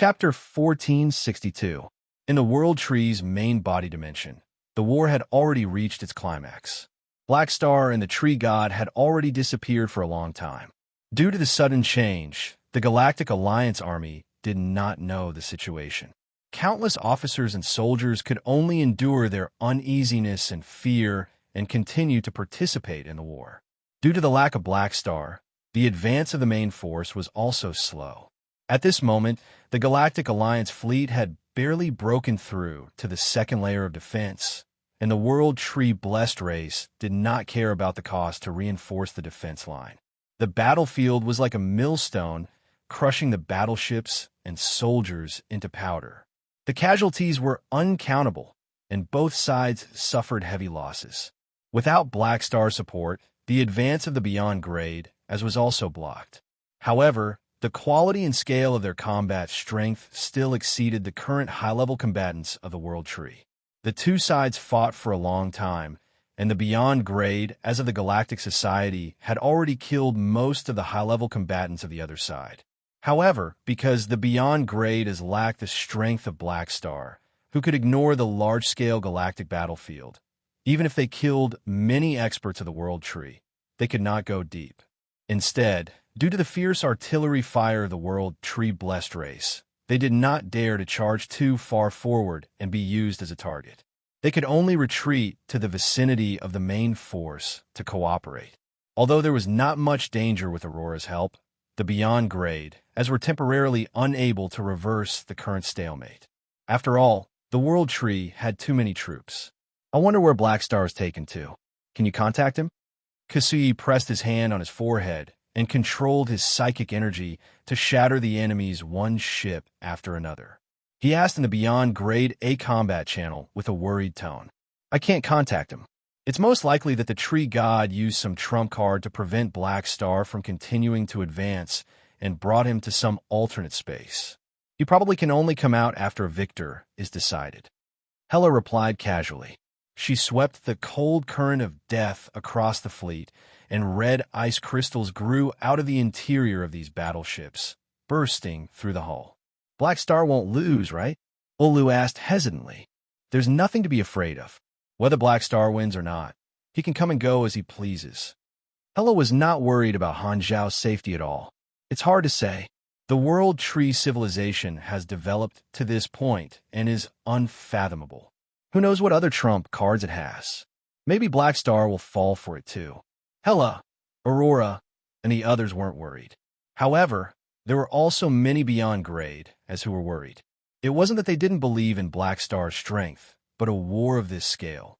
Chapter 1462. In the World Tree's main body dimension, the war had already reached its climax. Black Star and the Tree God had already disappeared for a long time. Due to the sudden change, the Galactic Alliance Army did not know the situation. Countless officers and soldiers could only endure their uneasiness and fear and continue to participate in the war. Due to the lack of Black Star, the advance of the main force was also slow. At this moment, the Galactic Alliance fleet had barely broken through to the second layer of defense, and the World Tree Blessed race did not care about the cost to reinforce the defense line. The battlefield was like a millstone, crushing the battleships and soldiers into powder. The casualties were uncountable, and both sides suffered heavy losses. Without Black Star support, the advance of the Beyond Grade as was also blocked. However, the quality and scale of their combat strength still exceeded the current high-level combatants of the World Tree. The two sides fought for a long time, and the Beyond Grade, as of the Galactic Society, had already killed most of the high-level combatants of the other side. However, because the Beyond Grade has lacked the strength of Black Star, who could ignore the large-scale galactic battlefield, even if they killed many experts of the World Tree, they could not go deep. Instead, due to the fierce artillery fire of the World Tree Blessed race, they did not dare to charge too far forward and be used as a target. They could only retreat to the vicinity of the main force to cooperate. Although there was not much danger with Aurora's help, the Beyond Grade, as were temporarily unable to reverse the current stalemate. After all, the World Tree had too many troops. I wonder where Black Star is taken to. Can you contact him? Kasui pressed his hand on his forehead and controlled his psychic energy to shatter the enemies one ship after another. He asked in the Beyond Grade A combat channel with a worried tone. I can't contact him. It's most likely that the Tree God used some trump card to prevent Black Star from continuing to advance and brought him to some alternate space. He probably can only come out after a victor is decided. Hela replied casually. She swept the cold current of death across the fleet, and red ice crystals grew out of the interior of these battleships, bursting through the hull. Black Star won't lose, right? Olu asked hesitantly. There's nothing to be afraid of. Whether Black Star wins or not, he can come and go as he pleases. Hela was not worried about Han Zhao's safety at all. It's hard to say. The World Tree civilization has developed to this point and is unfathomable. Who knows what other trump cards it has? Maybe Black Star will fall for it too. Hela, Aurora, and the others weren't worried. However, there were also many Beyond Grade as who were worried. It wasn't that they didn't believe in Black Star's strength, but a war of this scale.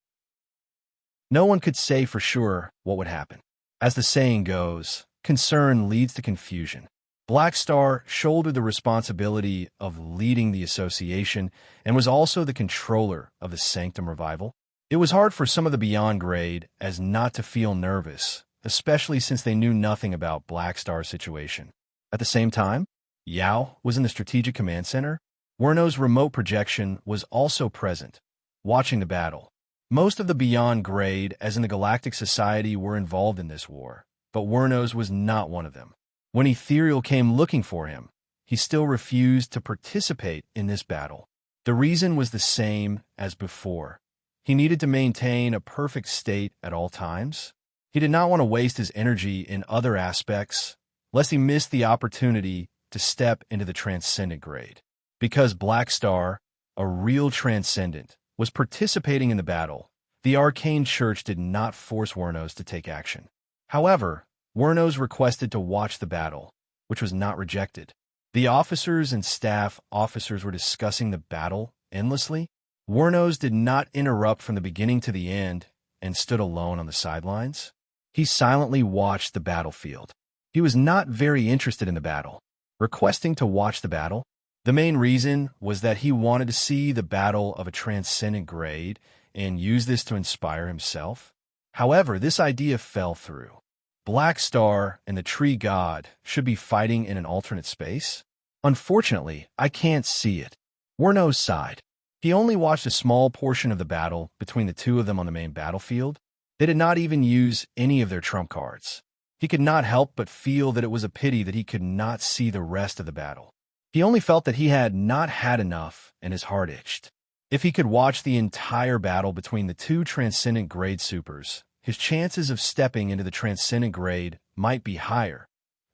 No one could say for sure what would happen. As the saying goes, concern leads to confusion. Black Star shouldered the responsibility of leading the association and was also the controller of the Sanctum Revival. It was hard for some of the Beyond Grade as not to feel nervous, especially since they knew nothing about Black Star's situation. At the same time, Yao was in the Strategic Command Center. Werno's remote projection was also present, watching the battle. Most of the Beyond Grade, as in the Galactic Society, were involved in this war, but Werno's was not one of them. When Ethereal came looking for him, he still refused to participate in this battle. The reason was the same as before. He needed to maintain a perfect state at all times. He did not want to waste his energy in other aspects, lest he missed the opportunity to step into the Transcendent Grade. Because Black Star, a real Transcendent, was participating in the battle, the Arcane Church did not force Wernos to take action. However, Wernos requested to watch the battle, which was not rejected. The officers and staff officers were discussing the battle endlessly. Wernos did not interrupt from the beginning to the end and stood alone on the sidelines. He silently watched the battlefield. He was not very interested in the battle, requesting to watch the battle. The main reason was that he wanted to see the battle of a Transcendent Grade and use this to inspire himself. However, this idea fell through. Black Star and the Tree God should be fighting in an alternate space? Unfortunately, I can't see it. Wernos sighed. He only watched a small portion of the battle between the two of them on the main battlefield. They did not even use any of their trump cards. He could not help but feel that it was a pity that he could not see the rest of the battle. He only felt that he had not had enough, and his heart itched. If he could watch the entire battle between the two Transcendent Grade supers, his chances of stepping into the Transcendent Grade might be higher.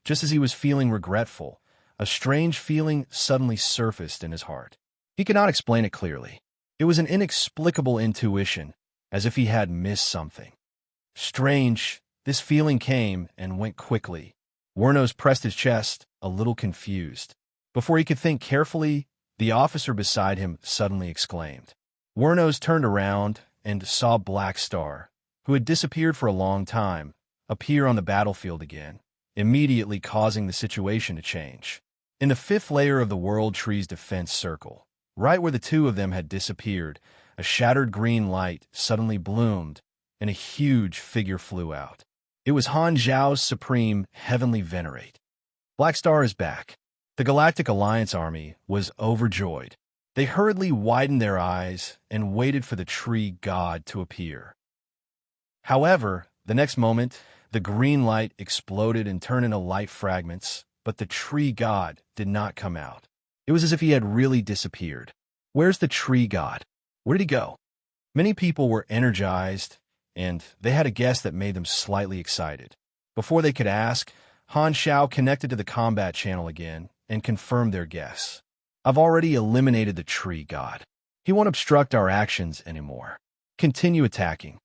Just as he was feeling regretful, a strange feeling suddenly surfaced in his heart. He could not explain it clearly. It was an inexplicable intuition, as if he had missed something. Strange, this feeling came and went quickly. Wernos pressed his chest, a little confused. Before he could think carefully, the officer beside him suddenly exclaimed. Wernos turned around and saw Black Star, who had disappeared for a long time, appear on the battlefield again, immediately causing the situation to change. In the fifth layer of the World Tree's defense circle, right where the two of them had disappeared, a shattered green light suddenly bloomed, and a huge figure flew out. It was Han Zhao's supreme heavenly venerate. Black Star is back. The Galactic Alliance army was overjoyed. They hurriedly widened their eyes and waited for the tree god to appear. However, the next moment, the green light exploded and turned into light fragments, but the tree god did not come out. It was as if he had really disappeared. Where's the tree god? Where did he go? Many people were energized, and they had a guess that made them slightly excited. Before they could ask, Han Xiao connected to the combat channel again and confirmed their guess. I've already eliminated the tree god. He won't obstruct our actions anymore. Continue attacking.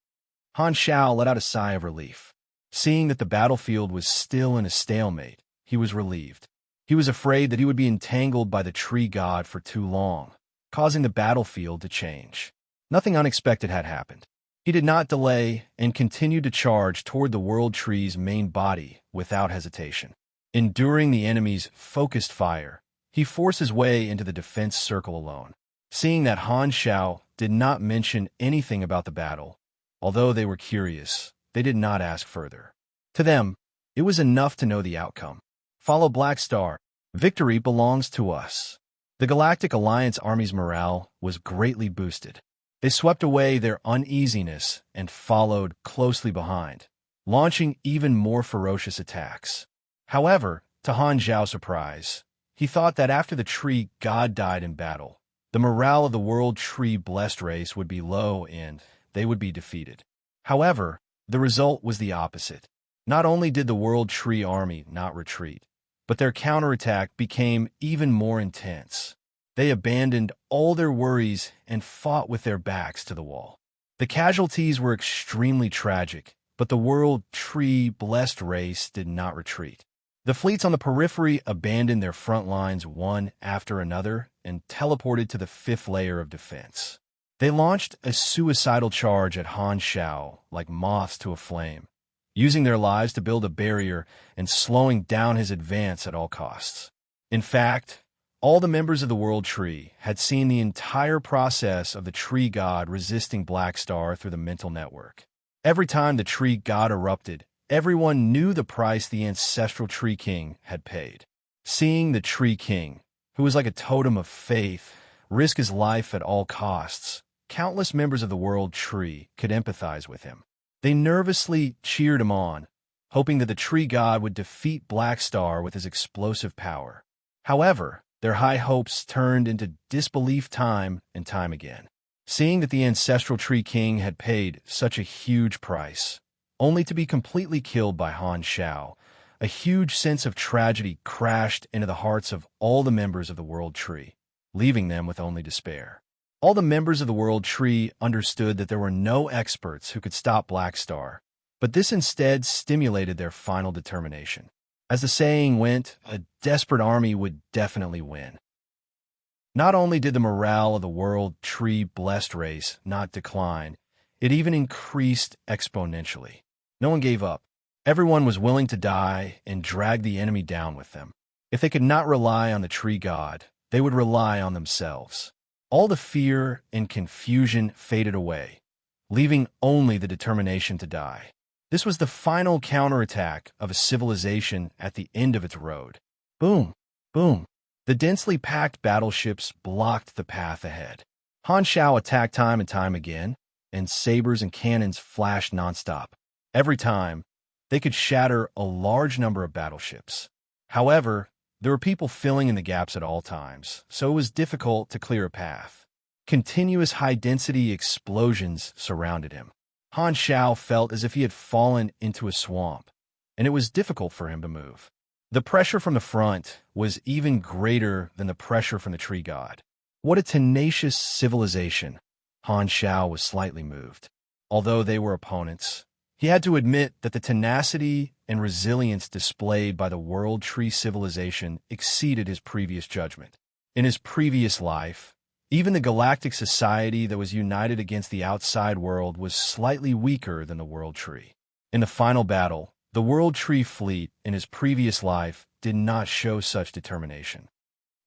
Han Xiao let out a sigh of relief. Seeing that the battlefield was still in a stalemate, he was relieved. He was afraid that he would be entangled by the tree god for too long, causing the battlefield to change. Nothing unexpected had happened. He did not delay and continued to charge toward the World Tree's main body without hesitation. Enduring the enemy's focused fire, he forced his way into the defense circle alone. Seeing that Han Xiao did not mention anything about the battle, although they were curious, they did not ask further. To them, it was enough to know the outcome. Follow Black Star. Victory belongs to us. The Galactic Alliance Army's morale was greatly boosted. They swept away their uneasiness and followed closely behind, launching even more ferocious attacks. However, to Han Zhao's surprise, he thought that after the tree god died in battle, the morale of the World Tree blessed race would be low and they would be defeated. However, the result was the opposite. Not only did the World Tree army not retreat, but their counterattack became even more intense. They abandoned all their worries and fought with their backs to the wall. The casualties were extremely tragic, but the World Tree blessed race did not retreat. The fleets on the periphery abandoned their front lines one after another and teleported to the fifth layer of defense. They launched a suicidal charge at Han Xiao like moths to a flame, using their lives to build a barrier and slowing down his advance at all costs. In fact, all the members of the World Tree had seen the entire process of the tree god resisting Black Star through the mental network. Every time the tree god erupted, everyone knew the price the ancestral tree king had paid. Seeing the tree king, who was like a totem of faith, risk his life at all costs, countless members of the World Tree could empathize with him. They nervously cheered him on, hoping that the tree god would defeat Black Star with his explosive power. However, their high hopes turned into disbelief time and time again. Seeing that the ancestral tree king had paid such a huge price, only to be completely killed by Han Xiao, a huge sense of tragedy crashed into the hearts of all the members of the World Tree, leaving them with only despair. All the members of the World Tree understood that there were no experts who could stop Black Star, but this instead stimulated their final determination. As the saying went, a desperate army would definitely win. Not only did the morale of the World Tree blessed race not decline, it even increased exponentially. No one gave up. Everyone was willing to die and drag the enemy down with them. If they could not rely on the tree god, they would rely on themselves. All the fear and confusion faded away, leaving only the determination to die. This was the final counterattack of a civilization at the end of its road. Boom, boom. The densely packed battleships blocked the path ahead. Han Xiao attacked time and time again, and sabers and cannons flashed nonstop. Every time, they could shatter a large number of battleships. However, There were people filling in the gaps at all times, so it was difficult to clear a path. Continuous high-density explosions surrounded him. Han Xiao felt as if he had fallen into a swamp, and it was difficult for him to move. The pressure from the front was even greater than the pressure from the tree god. What a tenacious civilization! Han Xiao was slightly moved. Although they were opponents, he had to admit that the tenacity and resilience displayed by the World Tree civilization exceeded his previous judgment. In his previous life, even the galactic society that was united against the outside world was slightly weaker than the World Tree. In the final battle, the World Tree fleet in his previous life did not show such determination.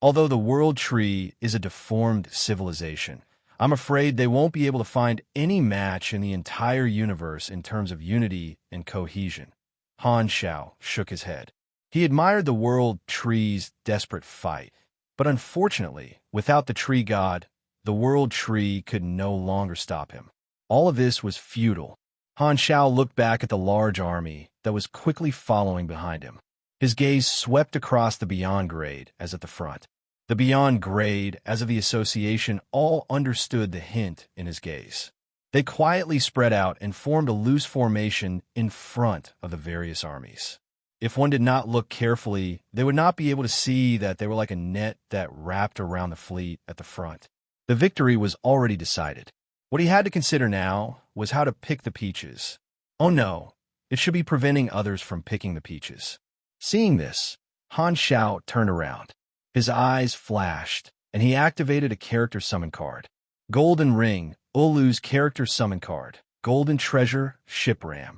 Although the World Tree is a deformed civilization, I'm afraid they won't be able to find any match in the entire universe in terms of unity and cohesion. Han Xiao shook his head. He admired the World Tree's desperate fight, but unfortunately, without the tree god, the World Tree could no longer stop him. All of this was futile. Han Xiao looked back at the large army that was quickly following behind him. His gaze swept across the Beyond Grade as at the front. The Beyond Grade, as of the association, all understood the hint in his gaze. They quietly spread out and formed a loose formation in front of the various armies. If one did not look carefully, they would not be able to see that they were like a net that wrapped around the fleet at the front. The victory was already decided. What he had to consider now was how to pick the peaches. Oh no, it should be preventing others from picking the peaches. Seeing this, Han Xiao turned around. His eyes flashed, and he activated a character summon card. Golden Ring, Ulu's character summon card. Golden Treasure, Shipram.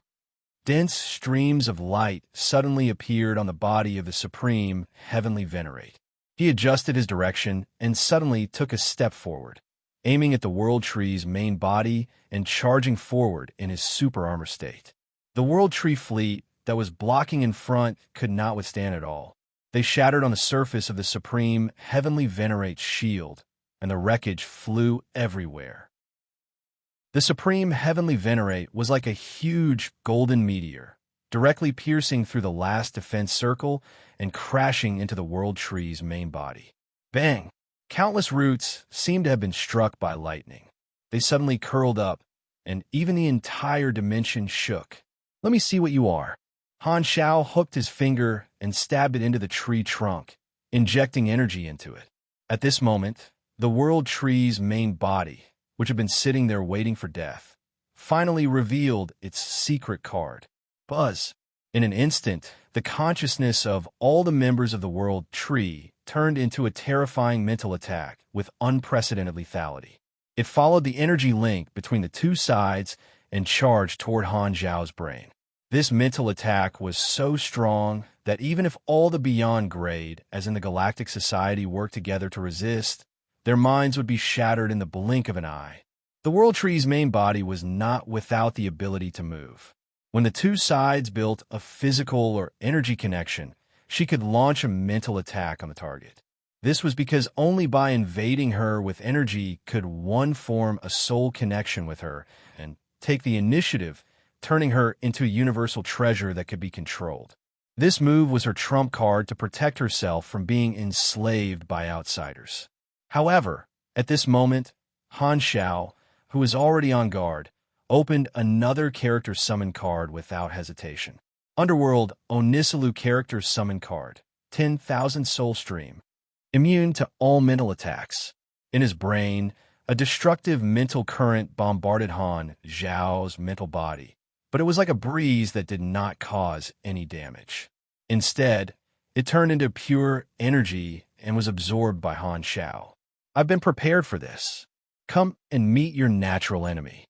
Dense streams of light suddenly appeared on the body of the Supreme Heavenly Venerate. He adjusted his direction and suddenly took a step forward, aiming at the World Tree's main body and charging forward in his super armor state. The World Tree fleet that was blocking in front could not withstand it all. They shattered on the surface of the Supreme Heavenly Venerate's shield, and the wreckage flew everywhere. The Supreme Heavenly Venerate was like a huge golden meteor, directly piercing through the last defense circle and crashing into the World Tree's main body. Bang! Countless roots seemed to have been struck by lightning. They suddenly curled up, and even the entire dimension shook. Let me see what you are. Han Xiao hooked his finger and stabbed it into the tree trunk, injecting energy into it. At this moment, the World Tree's main body, which had been sitting there waiting for death, finally revealed its secret card. Buzz! In an instant, the consciousness of all the members of the World Tree turned into a terrifying mental attack with unprecedented lethality. It followed the energy link between the two sides and charged toward Han Xiao's brain. This mental attack was so strong that even if all the Beyond Grade, as in the Galactic Society, worked together to resist, their minds would be shattered in the blink of an eye. The World Tree's main body was not without the ability to move. When the two sides built a physical or energy connection, she could launch a mental attack on the target. This was because only by invading her with energy could one form a soul connection with her and take the initiative, turning her into a universal treasure that could be controlled. This move was her trump card to protect herself from being enslaved by outsiders. However, at this moment, Han Xiao, who was already on guard, opened another character summon card without hesitation. Underworld Onisilu character summon card, 10,000 soul stream. Immune to all mental attacks. In his brain, a destructive mental current bombarded Han Xiao's mental body, but it was like a breeze that did not cause any damage. Instead, it turned into pure energy and was absorbed by Han Xiao. I've been prepared for this. Come and meet your natural enemy.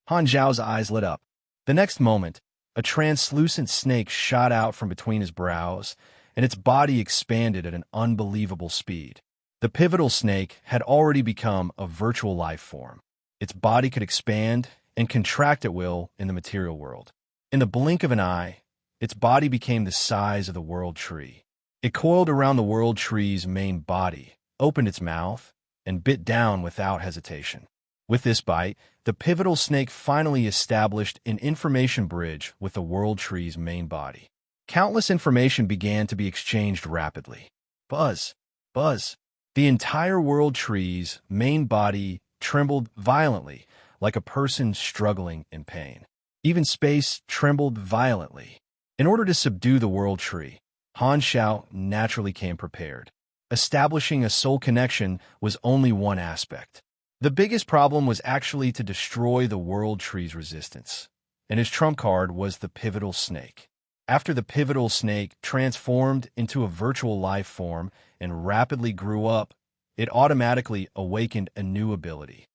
Han Xiao's eyes lit up. The next moment, a translucent snake shot out from between his brows, and its body expanded at an unbelievable speed. The pivotal snake had already become a virtual life form. Its body could expand and contract at will in the material world. In the blink of an eye, its body became the size of the World Tree. It coiled around the World Tree's main body, opened its mouth, and bit down without hesitation. With this bite, the pivotal snake finally established an information bridge with the World Tree's main body. Countless information began to be exchanged rapidly. Buzz, buzz. The entire world tree's main body trembled violently, like a person struggling in pain. Even space trembled violently. In order to subdue the world tree, Han Xiao naturally came prepared. Establishing a soul connection was only one aspect. The biggest problem was actually to destroy the world tree's resistance, and his trump card was the pivotal snake. After the pivotal snake transformed into a virtual life form and rapidly grew up, it automatically awakened a new ability.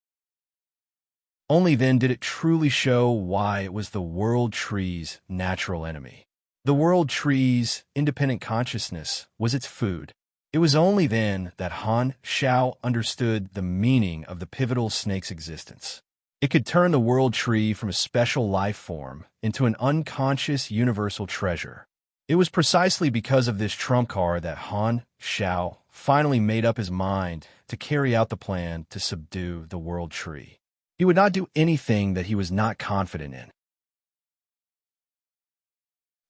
Only then did it truly show why it was the world tree's natural enemy. The world tree's independent consciousness was its food. It was only then that Han Xiao understood the meaning of the pivotal snake's existence. It could turn the world tree from a special life form into an unconscious universal treasure. It was precisely because of this trump card that Han Xiao finally made up his mind to carry out the plan to subdue the world tree. He would not do anything that he was not confident in.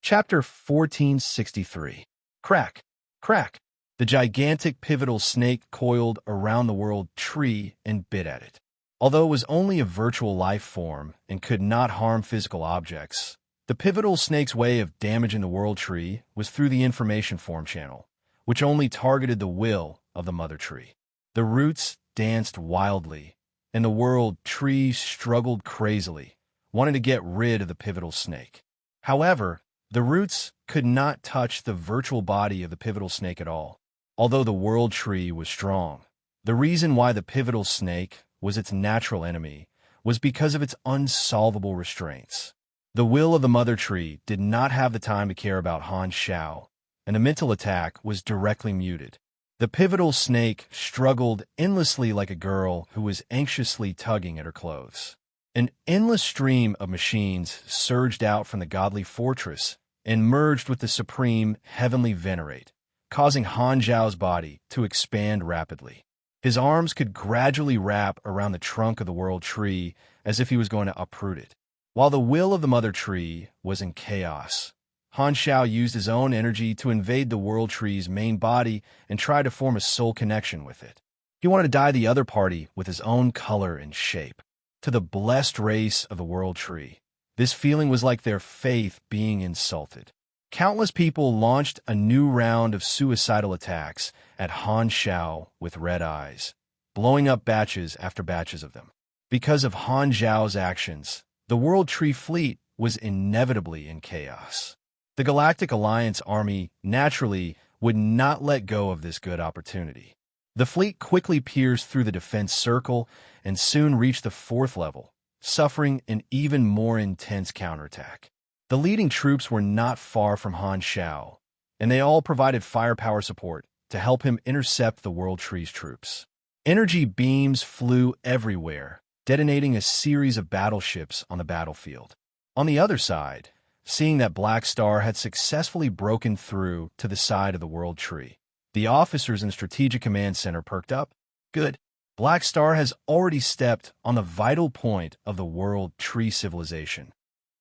Chapter 1463. Crack, crack. The gigantic pivotal snake coiled around the world tree and bit at it. Although it was only a virtual life form and could not harm physical objects, the pivotal snake's way of damaging the world tree was through the information form channel, which only targeted the will of the mother tree. The roots danced wildly, and the world tree struggled crazily, wanting to get rid of the pivotal snake. However, the roots could not touch the virtual body of the pivotal snake at all. Although the world tree was strong, the reason why the pivotal snake was its natural enemy was because of its unsolvable restraints. The will of the mother tree did not have the time to care about Han Xiao, and the mental attack was directly muted. The pivotal snake struggled endlessly like a girl who was anxiously tugging at her clothes. An endless stream of machines surged out from the godly fortress and merged with the supreme heavenly venerate, causing Han Xiao's body to expand rapidly. His arms could gradually wrap around the trunk of the world tree as if he was going to uproot it. While the will of the mother tree was in chaos, Han Xiao used his own energy to invade the world tree's main body and try to form a soul connection with it. He wanted to dye the other party with his own color and shape. To the blessed race of the world tree, this feeling was like their faith being insulted. Countless people launched a new round of suicidal attacks at Han Xiao with red eyes, blowing up batches after batches of them. Because of Han Xiao's actions, the World Tree Fleet was inevitably in chaos. The Galactic Alliance Army naturally would not let go of this good opportunity. The fleet quickly pierced through the defense circle and soon reached the 4th level, suffering an even more intense counterattack. The leading troops were not far from Han Xiao, and they all provided firepower support to help him intercept the World Tree's troops. Energy beams flew everywhere, detonating a series of battleships on the battlefield. On the other side, seeing that Black Star had successfully broken through to the side of the World Tree, the officers in Strategic Command Center perked up. Good. Black Star has already stepped on the vital point of the World Tree civilization.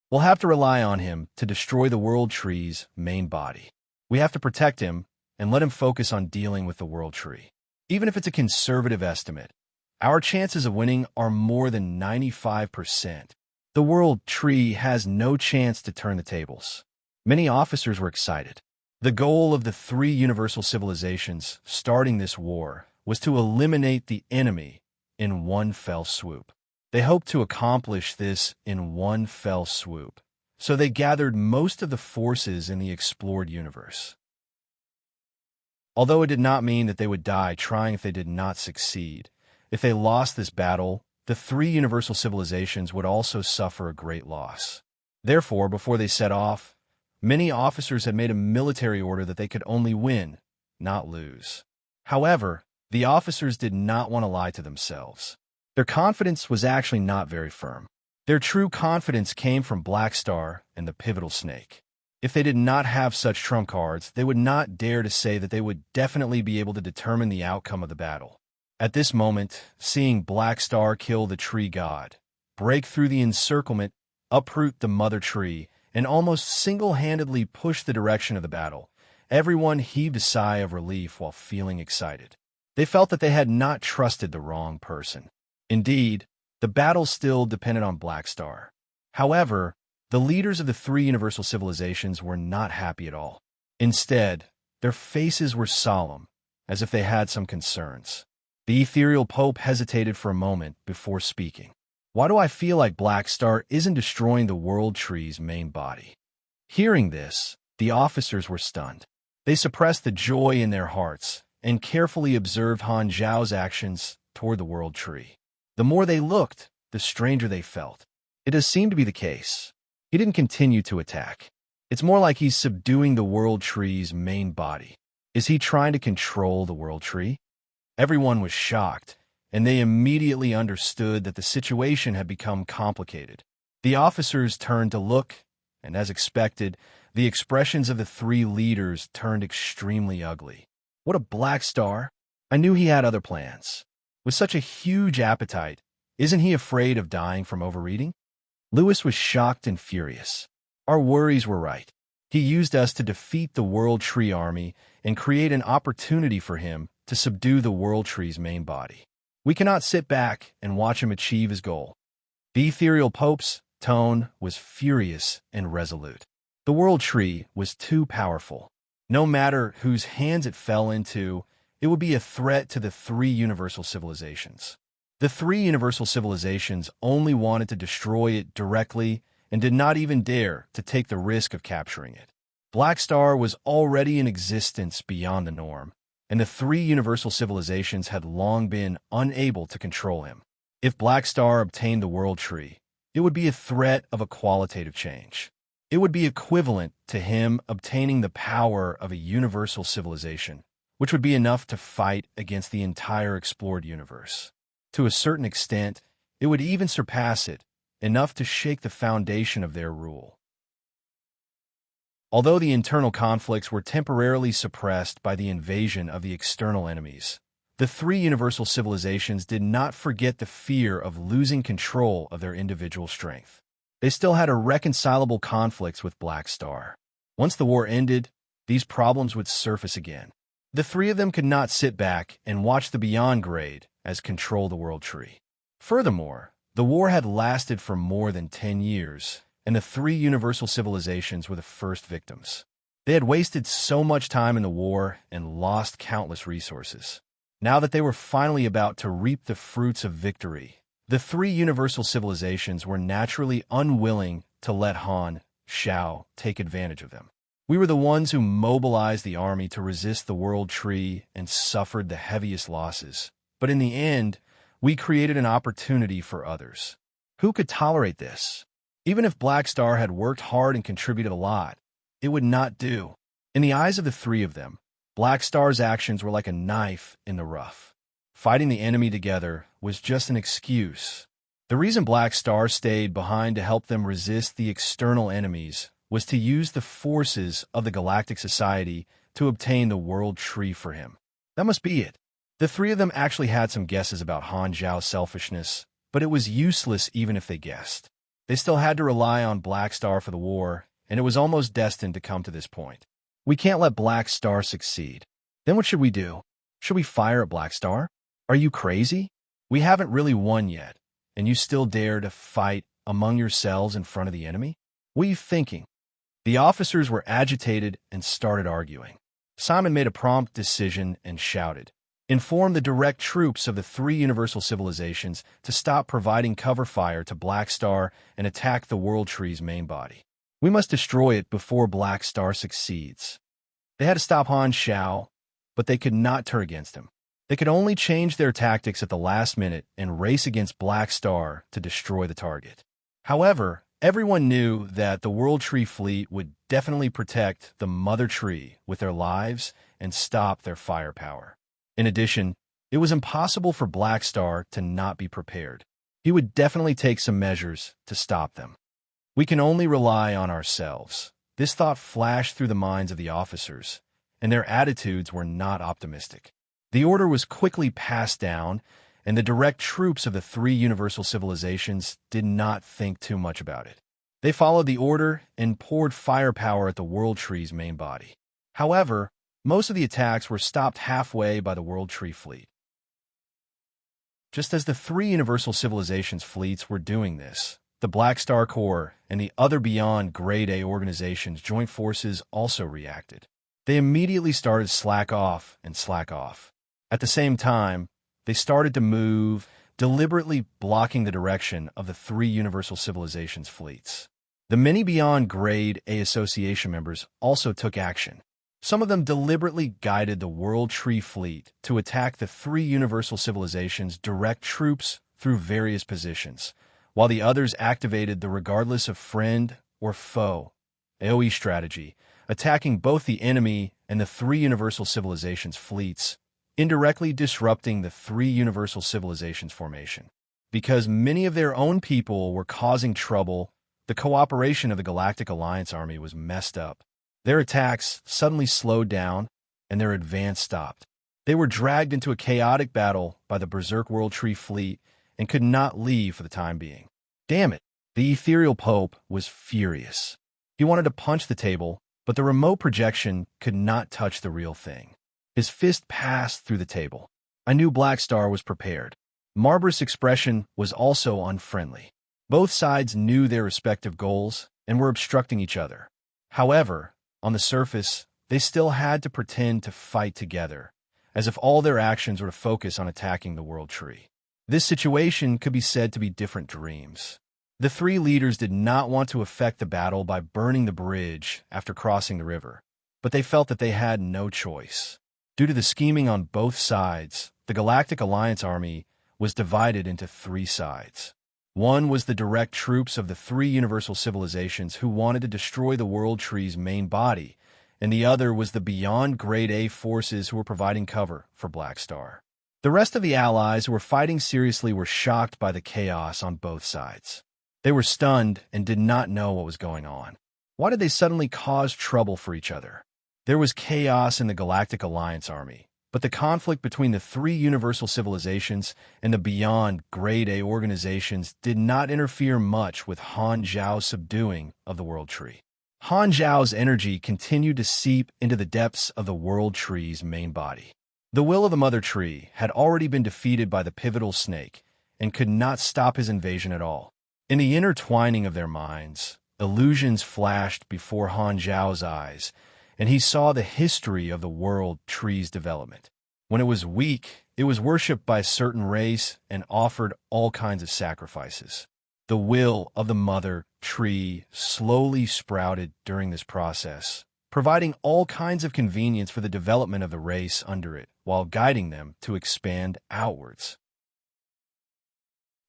We'll have to rely on him to destroy the World Tree's main body. We have to protect him and let him focus on dealing with the World Tree. Even if it's a conservative estimate, our chances of winning are more than 95%. The World Tree has no chance to turn the tables. Many officers were excited. The goal of the 3 universal civilizations starting this war was to eliminate the enemy in one fell swoop. They hoped to accomplish this in one fell swoop, so they gathered most of the forces in the explored universe. Although it did not mean that they would die trying if they did not succeed, if they lost this battle, the 3 universal civilizations would also suffer a great loss. Therefore, before they set off, many officers had made a military order that they could only win, not lose. However, the officers did not want to lie to themselves. Their confidence was actually not very firm. Their true confidence came from Black Star and the Pivotal Snake. If they did not have such trump cards, they would not dare to say that they would definitely be able to determine the outcome of the battle. At this moment, seeing Black Star kill the tree god, break through the encirclement, uproot the mother tree, and almost single-handedly push the direction of the battle, Everyone heaved a sigh of relief while feeling excited. They felt that they had not trusted the wrong person. Indeed, the battle still depended on Black Star. However, the leaders of the three universal civilizations were not happy at all. Instead, their faces were solemn, as if they had some concerns. The ethereal Pope hesitated for a moment before speaking. Why do I feel like Black Star isn't destroying the World Tree's main body? Hearing this, the officers were stunned. They suppressed the joy in their hearts and carefully observed Han Zhao's actions toward the World Tree. The more they looked, the stranger they felt. It does seem to be the case. He didn't continue to attack. It's more like he's subduing the World Tree's main body. Is he trying to control the World Tree? Everyone was shocked, and they immediately understood that the situation had become complicated. The officers turned to look, and as expected, the expressions of the three leaders turned extremely ugly. What a Black Star! I knew he had other plans. With such a huge appetite, isn't he afraid of dying from overeating? Lewis was shocked and furious. Our worries were right. He used us to defeat the World Tree army and create an opportunity for him to subdue the World Tree's main body. We cannot sit back and watch him achieve his goal. The ethereal Pope's tone was furious and resolute. The World Tree was too powerful. No matter whose hands it fell into, it would be a threat to the three universal civilizations. The three universal civilizations only wanted to destroy it directly and did not even dare to take the risk of capturing it. Black Star was already in existence beyond the norm, and the three universal civilizations had long been unable to control him. If Black Star obtained the World Tree, it would be a threat of a qualitative change. It would be equivalent to him obtaining the power of a universal civilization, which would be enough to fight against the entire explored universe. To a certain extent, it would even surpass it, enough to shake the foundation of their rule. Although the internal conflicts were temporarily suppressed by the invasion of the external enemies, the three universal civilizations did not forget the fear of losing control of their individual strength. They still had irreconcilable conflicts with Black Star. Once the war ended, these problems would surface again. The three of them could not sit back and watch the Beyond Grade as control the World Tree. Furthermore, the war had lasted for more than 10 years, and the three universal civilizations were the first victims. They had wasted so much time in the war and lost countless resources. Now that they were finally about to reap the fruits of victory, the three universal civilizations were naturally unwilling to let Han Zhao take advantage of them. We were the ones who mobilized the army to resist the World Tree and suffered the heaviest losses. But in the end, we created an opportunity for others. Who could tolerate this? Even if Black Star had worked hard and contributed a lot, it would not do. In the eyes of the three of them, Black Star's actions were like a knife in the rough. Fighting the enemy together was just an excuse. The reason Black Star stayed behind to help them resist the external enemies was to use the forces of the Galactic Society to obtain the World Tree for him. That must be it. The three of them actually had some guesses about Han Zhao's selfishness, but it was useless even if they guessed. They still had to rely on Black Star for the war, and it was almost destined to come to this point. We can't let Black Star succeed. Then what should we do? Should we fire at Black Star? Are you crazy? We haven't really won yet, and you still dare to fight among yourselves in front of the enemy? What are you thinking? The officers were agitated and started arguing. Simon made a prompt decision and shouted, "Inform the direct troops of the three universal civilizations to stop providing cover fire to Black Star and attack the World Tree's main body. We must destroy it before Black Star succeeds." They had to stop Han Zhao, but they could not turn against him. They could only change their tactics at the last minute and race against Black Star to destroy the target. However, everyone knew that the World Tree fleet would definitely protect the Mother Tree with their lives and stop their firepower. In addition, it was impossible for Black Star to not be prepared. He would definitely take some measures to stop them. We can only rely on ourselves. This thought flashed through the minds of the officers, and their attitudes were not optimistic. The order was quickly passed down, and the direct troops of the three universal civilizations did not think too much about it. They followed the order and poured firepower at the World Tree's main body. However, most of the attacks were stopped halfway by the World Tree Fleet. Just as the three Universal Civilizations fleets were doing this, the Black Star Corps and the other Beyond Grade A organizations' joint forces also reacted. They immediately started slack off and slack off. At the same time, they started to move, deliberately blocking the direction of the three Universal Civilizations fleets. The many Beyond Grade A Association members also took action. Some of them deliberately guided the World Tree Fleet to attack the three Universal Civilizations' direct troops through various positions, while the others activated the regardless of friend or foe AoE strategy, attacking both the enemy and the three Universal Civilizations fleets, indirectly disrupting the three Universal Civilizations formation. Because many of their own people were causing trouble, the cooperation of the Galactic Alliance Army was messed up. Their attacks suddenly slowed down, and their advance stopped. They were dragged into a chaotic battle by the Berserk World Tree Fleet and could not leave for the time being. Damn it! The Ethereal Pope was furious. He wanted to punch the table, but the remote projection could not touch the real thing. His fist passed through the table. I knew Black Star was prepared. Marbrus' expression was also unfriendly. Both sides knew their respective goals and were obstructing each other. However, on the surface, they still had to pretend to fight together, as if all their actions were to focus on attacking the World Tree. This situation could be said to be different dreams. The three leaders did not want to affect the battle by burning the bridge after crossing the river, but they felt that they had no choice. Due to the scheming on both sides, the Galactic Alliance Army was divided into three sides. One was the direct troops of the three Universal Civilizations who wanted to destroy the World Tree's main body, and the other was the Beyond Grade A forces who were providing cover for Black Star. The rest of the allies who were fighting seriously were shocked by the chaos on both sides. They were stunned and did not know what was going on. Why did they suddenly cause trouble for each other? There was chaos in the Galactic Alliance Army, but the conflict between the three Universal Civilizations and the Beyond Grade A organizations did not interfere much with Han Zhao's subduing of the World Tree. Han Zhao's energy continued to seep into the depths of the World Tree's main body. The will of the Mother Tree had already been defeated by the pivotal snake and could not stop his invasion at all. In the intertwining of their minds, illusions flashed before Han Zhao's eyes, and he saw the history of the World Tree's development. When it was weak, it was worshipped by a certain race and offered all kinds of sacrifices. The will of the Mother Tree slowly sprouted during this process, providing all kinds of convenience for the development of the race under it, while guiding them to expand outwards.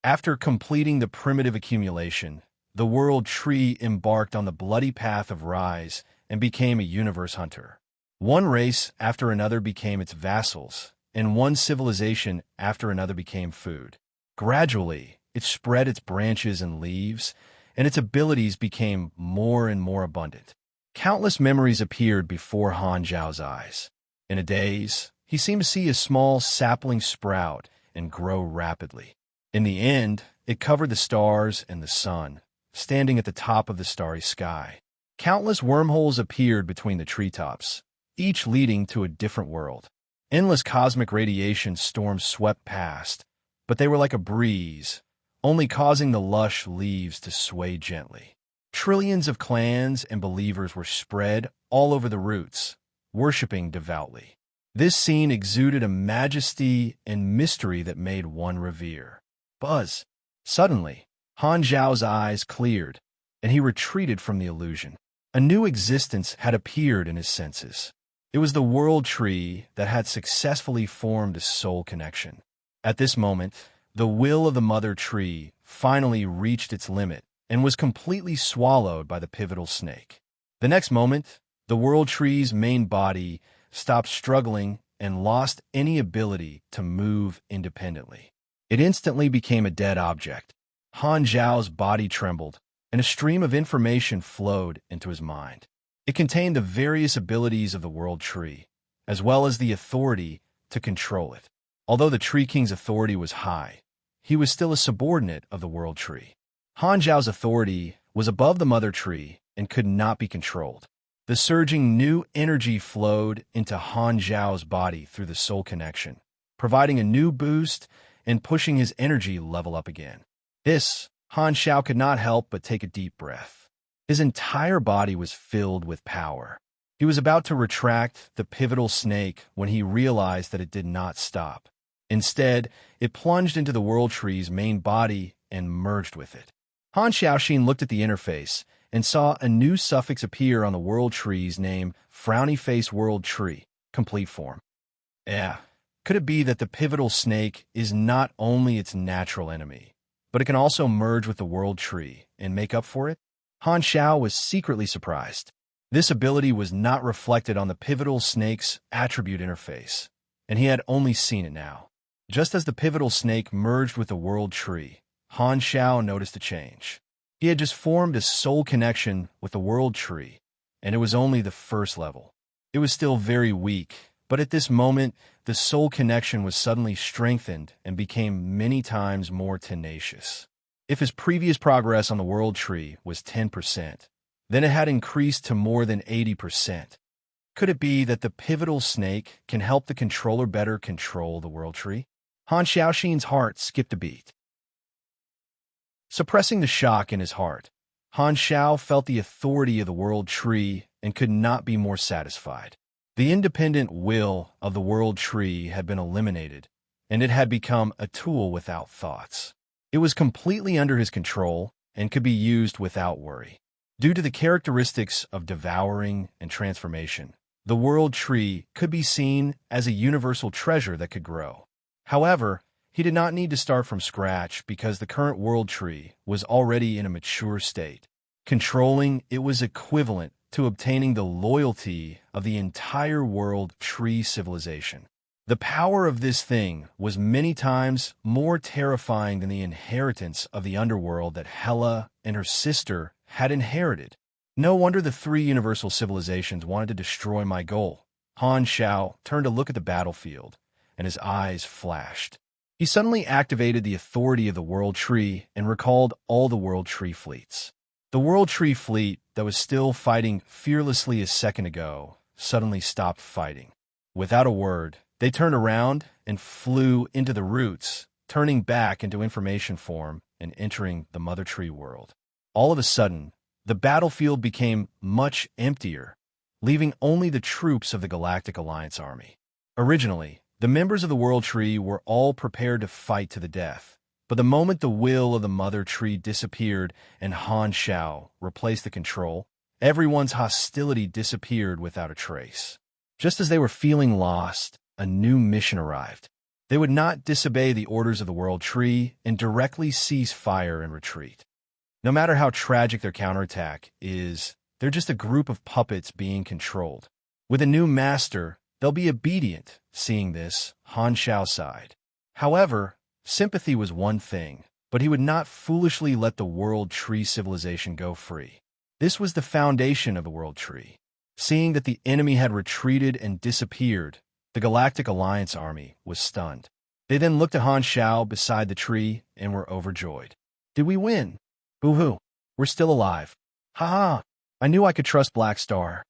After completing the primitive accumulation, the World Tree embarked on the bloody path of rise and became a universe hunter. One race after another became its vassals, and one civilization after another became food. Gradually, it spread its branches and leaves, and its abilities became more and more abundant. Countless memories appeared before Han Zhao's eyes. In a daze, he seemed to see a small sapling sprout and grow rapidly. In the end, it covered the stars and the sun, standing at the top of the starry sky. Countless wormholes appeared between the treetops, each leading to a different world. Endless cosmic radiation storms swept past, but they were like a breeze, only causing the lush leaves to sway gently. Trillions of clans and believers were spread all over the roots, worshipping devoutly. This scene exuded a majesty and mystery that made one revere. Buzz! Suddenly, Han Zhao's eyes cleared, and he retreated from the illusion. A new existence had appeared in his senses. It was the World Tree that had successfully formed a soul connection. At this moment, the will of the Mother Tree finally reached its limit and was completely swallowed by the pivotal snake. The next moment, the World Tree's main body stopped struggling and lost any ability to move independently. It instantly became a dead object. Han Zhao's body trembled, and a stream of information flowed into his mind. It contained the various abilities of the World Tree, as well as the authority to control it. Although the Tree King's authority was high, he was still a subordinate of the World Tree. Han Zhao's authority was above the Mother Tree and could not be controlled. The surging new energy flowed into Han Zhao's body through the soul connection, providing a new boost and pushing his energy level up again. Han Xiao could not help but take a deep breath. His entire body was filled with power. He was about to retract the pivotal snake when he realized that it did not stop. Instead, it plunged into the world tree's main body and merged with it. Han Xiaoxin looked at the interface and saw a new suffix appear on the world tree's name, Frowny Face World Tree, complete form. Could it be that the pivotal snake is not only its natural enemy, but it can also merge with the world tree and make up for it? Han Xiao was secretly surprised. This ability was not reflected on the pivotal snake's attribute interface, and he had only seen it now. Just as the pivotal snake merged with the world tree, Han Xiao noticed a change. He had just formed a soul connection with the world tree, and it was only the first level. It was still very weak, but at this moment, the soul connection was suddenly strengthened and became many times more tenacious. If his previous progress on the world tree was 10%, then it had increased to more than 80%. Could it be that the pivotal snake can help the controller better control the world tree? Han Xiaoxin's heart skipped a beat. Suppressing the shock in his heart, Han Xiao felt the authority of the world tree and could not be more satisfied. The independent will of the world tree had been eliminated, and it had become a tool without thoughts. It was completely under his control and could be used without worry. Due to the characteristics of devouring and transformation, the world tree could be seen as a universal treasure that could grow. However, he did not need to start from scratch because the current world tree was already in a mature state. Controlling it was equivalent to obtaining the loyalty of the entire world tree civilization. The power of this thing was many times more terrifying than the inheritance of the underworld that Hela and her sister had inherited. No wonder the three universal civilizations wanted to destroy my goal. Han Xiao turned to look at the battlefield, and his eyes flashed. He suddenly activated the authority of the World Tree and recalled all the World Tree fleets. The World Tree fleet that was still fighting fearlessly a second ago suddenly stopped fighting. Without a word, they turned around and flew into the roots, turning back into information form and entering the Mother Tree world. All of a sudden, the battlefield became much emptier, leaving only the troops of the Galactic Alliance army. Originally, the members of the World Tree were all prepared to fight to the death, but the moment the will of the Mother Tree disappeared and Han Xiao replaced the control, everyone's hostility disappeared without a trace. Just as they were feeling lost, a new mission arrived. They would not disobey the orders of the World Tree and directly cease fire and retreat. No matter how tragic their counterattack is, they're just a group of puppets being controlled. With a new master, they'll be obedient. Seeing this, Han Xiao sighed. However, sympathy was one thing, but he would not foolishly let the World Tree civilization go free. This was the foundation of the World Tree. Seeing that the enemy had retreated and disappeared, the Galactic Alliance army was stunned. They then looked at Han Xiao beside the tree and were overjoyed. Did we win? Boo-hoo. We're still alive. Ha-ha. I knew I could trust Black Star.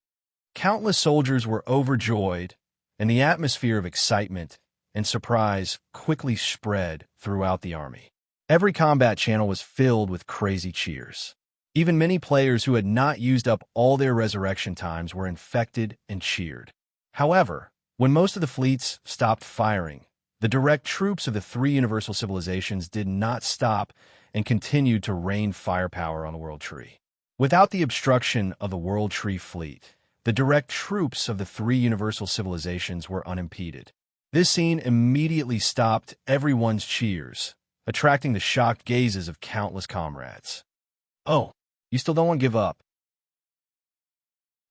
Countless soldiers were overjoyed, and the atmosphere of excitement and surprise quickly spread throughout the army. Every combat channel was filled with crazy cheers. Even many players who had not used up all their resurrection times were infected and cheered. However, when most of the fleets stopped firing, the direct troops of the three universal civilizations did not stop and continued to rain firepower on the World Tree. Without the obstruction of the World Tree fleet, the direct troops of the three universal civilizations were unimpeded. This scene immediately stopped everyone's cheers, attracting the shocked gazes of countless comrades. Oh, you still don't want to give up?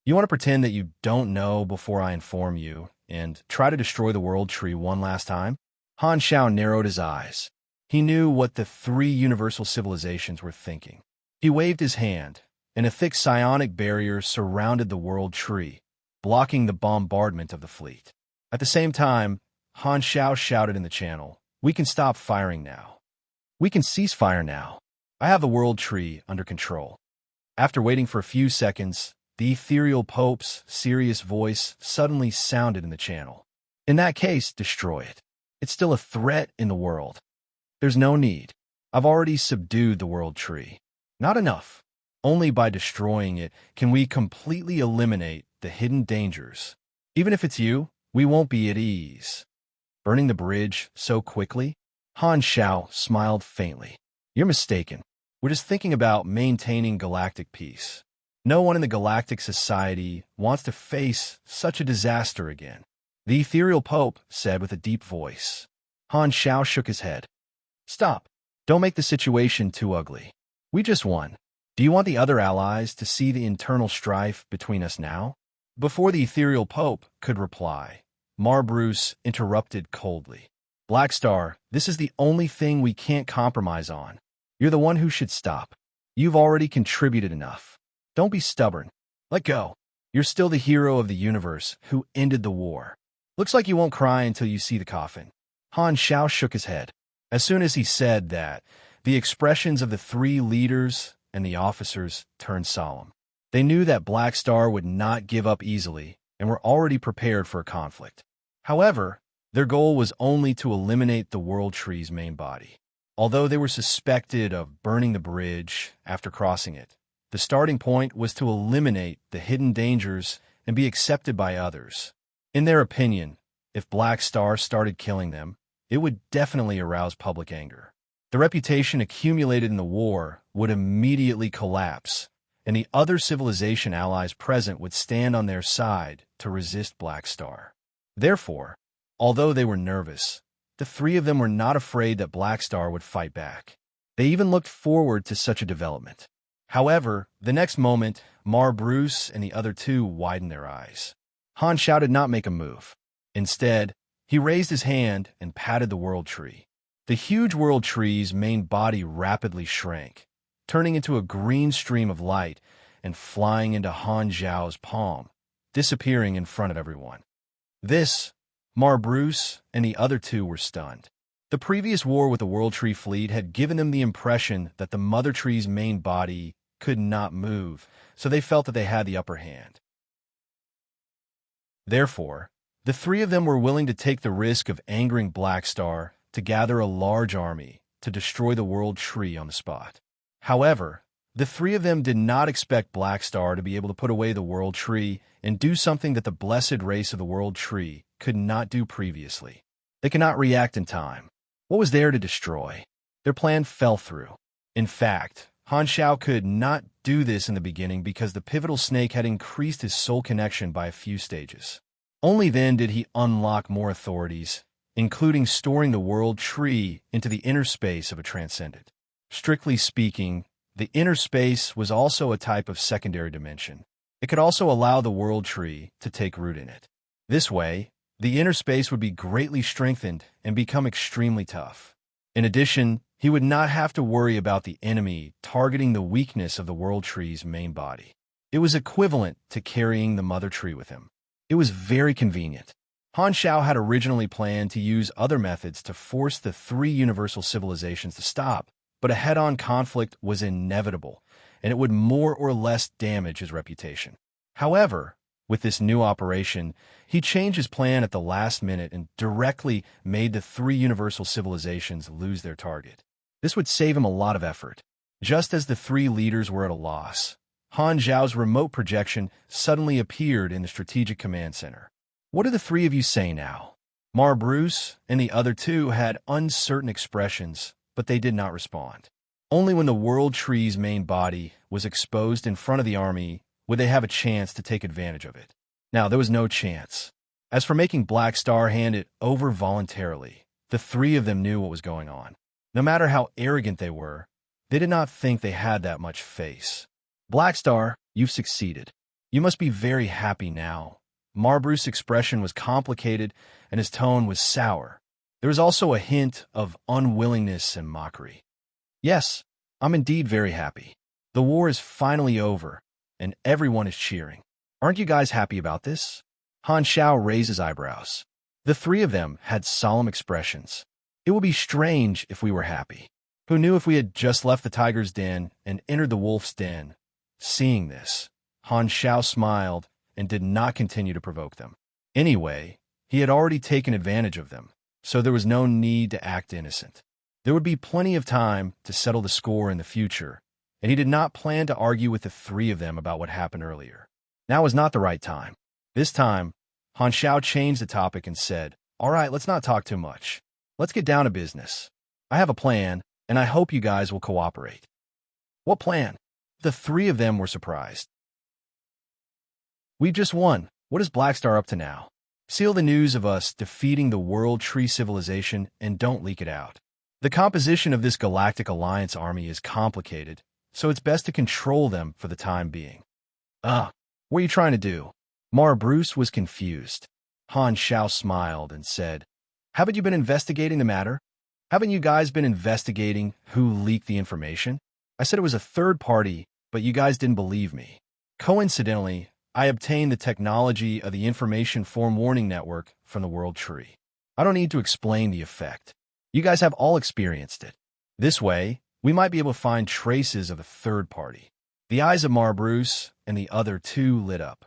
You want to pretend that you don't know before I inform you and try to destroy the World Tree one last time? Han Xiao narrowed his eyes. He knew what the three universal civilizations were thinking. He waved his hand, and a thick psionic barrier surrounded the World Tree, blocking the bombardment of the fleet. At the same time, Han Xiao shouted in the channel, "We can stop firing now. We can cease fire now. I have the World Tree under control." After waiting for a few seconds, The ethereal Pope's serious voice suddenly sounded in the channel. In that case, destroy it. It's still a threat in the world. There's no need. I've already subdued the world tree. Not enough. Only by destroying it can we completely eliminate the hidden dangers. Even if it's you, we won't be at ease. Burning the bridge so quickly? Han Xiao smiled faintly. You're mistaken. We're just thinking about maintaining galactic peace. No one in the galactic society wants to face such a disaster again. The ethereal Pope said with a deep voice. Han Xiao shook his head. Stop. Don't make the situation too ugly. We just won. Do you want the other allies to see the internal strife between us now? Before the ethereal Pope could reply, Bruce interrupted coldly. Blackstar, this is the only thing we can't compromise on. You're the one who should stop. You've already contributed enough. Don't be stubborn. Let go. You're still the hero of the universe who ended the war. Looks like you won't cry until you see the coffin. Han Xiao shook his head. As soon as he said that, the expressions of the three leaders and the officers turned solemn. They knew that Blackstar would not give up easily and were already prepared for a conflict. However, their goal was only to eliminate the World Tree's main body. Although they were suspected of burning the bridge after crossing it, the starting point was to eliminate the hidden dangers and be accepted by others. In their opinion, if Blackstar started killing them, it would definitely arouse public anger. The reputation accumulated in the war would immediately collapse, and the other civilization allies present would stand on their side to resist Blackstar. Therefore, although they were nervous, the three of them were not afraid that Blackstar would fight back. They even looked forward to such a development. However, the next moment, Bruce and the other two widened their eyes. Han Xiao did not make a move. Instead, he raised his hand and patted the world tree. The huge world tree's main body rapidly shrank, turning into a green stream of light and flying into Han Xiao's palm, disappearing in front of everyone. This, Bruce and the other two were stunned. The previous war with the World Tree fleet had given them the impression that the Mother Tree's main body could not move, so they felt that they had the upper hand. Therefore, the three of them were willing to take the risk of angering Blackstar to gather a large army to destroy the World Tree on the spot. However, the three of them did not expect Blackstar to be able to put away the World Tree and do something that the blessed race of the World Tree could not do previously. They could not react in time. What was there to destroy? Their plan fell through. In fact, Han Xiao could not do this in the beginning because the pivotal snake had increased his soul connection by a few stages. Only then did he unlock more authorities, including storing the World Tree into the inner space of a transcendent. Strictly speaking, the inner space was also a type of secondary dimension. It could also allow the World Tree to take root in it. This way, the inner space would be greatly strengthened and become extremely tough. In addition, he would not have to worry about the enemy targeting the weakness of the World Tree's main body. It was equivalent to carrying the Mother Tree with him. It was very convenient. Han Xiao had originally planned to use other methods to force the three universal civilizations to stop, but a head-on conflict was inevitable, and it would more or less damage his reputation. However, with this new operation, he changed his plan at the last minute and directly made the three universal civilizations lose their target. This would save him a lot of effort. Just as the three leaders were at a loss, Han Zhao's remote projection suddenly appeared in the Strategic Command Center. What do the three of you say now? Bruce and the other two had uncertain expressions, but they did not respond. Only when the World Tree's main body was exposed in front of the army would they have a chance to take advantage of it. Now, there was no chance. As for making Blackstar hand it over voluntarily, the three of them knew what was going on. No matter how arrogant they were, they did not think they had that much face. Blackstar, you've succeeded. You must be very happy now. Bruce's expression was complicated and his tone was sour. There was also a hint of unwillingness and mockery. Yes, I'm indeed very happy. The war is finally over, and everyone is cheering. Aren't you guys happy about this? Han Xiao raised his eyebrows. The three of them had solemn expressions. It would be strange if we were happy. Who knew if we had just left the tiger's den and entered the wolf's den? Seeing this, Han Xiao smiled and did not continue to provoke them. Anyway, he had already taken advantage of them, so there was no need to act innocent. There would be plenty of time to settle the score in the future, and he did not plan to argue with the three of them about what happened earlier. Now was not the right time. This time, Han Xiao changed the topic and said, "All right, let's not talk too much. Let's get down to business. I have a plan, and I hope you guys will cooperate." "What plan?" The three of them were surprised. "We've just won. What is Blackstar up to now? Seal the news of us defeating the World Tree Civilization and don't leak it out. The composition of this Galactic Alliance army is complicated, so it's best to control them for the time being." What are you trying to do?" Mara Bruce was confused. Han Xiao smiled and said, "Haven't you been investigating the matter? Haven't you guys been investigating who leaked the information? I said it was a third party, but you guys didn't believe me. Coincidentally, I obtained the technology of the Information Forewarning Network from the World Tree. I don't need to explain the effect. You guys have all experienced it. This way, we might be able to find traces of a third party." The eyes of Mara Bruce and the other two lit up.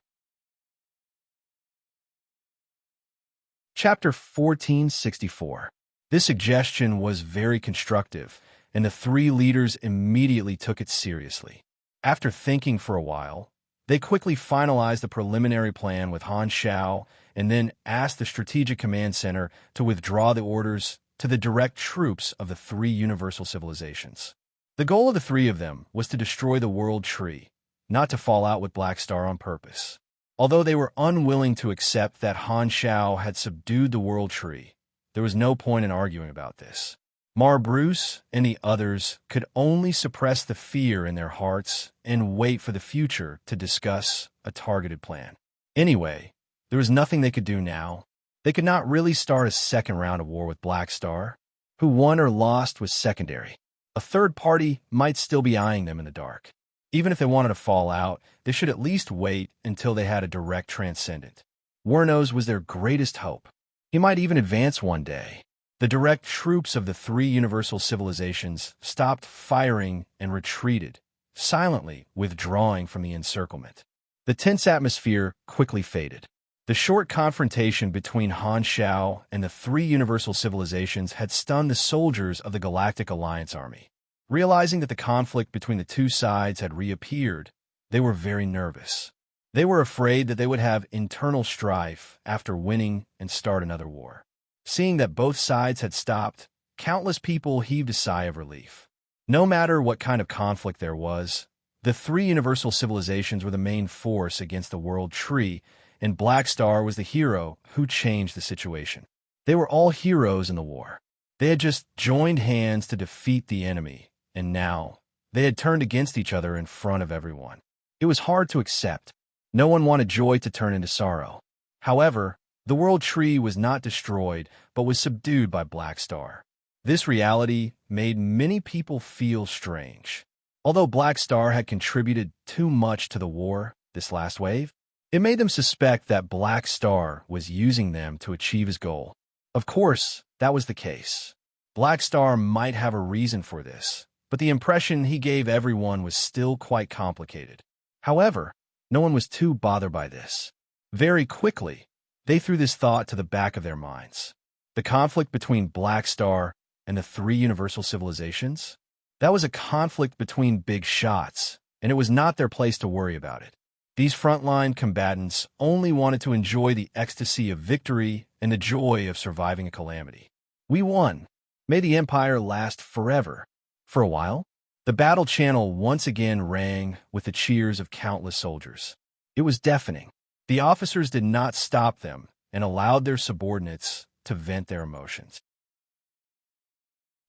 Chapter 1464. This suggestion was very constructive, and the three leaders immediately took it seriously. After thinking for a while, they quickly finalized the preliminary plan with Han Xiao and then asked the Strategic Command Center to withdraw the orders to the direct troops of the three universal civilizations. The goal of the three of them was to destroy the World Tree, not to fall out with Blackstar on purpose. Although they were unwilling to accept that Han Xiao had subdued the World Tree, there was no point in arguing about this. Mara Bruce and the others could only suppress the fear in their hearts and wait for the future to discuss a targeted plan. Anyway, there was nothing they could do now. They could not really start a second round of war with Blackstar. Who won or lost was secondary. A third party might still be eyeing them in the dark. Even if they wanted to fall out, they should at least wait until they had a direct transcendent. Warnos was their greatest hope. He might even advance one day. The direct troops of the three universal civilizations stopped firing and retreated, silently withdrawing from the encirclement. The tense atmosphere quickly faded. The short confrontation between Han Xiao and the three universal civilizations had stunned the soldiers of the Galactic Alliance army. Realizing that the conflict between the two sides had reappeared, they were very nervous. They were afraid that they would have internal strife after winning and start another war. Seeing that both sides had stopped, countless people heaved a sigh of relief. No matter what kind of conflict there was, the three universal civilizations were the main force against the World Tree, and Blackstar was the hero who changed the situation. They were all heroes in the war. They had just joined hands to defeat the enemy, and now they had turned against each other in front of everyone. It was hard to accept. No one wanted joy to turn into sorrow. However, the World Tree was not destroyed, but was subdued by Blackstar. This reality made many people feel strange. Although Blackstar had contributed too much to the war, this last wave, it made them suspect that Blackstar was using them to achieve his goal. Of course, that was the case. Blackstar might have a reason for this, but the impression he gave everyone was still quite complicated. However, no one was too bothered by this. Very quickly, they threw this thought to the back of their minds. The conflict between Blackstar and the three universal civilizations? That was a conflict between big shots, and it was not their place to worry about it. These frontline combatants only wanted to enjoy the ecstasy of victory and the joy of surviving a calamity. We won. May the Empire last forever. For a while, the battle channel once again rang with the cheers of countless soldiers. It was deafening. The officers did not stop them and allowed their subordinates to vent their emotions.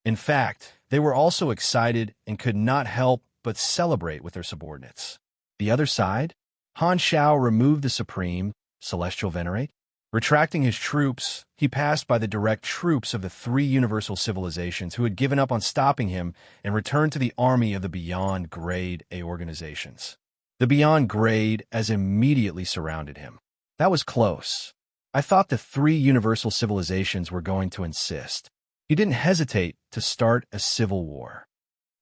In fact, they were also excited and could not help but celebrate with their subordinates. The other side? Han Xiao removed the Supreme, Celestial Venerate. Retracting his troops, he passed by the direct troops of the three universal civilizations who had given up on stopping him and returned to the army of the Beyond Grade A organizations. The Beyond Grade as immediately surrounded him. That was close. I thought the three universal civilizations were going to insist. He didn't hesitate to start a civil war.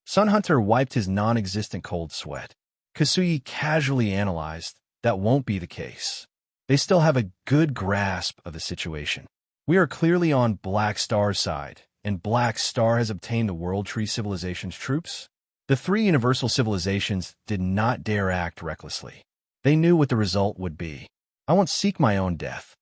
Sun Hunter wiped his non-existent cold sweat. Kasuyi casually analyzed, that won't be the case. They still have a good grasp of the situation. We are clearly on Black Star's side, and Black Star has obtained the World Tree Civilization's troops. The three universal civilizations did not dare act recklessly. They knew what the result would be. I won't seek my own death.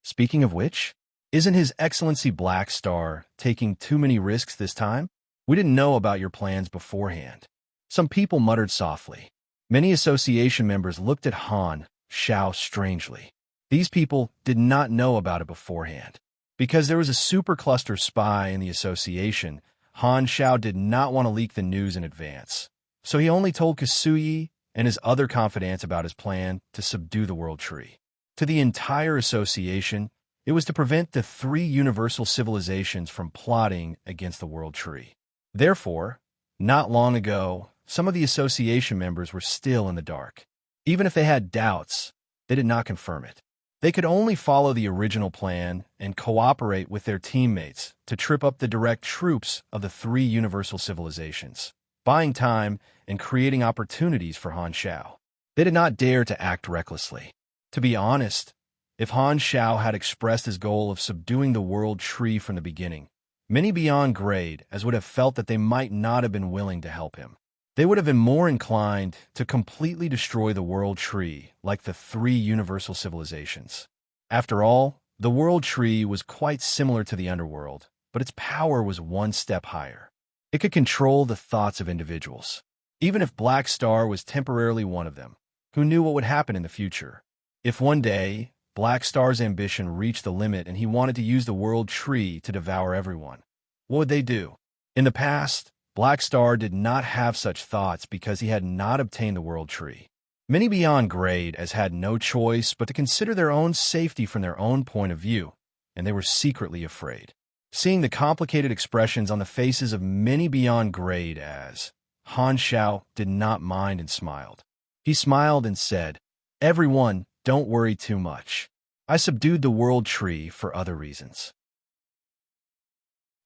Speaking of which, isn't His Excellency Black Star taking too many risks this time? We didn't know about your plans beforehand. Some people muttered softly. Many association members looked at Han Xiao strangely. These people did not know about it beforehand. Because there was a supercluster spy in the association, Han Xiao did not want to leak the news in advance. So he only told Kasuyi and his other confidants about his plan to subdue the World Tree. To the entire association, it was to prevent the three universal civilizations from plotting against the World Tree. Therefore, not long ago, some of the association members were still in the dark. Even if they had doubts, they did not confirm it. They could only follow the original plan and cooperate with their teammates to trip up the direct troops of the three universal civilizations, buying time and creating opportunities for Han Xiao. They did not dare to act recklessly. To be honest, if Han Xiao had expressed his goal of subduing the World Tree from the beginning, many beyond grade as would have felt that they might not have been willing to help him. They would have been more inclined to completely destroy the World Tree like the three universal civilizations. After all, the World Tree was quite similar to the underworld, but its power was one step higher. It could control the thoughts of individuals. Even if Black Star was temporarily one of them, who knew what would happen in the future? If one day, Black Star's ambition reached the limit and he wanted to use the World Tree to devour everyone, what would they do? In the past, Black Star did not have such thoughts because he had not obtained the World Tree. Many beyond grade as had no choice but to consider their own safety from their own point of view, and they were secretly afraid. Seeing the complicated expressions on the faces of many beyond grade as Han Xiao did not mind and smiled. He smiled and said, "Everyone, don't worry too much. I subdued the World Tree for other reasons.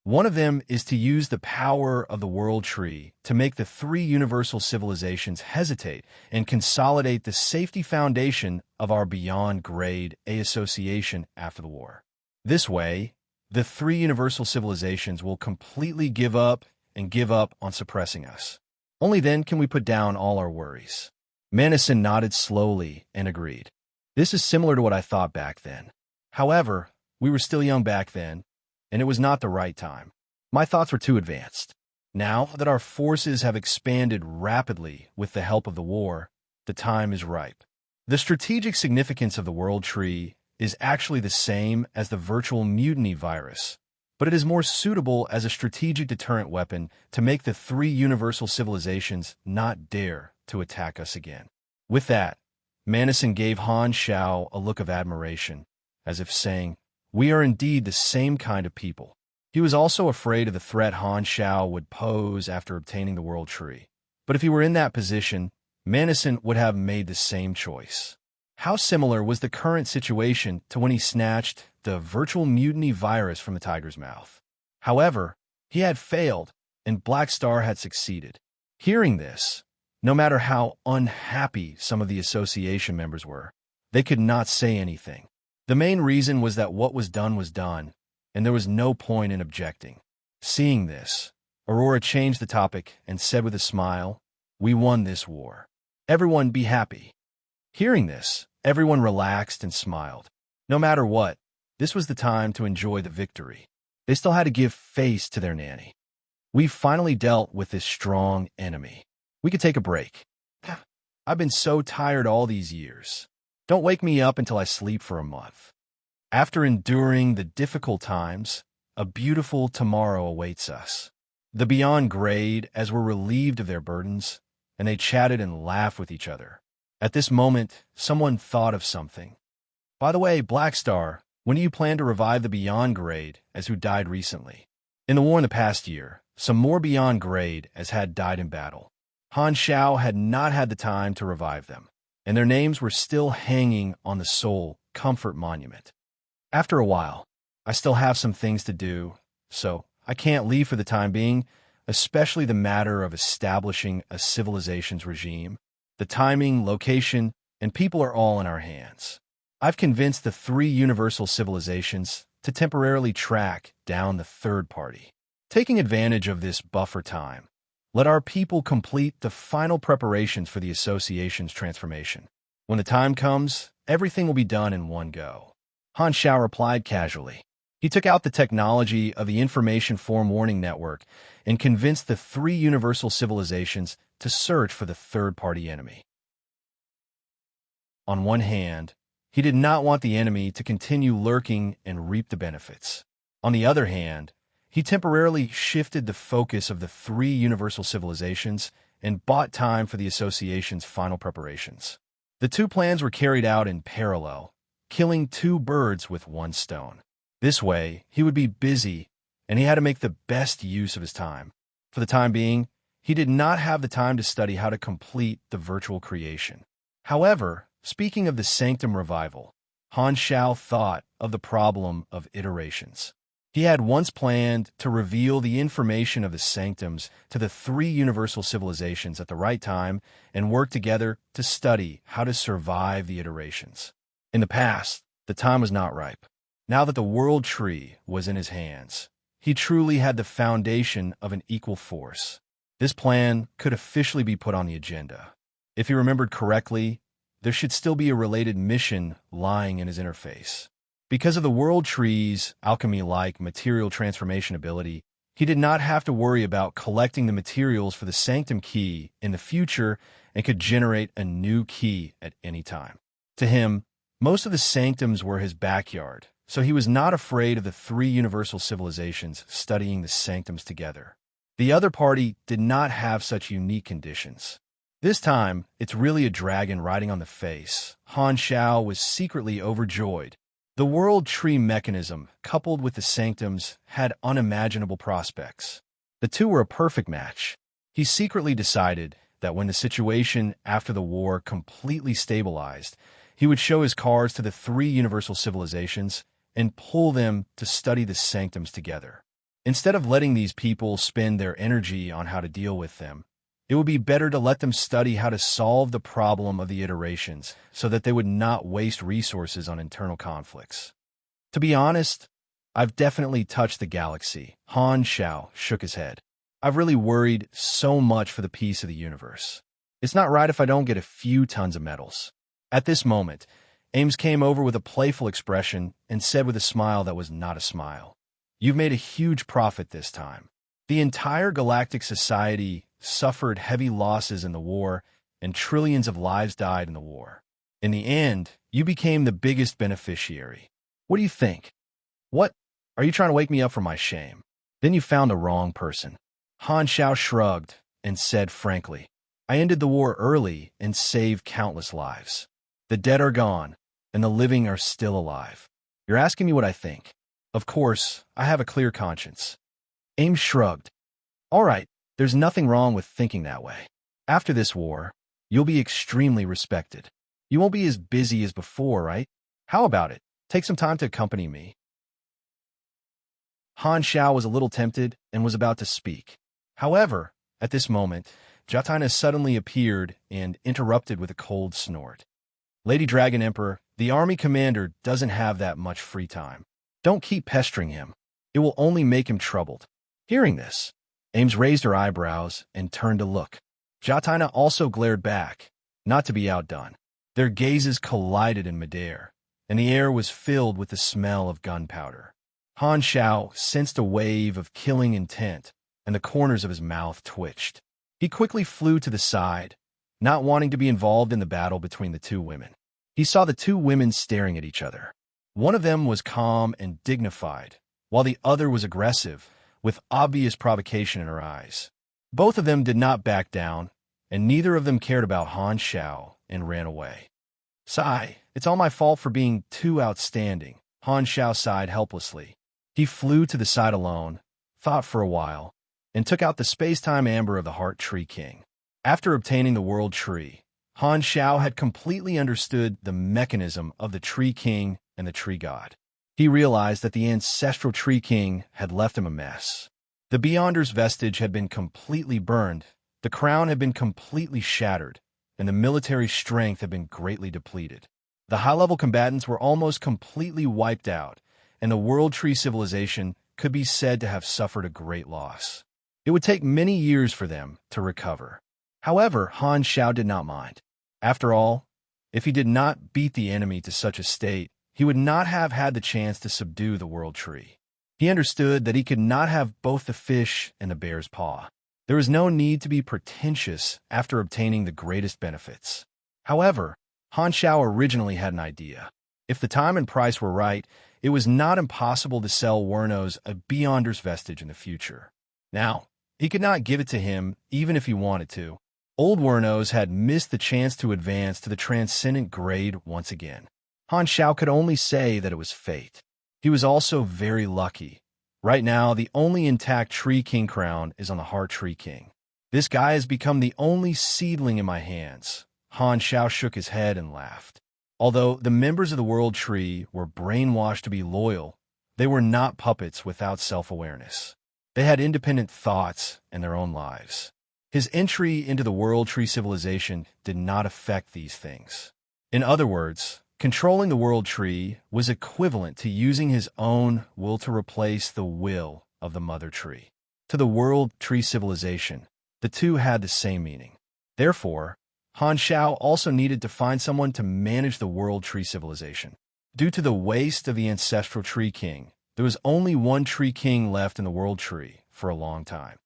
One of them is to use the power of the World Tree to make the three universal civilizations hesitate and consolidate the safety foundation of our Beyond Grade A association after the war. This way, the three universal civilizations will completely give up on suppressing us. Only then can we put down all our worries." Manison nodded slowly and agreed. "This is similar to what I thought back then. However, we were still young back then, and it was not the right time. My thoughts were too advanced. Now that our forces have expanded rapidly with the help of the war, the time is ripe. The strategic significance of the World Tree is actually the same as the virtual mutiny virus, but it is more suitable as a strategic deterrent weapon to make the three universal civilizations not dare to attack us again." With that, Manison gave Han Xiao a look of admiration, as if saying, "We are indeed the same kind of people." He was also afraid of the threat Han Xiao would pose after obtaining the World Tree. But if he were in that position, Manison would have made the same choice. How similar was the current situation to when he snatched the virtual mutiny virus from the tiger's mouth? However, he had failed, and Black Star had succeeded. Hearing this, no matter how unhappy some of the association members were, they could not say anything. The main reason was that what was done, and there was no point in objecting. Seeing this, Aurora changed the topic and said with a smile, "We won this war. Everyone be happy." Hearing this, everyone relaxed and smiled. No matter what, this was the time to enjoy the victory. They still had to give face to their nanny. "We've finally dealt with this strong enemy. We could take a break. I've been so tired all these years. Don't wake me up until I sleep for a month." After enduring the difficult times, a beautiful tomorrow awaits us. The Beyond Grade as were relieved of their burdens, and they chatted and laughed with each other. At this moment, someone thought of something. "By the way, Black Star, when do you plan to revive the Beyond Grade as who died recently?" In the war in the past year, some more Beyond Grade as had died in battle. Han Xiao had not had the time to revive them, and their names were still hanging on the Soul Comfort Monument. "After a while, I still have some things to do, so I can't leave for the time being, especially the matter of establishing a civilization's regime. The timing, location, and people are all in our hands. I've convinced the three universal civilizations to temporarily track down the third party. Taking advantage of this buffer time, let our people complete the final preparations for the association's transformation. When the time comes, everything will be done in one go. Han Xiao replied casually. He took out the technology of the Information Form Warning Network and convinced the three universal civilizations to search for the third-party enemy. On one hand, he did not want the enemy to continue lurking and reap the benefits. On the other hand, he temporarily shifted the focus of the three universal civilizations and bought time for the association's final preparations. The two plans were carried out in parallel, killing two birds with one stone. This way, he would be busy, and he had to make the best use of his time. For the time being, he did not have the time to study how to complete the virtual creation. However, speaking of the Sanctum revival, Han Xiao thought of the problem of iterations. He had once planned to reveal the information of the Sanctums to the three universal civilizations at the right time and work together to study how to survive the iterations. In the past, the time was not ripe. Now that the world tree was in his hands, he truly had the foundation of an equal force. This plan could officially be put on the agenda. If he remembered correctly, there should still be a related mission lying in his interface. Because of the world tree's alchemy-like material transformation ability, he did not have to worry about collecting the materials for the Sanctum key in the future and could generate a new key at any time. To him, most of the Sanctums were his backyard, so he was not afraid of the three universal civilizations studying the Sanctums together. The other party did not have such unique conditions. This time, it's really a dragon riding on the face. Han Xiao was secretly overjoyed. The world tree mechanism, coupled with the Sanctums, had unimaginable prospects. The two were a perfect match. He secretly decided that when the situation after the war completely stabilized, he would show his cards to the three universal civilizations and pull them to study the Sanctums together. Instead of letting these people spend their energy on how to deal with them, it would be better to let them study how to solve the problem of the iterations so that they would not waste resources on internal conflicts. To be honest, I've definitely touched the galaxy. Han Xiao shook his head. I've really worried so much for the peace of the universe. It's not right if I don't get a few tons of medals. At this moment, Ames came over with a playful expression and said with a smile that was not a smile, "You've made a huge profit this time. The entire galactic society suffered heavy losses in the war, and trillions of lives died in the war. In the end, you became the biggest beneficiary. What do you think? What? Are you trying to wake me up from my shame? Then you found the wrong person." Han Xiao shrugged and said frankly, "I ended the war early and saved countless lives. The dead are gone, and the living are still alive. You're asking me what I think. Of course, I have a clear conscience." Ames shrugged. "All right. There's nothing wrong with thinking that way. After this war, you'll be extremely respected. You won't be as busy as before, right? How about it? Take some time to accompany me." Han Xiao was a little tempted and was about to speak. However, at this moment, Jatina suddenly appeared and interrupted with a cold snort. "Lady Dragon Emperor, the army commander doesn't have that much free time. Don't keep pestering him. It will only make him troubled." Hearing this, Ames raised her eyebrows and turned to look. Jatina also glared back, not to be outdone. Their gazes collided in midair, and the air was filled with the smell of gunpowder. Han Xiao sensed a wave of killing intent, and the corners of his mouth twitched. He quickly flew to the side, not wanting to be involved in the battle between the two women. He saw the two women staring at each other. One of them was calm and dignified, while the other was aggressive, with obvious provocation in her eyes. Both of them did not back down, and neither of them cared about Han Xiao and ran away. "Sigh, it's all my fault for being too outstanding," Han Xiao sighed helplessly. He flew to the side alone, thought for a while, and took out the space-time amber of the Heart Tree King. After obtaining the World Tree, Han Xiao had completely understood the mechanism of the Tree King and the Tree God. He realized that the ancestral Tree King had left him a mess. The Beyonder's vestige had been completely burned, the crown had been completely shattered, and the military strength had been greatly depleted. The high-level combatants were almost completely wiped out, and the World Tree civilization could be said to have suffered a great loss. It would take many years for them to recover. However, Han Xiao did not mind. After all, if he did not beat the enemy to such a state, he would not have had the chance to subdue the World Tree. He understood that he could not have both the fish and the bear's paw. There was no need to be pretentious after obtaining the greatest benefits. However, Han Xiao originally had an idea. If the time and price were right, it was not impossible to sell Wernos a Beyonder's vestige in the future. Now, he could not give it to him even if he wanted to. Old Wernos had missed the chance to advance to the transcendent grade once again. Han Xiao could only say that it was fate. He was also very lucky. Right now, the only intact Tree King crown is on the Heart Tree King. This guy has become the only seedling in my hands. Han Xiao shook his head and laughed. Although the members of the World Tree were brainwashed to be loyal, they were not puppets without self-awareness. They had independent thoughts and their own lives. His entry into the World Tree civilization did not affect these things. In other words, controlling the World Tree was equivalent to using his own will to replace the will of the Mother Tree. To the World Tree civilization, the two had the same meaning. Therefore, Han Xiao also needed to find someone to manage the World Tree civilization. Due to the waste of the ancestral Tree King, there was only one Tree King left in the World Tree for a long time.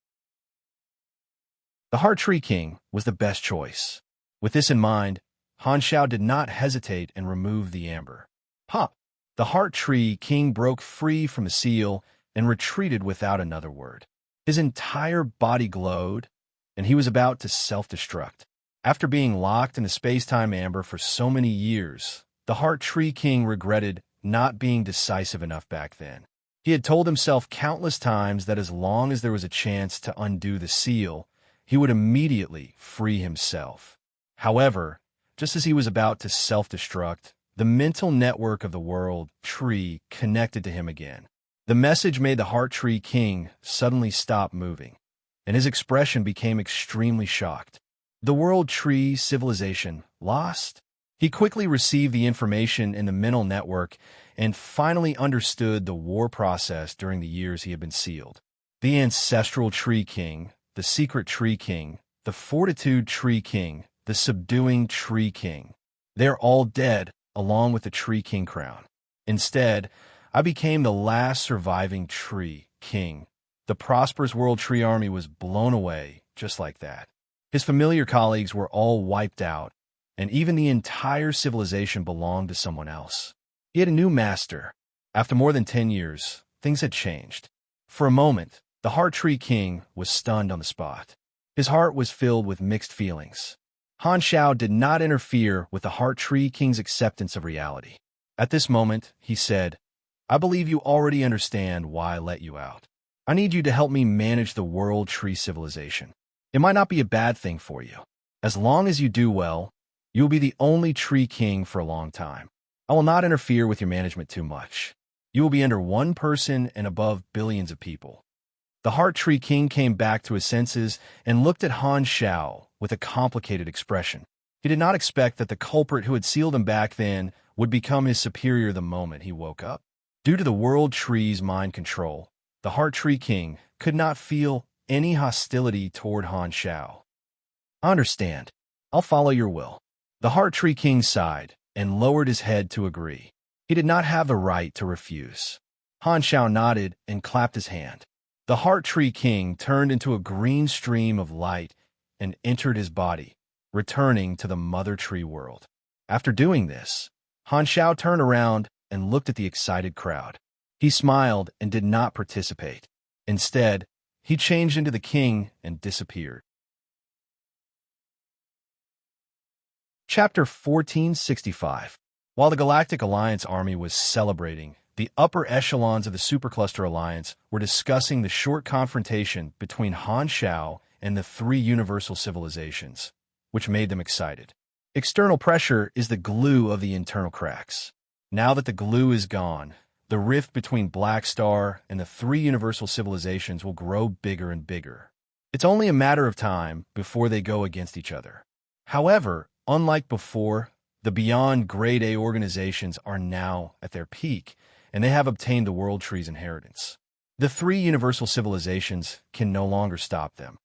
The Heart Tree King was the best choice. With this in mind, Han Xiao did not hesitate and removed the amber. Pop! The Heart Tree King broke free from the seal and retreated without another word. His entire body glowed, and he was about to self-destruct. After being locked in the space-time amber for so many years, the Heart Tree King regretted not being decisive enough back then. He had told himself countless times that as long as there was a chance to undo the seal, he would immediately free himself. However, just as he was about to self-destruct, the mental network of the World Tree connected to him again. The message made the Heart Tree King suddenly stop moving, and his expression became extremely shocked. The World Tree civilization lost? He quickly received the information in the mental network and finally understood the war process during the years he had been sealed. The Ancestral Tree King, the Secret Tree King, the Fortitude Tree King, the Subduing Tree King. They're all dead, along with the Tree King crown. Instead, I became the last surviving Tree King. The prosperous World Tree army was blown away, just like that. His familiar colleagues were all wiped out, and even the entire civilization belonged to someone else. He had a new master. After more than 10 years, things had changed. For a moment, the Heart Tree King was stunned on the spot. His heart was filled with mixed feelings. Han Xiao did not interfere with the Heart Tree King's acceptance of reality. At this moment, he said, "I believe you already understand why I let you out. I need you to help me manage the World Tree civilization. It might not be a bad thing for you. As long as you do well, you will be the only Tree King for a long time. I will not interfere with your management too much. You will be under one person and above billions of people." The Heart Tree King came back to his senses and looked at Han Xiao with a complicated expression. He did not expect that the culprit who had sealed him back then would become his superior the moment he woke up. Due to the World Tree's mind control, the Heart Tree King could not feel any hostility toward Han Xiao. "I understand. I'll follow your will." The Heart Tree King sighed and lowered his head to agree. He did not have the right to refuse. Han Xiao nodded and clapped his hand. The Heart Tree King turned into a green stream of light and entered his body, returning to the Mother Tree world. After doing this, Han Xiao turned around and looked at the excited crowd. He smiled and did not participate. Instead, he changed into the king and disappeared. Chapter 1465. While the Galactic Alliance army was celebrating, the upper echelons of the Supercluster Alliance were discussing the short confrontation between Han Xiao and the three universal civilizations, which made them excited. External pressure is the glue of the internal cracks. Now that the glue is gone, the rift between Black Star and the three universal civilizations will grow bigger and bigger. It's only a matter of time before they go against each other. However, unlike before, the beyond grade A organizations are now at their peak, and they have obtained the World Tree's inheritance. The three universal civilizations can no longer stop them.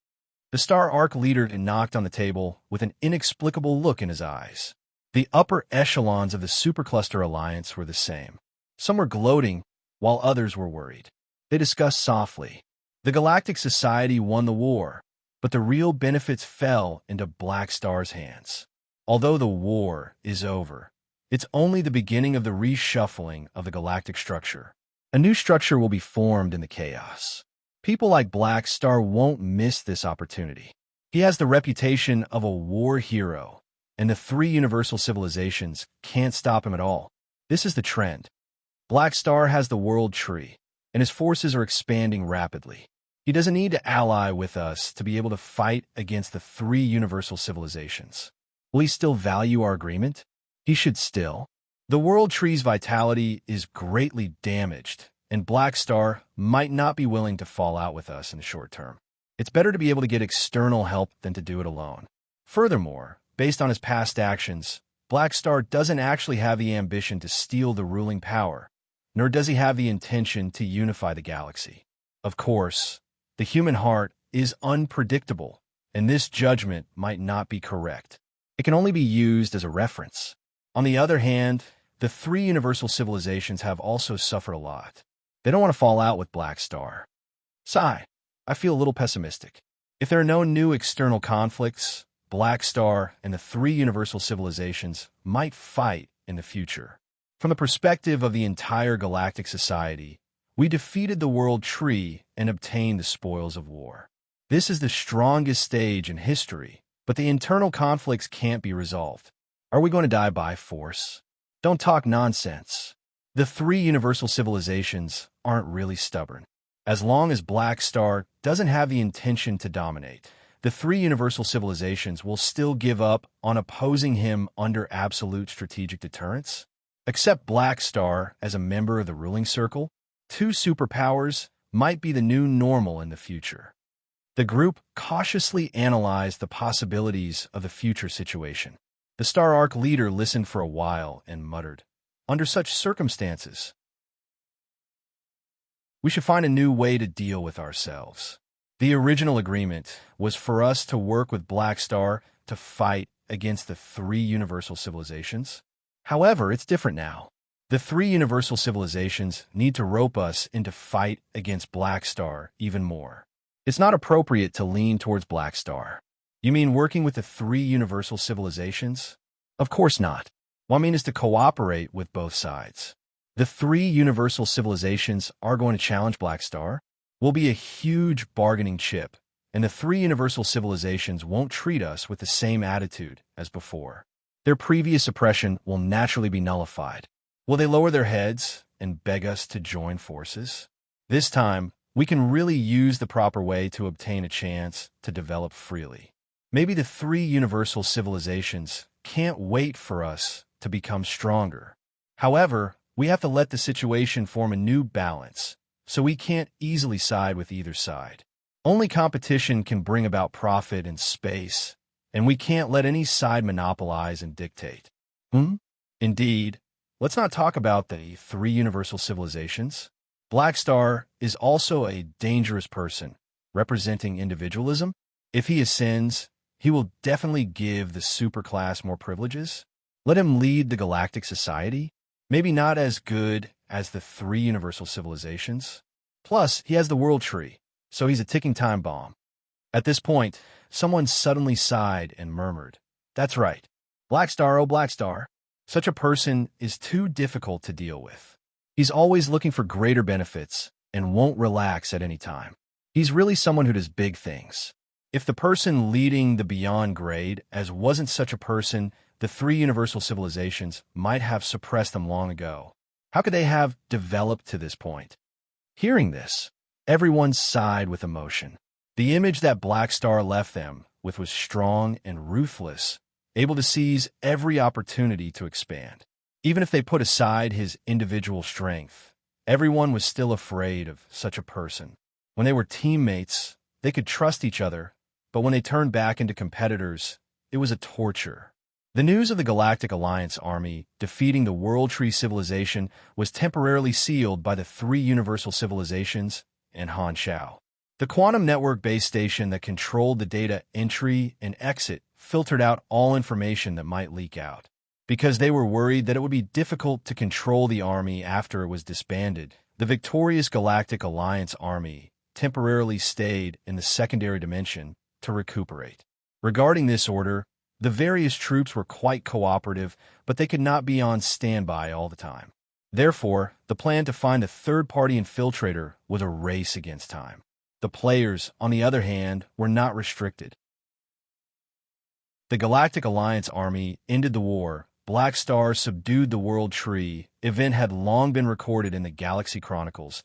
The Star Arc leader knocked on the table with an inexplicable look in his eyes. The upper echelons of the Supercluster Alliance were the same. Some were gloating, while others were worried. They discussed softly. The Galactic Society won the war, but the real benefits fell into Black Star's hands. Although the war is over, it's only the beginning of the reshuffling of the galactic structure. A new structure will be formed in the chaos. People like Black Star won't miss this opportunity. He has the reputation of a war hero, and the three universal civilizations can't stop him at all. This is the trend. Black Star has the World Tree, and his forces are expanding rapidly. He doesn't need to ally with us to be able to fight against the three universal civilizations. Will he still value our agreement? He should still. The World Tree's vitality is greatly damaged, and Black Star might not be willing to fall out with us in the short term. It's better to be able to get external help than to do it alone. Furthermore, based on his past actions, Black Star doesn't actually have the ambition to steal the ruling power, nor does he have the intention to unify the galaxy. Of course, the human heart is unpredictable, and this judgment might not be correct. It can only be used as a reference. On the other hand, the three universal civilizations have also suffered a lot. They don't want to fall out with Black Star. Sigh, I feel a little pessimistic. If there are no new external conflicts, Black Star and the three universal civilizations might fight in the future. From the perspective of the entire galactic society, we defeated the World Tree and obtained the spoils of war. This is the strongest stage in history, but the internal conflicts can't be resolved. Are we going to die by force? Don't talk nonsense. The three universal civilizations aren't really stubborn. As long as Black Star doesn't have the intention to dominate, the three universal civilizations will still give up on opposing him under absolute strategic deterrence. Accept Black Star as a member of the ruling circle. Two superpowers might be the new normal in the future. The group cautiously analyzed the possibilities of the future situation. The Star Arc leader listened for a while and muttered, "Under such circumstances, we should find a new way to deal with ourselves." The original agreement was for us to work with Black Star to fight against the three universal civilizations. However, it's different now. The three universal civilizations need to rope us into fight against Black Star even more. It's not appropriate to lean towards Black Star. You mean working with the three universal civilizations? Of course not. What I mean is to cooperate with both sides. The three universal civilizations are going to challenge Black Star. Will be a huge bargaining chip, and the three universal civilizations won't treat us with the same attitude as before. Their previous oppression will naturally be nullified. Will they lower their heads and beg us to join forces? This time, we can really use the proper way to obtain a chance to develop freely. Maybe the three universal civilizations can't wait for us to become stronger. However, we have to let the situation form a new balance, so we can't easily side with either side. Only competition can bring about profit and space, and we can't let any side monopolize and dictate. Indeed, let's not talk about the three universal civilizations. Black Star is also a dangerous person, representing individualism. If he ascends, he will definitely give the superclass more privileges. Let him lead the galactic society. Maybe not as good as the three universal civilizations. Plus, he has the World Tree, so he's a ticking time bomb. At this point, someone suddenly sighed and murmured, "That's right. Black Star, oh Black Star. Such a person is too difficult to deal with. He's always looking for greater benefits and won't relax at any time. He's really someone who does big things. If the person leading the beyond grade as wasn't such a person, the three universal civilizations might have suppressed them long ago. How could they have developed to this point?" Hearing this, everyone sighed with emotion. The image that Black Star left them with was strong and ruthless, able to seize every opportunity to expand. Even if they put aside his individual strength, everyone was still afraid of such a person. When they were teammates, they could trust each other, but when they turned back into competitors, it was a torture. The news of the Galactic Alliance army defeating the World Tree civilization was temporarily sealed by the three universal civilizations and Han Shao. The quantum network base station that controlled the data entry and exit filtered out all information that might leak out. Because they were worried that it would be difficult to control the army after it was disbanded, the victorious Galactic Alliance army temporarily stayed in the secondary dimension to recuperate. Regarding this order, the various troops were quite cooperative, but they could not be on standby all the time. Therefore, the plan to find a third-party infiltrator was a race against time. The players, on the other hand, were not restricted. The Galactic Alliance army ended the war. Black Star subdued the World Tree. Event had long been recorded in the Galaxy Chronicles,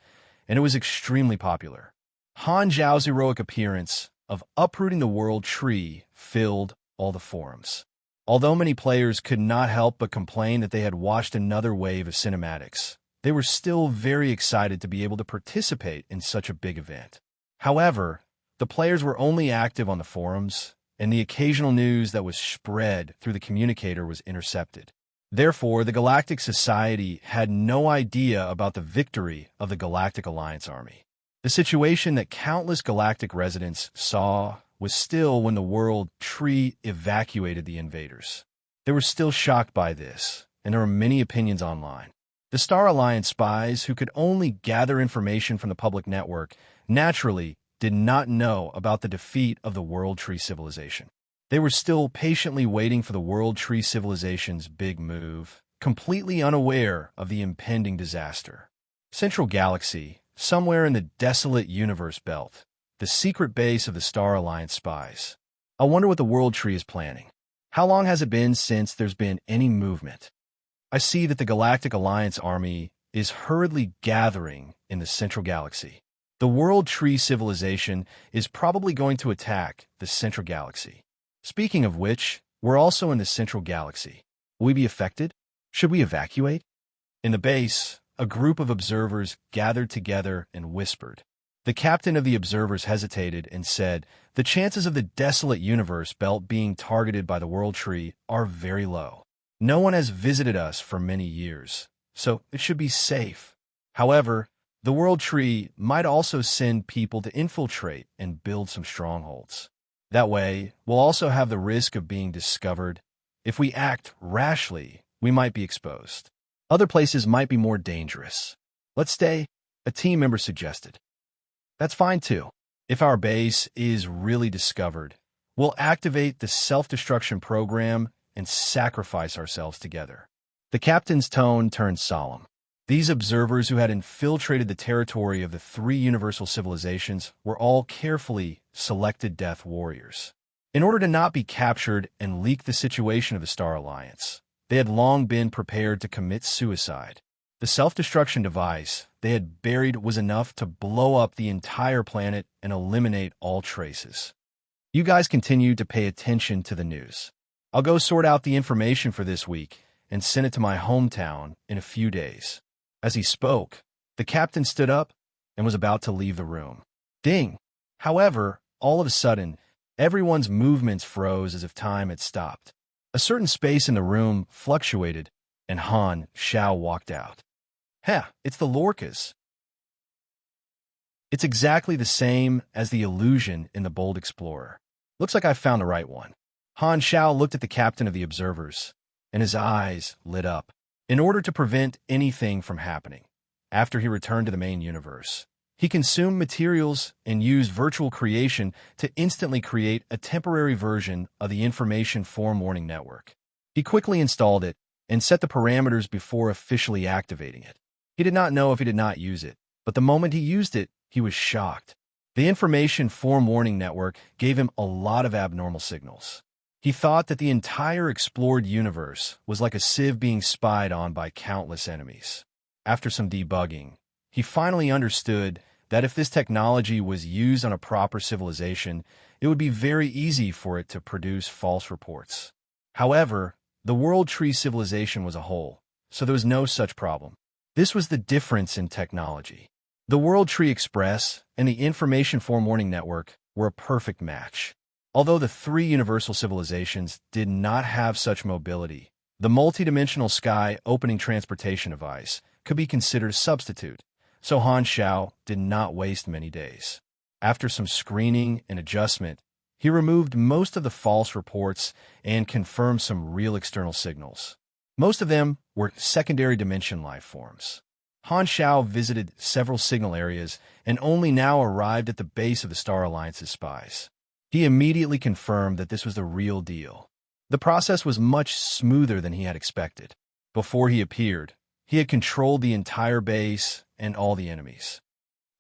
and it was extremely popular. Han Zhao's heroic appearance of uprooting the World Tree filled all the forums. Although many players could not help but complain that they had watched another wave of cinematics, they were still very excited to be able to participate in such a big event. However, the players were only active on the forums, and the occasional news that was spread through the communicator was intercepted. Therefore, the Galactic Society had no idea about the victory of the Galactic Alliance army. The situation that countless galactic residents saw was still when the World Tree evacuated the invaders. They were still shocked by this, and there were many opinions online. The Star Alliance spies, who could only gather information from the public network, naturally did not know about the defeat of the World Tree civilization. They were still patiently waiting for the World Tree civilization's big move, completely unaware of the impending disaster. Central Galaxy, somewhere in the desolate universe belt, the secret base of the Star Alliance spies. I wonder what the World Tree is planning. How long has it been since there's been any movement? I see that the Galactic Alliance army is hurriedly gathering in the Central Galaxy. The World Tree civilization is probably going to attack the Central Galaxy. Speaking of which, we're also in the Central Galaxy. Will we be affected? Should we evacuate? In the base, a group of observers gathered together and whispered. The captain of the observers hesitated and said, "The chances of the desolate universe belt being targeted by the World Tree are very low. No one has visited us for many years, so it should be safe. However, the World Tree might also send people to infiltrate and build some strongholds. That way, we'll also have the risk of being discovered. If we act rashly, we might be exposed. Other places might be more dangerous. Let's stay," a team member suggested. "That's fine too. If our base is really discovered, we'll activate the self-destruction program and sacrifice ourselves together." The captain's tone turned solemn. These observers who had infiltrated the territory of the three universal civilizations were all carefully selected death warriors. In order to not be captured and leak the situation of the Star Alliance, they had long been prepared to commit suicide. The self-destruction device they had buried was enough to blow up the entire planet and eliminate all traces. You guys continue to pay attention to the news. I'll go sort out the information for this week and send it to my hometown in a few days. As he spoke, the captain stood up and was about to leave the room. Ding! However, all of a sudden, everyone's movements froze as if time had stopped. A certain space in the room fluctuated, and Han Shao walked out. It's the Lorcas. It's exactly the same as the illusion in the Bold Explorer. Looks like I found the right one. Han Shao looked at the captain of the observers, and his eyes lit up. In order to prevent anything from happening, after he returned to the main universe, he consumed materials and used virtual creation to instantly create a temporary version of the information forewarning network. He quickly installed it and set the parameters before officially activating it. He did not know if he did not use it, but the moment he used it, he was shocked. The information forewarning network gave him a lot of abnormal signals. He thought that the entire explored universe was like a sieve being spied on by countless enemies. After some debugging, he finally understood that if this technology was used on a proper civilization, it would be very easy for it to produce false reports. However, the World Tree civilization was a whole, so there was no such problem. This was the difference in technology. The World Tree Express and the Information Forewarning Network were a perfect match. Although the three universal civilizations did not have such mobility, the multidimensional sky opening transportation device could be considered a substitute, so Han Xiao did not waste many days. After some screening and adjustment, he removed most of the false reports and confirmed some real external signals. Most of them were secondary dimension life forms. Han Xiao visited several signal areas and only now arrived at the base of the Star Alliance's spies. He immediately confirmed that this was the real deal. The process was much smoother than he had expected. Before he appeared, he had controlled the entire base and all the enemies.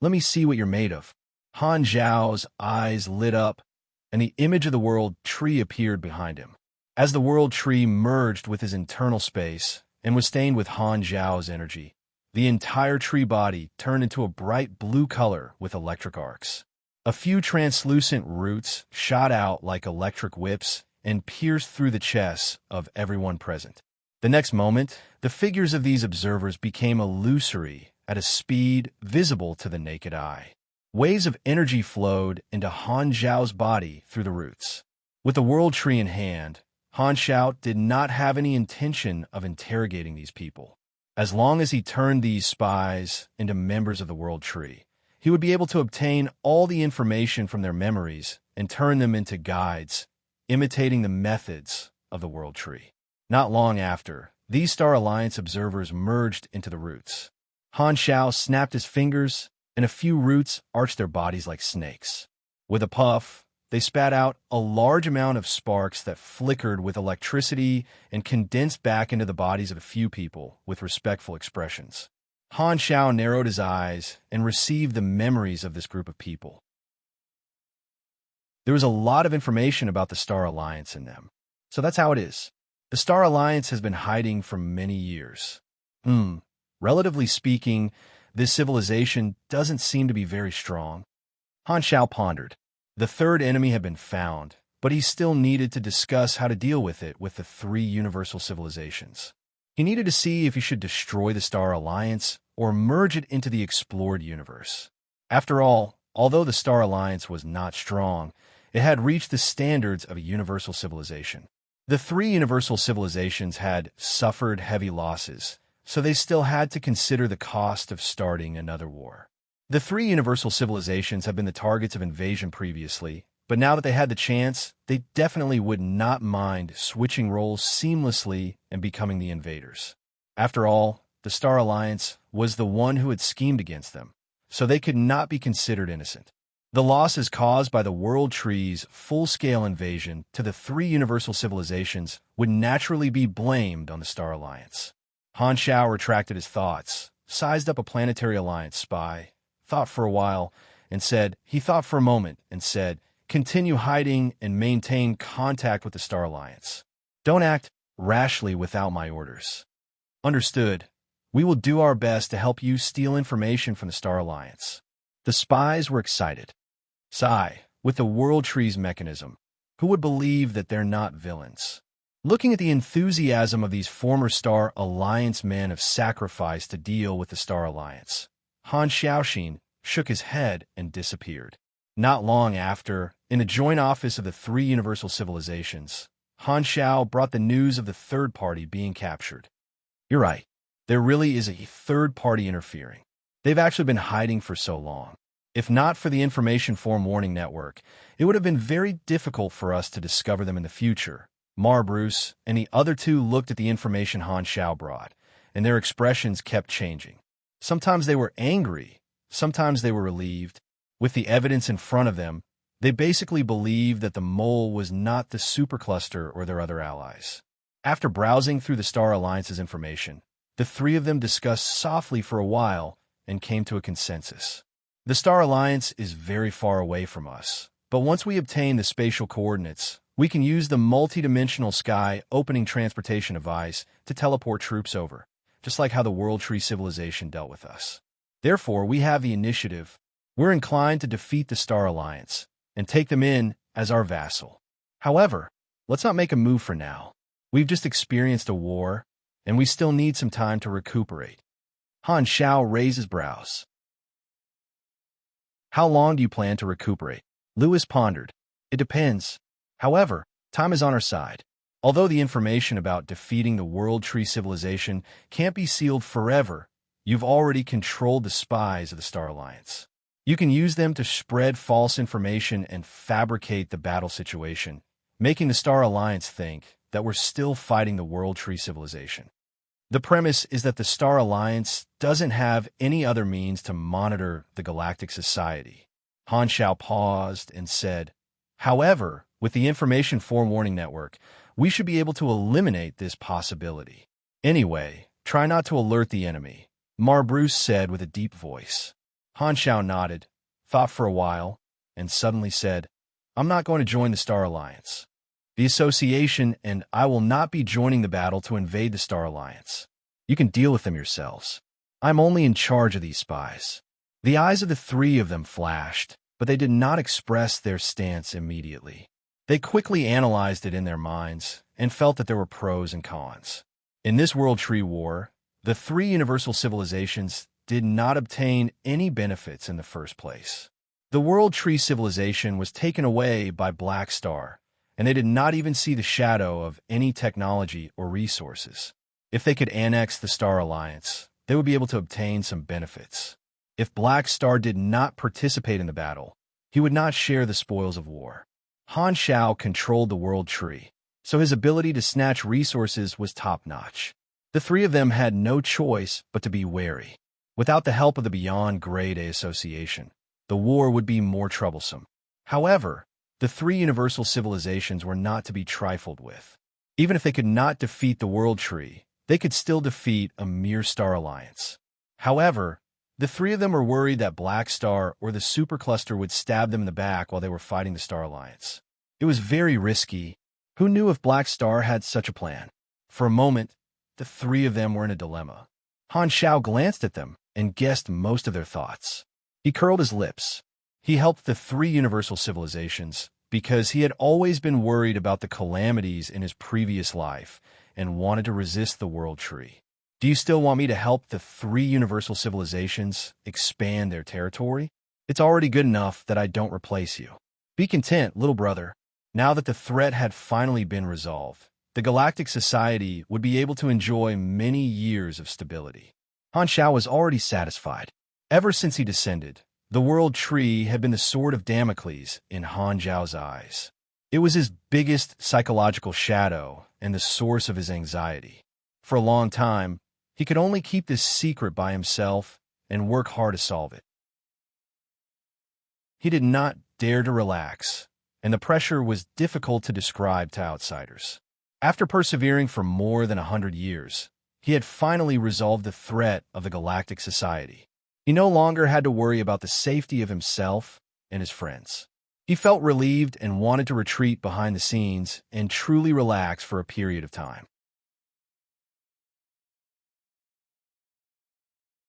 "Let me see what you're made of." Han Xiao's eyes lit up, and the image of the world tree appeared behind him. As the world tree merged with his internal space and was stained with Han Xiao's energy, the entire tree body turned into a bright blue color with electric arcs. A few translucent roots shot out like electric whips and pierced through the chests of everyone present. The next moment, the figures of these observers became illusory at a speed visible to the naked eye. Waves of energy flowed into Han Xiao's body through the roots. With the world tree in hand, Han Xiao did not have any intention of interrogating these people. As long as he turned these spies into members of the world tree, he would be able to obtain all the information from their memories and turn them into guides, imitating the methods of the world tree. Not long after, these Star Alliance observers merged into the roots. Han Xiao snapped his fingers, and a few roots arched their bodies like snakes. With a puff, they spat out a large amount of sparks that flickered with electricity and condensed back into the bodies of a few people with respectful expressions. Han Xiao narrowed his eyes and received the memories of this group of people. There was a lot of information about the Star Alliance in them. So that's how it is. The Star Alliance has been hiding for many years. Relatively speaking, this civilization doesn't seem to be very strong. Han Xiao pondered. The third enemy had been found, but he still needed to discuss how to deal with it with the three universal civilizations. He needed to see if he should destroy the Star Alliance or merge it into the explored universe. After all, although the Star Alliance was not strong, it had reached the standards of a universal civilization. The three universal civilizations had suffered heavy losses, so they still had to consider the cost of starting another war. The three universal civilizations have been the targets of invasion previously, but now that they had the chance, they definitely would not mind switching roles seamlessly and becoming the invaders. After all, the Star Alliance was the one who had schemed against them, so they could not be considered innocent. The losses caused by the World Tree's full-scale invasion to the three universal civilizations would naturally be blamed on the Star Alliance. Han Xiao retracted his thoughts, sized up a Planetary Alliance spy, thought for a while, and said, he thought for a moment and said, "Continue hiding and maintain contact with the Star Alliance. Don't act rashly without my orders." "Understood. We will do our best to help you steal information from the Star Alliance." The spies were excited. Sigh, with the World Tree's mechanism, who would believe that they're not villains? Looking at the enthusiasm of these former Star Alliance men of sacrifice to deal with the Star Alliance, Han Xiaoxin shook his head and disappeared. Not long after, in a joint office of the three universal civilizations, Han Xiao brought the news of the third party being captured. "You're right. There really is a third party interfering. They've actually been hiding for so long. If not for the Information Form Warning Network, it would have been very difficult for us to discover them in the future." Bruce and the other two looked at the information Han Xiao brought, and their expressions kept changing. Sometimes they were angry, sometimes they were relieved. With the evidence in front of them, they basically believed that the mole was not the supercluster or their other allies. After browsing through the Star Alliance's information, the three of them discussed softly for a while and came to a consensus. The Star Alliance is very far away from us, but once we obtain the spatial coordinates, we can use the multidimensional sky opening transportation device to teleport troops over, just like how the World Tree civilization dealt with us. Therefore, we have the initiative. We're inclined to defeat the Star Alliance and take them in as our vassal. However, let's not make a move for now. We've just experienced a war, and we still need some time to recuperate. Han Xiao raised his brows. "How long do you plan to recuperate?" Lewis pondered. "It depends. However, time is on our side. Although the information about defeating the World Tree civilization can't be sealed forever, you've already controlled the spies of the Star Alliance. You can use them to spread false information and fabricate the battle situation, making the Star Alliance think that we're still fighting the World Tree civilization. The premise is that the Star Alliance doesn't have any other means to monitor the Galactic Society. Han Shao paused and said, "However, with the Information Forewarning Network, we should be able to eliminate this possibility. Anyway, try not to alert the enemy," Mar Bruce said with a deep voice. Han Shao nodded, thought for a while, and suddenly said, "I'm not going to join the Star Alliance. The Association and I will not be joining the battle to invade the Star Alliance. You can deal with them yourselves. I'm only in charge of these spies." The eyes of the three of them flashed, but they did not express their stance immediately. They quickly analyzed it in their minds and felt that there were pros and cons. In this World Tree War, the three universal civilizations did not obtain any benefits in the first place. The World Tree civilization was taken away by Black Star, and they did not even see the shadow of any technology or resources. If they could annex the Star Alliance, they would be able to obtain some benefits. If Black Star did not participate in the battle, he would not share the spoils of war. Han Shao controlled the World Tree, so his ability to snatch resources was top-notch. The three of them had no choice but to be wary. Without the help of the Beyond Grade A Association, the war would be more troublesome. However, the three universal civilizations were not to be trifled with. Even if they could not defeat the World Tree, they could still defeat a mere Star Alliance. However, the three of them were worried that Black Star or the Supercluster would stab them in the back while they were fighting the Star Alliance. It was very risky. Who knew if Black Star had such a plan? For a moment, the three of them were in a dilemma. Han Shao glanced at them and guessed most of their thoughts. He curled his lips. He helped the three universal civilizations because he had always been worried about the calamities in his previous life and wanted to resist the World Tree. Do you still want me to help the three universal civilizations expand their territory? It's already good enough that I don't replace you. Be content, little brother. Now that the threat had finally been resolved, the Galactic Society would be able to enjoy many years of stability. Han Shao was already satisfied. Ever since he descended, the World Tree had been the sword of Damocles in Han Zhao's eyes. It was his biggest psychological shadow and the source of his anxiety. For a long time, he could only keep this secret by himself and work hard to solve it. He did not dare to relax, and the pressure was difficult to describe to outsiders. After persevering for more than 100 years, he had finally resolved the threat of the Galactic Society. He no longer had to worry about the safety of himself and his friends. He felt relieved and wanted to retreat behind the scenes and truly relax for a period of time.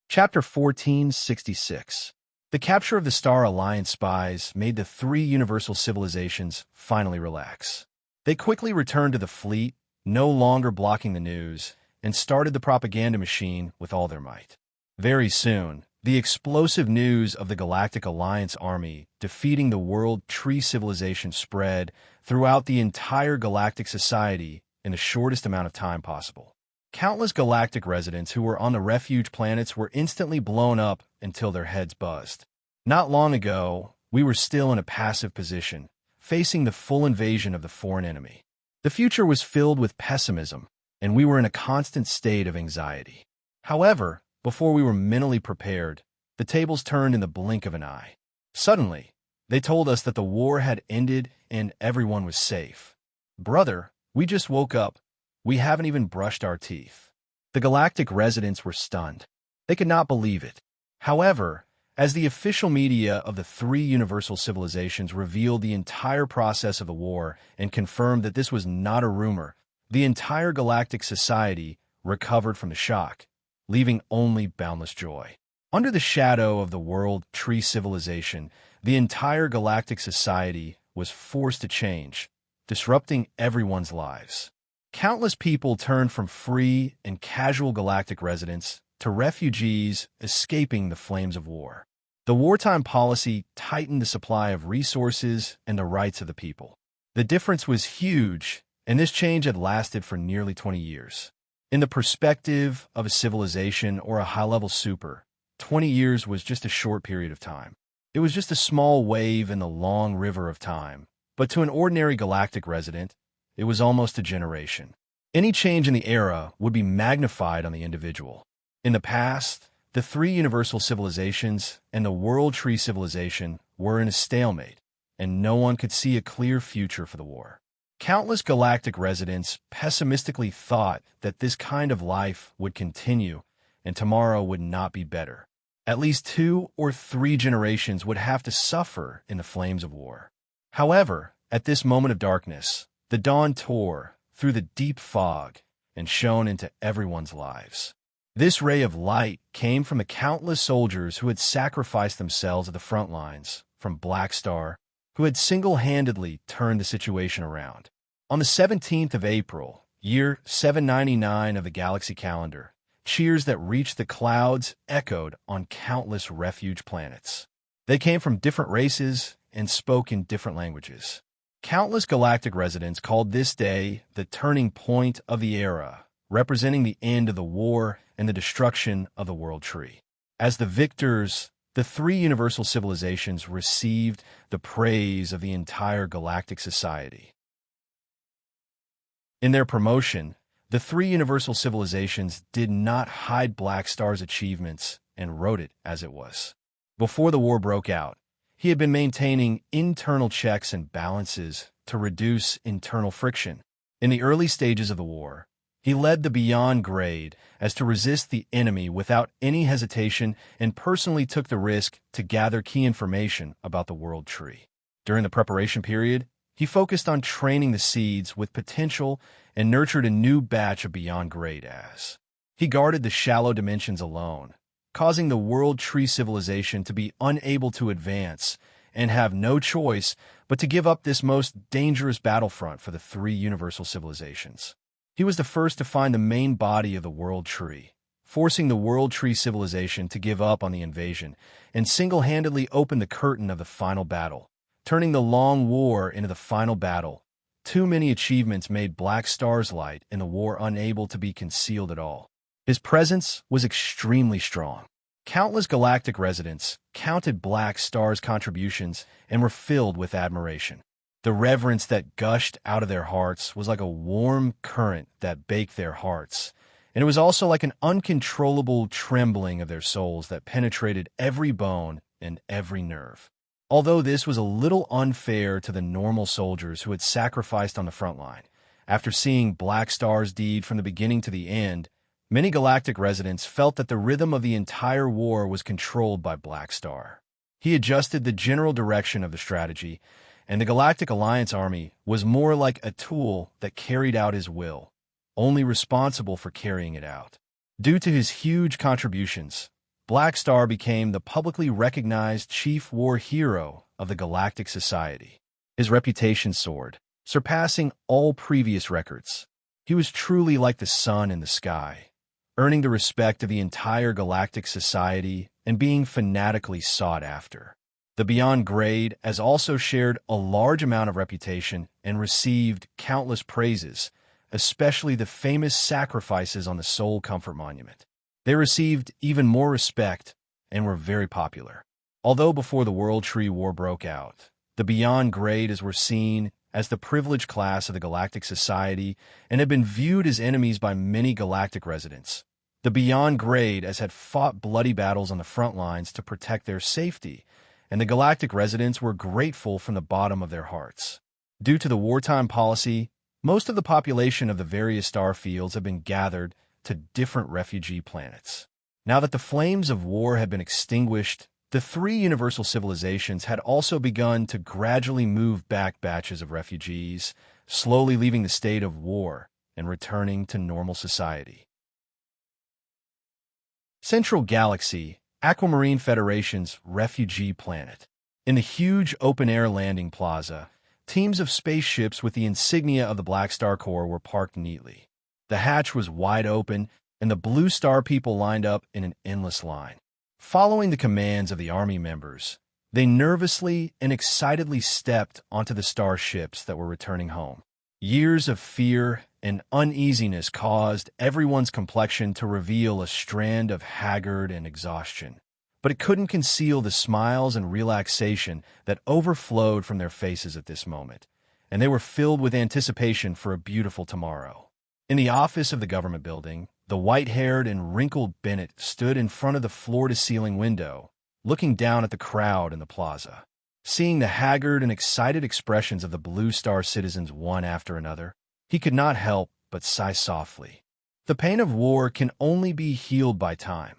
Chapter 1466. The capture of the Star Alliance spies made the three universal civilizations finally relax. They quickly returned to the fleet, no longer blocking the news, and started the propaganda machine with all their might. Very soon, the explosive news of the Galactic Alliance army defeating the World Tree civilization spread throughout the entire Galactic Society in the shortest amount of time possible. Countless galactic residents who were on the refuge planets were instantly blown up until their heads buzzed. Not long ago, we were still in a passive position, facing the full invasion of the foreign enemy. The future was filled with pessimism, and we were in a constant state of anxiety. However, before we were mentally prepared, the tables turned in the blink of an eye. Suddenly, they told us that the war had ended and everyone was safe. Brother, we just woke up. We haven't even brushed our teeth. The galactic residents were stunned. They could not believe it. However, as the official media of the three universal civilizations revealed the entire process of the war and confirmed that this was not a rumor, the entire galactic society recovered from the shock, leaving only boundless joy. Under the shadow of the World Tree civilization, the entire galactic society was forced to change, disrupting everyone's lives. Countless people turned from free and casual galactic residents to refugees escaping the flames of war. The wartime policy tightened the supply of resources and the rights of the people. The difference was huge, and this change had lasted for nearly 20 years. In the perspective of a civilization or a high-level super, 20 years was just a short period of time. It was just a small wave in the long river of time, but to an ordinary galactic resident, it was almost a generation. Any change in the era would be magnified on the individual. In the past, the three universal civilizations and the World Tree civilization were in a stalemate, and no one could see a clear future for the war. Countless galactic residents pessimistically thought that this kind of life would continue and tomorrow would not be better. At least 2 or 3 generations would have to suffer in the flames of war. However, at this moment of darkness, the dawn tore through the deep fog and shone into everyone's lives. This ray of light came from the countless soldiers who had sacrificed themselves at the front lines, from Black Star, who had single-handedly turned the situation around. On the 17th of April, year 799 of the galaxy calendar, cheers that reached the clouds echoed on countless refuge planets. They came from different races and spoke in different languages. Countless galactic residents called this day the turning point of the era, representing the end of the war and the destruction of the World Tree. As the victors, the three universal civilizations received the praise of the entire galactic society. In their promotion, the three universal civilizations did not hide Black Star's achievements and wrote it as it was. Before the war broke out, he had been maintaining internal checks and balances to reduce internal friction. In the early stages of the war, he led the Beyond Grade as to resist the enemy without any hesitation and personally took the risk to gather key information about the World Tree. During the preparation period, he focused on training the seeds with potential and nurtured a new batch of Beyond Grade as he guarded the shallow dimensions alone, causing the World Tree civilization to be unable to advance and have no choice but to give up this most dangerous battlefront for the three universal civilizations. He was the first to find the main body of the World Tree, forcing the World Tree civilization to give up on the invasion and single-handedly open the curtain of the final battle, turning the long war into the final battle. Too many achievements made Black Star's light in the war unable to be concealed at all. His presence was extremely strong. Countless galactic residents counted Black Star's contributions and were filled with admiration. The reverence that gushed out of their hearts was like a warm current that baked their hearts, and it was also like an uncontrollable trembling of their souls that penetrated every bone and every nerve. Although this was a little unfair to the normal soldiers who had sacrificed on the front line, after seeing Black Star's deed from the beginning to the end, many galactic residents felt that the rhythm of the entire war was controlled by Black Star. He adjusted the general direction of the strategy, and the Galactic Alliance Army was more like a tool that carried out his will, only responsible for carrying it out. Due to his huge contributions, Black Star became the publicly recognized chief war hero of the Galactic Society. His reputation soared, surpassing all previous records. He was truly like the sun in the sky, earning the respect of the entire Galactic Society and being fanatically sought after. The Beyond Grade has also shared a large amount of reputation and received countless praises, especially the famous sacrifices on the Soul Comfort Monument. They received even more respect and were very popular. Although before the World Tree War broke out, the Beyond Grade were seen as the privileged class of the Galactic Society and had been viewed as enemies by many galactic residents. The Beyond Grade had fought bloody battles on the front lines to protect their safety, and the galactic residents were grateful from the bottom of their hearts. Due to the wartime policy, most of the population of the various star fields have been gathered to different refugee planets. Now that the flames of war had been extinguished, the three universal civilizations had also begun to gradually move back batches of refugees, slowly leaving the state of war and returning to normal society. Central Galaxy, Aquamarine Federation's refugee planet. In the huge open-air landing plaza, teams of spaceships with the insignia of the Black Star Corps were parked neatly. The hatch was wide open, and the Blue Star people lined up in an endless line. Following the commands of the Army members, They nervously and excitedly stepped onto the starships that were returning home. Years of fear and uneasiness caused everyone's complexion to reveal a strand of haggard and exhaustion. But it couldn't conceal the smiles and relaxation that overflowed from their faces at this moment, and they were filled with anticipation for a beautiful tomorrow. In the office of the government building, the white-haired and wrinkled Bennett stood in front of the floor-to-ceiling window, looking down at the crowd in the plaza. Seeing the haggard and excited expressions of the Blue Star citizens one after another, he could not help but sigh softly. The pain of war can only be healed by time.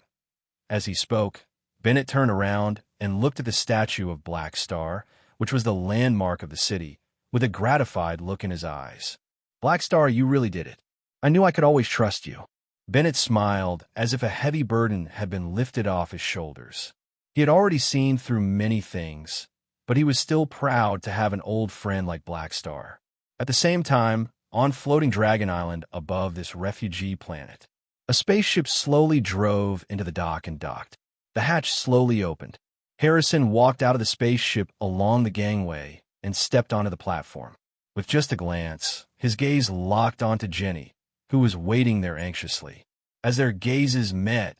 As he spoke, Bennett turned around and looked at the statue of Black Star, which was the landmark of the city, with a gratified look in his eyes. "Black Star, you really did it. I knew I could always trust you." Bennett smiled as if a heavy burden had been lifted off his shoulders. He had already seen through many things, but he was still proud to have an old friend like Black Star. At the same time, on floating Dragon Island above this refugee planet, a spaceship slowly drove into the dock and docked. The hatch slowly opened. Harrison walked out of the spaceship along the gangway and stepped onto the platform. With just a glance, his gaze locked onto Jenny, who was waiting there anxiously. As their gazes met,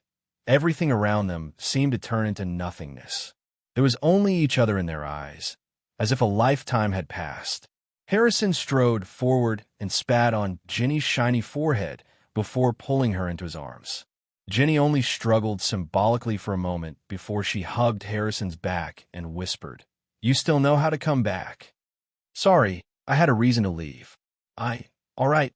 everything around them seemed to turn into nothingness. There was only each other in their eyes, as if a lifetime had passed. Harrison strode forward and spat on Jenny's shiny forehead before pulling her into his arms. Jenny only struggled symbolically for a moment before she hugged Harrison's back and whispered, "You still know how to come back." "Sorry, I had a reason to leave." All right,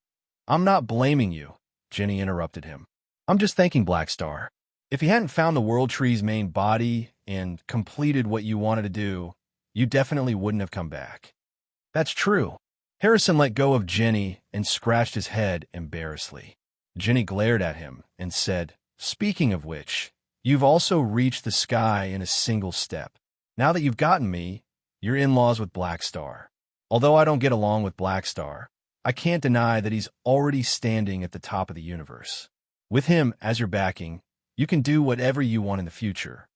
I'm not blaming you," Jenny interrupted him. "I'm just thanking Black Star. If he hadn't found the World Tree's main body and completed what you wanted to do, you definitely wouldn't have come back." "That's true." Harrison let go of Jenny and scratched his head embarrassedly. Jenny glared at him and said, "Speaking of which, you've also reached the sky in a single step. Now that you've gotten me, you're in-laws with Black Star. Although I don't get along with Black Star, I can't deny that he's already standing at the top of the universe. With him as your backing, you can do whatever you want in the future."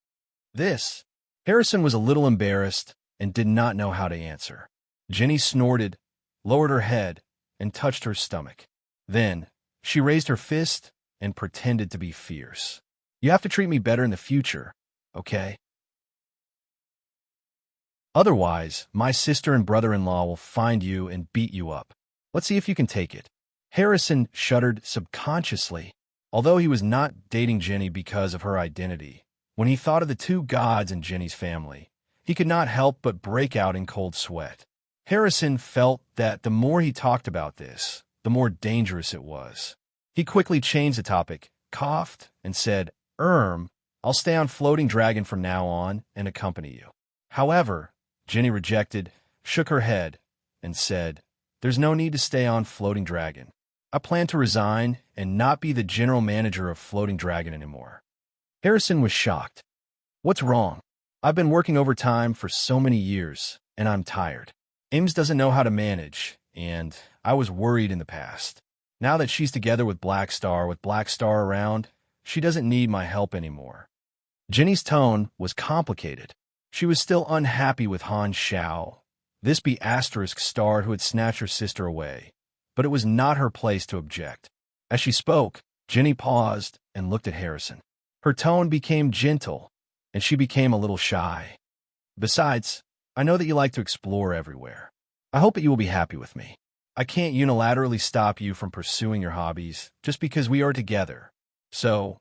This, Harrison was a little embarrassed and did not know how to answer. Jenny snorted, lowered her head, and touched her stomach. Then, she raised her fist and pretended to be fierce. "You have to treat me better in the future, okay? Otherwise, my sister and brother-in-law will find you and beat you up. Let's see if you can take it." Harrison shuddered subconsciously. Although he was not dating Jenny because of her identity, when he thought of the two gods in Jenny's family, he could not help but break out in cold sweat. Harrison felt that the more he talked about this, the more dangerous it was. He quickly changed the topic, coughed, and said, I'll stay on Floating Dragon from now on and accompany you." However, Jenny rejected, shook her head, and said, "There's no need to stay on Floating Dragon. I plan to resign and not be the general manager of Floating Dragon anymore." Harrison was shocked. "What's wrong? I've been working overtime for so many years, and I'm tired. Ames doesn't know how to manage, and I was worried in the past. Now that she's together with Black Star around, she doesn't need my help anymore." Jenny's tone was complicated. She was still unhappy with Han Xiao, this be asterisk star who had snatched her sister away, but it was not her place to object. As she spoke, Jenny paused and looked at Harrison. Her tone became gentle, and she became a little shy. "Besides, I know that you like to explore everywhere. I hope that you will be happy with me. I can't unilaterally stop you from pursuing your hobbies just because we are together. So,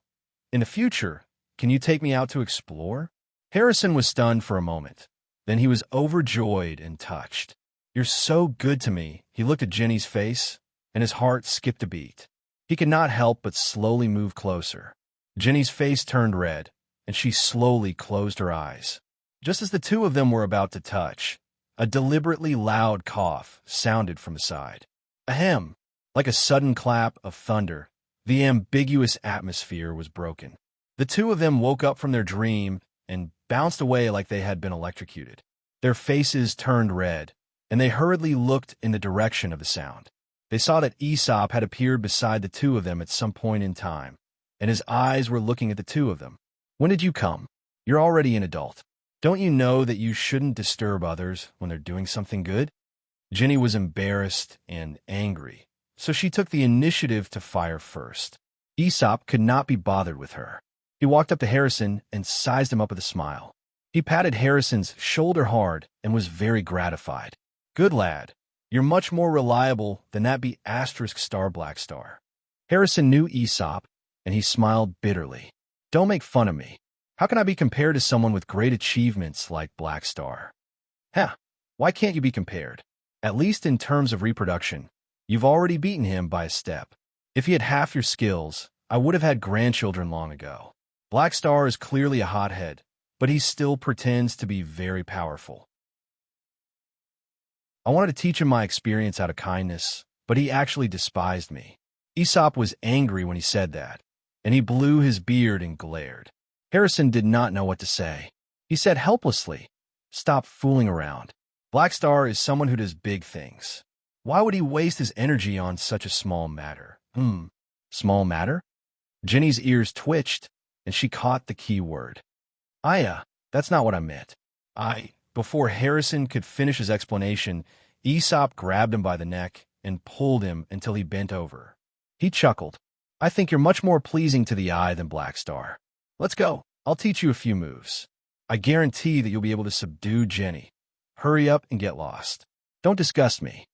in the future, can you take me out to explore?" Harrison was stunned for a moment. Then he was overjoyed and touched. "You're so good to me." He looked at Jenny's face, and his heart skipped a beat. He could not help but slowly move closer. Jenny's face turned red, and she slowly closed her eyes. Just as the two of them were about to touch, a deliberately loud cough sounded from the side. Ahem! Like a sudden clap of thunder, the ambiguous atmosphere was broken. The two of them woke up from their dream and bounced away like they had been electrocuted. Their faces turned red, and they hurriedly looked in the direction of the sound. They saw that Aesop had appeared beside the two of them at some point in time, and his eyes were looking at the two of them. "When did you come? You're already an adult." Don't you know that you shouldn't disturb others when they're doing something good? Jenny was embarrassed and angry, so she took the initiative to fire first. Aesop could not be bothered with her. He walked up to Harrison and sized him up with a smile. He patted Harrison's shoulder hard and was very gratified. Good lad. You're much more reliable than that be asterisk star black star. Harrison knew Aesop, and he smiled bitterly. Don't make fun of me. How can I be compared to someone with great achievements like Black Star? Huh, why can't you be compared? At least in terms of reproduction, you've already beaten him by a step. If he had half your skills, I would have had grandchildren long ago. Black Star is clearly a hothead, but he still pretends to be very powerful. I wanted to teach him my experience out of kindness, but he actually despised me. Aesop was angry when he said that, and he blew his beard and glared. Harrison did not know what to say. He said helplessly, "Stop fooling around. Black Star is someone who does big things. Why would he waste his energy on such a small matter?" Small matter? Jenny's ears twitched, and she caught the key word. That's not what I meant. Before Harrison could finish his explanation, Aesop grabbed him by the neck and pulled him until he bent over. He chuckled. I think you're much more pleasing to the eye than Black Star. Let's go. I'll teach you a few moves. I guarantee that you'll be able to subdue Jenny. Hurry up and get lost. Don't disgust me.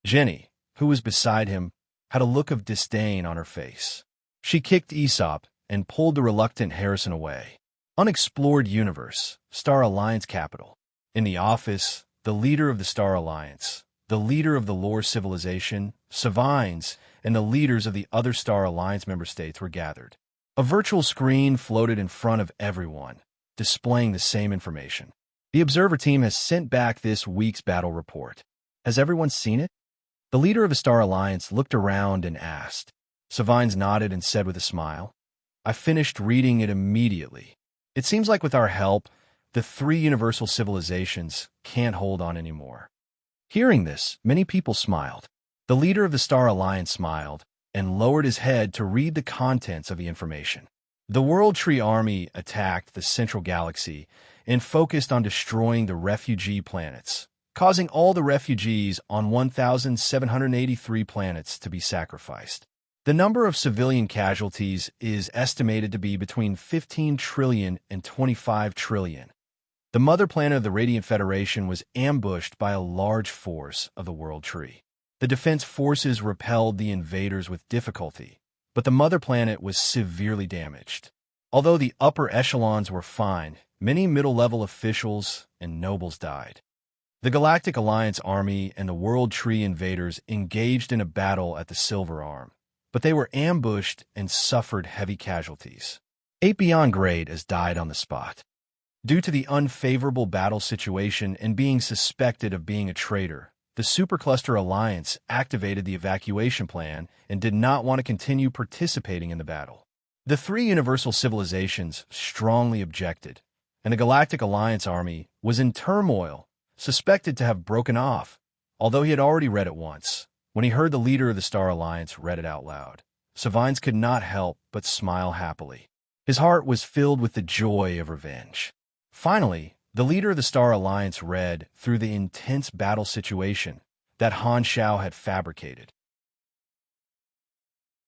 Jenny, who was beside him, had a look of disdain on her face. She kicked Aesop and pulled the reluctant Harrison away. Unexplored universe, Star Alliance capital. In the office, the leader of the Star Alliance, the leader of the Lore civilization, Savines, and the leaders of the other Star Alliance member states were gathered. A virtual screen floated in front of everyone, displaying the same information. The observer team has sent back this week's battle report. Has everyone seen it? The leader of the Star Alliance looked around and asked. Savines nodded and said with a smile, I finished reading it immediately. It seems like with our help, the 3 universal civilizations can't hold on anymore. Hearing this, many people smiled. The leader of the Star Alliance smiled and lowered his head to read the contents of the information. The World Tree Army attacked the central galaxy and focused on destroying the refugee planets, causing all the refugees on 1,783 planets to be sacrificed. The number of civilian casualties is estimated to be between 15 trillion and 25 trillion. The mother planet of the Radiant Federation was ambushed by a large force of the World Tree. The defense forces repelled the invaders with difficulty, but the mother planet was severely damaged. Although the upper echelons were fine, many middle-level officials and nobles died. The Galactic Alliance Army and the World Tree invaders engaged in a battle at the Silver Arm, but they were ambushed and suffered heavy casualties. 8 beyond grade has died on the spot. Due to the unfavorable battle situation and being suspected of being a traitor, the Supercluster Alliance activated the evacuation plan and did not want to continue participating in the battle. The 3 universal civilizations strongly objected, and the Galactic Alliance Army was in turmoil, suspected to have broken off, although he had already read it once. When he heard the leader of the Star Alliance read it out loud, Savines could not help but smile happily. His heart was filled with the joy of revenge. Finally, the leader of the Star Alliance read through the intense battle situation that Han Shao had fabricated.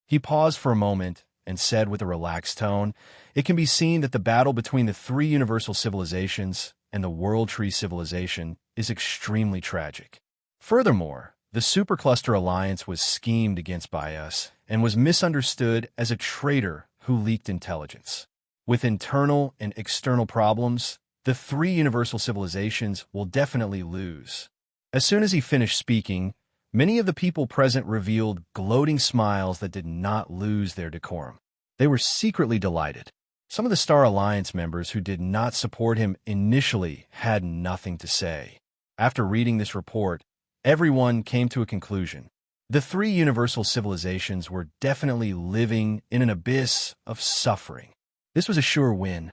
He paused for a moment and said with a relaxed tone, It can be seen that the battle between the 3 universal civilizations and the World Tree civilization is extremely tragic. Furthermore, the Supercluster Alliance was schemed against by us and was misunderstood as a traitor who leaked intelligence. With internal and external problems, the 3 universal civilizations will definitely lose. As soon as he finished speaking, many of the people present revealed gloating smiles that did not lose their decorum. They were secretly delighted. Some of the Star Alliance members who did not support him initially had nothing to say. After reading this report, everyone came to a conclusion. The 3 universal civilizations were definitely living in an abyss of suffering. This was a sure win.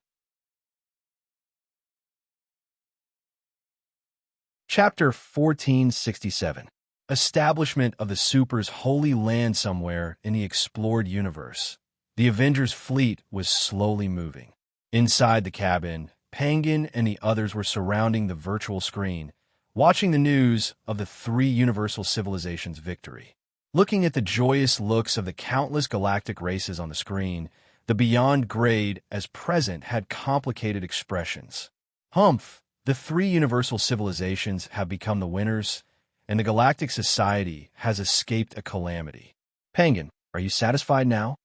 Chapter 1467. Establishment of the Super's Holy Land somewhere in the explored universe. The Avengers' fleet was slowly moving. Inside the cabin, Penguin and the others were surrounding the virtual screen, watching the news of the three universal civilizations' victory. Looking at the joyous looks of the countless galactic races on the screen, the beyond grade as present had complicated expressions. Humph, the three universal civilizations have become the winners, and the galactic society has escaped a calamity. Penguin, are you satisfied now?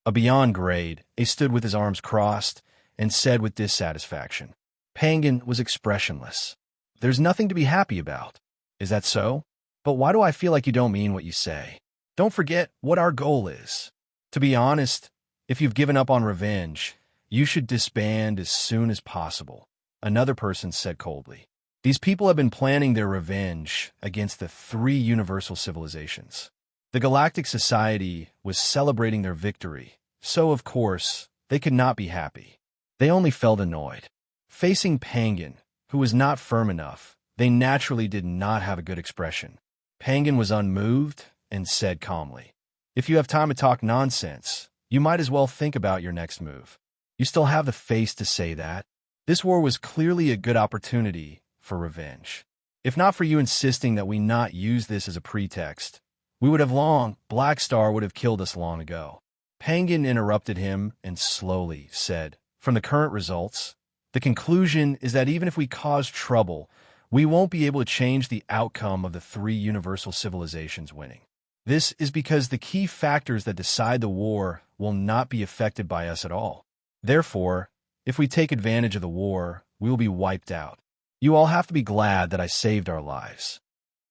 A beyond grade, A stood with his arms crossed and said with dissatisfaction. Penguin was expressionless. There's nothing to be happy about. Is that so? But why do I feel like you don't mean what you say? Don't forget what our goal is. To be honest, if you've given up on revenge, you should disband as soon as possible, another person said coldly. These people have been planning their revenge against the three universal civilizations. The Galactic Society was celebrating their victory, so of course, they could not be happy. They only felt annoyed. Facing Penguin, who was not firm enough, they naturally did not have a good expression. Penguin was unmoved and said calmly, "If you have time to talk nonsense, you might as well think about your next move. You still have the face to say that. This war was clearly a good opportunity for revenge. If not for you insisting that we not use this as a pretext, we would have Black Star would have killed us long ago." Penguin interrupted him and slowly said, "From the current results, the conclusion is that even if we cause trouble, we won't be able to change the outcome of the three universal civilizations winning. This is because the key factors that decide the war will not be affected by us at all. Therefore, if we take advantage of the war, we will be wiped out. You all have to be glad that I saved our lives."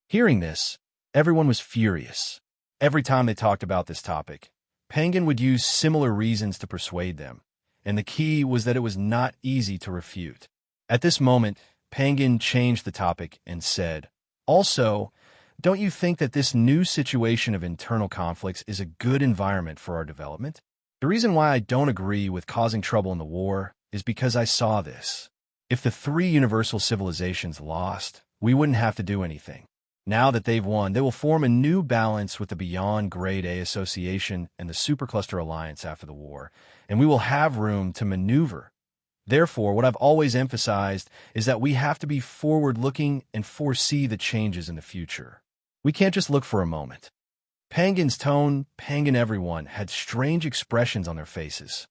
Hearing this, everyone was furious. Every time they talked about this topic, Penguin would use similar reasons to persuade them, and the key was that it was not easy to refute. At this moment, Penguin changed the topic and said, "Also, don't you think that this new situation of internal conflicts is a good environment for our development? The reason why I don't agree with causing trouble in the war is because I saw this. If the three universal civilizations lost, we wouldn't have to do anything. Now that they've won, they will form a new balance with the Beyond Grade A Association and the Supercluster Alliance after the war, and we will have room to maneuver. Therefore, what I've always emphasized is that we have to be forward-looking and foresee the changes in the future. We can't just look for a moment." Penguin's tone, Penguin everyone, had strange expressions on their faces.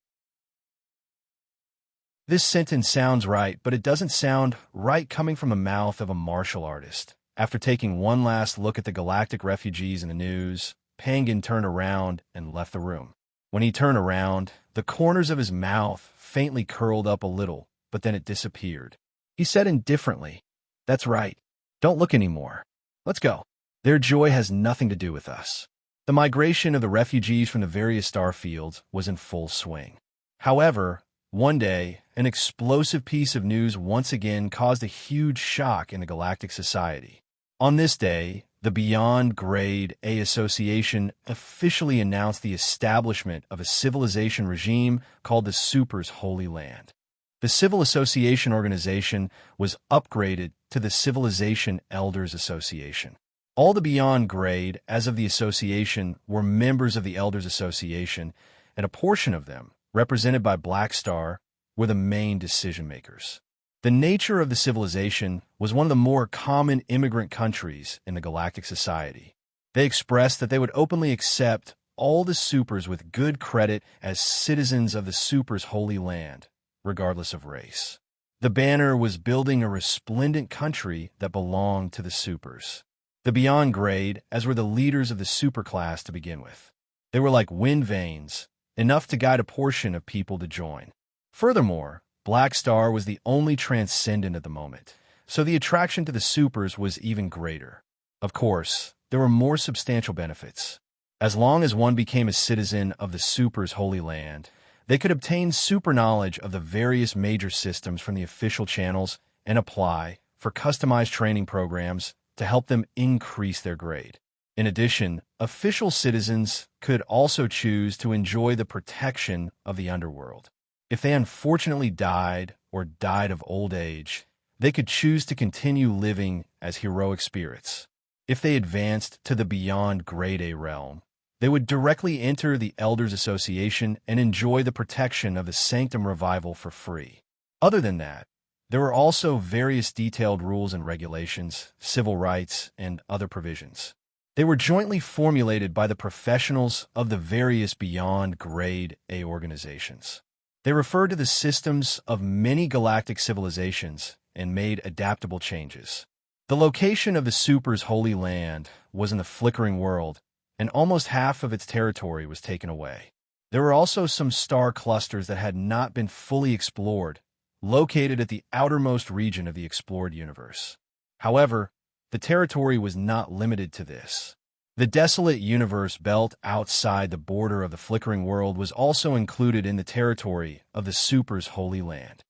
This sentence sounds right, but it doesn't sound right coming from the mouth of a martial artist. After taking one last look at the galactic refugees in the news, Penguin turned around and left the room. When he turned around, the corners of his mouth faintly curled up a little, but then it disappeared. He said indifferently, "That's right. Don't look anymore. Let's go. Their joy has nothing to do with us." The migration of the refugees from the various star fields was in full swing. However, one day, an explosive piece of news once again caused a huge shock in the Galactic Society. On this day, the Beyond Grade A Association officially announced the establishment of a civilization regime called the Super's Holy Land. The Civil Association organization was upgraded to the Civilization Elders Association. All the Beyond Grade, as of the association, were members of the Elders Association, and a portion of them, represented by Black Star, were the main decision-makers. The nature of the civilization was one of the more common immigrant countries in the Galactic Society. They expressed that they would openly accept all the supers with good credit as citizens of the Super's Holy Land, regardless of race. The banner was building a resplendent country that belonged to the supers. The Beyond Grade, as were the leaders of the superclass to begin with. They were like wind vanes, enough to guide a portion of people to join. Furthermore, Black Star was the only transcendent at the moment, so the attraction to the supers was even greater. Of course, there were more substantial benefits. As long as one became a citizen of the Super's Holy Land, they could obtain super knowledge of the various major systems from the official channels and apply for customized training programs to help them increase their grade. In addition, official citizens could also choose to enjoy the protection of the underworld. If they unfortunately died or died of old age, they could choose to continue living as heroic spirits. If they advanced to the Beyond Grade A realm, they would directly enter the Elders Association and enjoy the protection of the Sanctum Revival for free. Other than that, there were also various detailed rules and regulations, civil rights, and other provisions. They were jointly formulated by the professionals of the various beyond Grade A organizations. They referred to the systems of many galactic civilizations and made adaptable changes. The location of the Super's Holy Land was in the flickering world, and almost half of its territory was taken away. There were also some star clusters that had not been fully explored, located at the outermost region of the explored universe. However, the territory was not limited to this. The desolate universe belt outside the border of the flickering world was also included in the territory of the Super's Holy Land.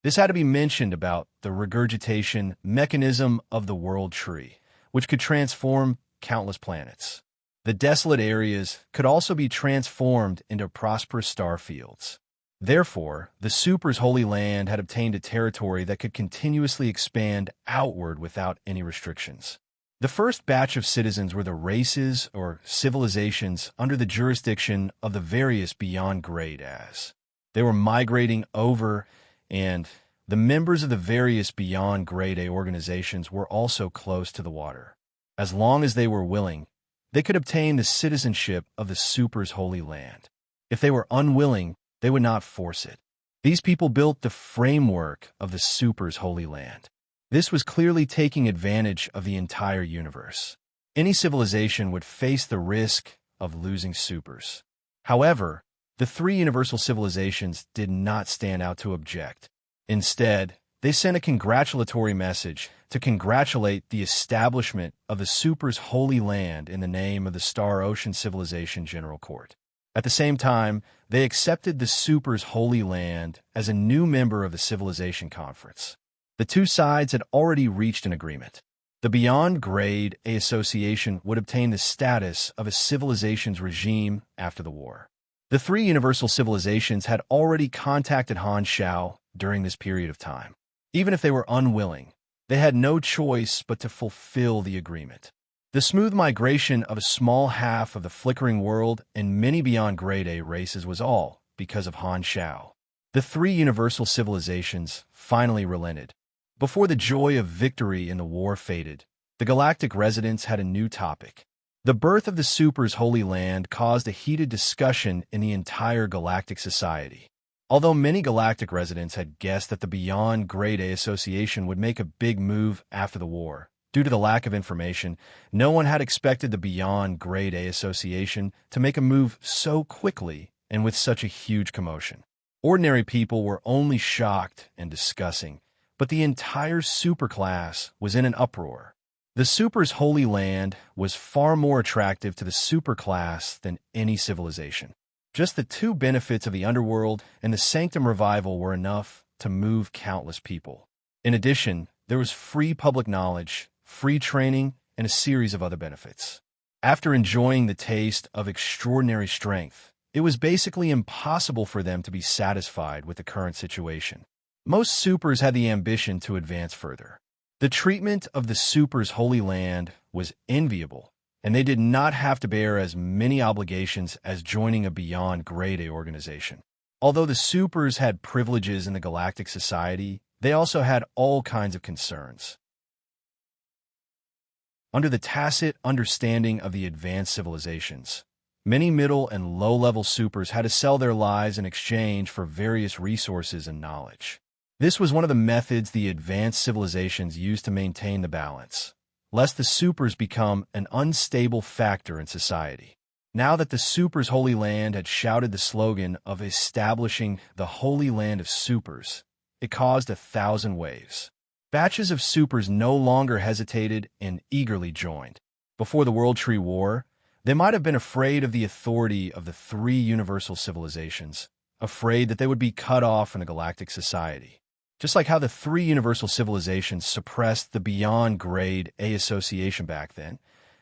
This had to be mentioned about the regurgitation mechanism of the world tree, which could transform countless planets. The desolate areas could also be transformed into prosperous star fields. Therefore, the Super's Holy Land had obtained a territory that could continuously expand outward without any restrictions. The first batch of citizens were the races or civilizations under the jurisdiction of the various beyond Grade As. They were migrating over, and the members of the various beyond Grade A organizations were also close to the water. As long as they were willing, they could obtain the citizenship of the Super's Holy Land. If they were unwilling, they would not force it. These people built the framework of the Super's Holy Land. This was clearly taking advantage of the entire universe. Any civilization would face the risk of losing supers. However, the three universal civilizations did not stand out to object. Instead, they sent a congratulatory message to congratulate the establishment of the Super's Holy Land in the name of the Star Ocean Civilization General Court. At the same time, they accepted the Super's Holy Land as a new member of the Civilization Conference. The two sides had already reached an agreement. The Beyond Grade A Association would obtain the status of a civilization's regime after the war. The three universal civilizations had already contacted Han Shao during this period of time. Even if they were unwilling, they had no choice but to fulfill the agreement. The smooth migration of a small half of the flickering world and many Beyond Grade A races was all because of Han Shao. The three universal civilizations finally relented. Before the joy of victory in the war faded, the galactic residents had a new topic. The birth of the Super's Holy Land caused a heated discussion in the entire galactic society. Although many galactic residents had guessed that the Beyond Grade A Association would make a big move after the war, due to the lack of information, no one had expected the Beyond Grade A Association to make a move so quickly and with such a huge commotion. Ordinary people were only shocked and discussing, but the entire superclass was in an uproar. The Super's Holy Land was far more attractive to the superclass than any civilization. Just the two benefits of the underworld and the Sanctum revival were enough to move countless people. In addition, there was free public knowledge, free training, and a series of other benefits. After enjoying the taste of extraordinary strength, it was basically impossible for them to be satisfied with the current situation. Most supers had the ambition to advance further. The treatment of the Super's Holy Land was enviable, and they did not have to bear as many obligations as joining a Beyond Grade A organization. Although the supers had privileges in the galactic society, they also had all kinds of concerns. Under the tacit understanding of the advanced civilizations, many middle and low-level supers had to sell their lives in exchange for various resources and knowledge. This was one of the methods the advanced civilizations used to maintain the balance, lest the supers become an unstable factor in society. Now that the Super's Holy Land had shouted the slogan of establishing the Holy Land of Supers, it caused 1,000 waves. Batches of supers no longer hesitated and eagerly joined. Before the World Tree War, they might have been afraid of the authority of the three universal civilizations, afraid that they would be cut off from the galactic society. Just like how the three universal civilizations suppressed the Beyond Grade A Association back then,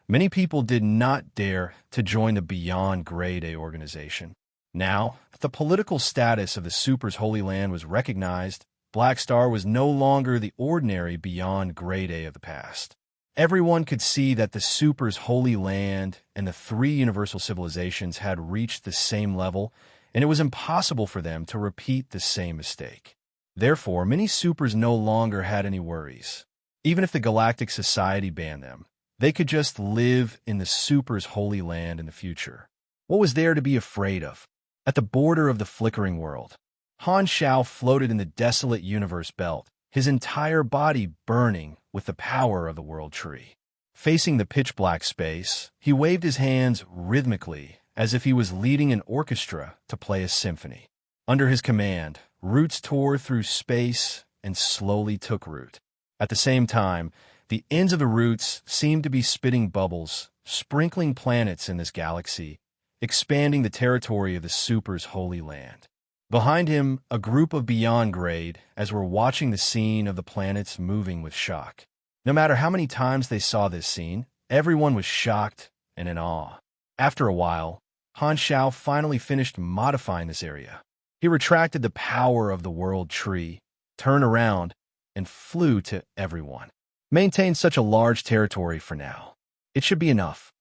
many people did not dare to join the Beyond Grade A organization. Now, that the political status of the Super's Holy Land was recognized, Black Star was no longer the ordinary Beyond Grade A of the past. Everyone could see that the Super's Holy Land and the three universal civilizations had reached the same level, and it was impossible for them to repeat the same mistake. Therefore, many supers no longer had any worries. Even if the Galactic Society banned them, they could just live in the supers' holy land in the future. What was there to be afraid of? At the border of the flickering world, Han Shao floated in the desolate universe belt, his entire body burning with the power of the world tree. Facing the pitch-black space, he waved his hands rhythmically as if he was leading an orchestra to play a symphony. Under his command, roots tore through space and slowly took root. At the same time, the ends of the roots seemed to be spitting bubbles, sprinkling planets in this galaxy, expanding the territory of the Super's holy land. Behind him, a group of beyond grade, as were watching the scene of the planets moving with shock. No matter how many times they saw this scene, everyone was shocked and in awe. After a while, Han Shao finally finished modifying this area. He retracted the power of the world tree, turned around, and flew to everyone. Maintain such a large territory for now. It should be enough.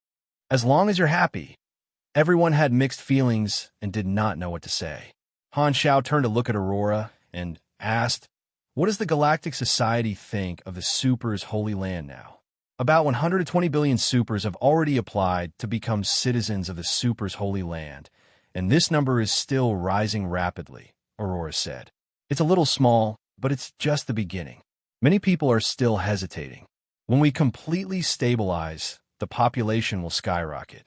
As long as you're happy. Everyone had mixed feelings and did not know what to say. Han Shao turned to look at Aurora and asked, "What does the Galactic Society think of the Super's Holy Land now?" About 120 billion Supers have already applied to become citizens of the Super's Holy Land, and this number is still rising rapidly, Aurora said. It's a little small, but it's just the beginning. Many people are still hesitating. When we completely stabilize, the population will skyrocket.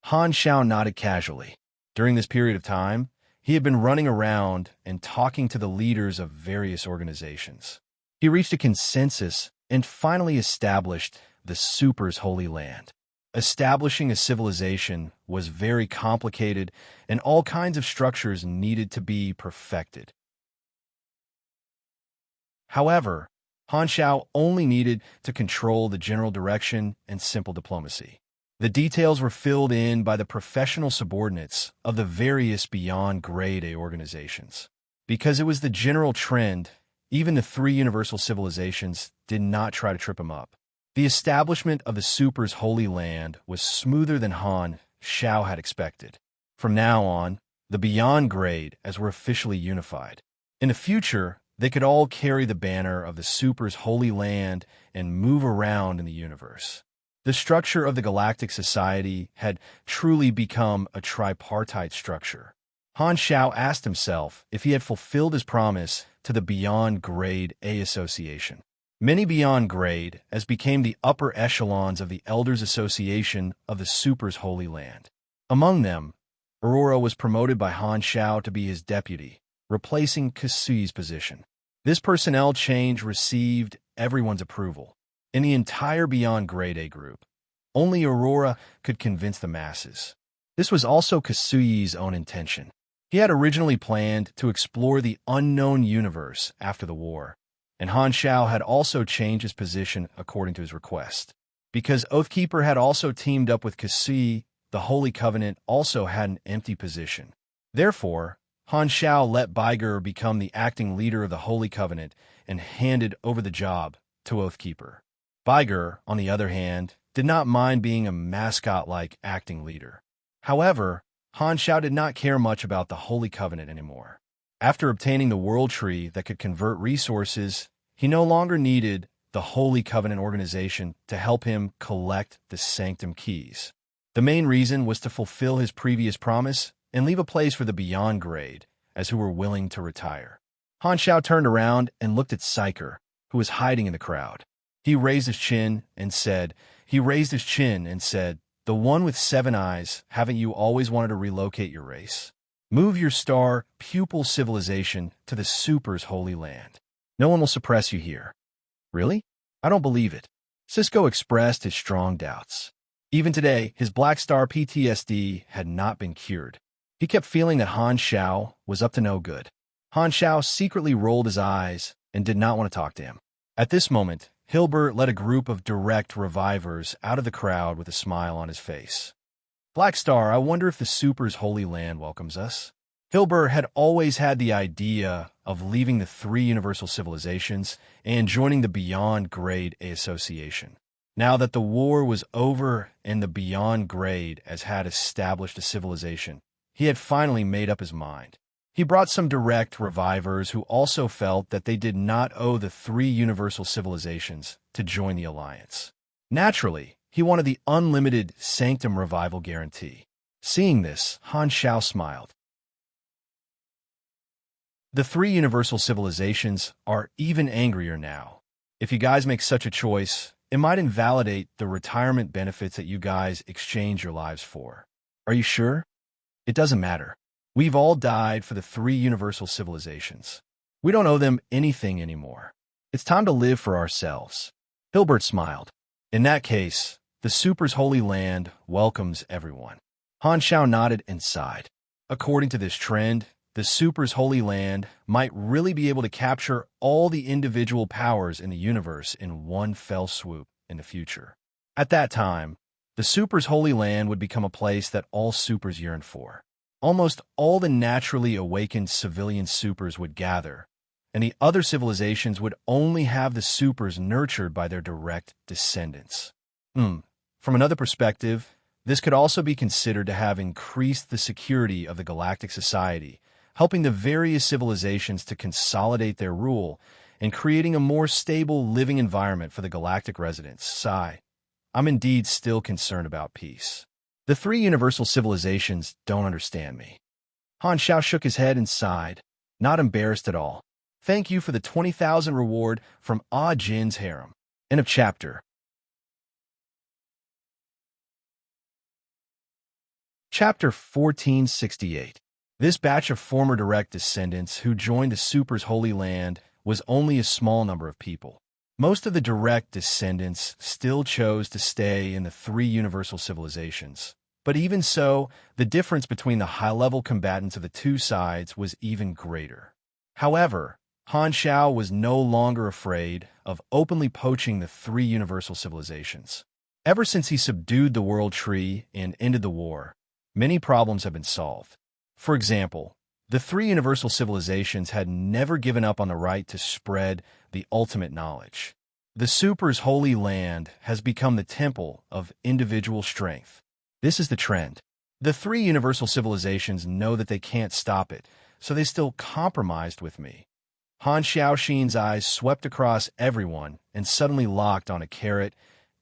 Han Shao nodded casually. During this period of time, he had been running around and talking to the leaders of various organizations. He reached a consensus and finally established the Super's Holy Land. Establishing a civilization was very complicated, and all kinds of structures needed to be perfected. However, Han Shao only needed to control the general direction and simple diplomacy. The details were filled in by the professional subordinates of the various beyond grade A organizations. Because it was the general trend, even the three universal civilizations did not try to trip him up. The establishment of the Super's Holy Land was smoother than Han Shao had expected. From now on, the beyond grade as were officially unified. In the future, they could all carry the banner of the Super's Holy Land and move around in the universe. The structure of the Galactic Society had truly become a tripartite structure. Han Shao asked himself if he had fulfilled his promise to the Beyond Grade A Association. Many Beyond Grade as became the upper echelons of the Elders Association of the Super's Holy Land. Among them, Aurora was promoted by Han Shao to be his deputy, replacing Kasui's position. This personnel change received everyone's approval. In the entire Beyond Grade A group, only Aurora could convince the masses. This was also Kasui's own intention. He had originally planned to explore the unknown universe after the war, and Han Shao had also changed his position according to his request. Because Oathkeeper had also teamed up with Kasui, the Holy Covenant also had an empty position. Therefore, Han Shao let Baiger become the acting leader of the Holy Covenant and handed over the job to Oathkeeper. Baiger, on the other hand, did not mind being a mascot-like acting leader. However, Han Shao did not care much about the Holy Covenant anymore. After obtaining the World Tree that could convert resources, he no longer needed the Holy Covenant organization to help him collect the Sanctum Keys. The main reason was to fulfill his previous promise and leave a place for the Beyond Grade, as who were willing to retire. Han Shao turned around and looked at Psyker, who was hiding in the crowd. He raised his chin and said, "The one with 7 eyes, haven't you always wanted to relocate your race? Move your star pupil civilization to the Super's Holy Land. No one will suppress you here." "Really? I don't believe it." Cisco expressed his strong doubts. Even today, his Black Star PTSD had not been cured. He kept feeling that Han Shao was up to no good. Han Shao secretly rolled his eyes and did not want to talk to him. At this moment, Hilbert led a group of direct revivers out of the crowd with a smile on his face. "Black Star, I wonder if the Super's Holy Land welcomes us." Hilbert had always had the idea of leaving the 3 universal civilizations and joining the Beyond Grade A Association. Now that the war was over and the Beyond Grade as had established a civilization, he had finally made up his mind. He brought some direct revivers who also felt that they did not owe the three universal civilizations to join the alliance. Naturally, he wanted the unlimited Sanctum revival guarantee. Seeing this, Han Xiao smiled. The three universal civilizations are even angrier now. If you guys make such a choice, it might invalidate the retirement benefits that you guys exchange your lives for. Are you sure? It doesn't matter. We've all died for the three universal civilizations. We don't owe them anything anymore. It's time to live for ourselves. Hilbert smiled. In that case, the Super's Holy Land welcomes everyone. Han Xiao nodded and sighed. According to this trend, the Super's Holy Land might really be able to capture all the individual powers in the universe in one fell swoop in the future. At that time, the Super's Holy Land would become a place that all supers yearn for. Almost all the naturally awakened civilian supers would gather, and the other civilizations would only have the supers nurtured by their direct descendants. From another perspective, this could also be considered to have increased the security of the galactic society, helping the various civilizations to consolidate their rule and creating a more stable living environment for the galactic residents. Sigh. I'm indeed still concerned about peace. The three universal civilizations don't understand me. Han Xiao shook his head and sighed, not embarrassed at all. Thank you for the 20,000 reward from Ah Jin's harem. End of chapter. Chapter 1468. This batch of former direct descendants who joined the Super's Holy Land was only a small number of people. Most of the direct descendants still chose to stay in the three universal civilizations. But even so, the difference between the high-level combatants of the two sides was even greater. However, Han Xiao was no longer afraid of openly poaching the three universal civilizations. Ever since he subdued the World Tree and ended the war, many problems have been solved. For example, the three universal civilizations had never given up on the right to spread the ultimate knowledge. The Super's Holy Land has become the temple of individual strength. This is the trend. The three universal civilizations know that they can't stop it, so they still compromised with me. Han Xiaoxin's eyes swept across everyone and suddenly locked on a Carrot,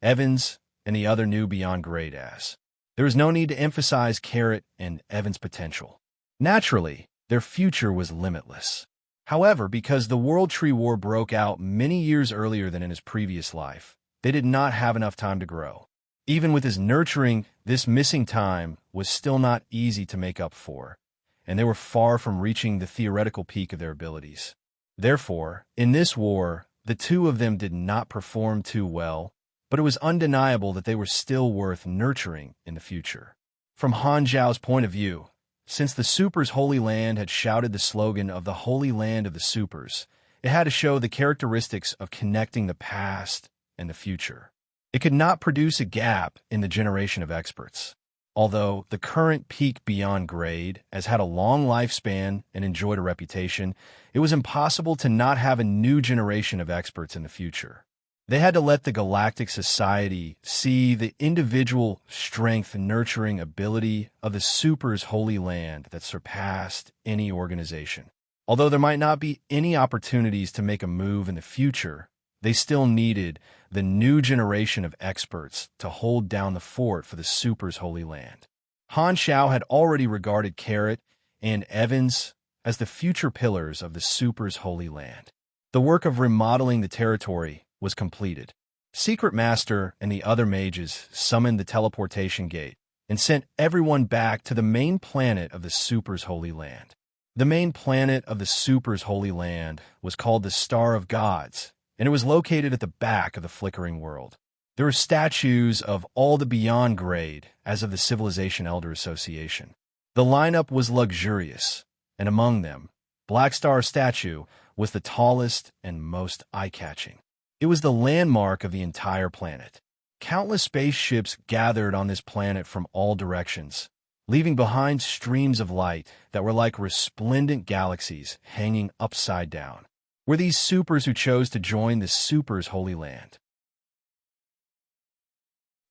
Evans, and the other new beyond grade ass. There was no need to emphasize Carrot and Evans' potential. Naturally, their future was limitless. However, because the World Tree War broke out many years earlier than in his previous life, they did not have enough time to grow. Even with his nurturing, this missing time was still not easy to make up for, and they were far from reaching the theoretical peak of their abilities. Therefore, in this war, the two of them did not perform too well, but it was undeniable that they were still worth nurturing in the future. From Han Zhao's point of view, since the Super's Holy Land had shouted the slogan of the Holy Land of the Supers, it had to show the characteristics of connecting the past and the future. It could not produce a gap in the generation of experts. Although the current peak beyond grade has had a long lifespan and enjoyed a reputation, it was impossible to not have a new generation of experts in the future. They had to let the galactic society see the individual strength and nurturing ability of the Super's Holy Land that surpassed any organization. Although there might not be any opportunities to make a move in the future, they still needed the new generation of experts to hold down the fort for the Super's Holy Land. Han Xiao had already regarded Carrot and Evans as the future pillars of the Super's Holy Land. The work of remodeling the territory was completed. Secret Master and the other mages summoned the teleportation gate and sent everyone back to the main planet of the Super's Holy Land. The main planet of the Super's Holy Land was called the Star of Gods, and it was located at the back of the flickering world. There were statues of all the beyond grade as of the Civilization Elder Association. The lineup was luxurious, and among them, Black Star's statue was the tallest and most eye-catching. It was the landmark of the entire planet. Countless spaceships gathered on this planet from all directions, leaving behind streams of light that were like resplendent galaxies hanging upside down. Were these supers who chose to join the Super's Holy Land?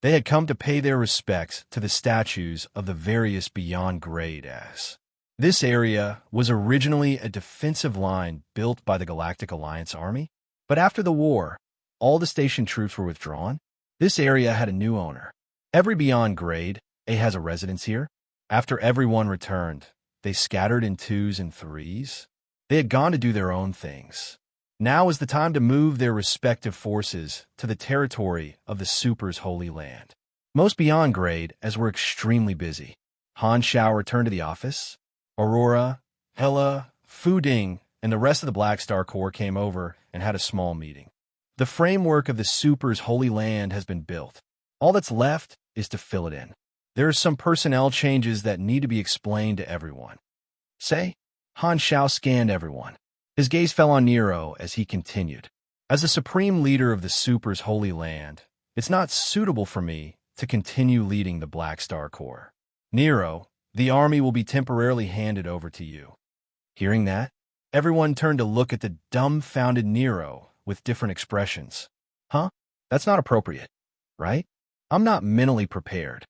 They had come to pay their respects to the statues of the various beyond grade as. This area was originally a defensive line built by the Galactic Alliance Army, but after the war, all the station troops were withdrawn. This area had a new owner. Every beyond grade A has a residence here. After everyone returned, they scattered in 2s and 3s. They had gone to do their own things. Now was the time to move their respective forces to the territory of the Super's Holy Land. Most beyond grade as were extremely busy. Han Shao returned to the office. Aurora, Hela, Fu Ding, and the rest of the Black Star Corps came over and had a small meeting. The framework of the Super's Holy Land has been built. All that's left is to fill it in. There are some personnel changes that need to be explained to everyone. Say, Han Shao scanned everyone. His gaze fell on Nero as he continued. As the supreme leader of the Super's Holy Land, it's not suitable for me to continue leading the Black Star Corps. Nero, the army will be temporarily handed over to you. Hearing that, everyone turned to look at the dumbfounded Nero with different expressions. Huh? That's not appropriate, right? I'm not mentally prepared.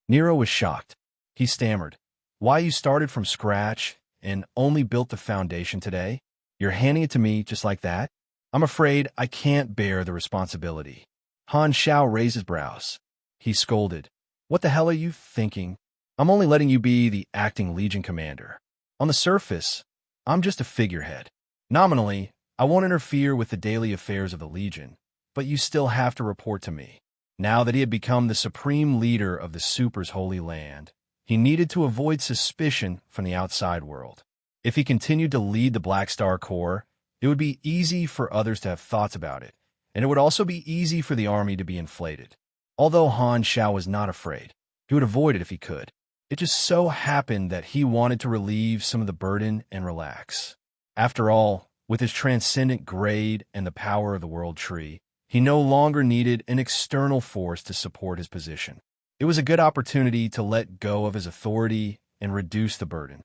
Nero was shocked. He stammered. Why you started from scratch and only built the foundation today? You're handing it to me just like that? I'm afraid I can't bear the responsibility. Han Shao raised his brows. He scolded. What the hell are you thinking? I'm only letting you be the acting Legion commander. On the surface, I'm just a figurehead. Nominally, I won't interfere with the daily affairs of the Legion, but you still have to report to me. Now that he had become the supreme leader of the Super's Holy Land, he needed to avoid suspicion from the outside world. If he continued to lead the Black Star Corps, it would be easy for others to have thoughts about it, and it would also be easy for the army to be inflated. Although Han Shao was not afraid, he would avoid it if he could. It just so happened that he wanted to relieve some of the burden and relax. After all, with his transcendent grade and the power of the World Tree, he no longer needed an external force to support his position. It was a good opportunity to let go of his authority and reduce the burden.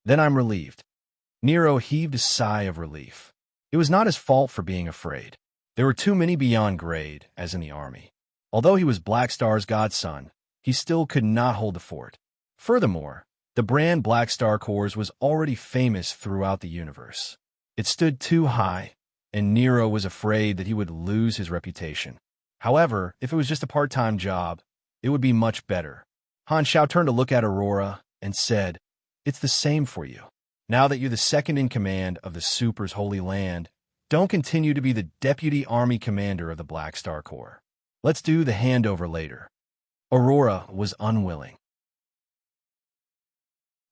Then I'm relieved. Nero heaved a sigh of relief. It was not his fault for being afraid. There were too many beyond grade, as in the army. Although he was Black Star's godson, he still could not hold the fort. Furthermore, the brand Black Star Corps was already famous throughout the universe. It stood too high, and Nero was afraid that he would lose his reputation. However, if it was just a part-time job, it would be much better. Han Shao turned to look at Aurora and said, It's the same for you. Now that you're the second in command of the Super's Holy Land, don't continue to be the deputy army commander of the Black Star Corps. Let's do the handover later. Aurora was unwilling.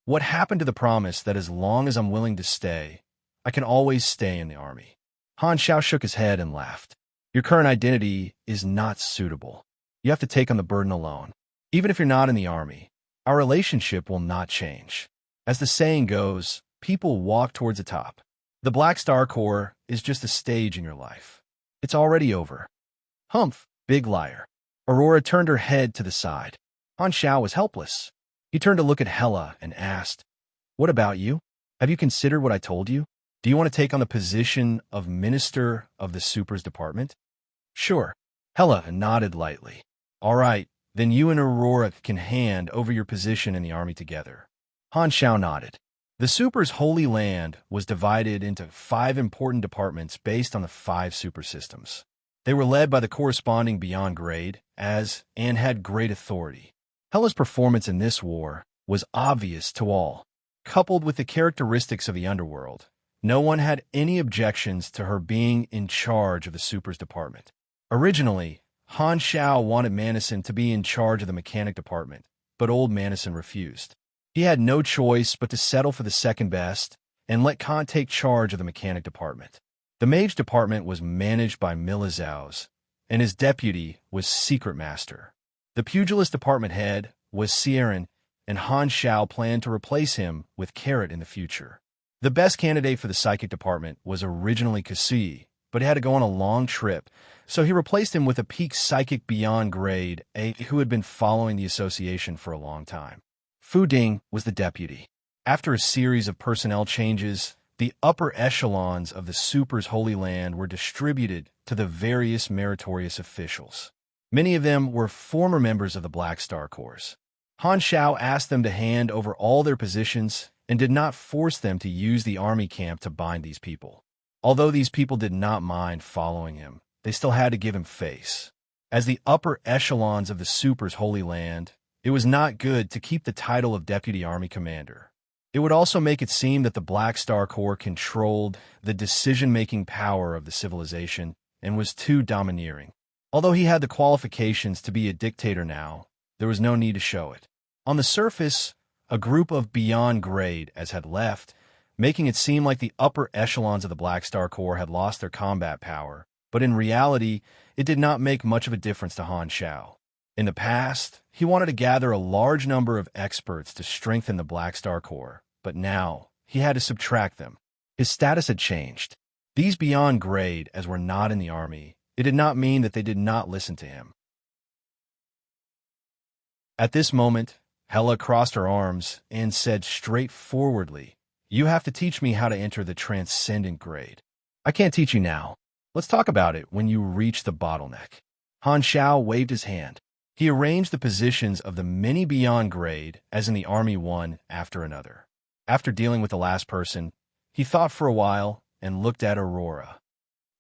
What happened to the promise that as long as I'm willing to stay, I can always stay in the army? Han Shao shook his head and laughed. Your current identity is not suitable. You have to take on the burden alone. Even if you're not in the army, our relationship will not change. As the saying goes, people walk towards the top. The Black Star Corps is just a stage in your life. It's already over. Humph, big liar. Aurora turned her head to the side. Han Shao was helpless. He turned to look at Hela and asked, What about you? Have you considered what I told you? Do you want to take on the position of Minister of the Super's Department? Sure. Hela nodded lightly. All right, then you and Aurora can hand over your position in the army together. Han Shao nodded. The Super's Holy Land was divided into 5 important departments based on the 5 super systems. They were led by the corresponding beyond grade and had great authority. Hela's performance in this war was obvious to all. Coupled with the characteristics of the underworld, no one had any objections to her being in charge of the Super's department. Originally, Han Shao wanted Manison to be in charge of the mechanic department, but old Manison refused. He had no choice but to settle for the second best and let Khan take charge of the mechanic department. The mage department was managed by Milizaus, and his deputy was Secret Master. The pugilist department head was Serene, and Han Shao planned to replace him with Carrot in the future. The best candidate for the psychic department was originally Kasui, but he had to go on a long trip, so he replaced him with a peak psychic beyond grade A who had been following the association for a long time. Fu Ding was the deputy. After a series of personnel changes, the upper echelons of the Super's Holy Land were distributed to the various meritorious officials. Many of them were former members of the Black Star Corps. Han Shao asked them to hand over all their positions and did not force them to use the army camp to bind these people. Although these people did not mind following him, they still had to give him face. As the upper echelons of the Super's Holy Land, it was not good to keep the title of Deputy Army Commander. It would also make it seem that the Black Star Corps controlled the decision-making power of the civilization and was too domineering. Although he had the qualifications to be a dictator now, there was no need to show it. On the surface, a group of beyond grade as had left, making it seem like the upper echelons of the Black Star Corps had lost their combat power, but in reality, it did not make much of a difference to Han Shao. In the past, he wanted to gather a large number of experts to strengthen the Black Star Corps, but now he had to subtract them. His status had changed. These beyond grade as were not in the army, it did not mean that they did not listen to him. At this moment, Hela crossed her arms and said straightforwardly, "You have to teach me how to enter the transcendent grade. I can't teach you now. Let's talk about it when you reach the bottleneck." Han Shao waved his hand. He arranged the positions of the many beyond grade as in the army one after another. After dealing with the last person, he thought for a while and looked at Aurora.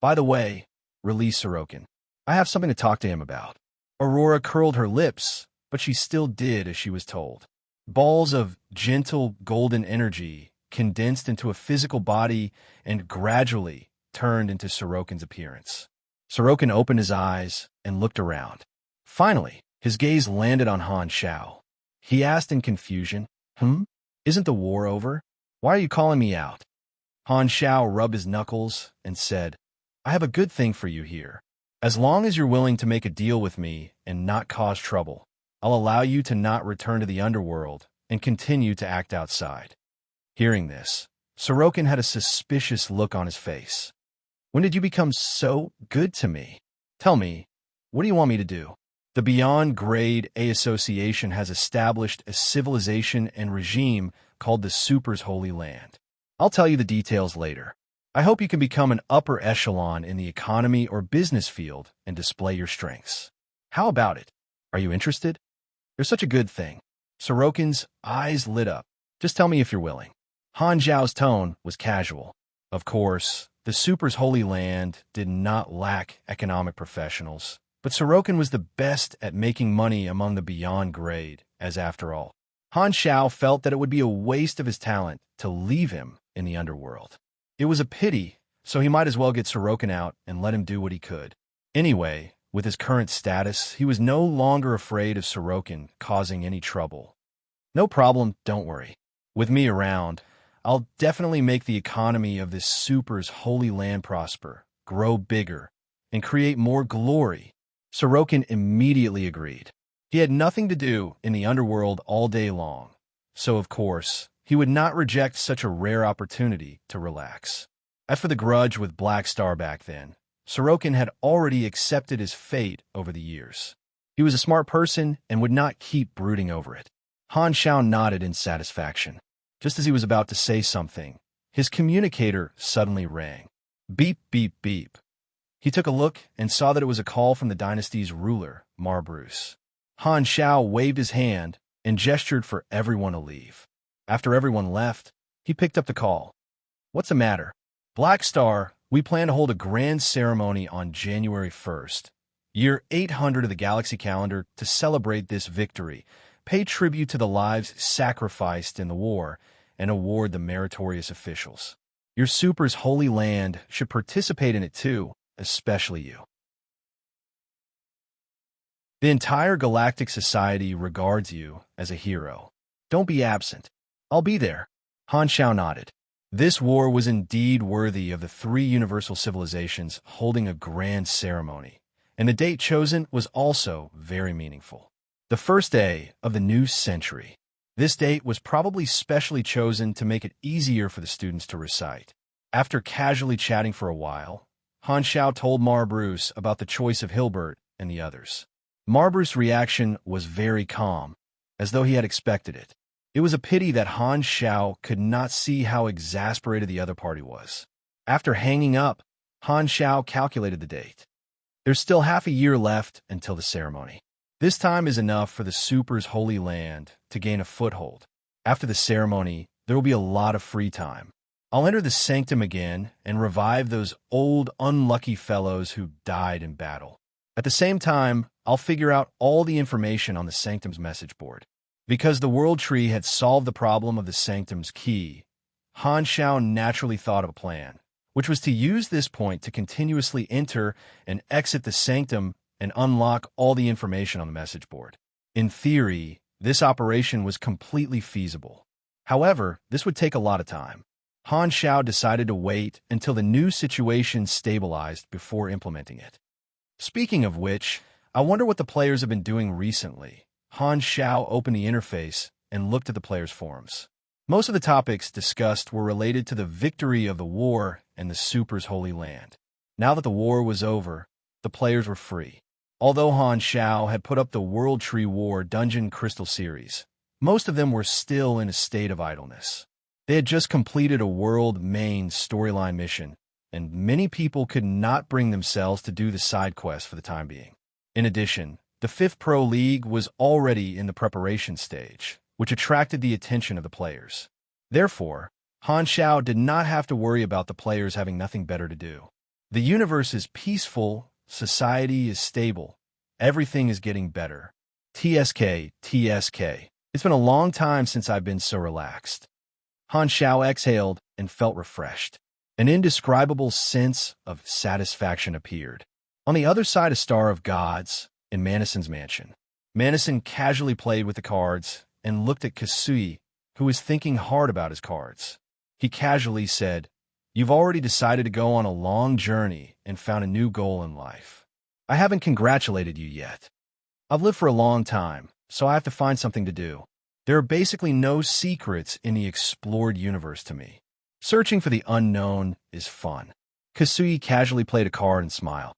"By the way," released Sorokin, "I have something to talk to him about." Aurora curled her lips, but she still did as she was told. Balls of gentle golden energy condensed into a physical body and gradually turned into Sorokin's appearance. Sorokin opened his eyes and looked around. Finally, his gaze landed on Han Shao. He asked in confusion, Isn't the war over? Why are you calling me out?" Han Shao rubbed his knuckles and said, "I have a good thing for you here. As long as you're willing to make a deal with me and not cause trouble, I'll allow you to not return to the underworld and continue to act outside." Hearing this, Sorokin had a suspicious look on his face. "When did you become so good to me? Tell me, what do you want me to do?" The Beyond Grade A Association has established a civilization and regime called the Super's Holy Land. I'll tell you the details later. I hope you can become an upper echelon in the economy or business field and display your strengths. How about it? Are you interested? You're such a good thing. Sorokin's eyes lit up. Just tell me if you're willing. Han Zhao's tone was casual. Of course, the Super's Holy Land did not lack economic professionals, but Sorokin was the best at making money among the Beyond Grade, as after all, Han Shao felt that it would be a waste of his talent to leave him in the underworld. It was a pity, so he might as well get Sorokin out and let him do what he could. Anyway, with his current status, he was no longer afraid of Sorokin causing any trouble. "No problem, don't worry. With me around, I'll definitely make the economy of this Super's Holy Land prosper, grow bigger, and create more glory." Sorokin immediately agreed. He had nothing to do in the underworld all day long, so of course, he would not reject such a rare opportunity to relax. As for the grudge with Black Star back then, Sorokin had already accepted his fate over the years. He was a smart person and would not keep brooding over it. Han Shao nodded in satisfaction. Just as he was about to say something, his communicator suddenly rang. Beep, beep, beep. He took a look and saw that it was a call from the dynasty's ruler, Marbruce. Han Shao waved his hand and gestured for everyone to leave. After everyone left, he picked up the call. "What's the matter?" "Black Star, we plan to hold a grand ceremony on January 1st, year 800 of the galaxy calendar, to celebrate this victory, pay tribute to the lives sacrificed in the war, and award the meritorious officials. Your Super's Holy Land should participate in it too, especially you. The entire Galactic Society regards you as a hero. Don't be absent. I'll be there." Han Shao nodded. This war was indeed worthy of the three universal civilizations holding a grand ceremony, and the date chosen was also very meaningful. The first day of the new century. This date was probably specially chosen to make it easier for the students to recite. After casually chatting for a while, Han Shao told Marbruce about the choice of Hilbert and the others. Marbruce's reaction was very calm, as though he had expected it. It was a pity that Han Shao could not see how exasperated the other party was. After hanging up, Han Shao calculated the date. There's still half a year left until the ceremony. This time is enough for the Super's holy land to gain a foothold. After the ceremony, there will be a lot of free time. I'll enter the sanctum again and revive those old, unlucky fellows who died in battle. At the same time, I'll figure out all the information on the sanctum's message board. Because the World Tree had solved the problem of the sanctum's key, Han Shao naturally thought of a plan, which was to use this point to continuously enter and exit the sanctum and unlock all the information on the message board. In theory, this operation was completely feasible. However, this would take a lot of time. Han Shao decided to wait until the new situation stabilized before implementing it. Speaking of which, I wonder what the players have been doing recently. Han Shao opened the interface and looked at the players' forums. Most of the topics discussed were related to the victory of the war and the Super's holy land. Now that the war was over, the players were free. Although Han Shao had put up the World Tree War Dungeon Crystal series, most of them were still in a state of idleness. They had just completed a world main storyline mission, and many people could not bring themselves to do the side quests for the time being. In addition, the 5th Pro League was already in the preparation stage, which attracted the attention of the players. Therefore, Han Shao did not have to worry about the players having nothing better to do. The universe is peaceful, society is stable, everything is getting better. TSK, TSK. It's been a long time since I've been so relaxed. Han Shao exhaled and felt refreshed. An indescribable sense of satisfaction appeared. On the other side of Star of Gods, in Manison's mansion, Manison casually played with the cards and looked at Kasui, who was thinking hard about his cards. He casually said, "You've already decided to go on a long journey and found a new goal in life. I haven't congratulated you yet. I've lived for a long time, so I have to find something to do. There are basically no secrets in the explored universe to me. Searching for the unknown is fun." Kasui casually played a card and smiled.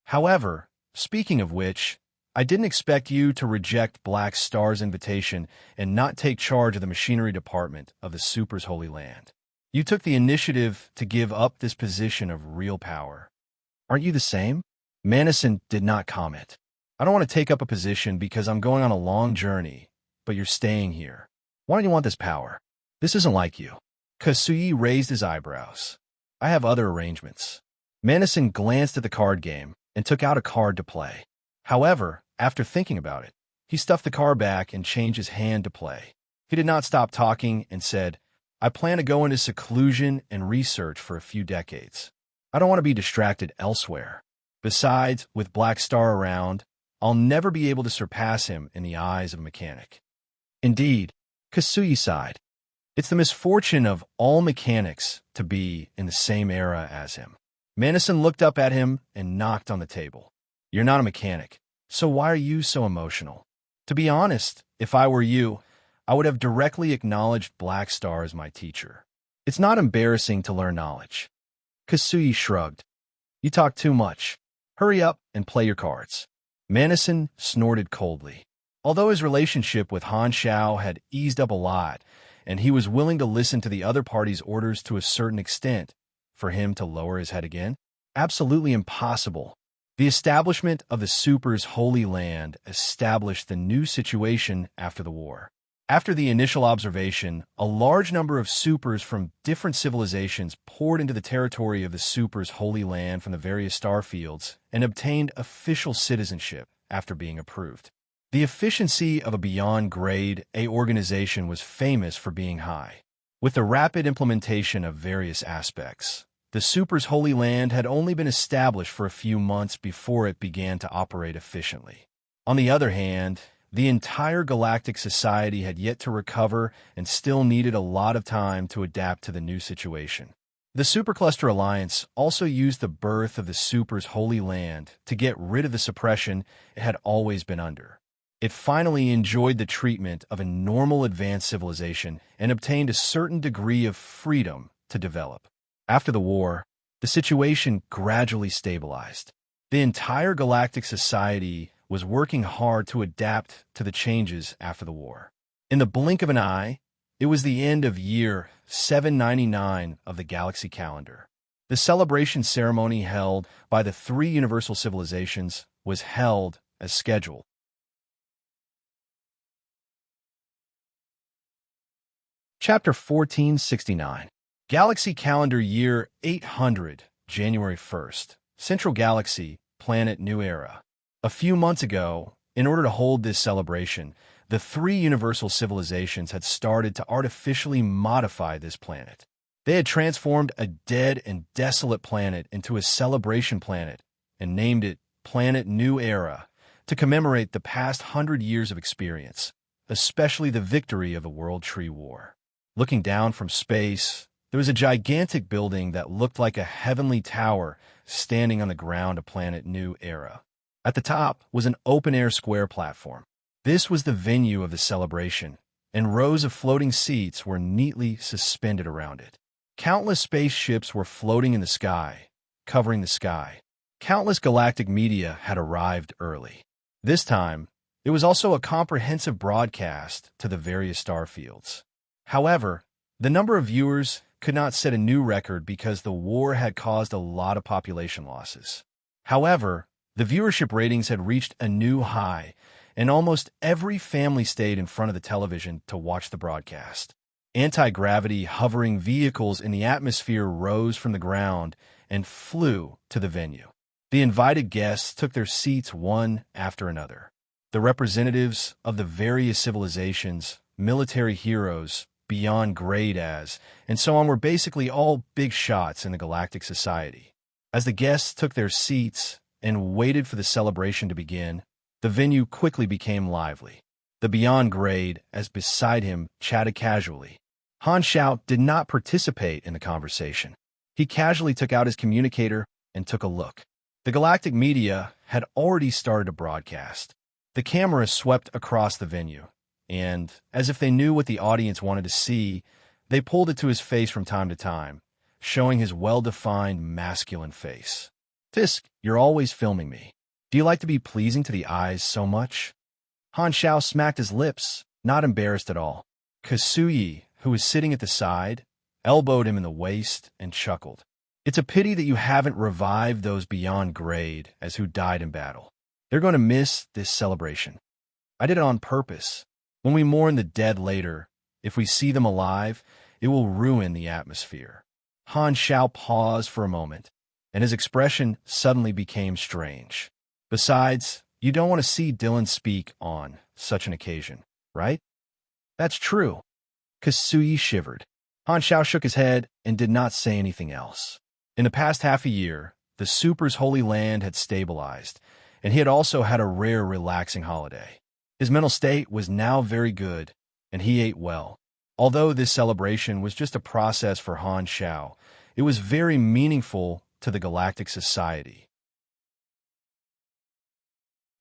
"However, speaking of which, I didn't expect you to reject Black Star's invitation and not take charge of the machinery department of the Super's Holy Land. You took the initiative to give up this position of real power. Aren't you the same?" Manison did not comment. "I don't want to take up a position because I'm going on a long journey, but you're staying here. Why don't you want this power? This isn't like you." Kasui raised his eyebrows. "I have other arrangements." Manison glanced at the card game and took out a card to play. However, after thinking about it, he stuffed the card back and changed his hand to play. He did not stop talking and said, "I plan to go into seclusion and research for a few decades. I don't want to be distracted elsewhere. Besides, with Black Star around, I'll never be able to surpass him in the eyes of a mechanic." Indeed, Kasui sighed. It's the misfortune of all mechanics to be in the same era as him. Manison looked up at him and knocked on the table. "You're not a mechanic, so why are you so emotional? To be honest, if I were you, I would have directly acknowledged Black Star as my teacher. It's not embarrassing to learn knowledge." Kasui shrugged. "You talk too much. Hurry up and play your cards." Manison snorted coldly. Although his relationship with Han Shao had eased up a lot, and he was willing to listen to the other party's orders to a certain extent, for him to lower his head again? Absolutely impossible. The establishment of the Super's Holy Land established the new situation after the war. After the initial observation, a large number of Supers from different civilizations poured into the territory of the Super's Holy Land from the various star fields and obtained official citizenship after being approved. The efficiency of a Beyond Grade A organization was famous for being high. With the rapid implementation of various aspects, the Super's Holy Land had only been established for a few months before it began to operate efficiently. On the other hand, the entire galactic society had yet to recover and still needed a lot of time to adapt to the new situation. The Supercluster Alliance also used the birth of the Super's Holy Land to get rid of the suppression it had always been under. It finally enjoyed the treatment of a normal advanced civilization and obtained a certain degree of freedom to develop. After the war, the situation gradually stabilized. The entire galactic society was working hard to adapt to the changes after the war. In the blink of an eye, it was the end of year 799 of the galaxy calendar. The celebration ceremony held by the three universal civilizations was held as scheduled. Chapter 1469. Galaxy Calendar Year 800, January 1st. Central Galaxy, Planet New Era. A few months ago, in order to hold this celebration, the three universal civilizations had started to artificially modify this planet. They had transformed a dead and desolate planet into a celebration planet and named it Planet New Era to commemorate the past 100 years of experience, especially the victory of the World Tree War. Looking down from space, there was a gigantic building that looked like a heavenly tower standing on the ground of Planet New Era. At the top was an open-air square platform. This was the venue of the celebration, and rows of floating seats were neatly suspended around it. Countless spaceships were floating in the sky, covering the sky. Countless galactic media had arrived early. This time, it was also a comprehensive broadcast to the various star fields. However, the number of viewers could not set a new record because the war had caused a lot of population losses. However, the viewership ratings had reached a new high, and almost every family stayed in front of the television to watch the broadcast. Anti-gravity hovering vehicles in the atmosphere rose from the ground and flew to the venue. The invited guests took their seats one after another. The representatives of the various civilizations, military heroes, beyond grade as, and so on were basically all big shots in the galactic society. As the guests took their seats and waited for the celebration to begin, the venue quickly became lively. The beyond grade, as beside him, chatted casually. Han Xiao did not participate in the conversation. He casually took out his communicator and took a look. The galactic media had already started to broadcast. The camera swept across the venue, and, as if they knew what the audience wanted to see, they pulled it to his face from time to time, showing his well-defined masculine face. "Fisk, you're always filming me. Do you like to be pleasing to the eyes so much?" Han Xiao smacked his lips, not embarrassed at all. Kasuyi, who was sitting at the side, elbowed him in the waist and chuckled. "It's a pity that you haven't revived those beyond grade as who died in battle. They're going to miss this celebration. I did it on purpose. When we mourn the dead later, if we see them alive, it will ruin the atmosphere." Han Xiao paused for a moment, and his expression suddenly became strange. "Besides, you don't want to see Dylan speak on such an occasion, right?" "That's true." Kasuyi shivered. Han Xiao shook his head and did not say anything else. In the past half a year, the Super's Holy Land had stabilized, and he had also had a rare relaxing holiday. His mental state was now very good, and he ate well. Although this celebration was just a process for Han Xiao, it was very meaningful to the galactic society.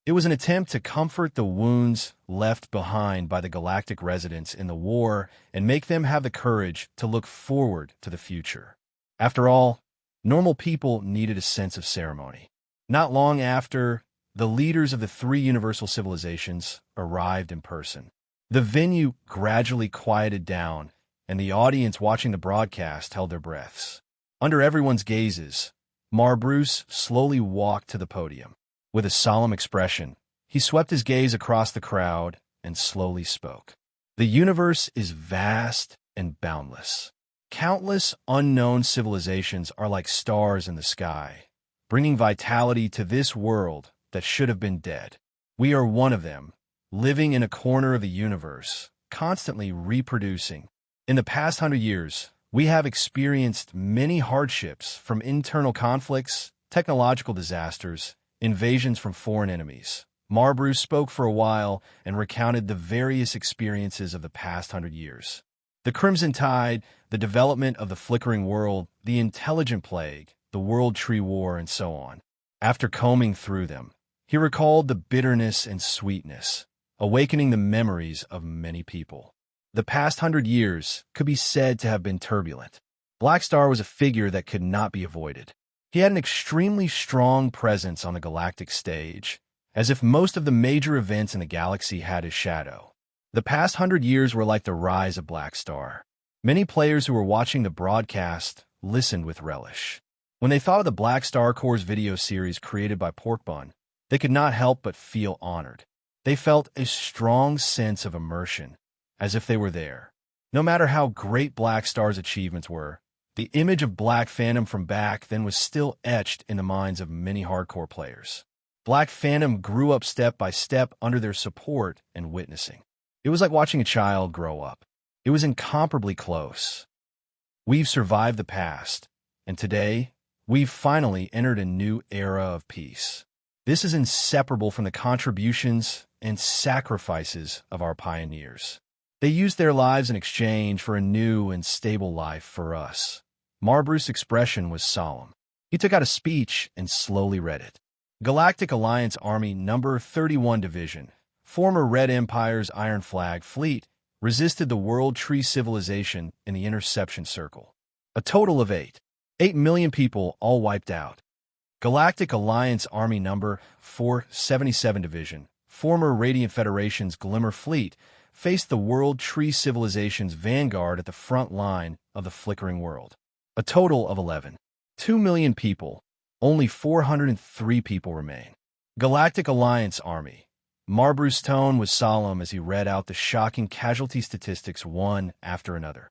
It was an attempt to comfort the wounds left behind by the galactic residents in the war and make them have the courage to look forward to the future. After all, normal people needed a sense of ceremony. Not long after, the leaders of the three universal civilizations arrived in person. The venue gradually quieted down, and the audience watching the broadcast held their breaths. Under everyone's gazes, Marbruce slowly walked to the podium. With a solemn expression, he swept his gaze across the crowd and slowly spoke. "The universe is vast and boundless. Countless unknown civilizations are like stars in the sky, bringing vitality to this world that should have been dead. We are one of them, living in a corner of the universe, constantly reproducing. In the past 100 years, we have experienced many hardships from internal conflicts, technological disasters, invasions from foreign enemies." Marbruce spoke for a while and recounted the various experiences of the past 100 years. The Crimson Tide, the development of the flickering world, the intelligent plague, the World Tree War, and so on. After combing through them, he recalled the bitterness and sweetness, awakening the memories of many people. The past 100 years could be said to have been turbulent. Blackstar was a figure that could not be avoided. He had an extremely strong presence on the galactic stage, as if most of the major events in the galaxy had his shadow. The past 100 years were like the rise of Blackstar. Many players who were watching the broadcast listened with relish. When they thought of the Black Star Corps video series created by Pork Bun, they could not help but feel honored. They felt a strong sense of immersion, as if they were there. No matter how great Black Star's achievements were, the image of Black Phantom from back then was still etched in the minds of many hardcore players. Black Phantom grew up step by step under their support and witnessing. It was like watching a child grow up. It was incomparably close. We've survived the past, and today, we've finally entered a new era of peace. This is inseparable from the contributions and sacrifices of our pioneers. They used their lives in exchange for a new and stable life for us. Marbruce's expression was solemn. He took out a speech and slowly read it. Galactic Alliance Army No. 31 Division, former Red Empire's Iron Flag Fleet, resisted the World Tree Civilization in the Interception Circle. A total of 8 million people all wiped out. Galactic Alliance Army No. 477 Division, former Radiant Federation's Glimmer Fleet, faced the World Tree Civilization's vanguard at the front line of the flickering world. A total of 2 million people, only 403 people remain. Galactic Alliance Army. Marbruce's tone was solemn as he read out the shocking casualty statistics one after another.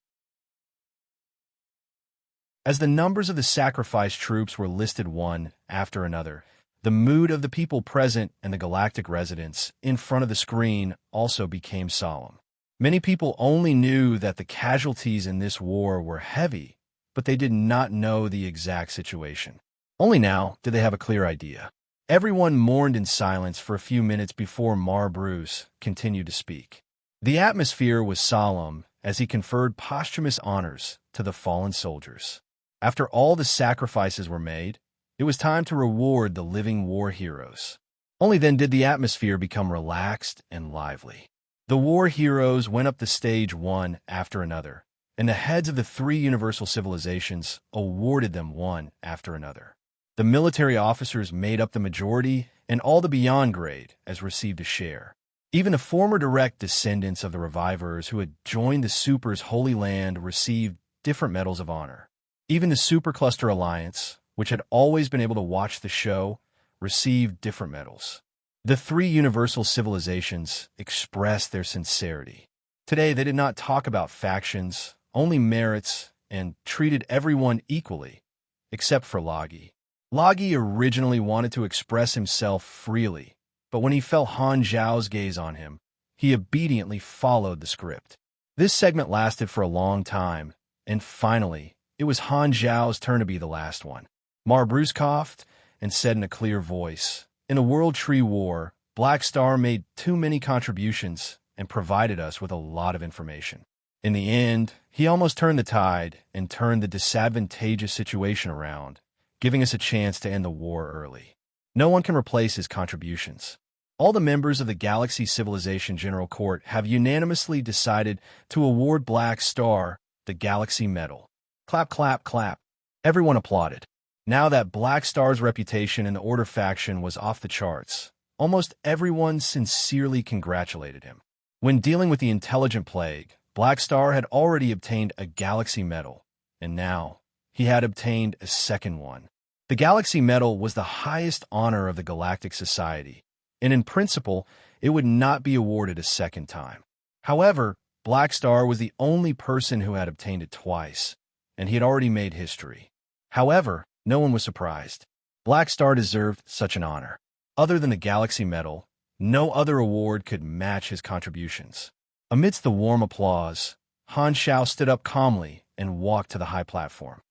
As the numbers of the sacrificed troops were listed one after another, the mood of the people present and the galactic residents in front of the screen also became solemn. Many people only knew that the casualties in this war were heavy, but they did not know the exact situation. Only now did they have a clear idea. Everyone mourned in silence for a few minutes before Marbruce continued to speak. The atmosphere was solemn as he conferred posthumous honors to the fallen soldiers. After all the sacrifices were made, it was time to reward the living war heroes. Only then did the atmosphere become relaxed and lively. The war heroes went up the stage one after another, and the heads of the 3 universal civilizations awarded them one after another. The military officers made up the majority, and all the beyond grade as received a share. Even the former direct descendants of the revivers who had joined the Super's Holy Land received different medals of honor. Even the Supercluster Alliance, which had always been able to watch the show, received different medals. The 3 universal civilizations expressed their sincerity. Today, they did not talk about factions, only merits, and treated everyone equally, except for Lagi. Lagi originally wanted to express himself freely, but when he felt Han Zhao's gaze on him, he obediently followed the script. This segment lasted for a long time, and finally, it was Han Zhao's turn to be the last one. Marbruce coughed and said in a clear voice, "In a World Tree War, Black Star made too many contributions and provided us with a lot of information. In the end, he almost turned the tide and turned the disadvantageous situation around, giving us a chance to end the war early. No one can replace his contributions. All the members of the Galaxy Civilization General Court have unanimously decided to award Black Star the Galaxy Medal." Clap, clap, clap. Everyone applauded. Now that Black Star's reputation in the Order faction was off the charts, almost everyone sincerely congratulated him. When dealing with the Intelligent Plague, Black Star had already obtained a Galaxy Medal, and now he had obtained a second one. The Galaxy Medal was the highest honor of the Galactic Society, and in principle, it would not be awarded a second time. However, Black Star was the only person who had obtained it twice, and he had already made history. However, no one was surprised. Black Star deserved such an honor. Other than the Galaxy Medal, no other award could match his contributions. Amidst the warm applause, Han Zhao stood up calmly and walked to the high platform.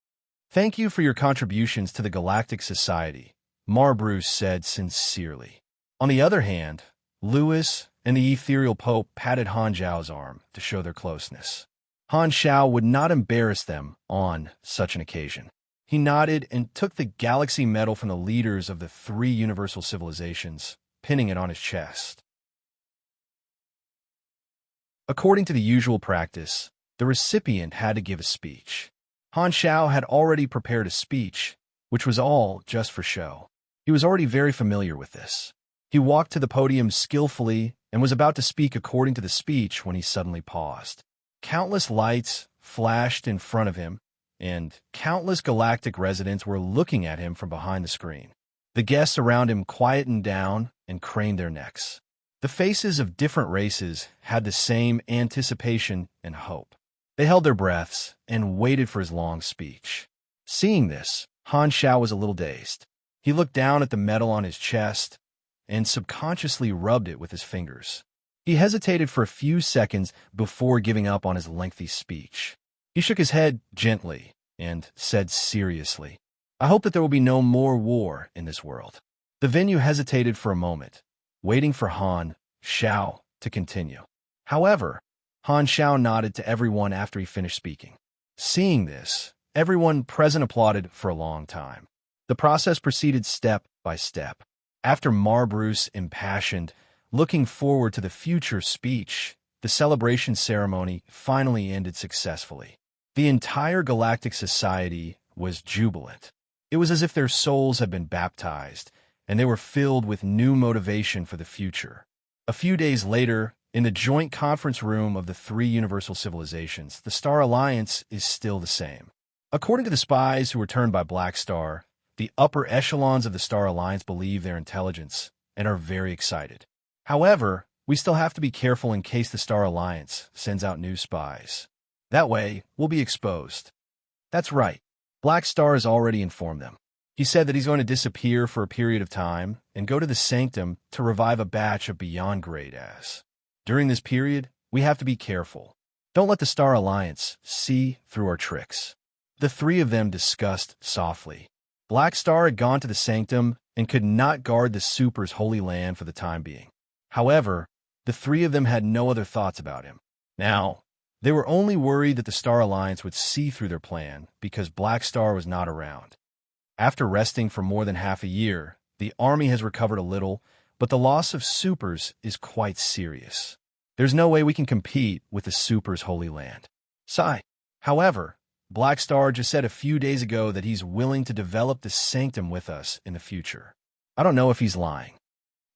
"Thank you for your contributions to the Galactic Society," Marbruce said sincerely. On the other hand, Lewis and the Ethereal Pope patted Han Zhao's arm to show their closeness. Han Zhao would not embarrass them on such an occasion. He nodded and took the Galaxy Medal from the leaders of the 3 universal civilizations, pinning it on his chest. According to the usual practice, the recipient had to give a speech. Han Zhao had already prepared a speech, which was all just for show. He was already very familiar with this. He walked to the podium skillfully and was about to speak according to the speech when he suddenly paused. Countless lights flashed in front of him, and countless galactic residents were looking at him from behind the screen. The guests around him quietened down and craned their necks. The faces of different races had the same anticipation and hope. They held their breaths and waited for his long speech. Seeing this, Han Xiao was a little dazed. He looked down at the medal on his chest and subconsciously rubbed it with his fingers. He hesitated for a few seconds before giving up on his lengthy speech. He shook his head gently and said seriously, "I hope that there will be no more war in this world." The venue hesitated for a moment, waiting for Han Xiao to continue. However, Han Xiao nodded to everyone after he finished speaking. Seeing this, everyone present applauded for a long time. The process proceeded step by step. After Bruce impassioned, looking forward to the future speech, the celebration ceremony finally ended successfully. The entire galactic society was jubilant. It was as if their souls had been baptized, and they were filled with new motivation for the future. A few days later, in the joint conference room of the three universal civilizations, the Star Alliance is still the same. According to the spies who were turned by Black Star, the upper echelons of the Star Alliance believe their intelligence and are very excited. However, we still have to be careful in case the Star Alliance sends out new spies. That way, we'll be exposed. That's right. Black Star has already informed them. He said that he's going to disappear for a period of time and go to the Sanctum to revive a batch of beyond grade as. During this period, we have to be careful. Don't let the Star Alliance see through our tricks. The three of them discussed softly. Black Star had gone to the Sanctum and could not guard the Super's holy land for the time being. However, the three of them had no other thoughts about him. Now, they were only worried that the Star Alliance would see through their plan because Black Star was not around. After resting for more than half a year, the army has recovered a little, but the loss of Supers is quite serious. There's no way we can compete with the Super's holy land. Sigh. However, Black Star just said a few days ago that he's willing to develop the Sanctum with us in the future. I don't know if he's lying.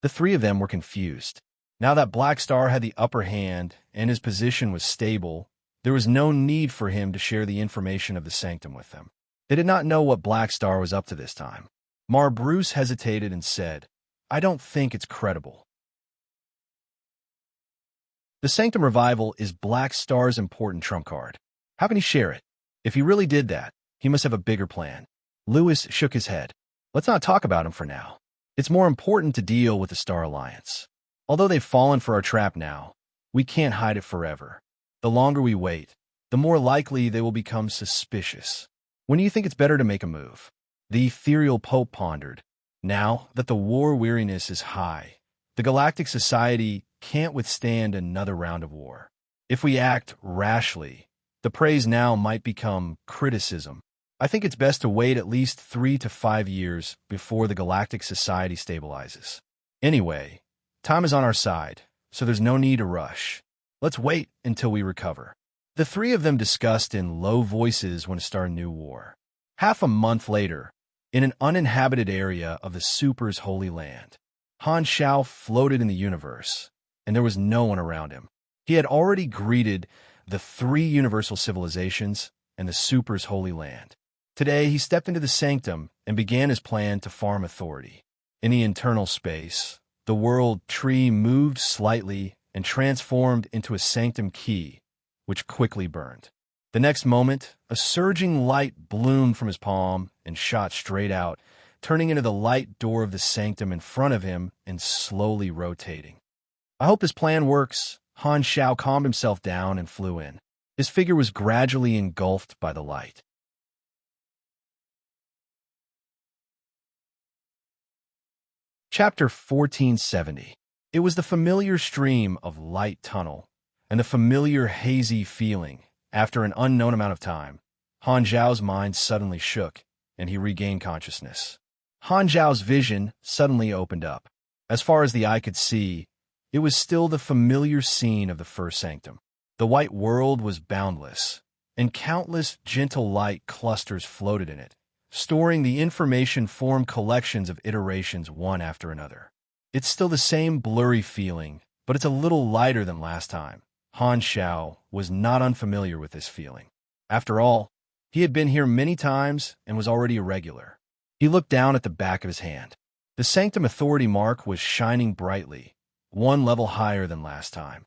The three of them were confused. Now that Black Star had the upper hand and his position was stable, there was no need for him to share the information of the Sanctum with them. They did not know what Black Star was up to this time. Bruce hesitated and said, "I don't think it's credible." The Sanctum Revival is Black Star's important trump card. How can he share it? If he really did that, he must have a bigger plan. Lewis shook his head. Let's not talk about him for now. It's more important to deal with the Star Alliance. Although they've fallen for our trap now, we can't hide it forever. The longer we wait, the more likely they will become suspicious. When do you think it's better to make a move? The ethereal Pope pondered. Now that the war weariness is high, the Galactic Society can't withstand another round of war. If we act rashly, the praise now might become criticism. I think it's best to wait at least 3 to 5 years before the Galactic Society stabilizes. Anyway, time is on our side, so there's no need to rush. Let's wait until we recover. The three of them discussed in low voices when to start a new war. Half a month later, in an uninhabited area of the Super's holy land, Han Xiao floated in the universe, and there was no one around him. He had already greeted the three universal civilizations and the Super's holy land. Today, he stepped into the Sanctum and began his plan to farm authority. In the internal space, the world tree moved slightly and transformed into a Sanctum key, which quickly burned. The next moment, a surging light bloomed from his palm and shot straight out, turning into the light door of the Sanctum in front of him and slowly rotating. I hope this plan works. Han Xiao calmed himself down and flew in. His figure was gradually engulfed by the light. Chapter 1470. It was the familiar stream of light tunnel and the familiar hazy feeling. After an unknown amount of time, Han Zhao's mind suddenly shook, and he regained consciousness. Han Zhao's vision suddenly opened up. As far as the eye could see, it was still the familiar scene of the first Sanctum. The white world was boundless, and countless gentle light clusters floated in it, storing the information-formed collections of iterations one after another. It's still the same blurry feeling, but it's a little lighter than last time. Han Xiao was not unfamiliar with this feeling. After all, He had been here many times and was already a regular. He looked down at the back of his hand. The Sanctum Authority mark was shining brightly, one level higher than last time.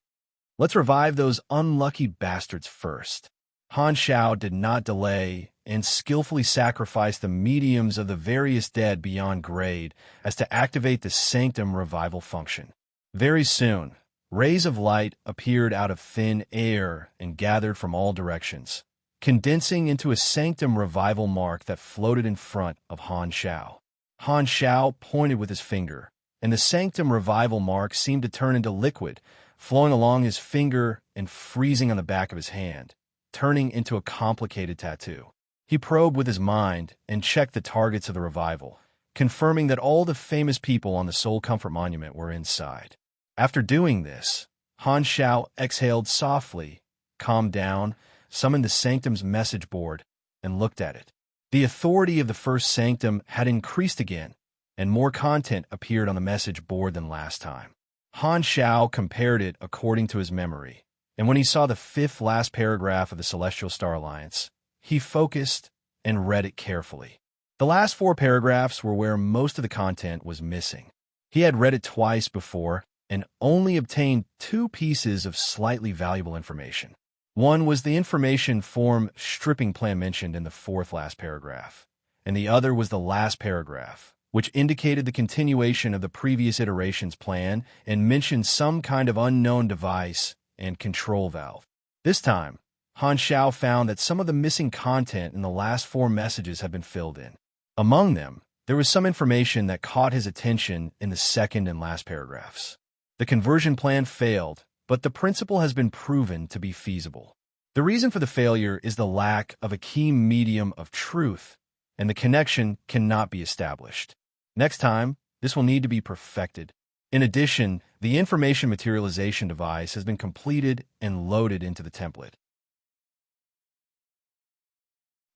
Let's revive those unlucky bastards first. Han Shao did not delay and skillfully sacrificed the mediums of the various dead beyond grade as to activate the Sanctum revival function. Very soon, rays of light appeared out of thin air and gathered from all directions, condensing into a Sanctum revival mark that floated in front of Han Shao. Han Shao pointed with his finger, and the Sanctum revival mark seemed to turn into liquid, flowing along his finger and freezing on the back of his hand, turning into a complicated tattoo. He probed with his mind and checked the targets of the revival, confirming that all the famous people on the Soul Comfort Monument were inside. After doing this, Han Shao exhaled softly, calmed down, summoned the Sanctum's message board, and looked at it. The authority of the first Sanctum had increased again, and more content appeared on the message board than last time. Han Shao compared it according to his memory, and when he saw the fifth last paragraph of the Celestial Star Alliance, he focused and read it carefully. The last 4 paragraphs were where most of the content was missing. He had read it twice before and only obtained 2 pieces of slightly valuable information. One was the information form stripping plan mentioned in the 4th last paragraph, and the other was the last paragraph, which indicated the continuation of the previous iteration's plan and mentioned some kind of unknown device and control valve. This time, Han Shao found that some of the missing content in the last 4 messages had been filled in. Among them, there was some information that caught his attention in the 2nd and last paragraphs. The conversion plan failed, but the principle has been proven to be feasible. The reason for the failure is the lack of a key medium of truth, and the connection cannot be established. Next time, this will need to be perfected. In addition, the information materialization device has been completed and loaded into the template.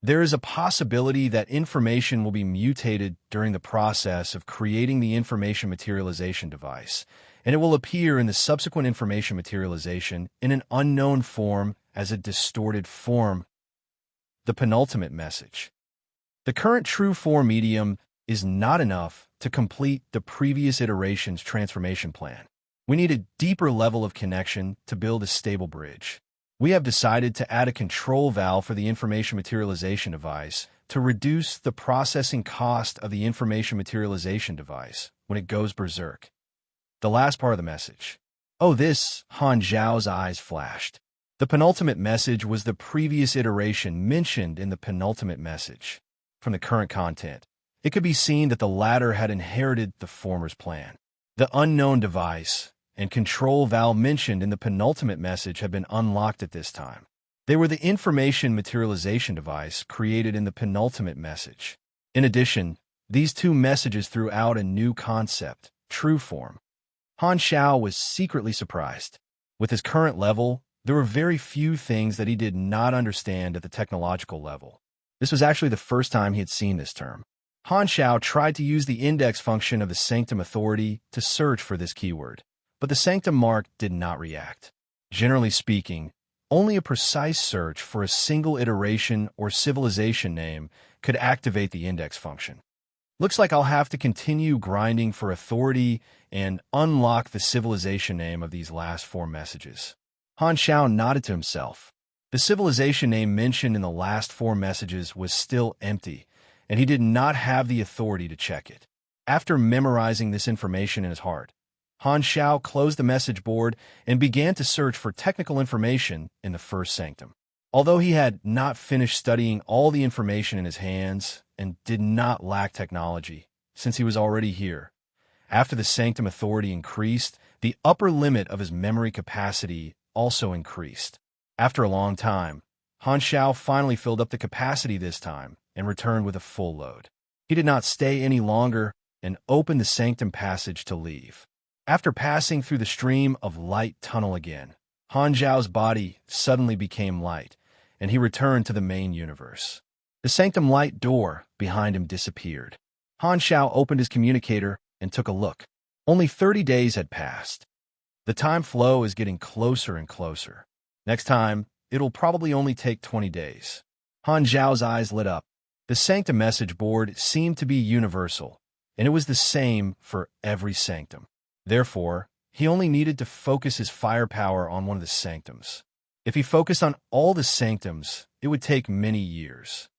There is a possibility that information will be mutated during the process of creating the information materialization device, and it will appear in the subsequent information materialization in an unknown form as a distorted form, the penultimate message. The current true form medium is not enough to complete the previous iteration's transformation plan. We need a deeper level of connection to build a stable bridge. We have decided to add a control valve for the information materialization device to reduce the processing cost of the information materialization device when it goes berserk. The last part of the message. Oh, this, Han Zhao's eyes flashed. The penultimate message was the previous iteration mentioned in the penultimate message. From the current content, it could be seen that the latter had inherited the former's plan. The unknown device and control valve mentioned in the penultimate message have been unlocked at this time. They were the information materialization device created in the penultimate message. In addition, these 2 messages threw out a new concept, true form. Han Shao was secretly surprised. With his current level, there were very few things that he did not understand at the technological level. This was actually the first time he had seen this term. Han Shao tried to use the index function of the Sanctum Authority to search for this keyword, but the Sanctum mark did not react. Generally speaking, only a precise search for a single iteration or civilization name could activate the index function. Looks like I'll have to continue grinding for authority and unlock the civilization name of these last 4 messages. Han Shao nodded to himself. The civilization name mentioned in the last 4 messages was still empty, and he did not have the authority to check it. After memorizing this information in his heart, Han Shao closed the message board and began to search for technical information in the first sanctum. Although he had not finished studying all the information in his hands and did not lack technology, since he was already here, after the Sanctum Authority increased, the upper limit of his memory capacity also increased. After a long time, Han Shao finally filled up the capacity this time and returned with a full load. He did not stay any longer and opened the Sanctum passage to leave. After passing through the stream of light tunnel again, Han Zhao's body suddenly became light, and he returned to the main universe. The Sanctum light door behind him disappeared. Han Shao opened his communicator and took a look. Only 30 days had passed. The time flow is getting closer and closer. Next time, it'll probably only take 20 days. Han Zhao's eyes lit up. The sanctum message board seemed to be universal, and it was the same for every sanctum. Therefore, he only needed to focus his firepower on one of the sanctums. If he focused on all the sanctums, it would take many years.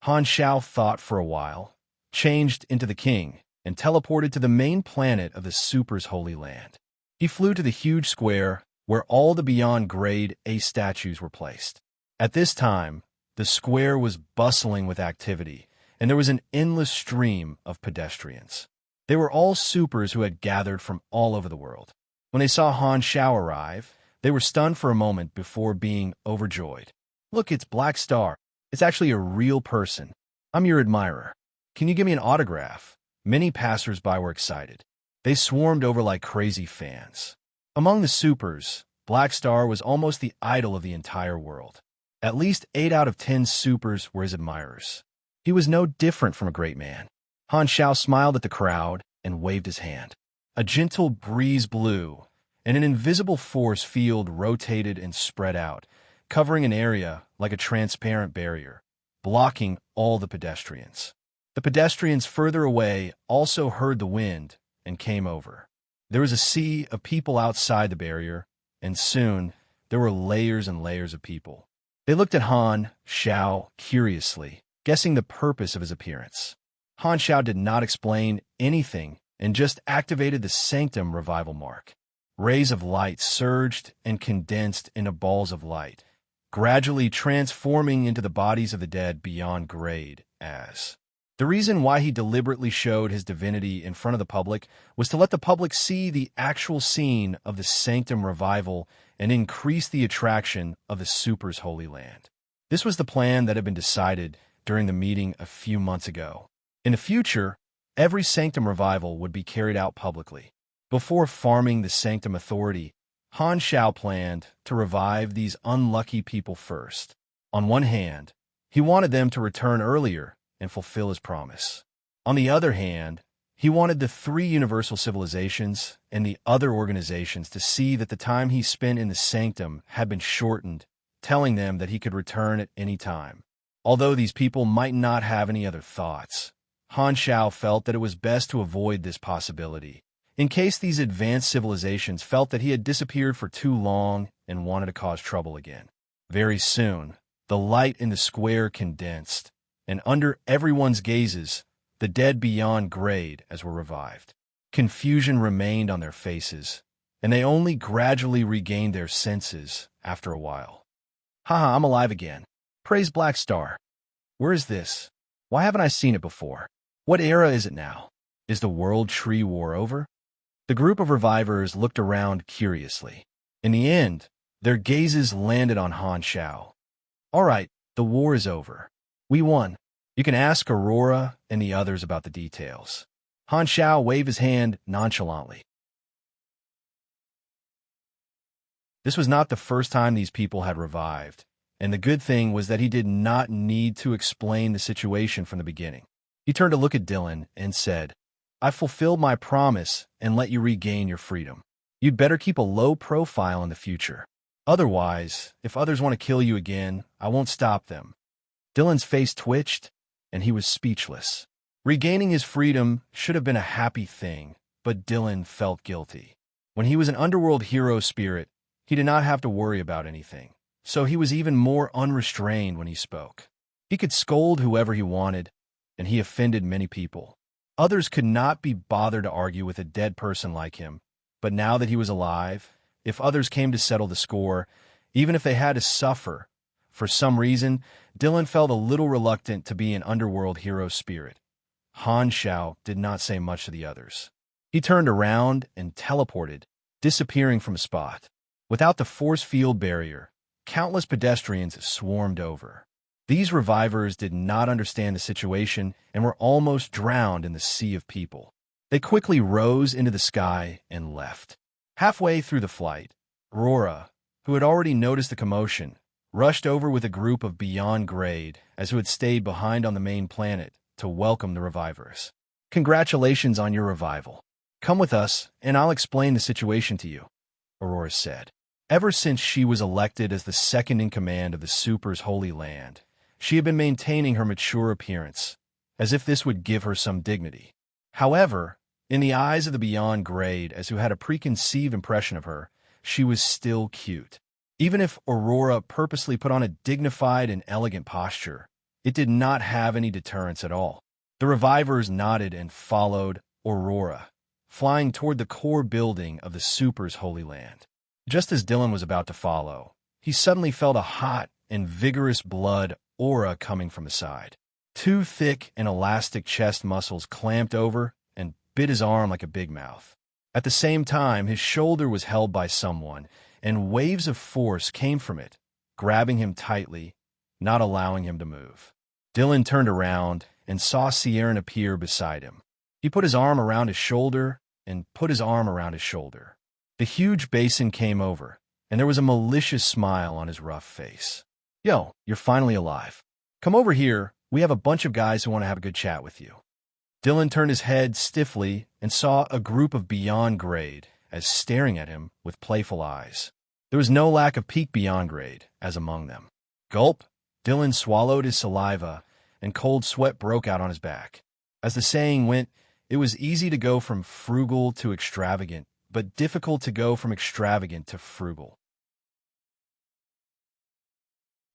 Han Zhao thought for a while, changed into the king, and teleported to the main planet of the Super's Holy Land. He flew to the huge square where all the beyond grade A statues were placed. At this time, the square was bustling with activity, and there was an endless stream of pedestrians. They were all supers who had gathered from all over the world. When they saw Han Zhao arrive, they were stunned for a moment before being overjoyed. "Look, it's Black Star. It's actually a real person. I'm your admirer. Can you give me an autograph?" Many passers-by were excited. They swarmed over like crazy fans. Among the supers, Black Star was almost the idol of the entire world. At least 8 out of 10 supers were his admirers. He was no different from a great man. Han Zhao smiled at the crowd and waved his hand. A gentle breeze blew, and an invisible force field rotated and spread out, covering an area like a transparent barrier, blocking all the pedestrians. The pedestrians further away also heard the wind and came over. There was a sea of people outside the barrier, and soon there were layers and layers of people. They looked at Han Zhao curiously, guessing the purpose of his appearance. Han Zhao did not explain anything and just activated the sanctum revival mark. Rays of light surged and condensed into balls of light, gradually transforming into the bodies of the dead beyond grade as. The reason why he deliberately showed his divinity in front of the public was to let the public see the actual scene of the sanctum revival and increase the attraction of the Super's Holy Land. This was the plan that had been decided during the meeting a few months ago. In the future, every sanctum revival would be carried out publicly. Before farming the sanctum authority, Han Zhao planned to revive these unlucky people first. On one hand, he wanted them to return earlier and fulfill his promise. On the other hand, he wanted the 3 universal civilizations and the other organizations to see that the time he spent in the sanctum had been shortened, telling them that he could return at any time. Although these people might not have any other thoughts, Han Zhao felt that it was best to avoid this possibility, in case these advanced civilizations felt that he had disappeared for too long and wanted to cause trouble again. Very soon, the light in the square condensed, and under everyone's gazes, the dead beyond grade as were revived. Confusion remained on their faces, and they only gradually regained their senses after a while. "Haha, I'm alive again. Praise Black Star. Where is this? Why haven't I seen it before? What era is it now? Is the World Tree War over?" The group of revivers looked around curiously. In the end, their gazes landed on Han Zhao. "All right, the war is over. We won. You can ask Aurora and the others about the details." Han Zhao waved his hand nonchalantly. This was not the first time these people had revived, and the good thing was that he did not need to explain the situation from the beginning. He turned to look at Dylan and said, "I fulfilled my promise and let you regain your freedom. You'd better keep a low profile in the future. Otherwise, if others want to kill you again, I won't stop them." Dylan's face twitched, and he was speechless. Regaining his freedom should have been a happy thing, but Dylan felt guilty. When he was an underworld hero spirit, he did not have to worry about anything, so he was even more unrestrained when he spoke. He could scold whoever he wanted, and he offended many people. Others could not be bothered to argue with a dead person like him, but now that he was alive, if others came to settle the score, even if they had to suffer, for some reason, Dylan felt a little reluctant to be an underworld hero spirit. Han Zhao did not say much to the others. He turned around and teleported, disappearing from a spot. Without the force field barrier, countless pedestrians swarmed over. These revivers did not understand the situation and were almost drowned in the sea of people. They quickly rose into the sky and left. Halfway through the flight, Aurora, who had already noticed the commotion, rushed over with a group of beyond grade as who had stayed behind on the main planet to welcome the revivers. "Congratulations on your revival. Come with us, and I'll explain the situation to you," Aurora said. Ever since she was elected as the second in command of the Super's Holy Land, she had been maintaining her mature appearance, as if this would give her some dignity. However, in the eyes of the Beyond Grade, as who had a preconceived impression of her, she was still cute. Even if Aurora purposely put on a dignified and elegant posture, it did not have any deterrence at all. The revivers nodded and followed Aurora, flying toward the core building of the Super's Holy Land. Just as Dylan was about to follow, he suddenly felt a hot and vigorous blood aura coming from the side. Two thick and elastic chest muscles clamped over and bit his arm like a big mouth. At the same time, his shoulder was held by someone, and waves of force came from it, grabbing him tightly, not allowing him to move. Dylan turned around and saw Sierran appear beside him. He put his arm around his shoulder and put his arm around his shoulder. The huge basin came over, and there was a malicious smile on his rough face. "Yo, you're finally alive. Come over here. We have a bunch of guys who want to have a good chat with you." Dylan turned his head stiffly and saw a group of Beyond Grade as staring at him with playful eyes. There was no lack of peak Beyond Grade as among them. Gulp! Dylan swallowed his saliva, and cold sweat broke out on his back. As the saying went, it was easy to go from frugal to extravagant, but difficult to go from extravagant to frugal.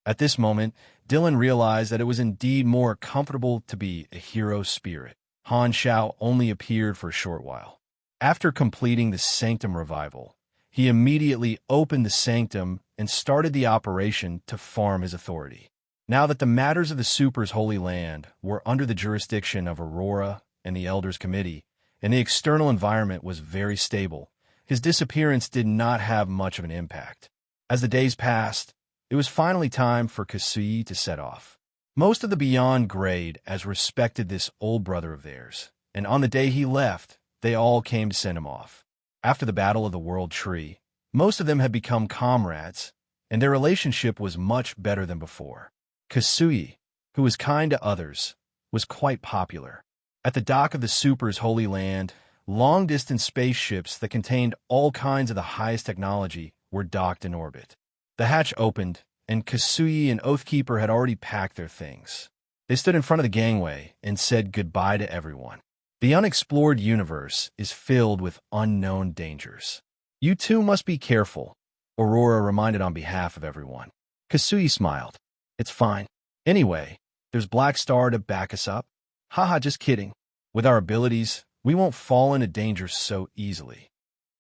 At this moment, Dylan realized that it was indeed more comfortable to be a hero spirit. Han Shao only appeared for a short while. After completing the Sanctum revival, he immediately opened the Sanctum and started the operation to farm his authority. Now that the matters of the Super's Holy Land were under the jurisdiction of Aurora and the Elders Committee, and the external environment was very stable, his disappearance did not have much of an impact. As the days passed, it was finally time for Kasui to set off. Most of the Beyond Grade as respected this old brother of theirs, and on the day he left, they all came to send him off. After the Battle of the World Tree, most of them had become comrades, and their relationship was much better than before. Kasui, who was kind to others, was quite popular. At the dock of the Super's Holy Land, long-distance spaceships that contained all kinds of the highest technology were docked in orbit. The hatch opened, and Kasui and Oathkeeper had already packed their things. They stood in front of the gangway and said goodbye to everyone. The unexplored universe is filled with unknown dangers. You too must be careful, Aurora reminded on behalf of everyone. Kasui smiled. It's fine. Anyway, there's Black Star to back us up. Haha, just kidding. With our abilities, we won't fall into danger so easily.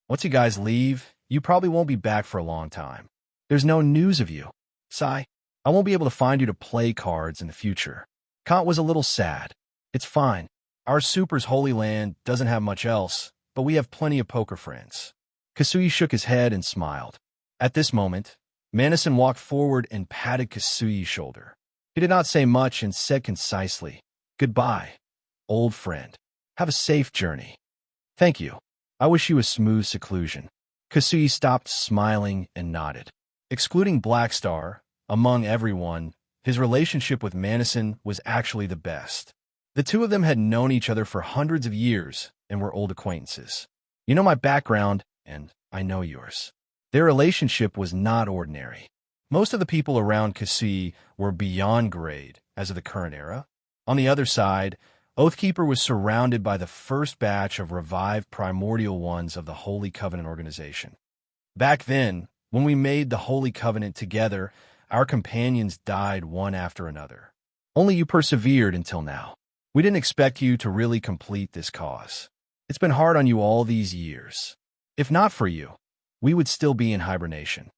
Once you guys leave, you probably won't be back for a long time. There's no news of you. Sigh, I won't be able to find you to play cards in the future. Kant was a little sad. It's fine. Our Super's Holy Land doesn't have much else, but we have plenty of poker friends. Kasui shook his head and smiled. At this moment, Manison walked forward and patted Kasui's shoulder. He did not say much and said concisely, "Goodbye, old friend. Have a safe journey." "Thank you. I wish you a smooth seclusion." Kasui stopped smiling and nodded. Excluding Black Star, among everyone, his relationship with Manison was actually the best. The two of them had known each other for hundreds of years and were old acquaintances. You know my background, and I know yours. Their relationship was not ordinary. Most of the people around Kasui were Beyond Grade as of the current era. On the other side, Oathkeeper was surrounded by the first batch of revived primordial ones of the Holy Covenant organization. Back then, when we made the Holy Covenant together, our companions died one after another. Only you persevered until now. We didn't expect you to really complete this cause. It's been hard on you all these years. If not for you, we would still be in hibernation.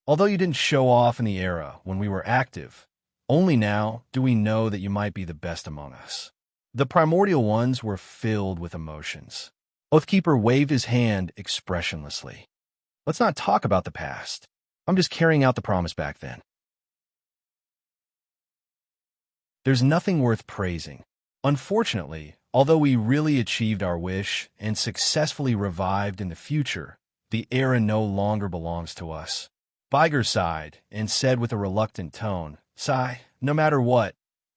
Although you didn't show off in the era when we were active, only now do we know that you might be the best among us. The primordial ones were filled with emotions. Oathkeeper waved his hand expressionlessly. Let's not talk about the past. I'm just carrying out the promise back then. There's nothing worth praising. Unfortunately, although we really achieved our wish and successfully revived in the future, the era no longer belongs to us. Biger sighed and said with a reluctant tone, Sai, no matter what,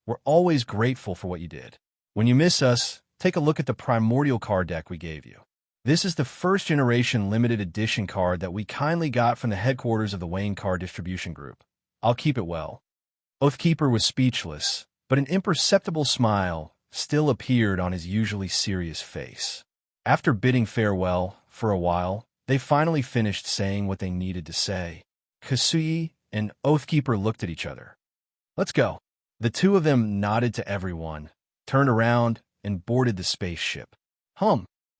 we're always grateful for what you did. When you miss us, take a look at the primordial card deck we gave you. This is the first generation limited edition card that we kindly got from the headquarters of the Wayne Card Distribution Group. I'll keep it well. Oathkeeper was speechless, but an imperceptible smile still appeared on his usually serious face. After bidding farewell for a while, they finally finished saying what they needed to say. Kasuyi and Oathkeeper looked at each other. "Let's go." The two of them nodded to everyone, turned around, and boarded the spaceship.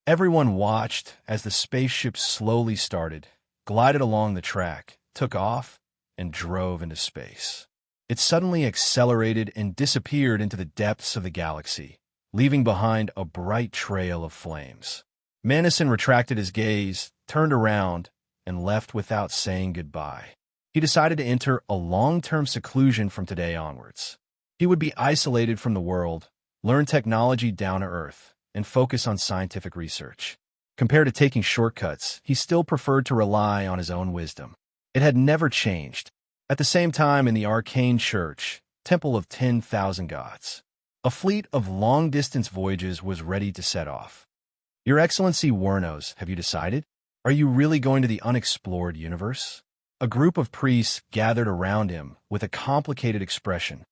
Everyone watched as the spaceship slowly started, glided along the track, took off, and drove into space. It suddenly accelerated and disappeared into the depths of the galaxy, leaving behind a bright trail of flames. Manison retracted his gaze, turned around, and left without saying goodbye. He decided to enter a long-term seclusion from today onwards. He would be isolated from the world, learn technology down to earth, and focus on scientific research. Compared to taking shortcuts, he still preferred to rely on his own wisdom. It had never changed. At the same time, in the arcane church, temple of 10,000 gods, a fleet of long-distance voyages was ready to set off. "Your Excellency Wernos, have you decided? Are you really going to the unexplored universe?" A group of priests gathered around him with a complicated expression.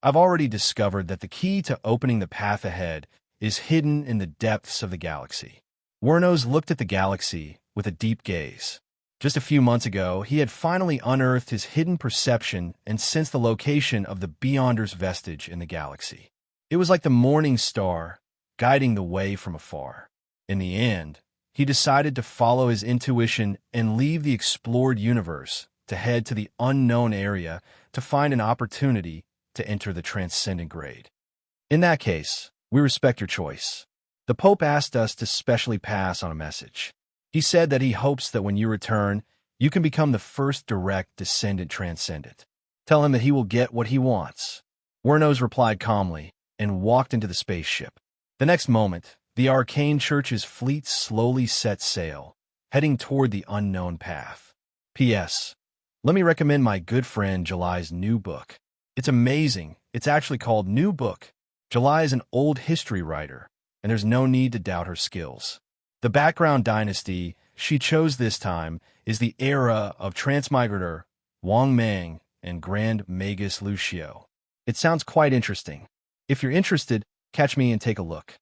"I've already discovered that the key to opening the path ahead is hidden in the depths of the galaxy." Wernos looked at the galaxy with a deep gaze. Just a few months ago, he had finally unearthed his hidden perception and sensed the location of the Beyonder's vestige in the galaxy. It was like the morning star, guiding the way from afar. In the end, he decided to follow his intuition and leave the explored universe to head to the unknown area to find an opportunity to enter the transcendent grade. "In that case, we respect your choice. The Pope asked us to specially pass on a message. He said that he hopes that when you return, you can become the first direct descendant transcendent. Tell him that he will get what he wants." Wernos replied calmly and walked into the spaceship. The next moment, the arcane church's fleet slowly set sail, heading toward the unknown path. P.S. Let me recommend my good friend July's new book. It's amazing. It's actually called New Book. July is an old history writer, and there's no need to doubt her skills. The background dynasty she chose this time is the era of Transmigrator, Wang Meng, and Grand Magus Lucio. It sounds quite interesting. If you're interested, catch me and take a look.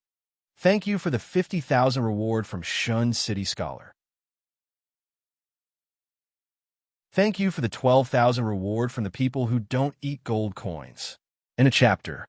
Thank you for the 50,000 reward from Shun City Scholar. Thank you for the 12,000 reward from the people who don't eat gold coins. In a chapter.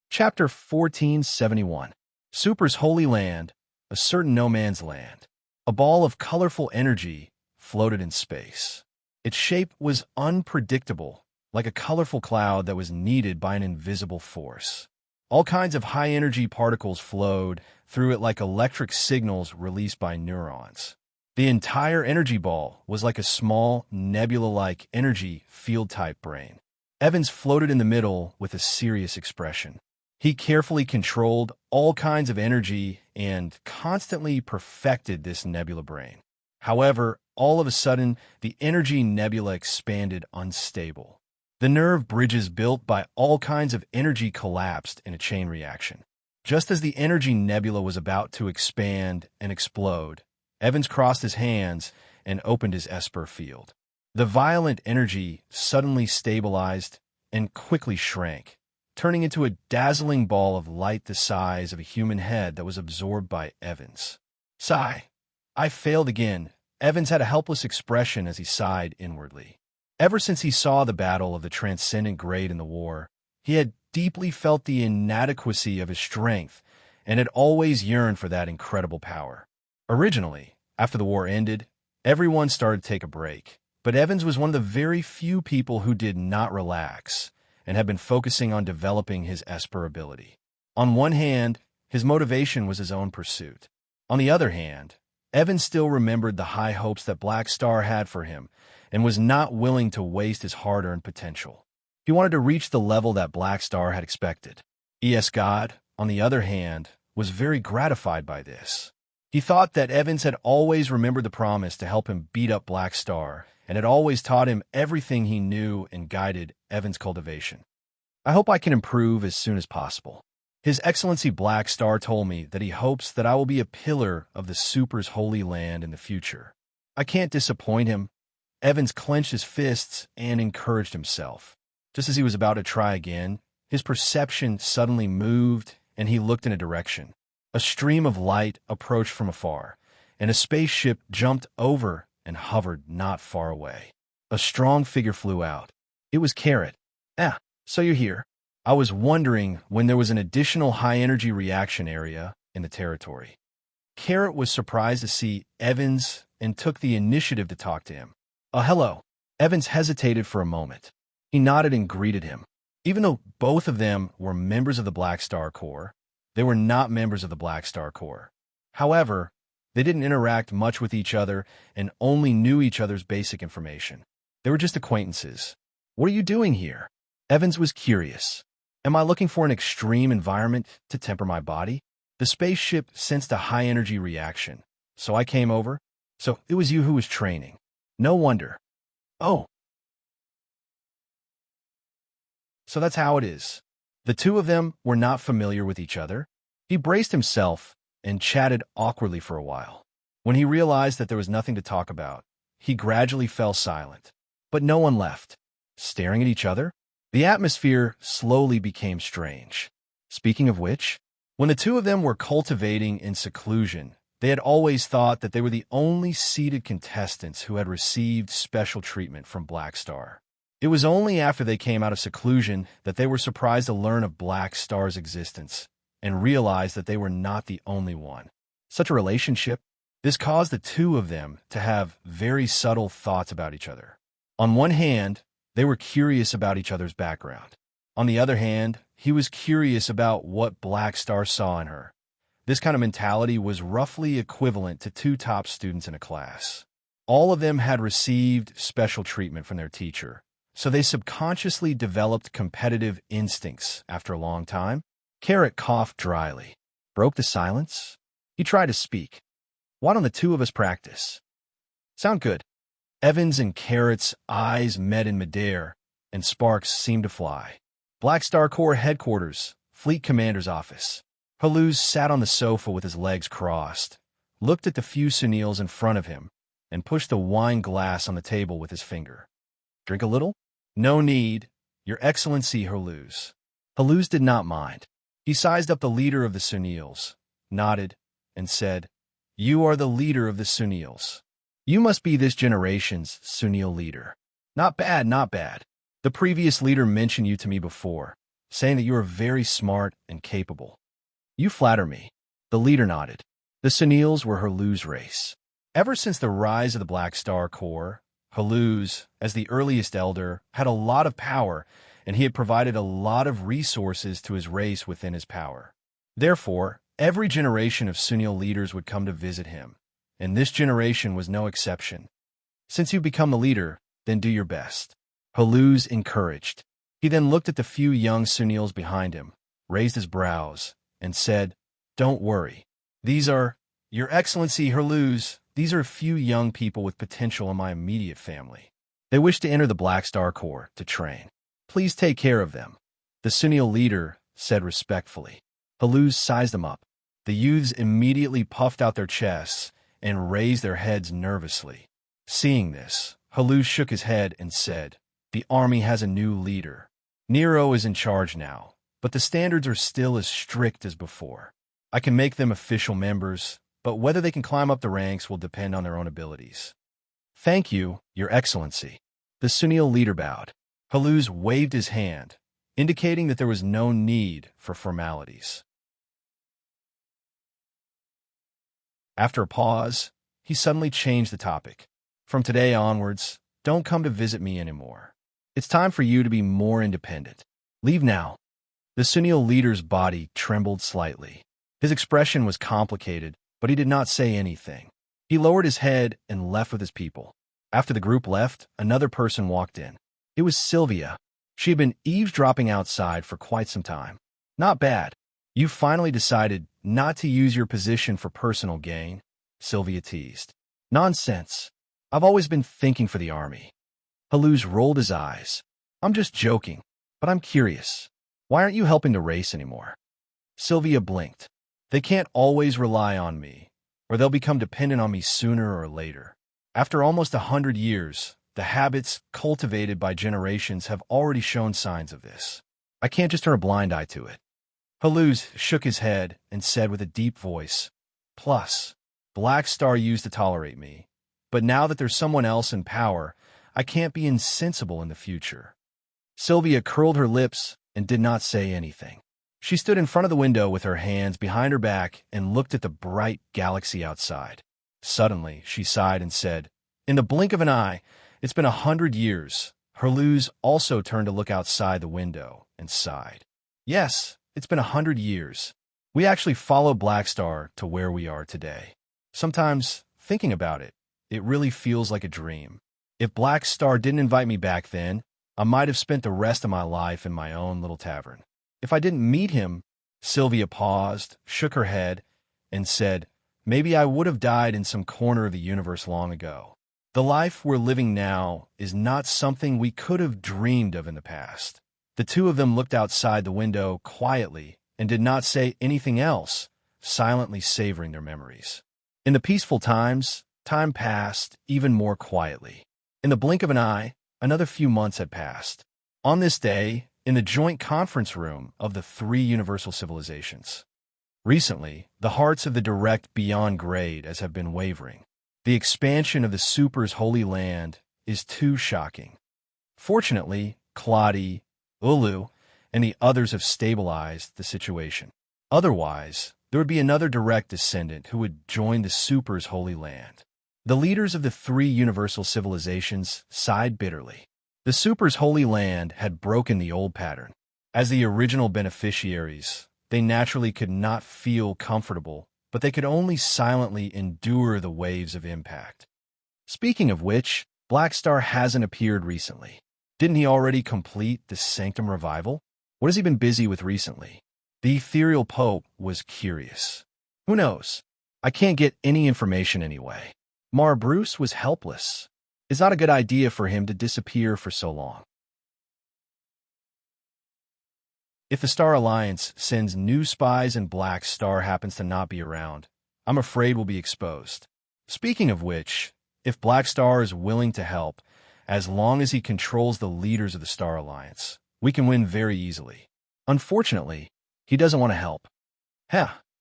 Chapter 1471. Super's Holy Land, a certain no-man's land. A ball of colorful energy floated in space. Its shape was unpredictable, like a colorful cloud that was kneaded by an invisible force. All kinds of high-energy particles flowed through it like electric signals released by neurons. The entire energy ball was like a small, nebula-like energy field-type brain. Evans floated in the middle with a serious expression. He carefully controlled all kinds of energy and constantly perfected this nebula brain. However, all of a sudden, the energy nebula expanded unstable. The nerve bridges built by all kinds of energy collapsed in a chain reaction. Just as the energy nebula was about to expand and explode, Evans crossed his hands and opened his Esper field. The violent energy suddenly stabilized and quickly shrank, turning into a dazzling ball of light the size of a human head that was absorbed by Evans. Sigh. I failed again. Evans had a helpless expression as he sighed inwardly. Ever since he saw the battle of the transcendent grade in the war, he had deeply felt the inadequacy of his strength and had always yearned for that incredible power. Originally, after the war ended, everyone started to take a break, but Evans was one of the very few people who did not relax and had been focusing on developing his Esper ability. On one hand, his motivation was his own pursuit. On the other hand, Evans still remembered the high hopes that Black Star had for him and was not willing to waste his hard-earned potential. He wanted to reach the level that Black Star had expected. E.S. God, on the other hand, was very gratified by this. He thought that Evans had always remembered the promise to help him beat up Black Star and had always taught him everything he knew and guided Evans' cultivation. I hope I can improve as soon as possible. His Excellency Black Star told me that he hopes that I will be a pillar of the Super's holy land in the future. I can't disappoint him. Evans clenched his fists and encouraged himself. Just as he was about to try again, his perception suddenly moved and he looked in a direction. A stream of light approached from afar, and a spaceship jumped over and hovered not far away. A strong figure flew out. It was Carrot. "Ah, so you're here." I was wondering when there was an additional high-energy reaction area in the territory. Carrot was surprised to see Evans and took the initiative to talk to him. Hello." Evans hesitated for a moment. He nodded and greeted him. Even though both of them were members of the Black Star Corps, they were not members of the Black Star Corps. However, they didn't interact much with each other and only knew each other's basic information. They were just acquaintances. "What are you doing here?" Evans was curious. "Am I looking for an extreme environment to temper my body?" The spaceship sensed a high-energy reaction, so I came over. "So it was you who was training. No wonder." "Oh. So that's how it is." The two of them were not familiar with each other. He braced himself and chatted awkwardly for a while. When he realized that there was nothing to talk about, he gradually fell silent. But no one left. Staring at each other, the atmosphere slowly became strange. Speaking of which, when the two of them were cultivating in seclusion, they had always thought that they were the only seated contestants who had received special treatment from Black Star. It was only after they came out of seclusion that they were surprised to learn of Black Star's existence and realized that they were not the only one. Such a relationship, this caused the two of them to have very subtle thoughts about each other. On one hand, they were curious about each other's background. On the other hand, he was curious about what Black Star saw in her. This kind of mentality was roughly equivalent to two top students in a class. All of them had received special treatment from their teacher, so they subconsciously developed competitive instincts after a long time. Carrot coughed dryly. Broke the silence? He tried to speak. "Why don't the two of us practice?" "Sound good." Evans and Carrot's eyes met in midair, and sparks seemed to fly. Black Star Corps headquarters, Fleet Commander's office. Haluz sat on the sofa with his legs crossed, looked at the few sunils in front of him, and pushed a wine glass on the table with his finger. "Drink a little?" "No need, Your Excellency, Haluz." Haluz did not mind. He sized up the leader of the sunils, nodded, and said, "You are the leader of the sunils. You must be this generation's sunil leader." "Not bad, not bad. The previous leader mentioned you to me before, saying that you are very smart and capable." "You flatter me." The leader nodded. The sunils were Haluz's race. Ever since the rise of the Black Star Corps, Haluz, as the earliest elder, had a lot of power, and he had provided a lot of resources to his race within his power. Therefore, every generation of sunil leaders would come to visit him, and this generation was no exception. "Since you've become the leader, then do your best," Haluz encouraged. He then looked at the few young sunils behind him, raised his brows, and said, "Don't worry. These are, Your Excellency Haluz, these are a few young people with potential in my immediate family. They wish to enter the Black Star Corps to train. Please take care of them," the sunil leader said respectfully. Haluz sized them up. The youths immediately puffed out their chests and raised their heads nervously. Seeing this, Haluz shook his head and said, "The army has a new leader. Nero is in charge now, but the standards are still as strict as before. I can make them official members, but whether they can climb up the ranks will depend on their own abilities." "Thank you, Your Excellency." The sunil leader bowed. Haluz waved his hand, indicating that there was no need for formalities. After a pause, he suddenly changed the topic. "From today onwards, don't come to visit me anymore. It's time for you to be more independent. Leave now." The sunil leader's body trembled slightly. His expression was complicated, but he did not say anything. He lowered his head and left with his people. After the group left, another person walked in. It was Sylvia. She had been eavesdropping outside for quite some time. "Not bad. You finally decided not to use your position for personal gain," Sylvia teased. "Nonsense. I've always been thinking for the army." Haluz rolled his eyes. "I'm just joking. But I'm curious. Why aren't you helping the race anymore? Sylvia blinked. They can't always rely on me, or they'll become dependent on me sooner or later. After almost 100 years, the habits cultivated by generations have already shown signs of this. I can't just turn a blind eye to it. Haluz shook his head and said with a deep voice, Plus, Black Star used to tolerate me, but now that there's someone else in power, I can't be insensible in the future. Sylvia curled her lips and did not say anything. She stood in front of the window with her hands behind her back and looked at the bright galaxy outside. Suddenly, she sighed and said, In the blink of an eye, it's been 100 years. Haluz also turned to look outside the window and sighed. Yes, it's been 100 years. We actually followed Black Star to where we are today. Sometimes, thinking about it, it really feels like a dream. If Black Star didn't invite me back then, I might have spent the rest of my life in my own little tavern. If I didn't meet him, Sylvia paused, shook her head, and said, maybe I would have died in some corner of the universe long ago. The life we're living now is not something we could have dreamed of in the past. The two of them looked outside the window quietly and did not say anything else, silently savoring their memories. In the peaceful times, time passed even more quietly. In the blink of an eye, another few months had passed. On this day, in the joint conference room of the three universal civilizations. Recently, the hearts of the direct beyond grade as have been wavering. The expansion of the Super's holy land is too shocking. Fortunately, Claudi, Ulu, and the others have stabilized the situation. Otherwise, there would be another direct descendant who would join the Super's holy land. The leaders of the three universal civilizations sighed bitterly. The Super's holy land had broken the old pattern. As the original beneficiaries, they naturally could not feel comfortable, but they could only silently endure the waves of impact. Speaking of which, Black Star hasn't appeared recently. Didn't he already complete the Sanctum Revival? What has he been busy with recently? The ethereal Pope was curious. Who knows? I can't get any information anyway. Mar Bruce was helpless. It's not a good idea for him to disappear for so long. If the Star Alliance sends new spies and Black Star happens to not be around, I'm afraid we'll be exposed. Speaking of which, if Black Star is willing to help, as long as he controls the leaders of the Star Alliance, we can win very easily. Unfortunately, he doesn't want to help.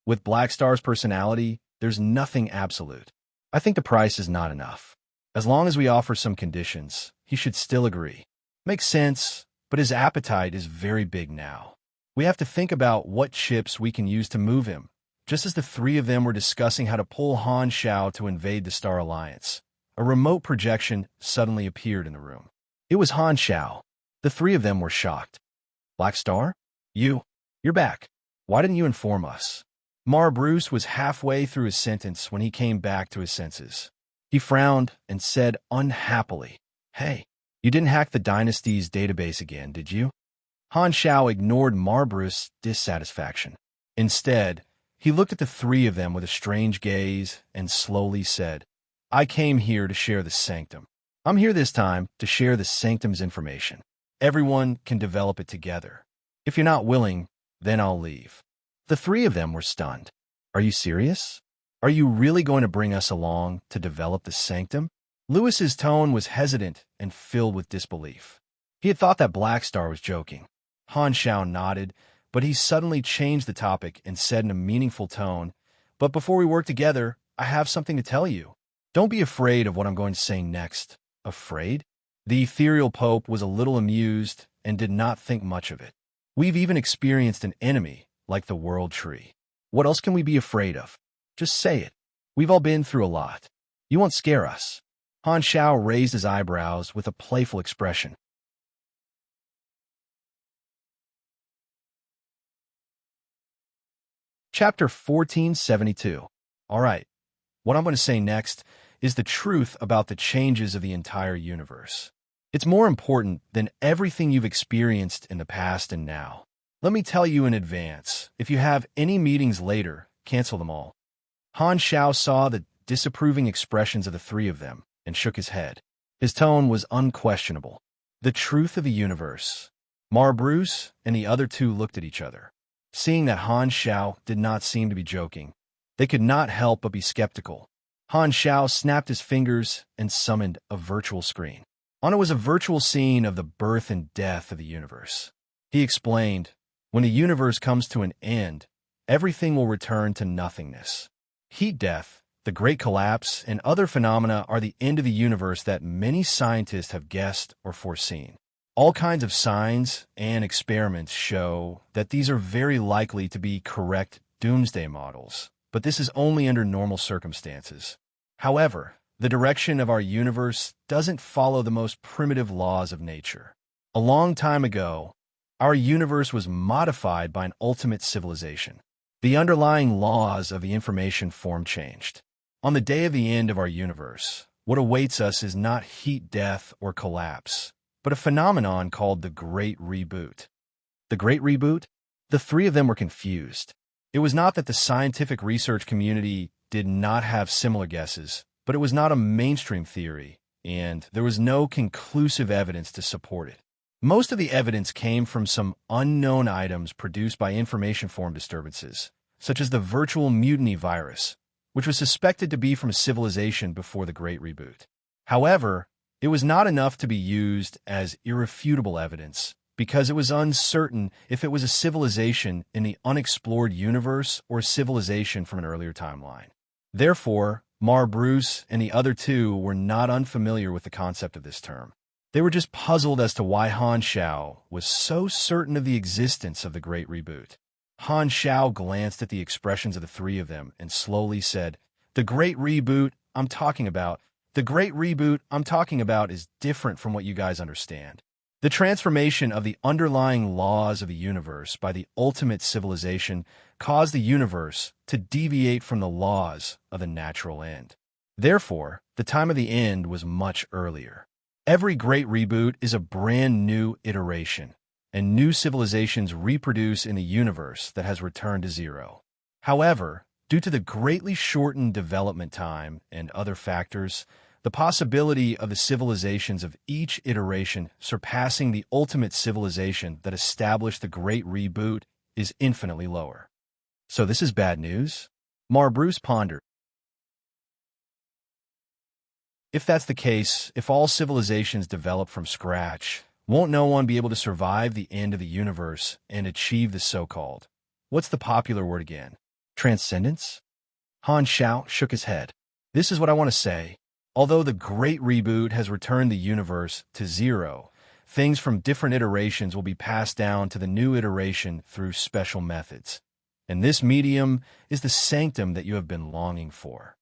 With Black Star's personality, there's nothing absolute. I think the price is not enough. As long as we offer some conditions, he should still agree. Makes sense, but his appetite is very big now. We have to think about what chips we can use to move him, just as the three of them were discussing how to pull Han Shao to invade the Star Alliance. A remote projection suddenly appeared in the room. It was Han Shao. The three of them were shocked. Black Star? You're back. Why didn't you inform us? Mar Bruce was halfway through his sentence when he came back to his senses. He frowned and said unhappily, Hey, you didn't hack the Dynasty's database again, did you? Han Shao ignored Mar Bruce's dissatisfaction. Instead, he looked at the three of them with a strange gaze and slowly said, I came here to share the Sanctum. I'm here this time to share the Sanctum's information. Everyone can develop it together. If you're not willing, then I'll leave. The three of them were stunned. Are you serious? Are you really going to bring us along to develop the Sanctum? Lewis's tone was hesitant and filled with disbelief. He had thought that Black Star was joking. Han Shao nodded, but he suddenly changed the topic and said in a meaningful tone, But before we work together, I have something to tell you. Don't be afraid of what I'm going to say next. Afraid? The ethereal Pope was a little amused and did not think much of it. We've even experienced an enemy like the World Tree. What else can we be afraid of? Just say it. We've all been through a lot. You won't scare us. Han Shao raised his eyebrows with a playful expression. Chapter 1472. All right, what I'm going to say next is the truth about the changes of the entire universe. It's more important than everything you've experienced in the past and now. Let me tell you in advance, if you have any meetings later, cancel them all. Han Shao saw the disapproving expressions of the three of them and shook his head. His tone was unquestionable. The truth of the universe. Bruce and the other two looked at each other. Seeing that Han Xiao did not seem to be joking, they could not help but be skeptical. Han Xiao snapped his fingers and summoned a virtual screen. On it was a virtual scene of the birth and death of the universe. He explained, when the universe comes to an end, everything will return to nothingness. Heat death, the great collapse, and other phenomena are the end of the universe that many scientists have guessed or foreseen. All kinds of signs and experiments show that these are very likely to be correct doomsday models, but this is only under normal circumstances. However, the direction of our universe doesn't follow the most primitive laws of nature. A long time ago, our universe was modified by an ultimate civilization. The underlying laws of the information form changed. On the day of the end of our universe, what awaits us is not heat death or collapse, but a phenomenon called the Great Reboot. The Great Reboot? The three of them were confused. It was not that the scientific research community did not have similar guesses, but it was not a mainstream theory, and there was no conclusive evidence to support it. Most of the evidence came from some unknown items produced by information form disturbances, such as the virtual mutiny virus, which was suspected to be from a civilization before the Great Reboot. However, it was not enough to be used as irrefutable evidence, because it was uncertain if it was a civilization in the unexplored universe or a civilization from an earlier timeline. Therefore, Bruce and the other two were not unfamiliar with the concept of this term. They were just puzzled as to why Han Xiao was so certain of the existence of the Great Reboot. Han Xiao glanced at the expressions of the three of them and slowly said, "The Great Reboot I'm talking about is different from what you guys understand. The transformation of the underlying laws of the universe by the ultimate civilization caused the universe to deviate from the laws of the natural end. Therefore, the time of the end was much earlier. Every Great Reboot is a brand new iteration, and new civilizations reproduce in the universe that has returned to zero. However, due to the greatly shortened development time and other factors, the possibility of the civilizations of each iteration surpassing the ultimate civilization that established the Great Reboot is infinitely lower." So this is bad news? Bruce pondered. If that's the case, if all civilizations develop from scratch, won't no one be able to survive the end of the universe and achieve the so-called, what's the popular word again? Transcendence? Han Xiao shook his head. This is what I want to say. Although the Great Reboot has returned the universe to zero, things from different iterations will be passed down to the new iteration through special methods. And this medium is the sanctum that you have been longing for.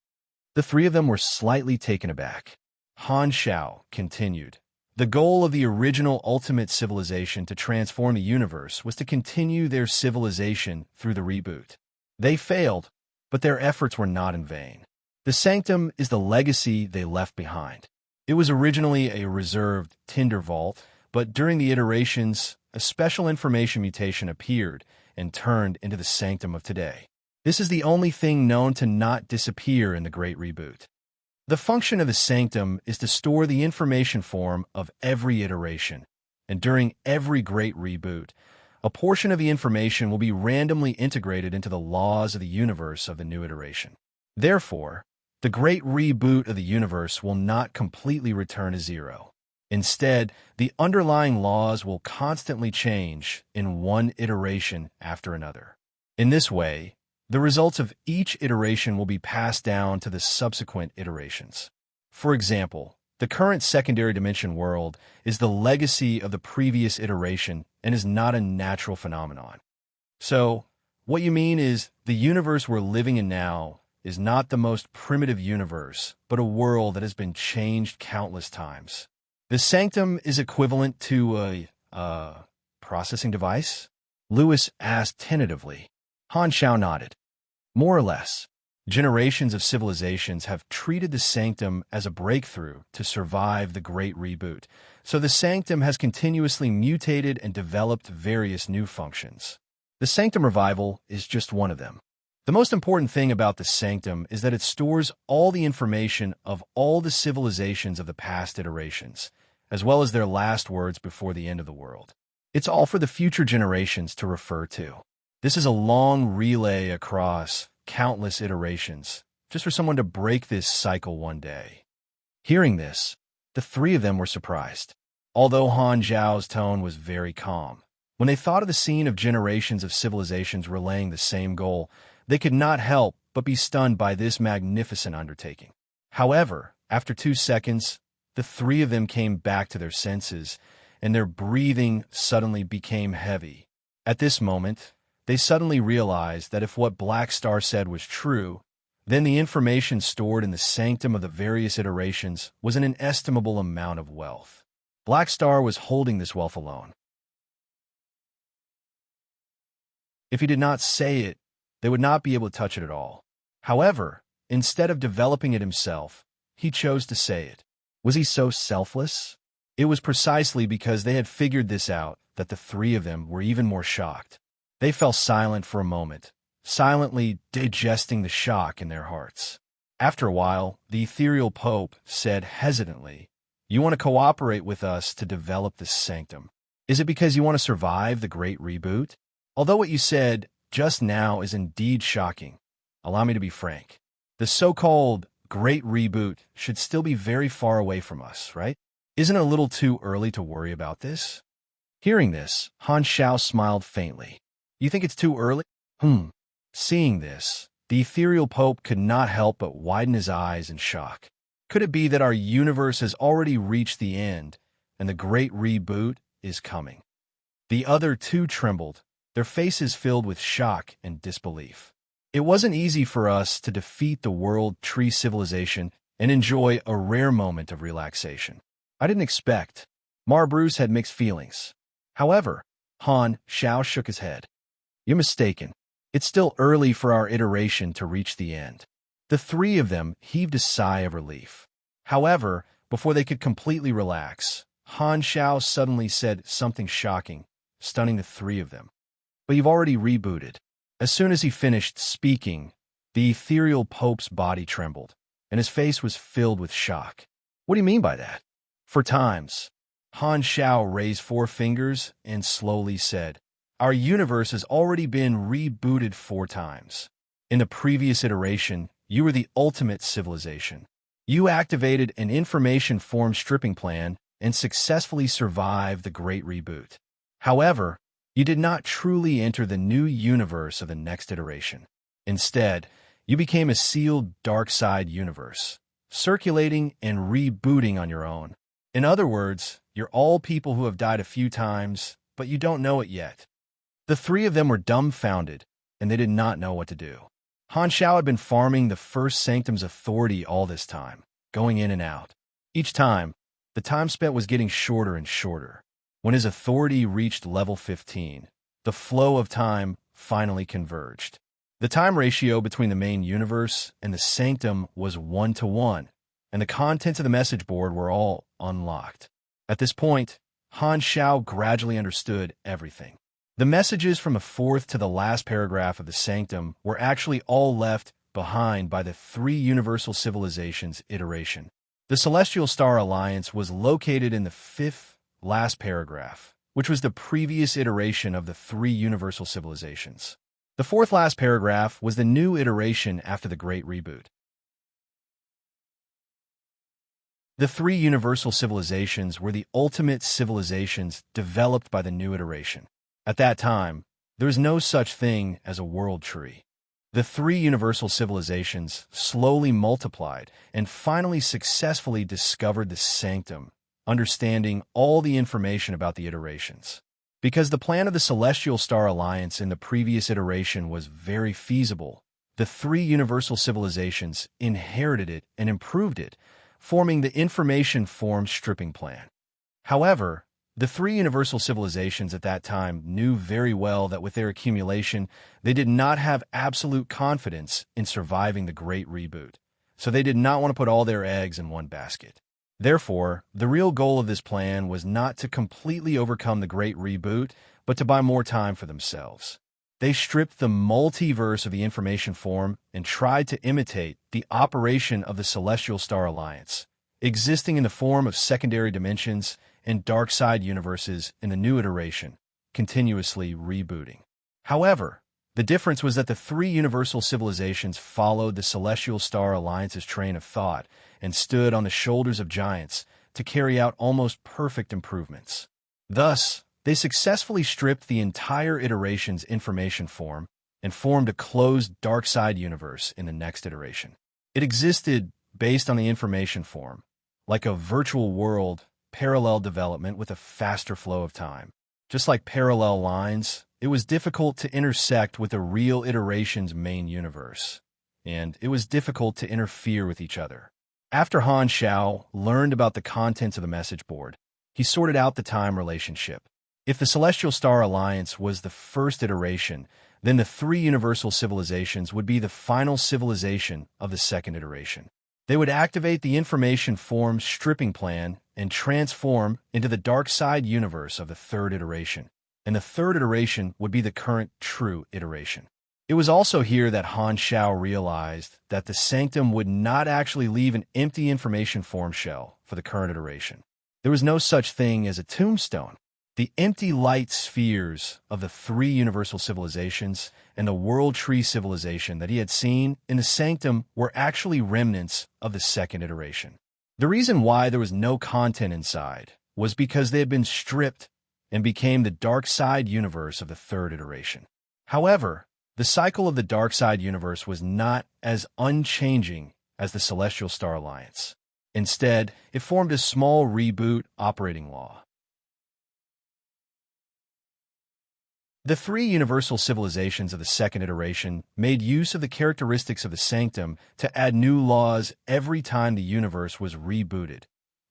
The three of them were slightly taken aback. Han Xiao continued, "The goal of the original ultimate civilization to transform the universe was to continue their civilization through the reboot. They failed, but their efforts were not in vain. The sanctum is the legacy they left behind. It was originally a reserved tinder vault, but during the iterations, a special information mutation appeared and turned into the sanctum of today. This is the only thing known to not disappear in the Great Reboot. The function of the sanctum is to store the information form of every iteration, and during every Great Reboot, a portion of the information will be randomly integrated into the laws of the universe of the new iteration. Therefore, the Great Reboot of the universe will not completely return to zero. Instead, the underlying laws will constantly change in one iteration after another. In this way, the results of each iteration will be passed down to the subsequent iterations. For example, the current secondary dimension world is the legacy of the previous iteration and is not a natural phenomenon. So, what you mean is the universe we're living in now is not the most primitive universe, but a world that has been changed countless times. The sanctum is equivalent to a processing device? Lewis asked tentatively. Han Xiao nodded. More or less. Generations of civilizations have treated the sanctum as a breakthrough to survive the Great Reboot, so the sanctum has continuously mutated and developed various new functions. The sanctum revival is just one of them. The most important thing about the sanctum is that it stores all the information of all the civilizations of the past iterations, as well as their last words before the end of the world. It's all for the future generations to refer to. This is a long relay across countless iterations, just for someone to break this cycle one day. Hearing this, the three of them were surprised. Although Han Zhao's tone was very calm, when they thought of the scene of generations of civilizations relaying the same goal, they could not help but be stunned by this magnificent undertaking. However, after 2 seconds, the three of them came back to their senses, and their breathing suddenly became heavy. At this moment, they suddenly realized that if what Black Star said was true, then the information stored in the sanctum of the various iterations was an inestimable amount of wealth. Black Star was holding this wealth alone. If he did not say it, they would not be able to touch it at all. However, instead of developing it himself, he chose to say it. Was he so selfless? It was precisely because they had figured this out that the three of them were even more shocked. They fell silent for a moment, silently digesting the shock in their hearts. After a while, the ethereal Pope said hesitantly, "You want to cooperate with us to develop this sanctum. Is it because you want to survive the Great Reboot? Although what you said just now is indeed shocking, allow me to be frank. The so-called Great Reboot should still be very far away from us, right? Isn't it a little too early to worry about this?" Hearing this, Han Xiao smiled faintly. "You think it's too early?" Seeing this, the ethereal Pope could not help but widen his eyes in shock. Could it be that our universe has already reached the end, and the Great Reboot is coming? The other two trembled, their faces filled with shock and disbelief. It wasn't easy for us to defeat the World Tree Civilization and enjoy a rare moment of relaxation. I didn't expect. Bruce had mixed feelings. However, Han Xiao shook his head. "You're mistaken. It's still early for our iteration to reach the end." The three of them heaved a sigh of relief. However, before they could completely relax, Han Xiao suddenly said something shocking, stunning the three of them. "But you've already rebooted." As soon as he finished speaking, the ethereal Pope's body trembled, and his face was filled with shock. "What do you mean by that?" "For times." Han Xiao raised 4 fingers and slowly said, "Our universe has already been rebooted 4 times. In the previous iteration, you were the ultimate civilization. You activated an information form stripping plan and successfully survived the Great Reboot. However, you did not truly enter the new universe of the next iteration. Instead, you became a sealed dark side universe, circulating and rebooting on your own. In other words, you're all people who have died a few times, but you don't know it yet." The three of them were dumbfounded, and they did not know what to do. Han Xiao had been farming the first sanctum's authority all this time, going in and out. Each time, the time spent was getting shorter and shorter. When his authority reached level 15, the flow of time finally converged. The time ratio between the main universe and the sanctum was 1-to-1, and the contents of the message board were all unlocked. At this point, Han Xiao gradually understood everything. The messages from the 4th to the last paragraph of the sanctum were actually all left behind by the 3 universal civilizations iteration. The Celestial Star Alliance was located in the 5th last paragraph, which was the previous iteration of the 3 universal civilizations. The 4th last paragraph was the new iteration after the Great Reboot. The 3 universal civilizations were the ultimate civilizations developed by the new iteration. At that time, there was no such thing as a world tree. The 3 universal civilizations slowly multiplied and finally successfully discovered the sanctum, understanding all the information about the iterations. Because the plan of the Celestial Star Alliance in the previous iteration was very feasible, the 3 universal civilizations inherited it and improved it, forming the information form stripping plan. However, the 3 universal civilizations at that time knew very well that with their accumulation, they did not have absolute confidence in surviving the Great Reboot, so they did not want to put all their eggs in one basket. Therefore, the real goal of this plan was not to completely overcome the Great Reboot, but to buy more time for themselves. They stripped the multiverse of the information form and tried to imitate the operation of the Celestial Star Alliance, existing in the form of secondary dimensions and dark side universes in the new iteration, continuously rebooting. However, the difference was that the three universal civilizations followed the Celestial Star Alliance's train of thought and stood on the shoulders of giants to carry out almost perfect improvements. Thus, they successfully stripped the entire iteration's information form and formed a closed dark side universe in the next iteration. It existed based on the information form, like a virtual world, parallel development with a faster flow of time. Just like parallel lines, it was difficult to intersect with a real iteration's main universe, and it was difficult to interfere with each other. After Han Xiao learned about the contents of the message board, he sorted out the time relationship. If the Celestial Star Alliance was the first iteration, then the three universal civilizations would be the final civilization of the second iteration. They would activate the information form stripping plan and transform into the dark side universe of the third iteration, and the third iteration would be the current true iteration. It was also here that Han Xiao realized that the Sanctum would not actually leave an empty information form shell for the current iteration. There was no such thing as a tombstone. The empty light spheres of the three universal civilizations and the World Tree civilization that he had seen in the Sanctum were actually remnants of the second iteration. The reason why there was no content inside was because they had been stripped and became the dark side universe of the third iteration. However, the cycle of the dark side universe was not as unchanging as the Celestial Star Alliance. Instead, it formed a small reboot operating law. The three universal civilizations of the second iteration made use of the characteristics of the Sanctum to add new laws every time the universe was rebooted,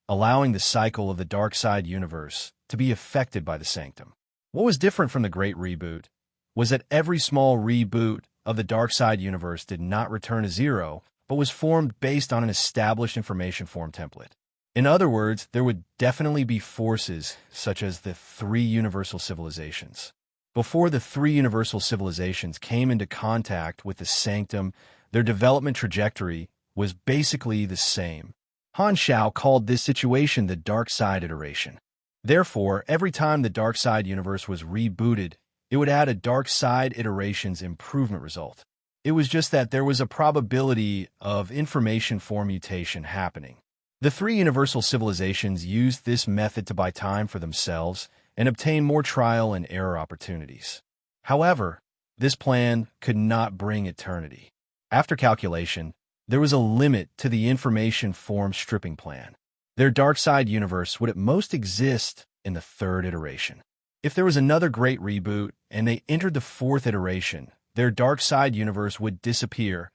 allowing the cycle of the dark side universe to be affected by the Sanctum. What was different from the Great Reboot was that every small reboot of the dark side universe did not return to zero, but was formed based on an established information form template. In other words, there would definitely be forces such as the three universal civilizations. Before the three universal civilizations came into contact with the Sanctum, their development trajectory was basically the same. Han Xiao called this situation the dark side iteration. Therefore, every time the dark side universe was rebooted, it would add a dark side iteration's improvement result. It was just that there was a probability of information form mutation happening. The three universal civilizations used this method to buy time for themselves and obtain more trial and error opportunities. However, this plan could not bring eternity. After calculation, there was a limit to the information form stripping plan. Their dark side universe would at most exist in the third iteration. If there was another great reboot and they entered the fourth iteration, their dark side universe would disappear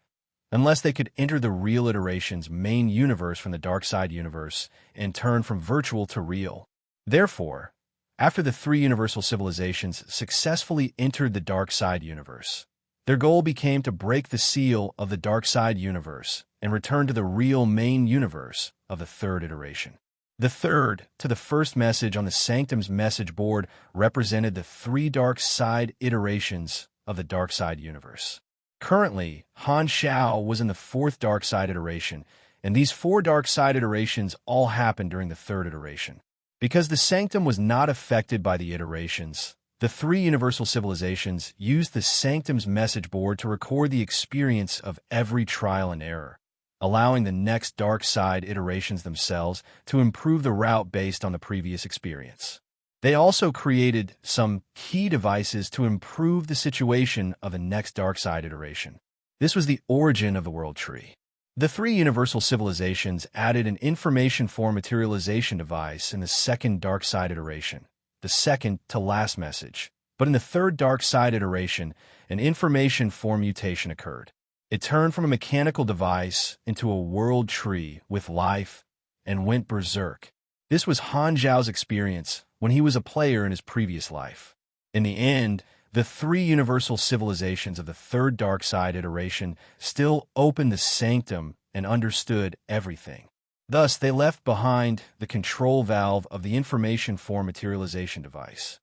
unless they could enter the real iteration's main universe from the dark side universe and turn from virtual to real. Therefore, after the three universal civilizations successfully entered the dark side universe, their goal became to break the seal of the dark side universe and return to the real main universe of the third iteration. The third to the first message on the Sanctum's message board represented the three dark side iterations of the dark side universe. Currently, Han Xiao was in the fourth dark side iteration, and these four dark side iterations all happened during the third iteration. Because the Sanctum was not affected by the iterations, the three universal civilizations used the Sanctum's message board to record the experience of every trial and error, allowing the next dark side iterations themselves to improve the route based on the previous experience. They also created some key devices to improve the situation of the next dark side iteration. This was the origin of the World Tree. The three universal civilizations added an information form materialization device in the second dark side iteration, the second to last message. But in the third dark side iteration, an information form mutation occurred. It turned from a mechanical device into a world tree with life and went berserk. This was Han Zhao's experience when he was a player in his previous life. In the end, the three universal civilizations of the third dark side iteration still opened the Sanctum and understood everything. Thus, they left behind the control valve of the information form materialization device.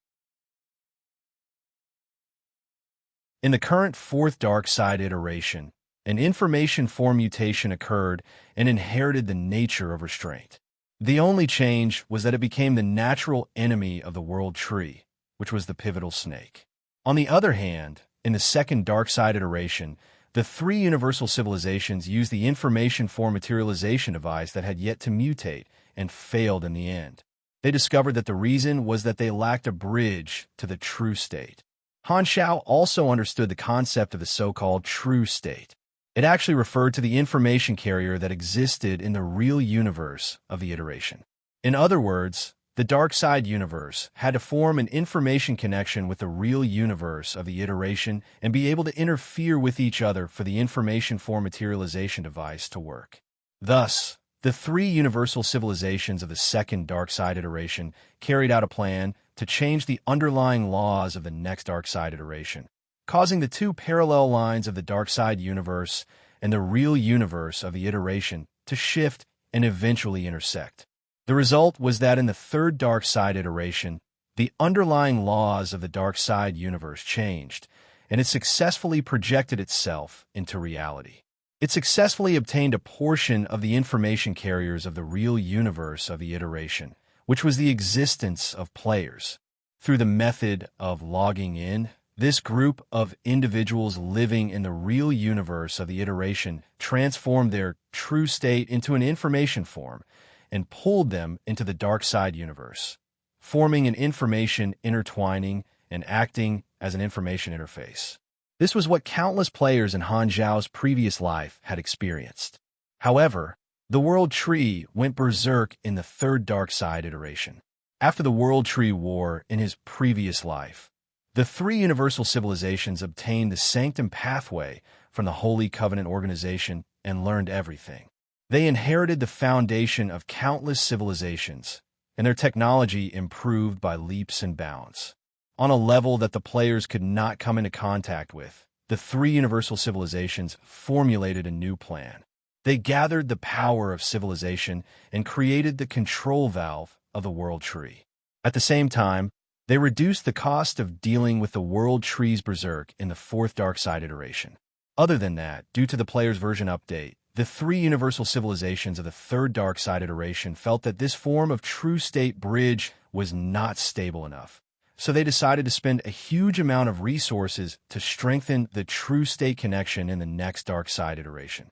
In the current fourth dark side iteration, an information form mutation occurred and inherited the nature of restraint. The only change was that it became the natural enemy of the world tree, which was the pivotal snake. On the other hand, in the second dark-side iteration, the three universal civilizations used the information form materialization device that had yet to mutate and failed in the end. They discovered that the reason was that they lacked a bridge to the true state. Han Xiao also understood the concept of the so-called true state. It actually referred to the information carrier that existed in the real universe of the iteration. In other words, the dark side universe had to form an information connection with the real universe of the iteration and be able to interfere with each other for the information form materialization device to work. Thus, the three universal civilizations of the second dark side iteration carried out a plan to change the underlying laws of the next dark side iteration, causing the two parallel lines of the dark side universe and the real universe of the iteration to shift and eventually intersect. The result was that in the third dark side iteration, the underlying laws of the dark side universe changed, and it successfully projected itself into reality. It successfully obtained a portion of the information carriers of the real universe of the iteration, which was the existence of players. Through the method of logging in, this group of individuals living in the real universe of the iteration transformed their true state into an information form and pulled them into the dark side universe, forming an information intertwining and acting as an information interface. This was what countless players in Han Zhao's previous life had experienced. However, the World Tree went berserk in the third dark side iteration. After the World Tree War in his previous life, the three universal civilizations obtained the Sanctum Pathway from the Holy Covenant organization and learned everything. They inherited the foundation of countless civilizations, and their technology improved by leaps and bounds. On a level that the players could not come into contact with, the three universal civilizations formulated a new plan. They gathered the power of civilization and created the control valve of the World Tree. At the same time, they reduced the cost of dealing with the World Tree's berserk in the fourth dark side iteration. Other than that, due to the player's version update, the three universal civilizations of the third dark side iteration felt that this form of true state bridge was not stable enough. So they decided to spend a huge amount of resources to strengthen the true state connection in the next dark side iteration.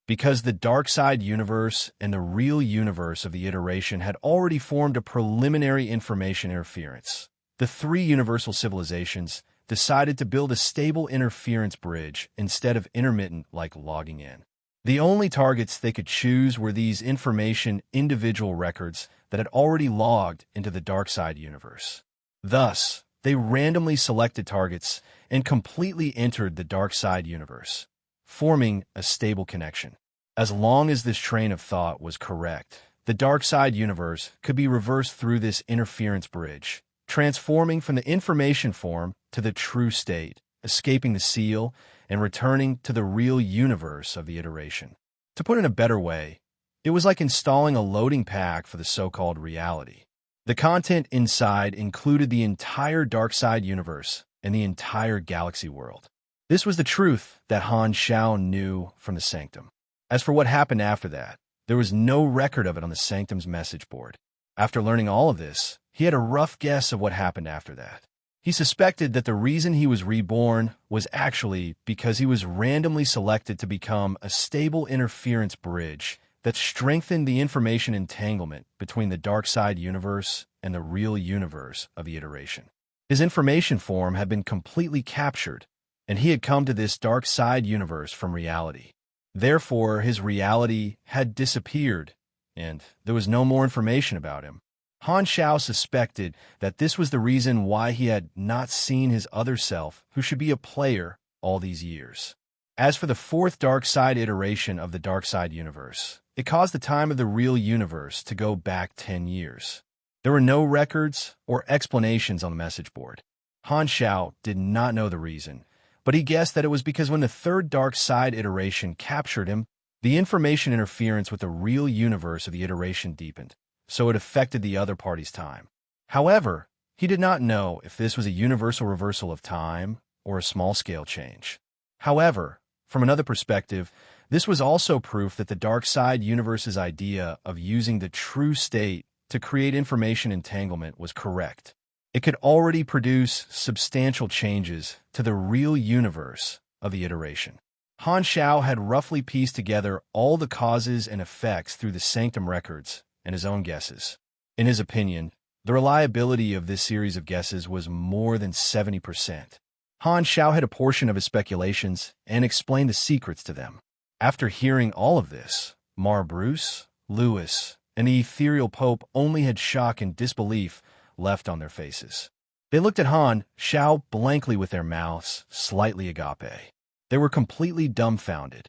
Because the dark side universe and the real universe of the iteration had already formed a preliminary information interference, the three universal civilizations decided to build a stable interference bridge instead of intermittent like logging in. The only targets they could choose were these information individual records that had already logged into the dark side universe. Thus, they randomly selected targets and completely entered the dark side universe, forming a stable connection. As long as this train of thought was correct, the dark side universe could be reversed through this interference bridge, transforming from the information form to the true state, escaping the seal, and returning to the real universe of the iteration. To put it in a better way, it was like installing a loading pack for the so-called reality. The content inside included the entire dark side universe and the entire galaxy world. This was the truth that Han Xiao knew from the Sanctum. As for what happened after that, there was no record of it on the Sanctum's message board. After learning all of this, he had a rough guess of what happened after that. He suspected that the reason he was reborn was actually because he was randomly selected to become a stable interference bridge that strengthened the information entanglement between the dark side universe and the real universe of the iteration. His information form had been completely captured, and he had come to this dark side universe from reality. Therefore, his reality had disappeared, and there was no more information about him. Han Xiao suspected that this was the reason why he had not seen his other self, who should be a player, all these years. As for the fourth dark side iteration of the dark side universe, it caused the time of the real universe to go back 10 years. There were no records or explanations on the message board. Han Xiao did not know the reason, but he guessed that it was because when the third dark side iteration captured him, the information interference with the real universe of the iteration deepened, so it affected the other party's time. However, he did not know if this was a universal reversal of time or a small-scale change. However, from another perspective, This was also proof that the dark side universe's idea of using the true state to create information entanglement was correct. It could already produce substantial changes to the real universe of the iteration. Han Xiao had roughly pieced together all the causes and effects through the Sanctum records and his own guesses. In his opinion, the reliability of this series of guesses was more than 70%. Han Xiao had a portion of his speculations and explained the secrets to them. After hearing all of this, Bruce, Lewis, and the ethereal Pope only had shock and disbelief left on their faces. They looked at Han Xiao blankly with their mouths slightly agape. They were completely dumbfounded.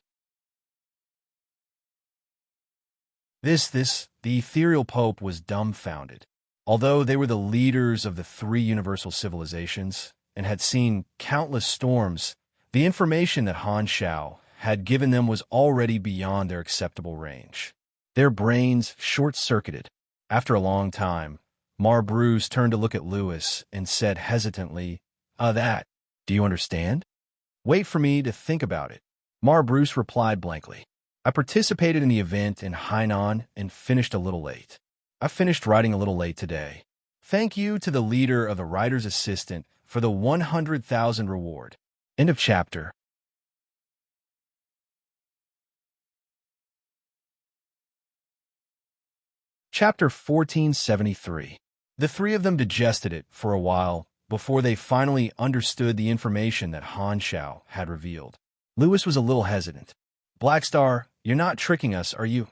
The ethereal Pope was dumbfounded. Although they were the leaders of the three universal civilizations and had seen countless storms, the information that Han Xiao had given them was already beyond their acceptable range. Their brains short-circuited. After a long time, Bruce turned to look at Lewis and said hesitantly, do you understand? Wait for me to think about it. Bruce replied blankly. I participated in the event in Hainan and finished a little late. I finished writing a little late today. Thank you to the leader of the writer's assistant for the 100,000 reward. End of chapter. Chapter 1473. The three of them digested it for a while before they finally understood the information that Han Xiao had revealed. Lewis was a little hesitant. Blackstar, you're not tricking us, are you?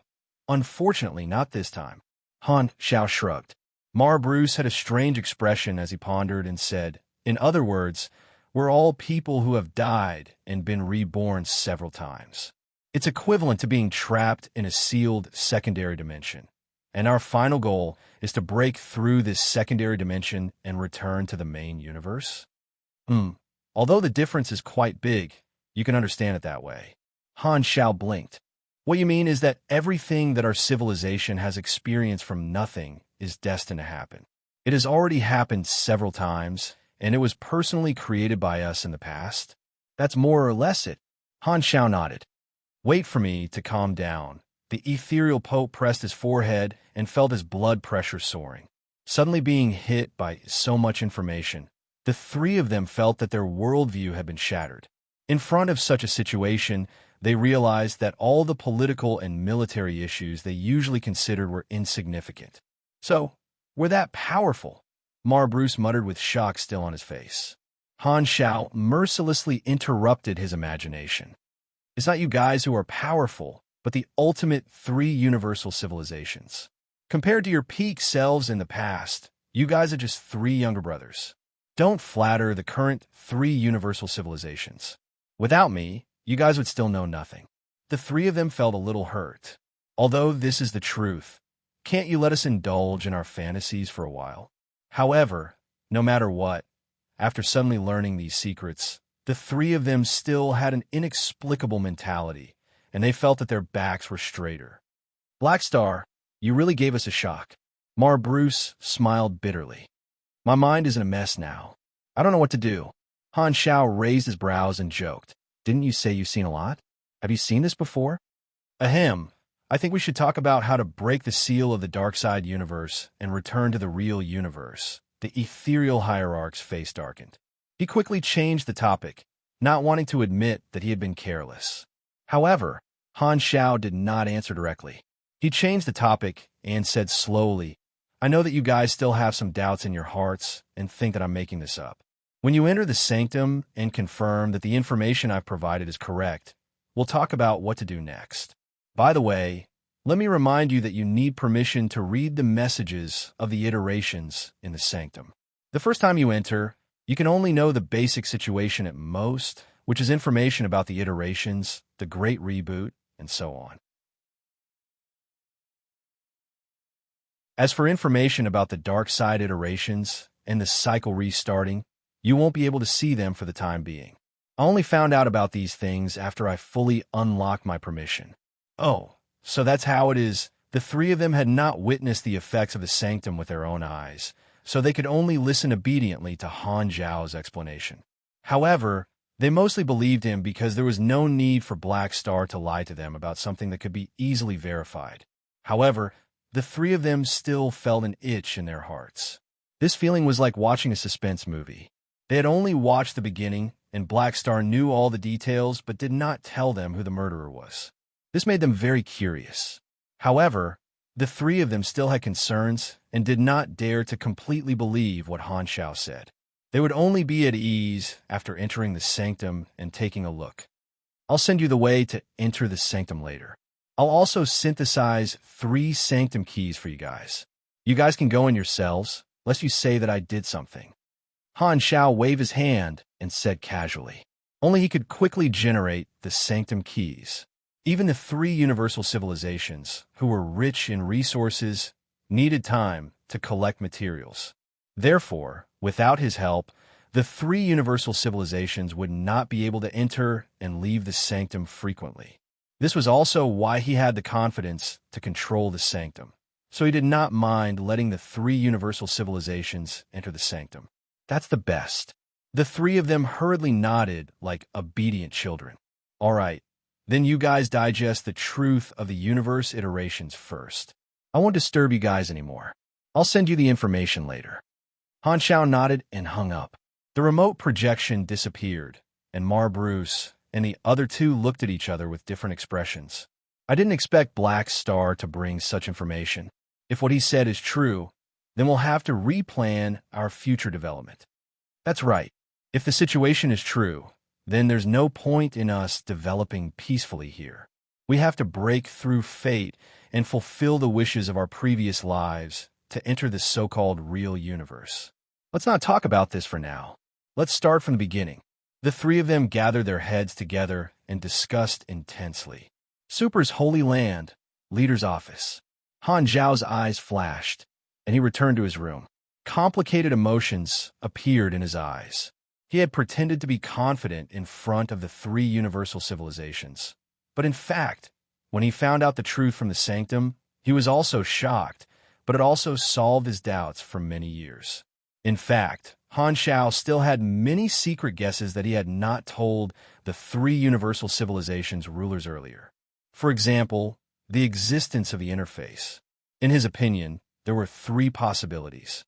Unfortunately, not this time. Han Xiao shrugged. Bruce had a strange expression as he pondered and said, in other words, we're all people who have died and been reborn several times. It's equivalent to being trapped in a sealed secondary dimension. And our final goal is to break through this secondary dimension and return to the main universe? Although the difference is quite big, you can understand it that way. Han Xiao blinked. What you mean is that everything that our civilization has experienced from nothing is destined to happen. It has already happened several times, and it was personally created by us in the past. That's more or less it. Han Xiao nodded. Wait for me to calm down. The ethereal Pope pressed his forehead and felt his blood pressure soaring. Suddenly being hit by so much information, the three of them felt that their worldview had been shattered. In front of such a situation, they realized that all the political and military issues they usually considered were insignificant. So, we're that powerful, Bruce muttered with shock still on his face. Han Xiao mercilessly interrupted his imagination. It's not you guys who are powerful, but the ultimate three universal civilizations. Compared to your peak selves in the past, you guys are just three younger brothers. Don't flatter the current three universal civilizations. Without me, you guys would still know nothing. The three of them felt a little hurt. Although this is the truth, can't you let us indulge in our fantasies for a while? However, no matter what, after suddenly learning these secrets, the three of them still had an inexplicable mentality, and they felt that their backs were straighter. Blackstar, you really gave us a shock. Bruce smiled bitterly. My mind is in a mess now. I don't know what to do. Han Xiao raised his brows and joked. Didn't you say you've seen a lot? Have you seen this before? Ahem. I think we should talk about how to break the seal of the dark side universe and return to the real universe. The ethereal hierarch's face darkened. He quickly changed the topic, not wanting to admit that he had been careless. However, Han Xiao did not answer directly. He changed the topic and said slowly, I know that you guys still have some doubts in your hearts and think that I'm making this up. When you enter the sanctum and confirm that the information I've provided is correct, we'll talk about what to do next. By the way, let me remind you that you need permission to read the messages of the iterations in the sanctum. The first time you enter, you can only know the basic situation at most, which is information about the iterations, the Great Reboot, and so on. As for information about the dark side iterations and the cycle restarting, you won't be able to see them for the time being. I only found out about these things after I fully unlocked my permission. Oh, so that's how it is. The three of them had not witnessed the effects of the sanctum with their own eyes, so they could only listen obediently to Han Zhao's explanation. However, They mostly believed him because there was no need for Black Star to lie to them about something that could be easily verified. However, the three of them still felt an itch in their hearts. This feeling was like watching a suspense movie. They had only watched the beginning, and Black Star knew all the details but did not tell them who the murderer was. This made them very curious. However, the three of them still had concerns and did not dare to completely believe what Han Shao said. They would only be at ease after entering the sanctum and taking a look. I'll send you the way to enter the sanctum later. I'll also synthesize 3 sanctum keys for you guys. You guys can go in yourselves, lest you say that I did something. Han Shao waved his hand and said casually. Only he could quickly generate the sanctum keys. Even the 3 universal civilizations, who were rich in resources, needed time to collect materials. Therefore, without his help, the 3 universal civilizations would not be able to enter and leave the sanctum frequently. This was also why he had the confidence to control the sanctum, so he did not mind letting the 3 universal civilizations enter the sanctum. That's the best. The 3 of them hurriedly nodded like obedient children. All right, then you guys digest the truth of the universe iterations first. I won't disturb you guys anymore. I'll send you the information later. Han Shao nodded and hung up. The remote projection disappeared, and Mar Bruce and the other 2 looked at each other with different expressions. I didn't expect Black Star to bring such information. If what he said is true, then we'll have to replan our future development. That's right. If the situation is true, then there's no point in us developing peacefully here. We have to break through fate and fulfill the wishes of our previous lives to enter the so-called real universe. Let's not talk about this for now. Let's start from the beginning. The 3 of them gathered their heads together and discussed intensely. Super's Holy Land, Leader's Office. Han Zhao's eyes flashed, and he returned to his room. Complicated emotions appeared in his eyes. He had pretended to be confident in front of the 3 universal civilizations. But in fact, when he found out the truth from the sanctum, he was also shocked, but it also solved his doubts for many years. In fact, Han Shao still had many secret guesses that he had not told the 3 universal civilizations' rulers earlier. For example, the existence of the interface. In his opinion, there were 3 possibilities.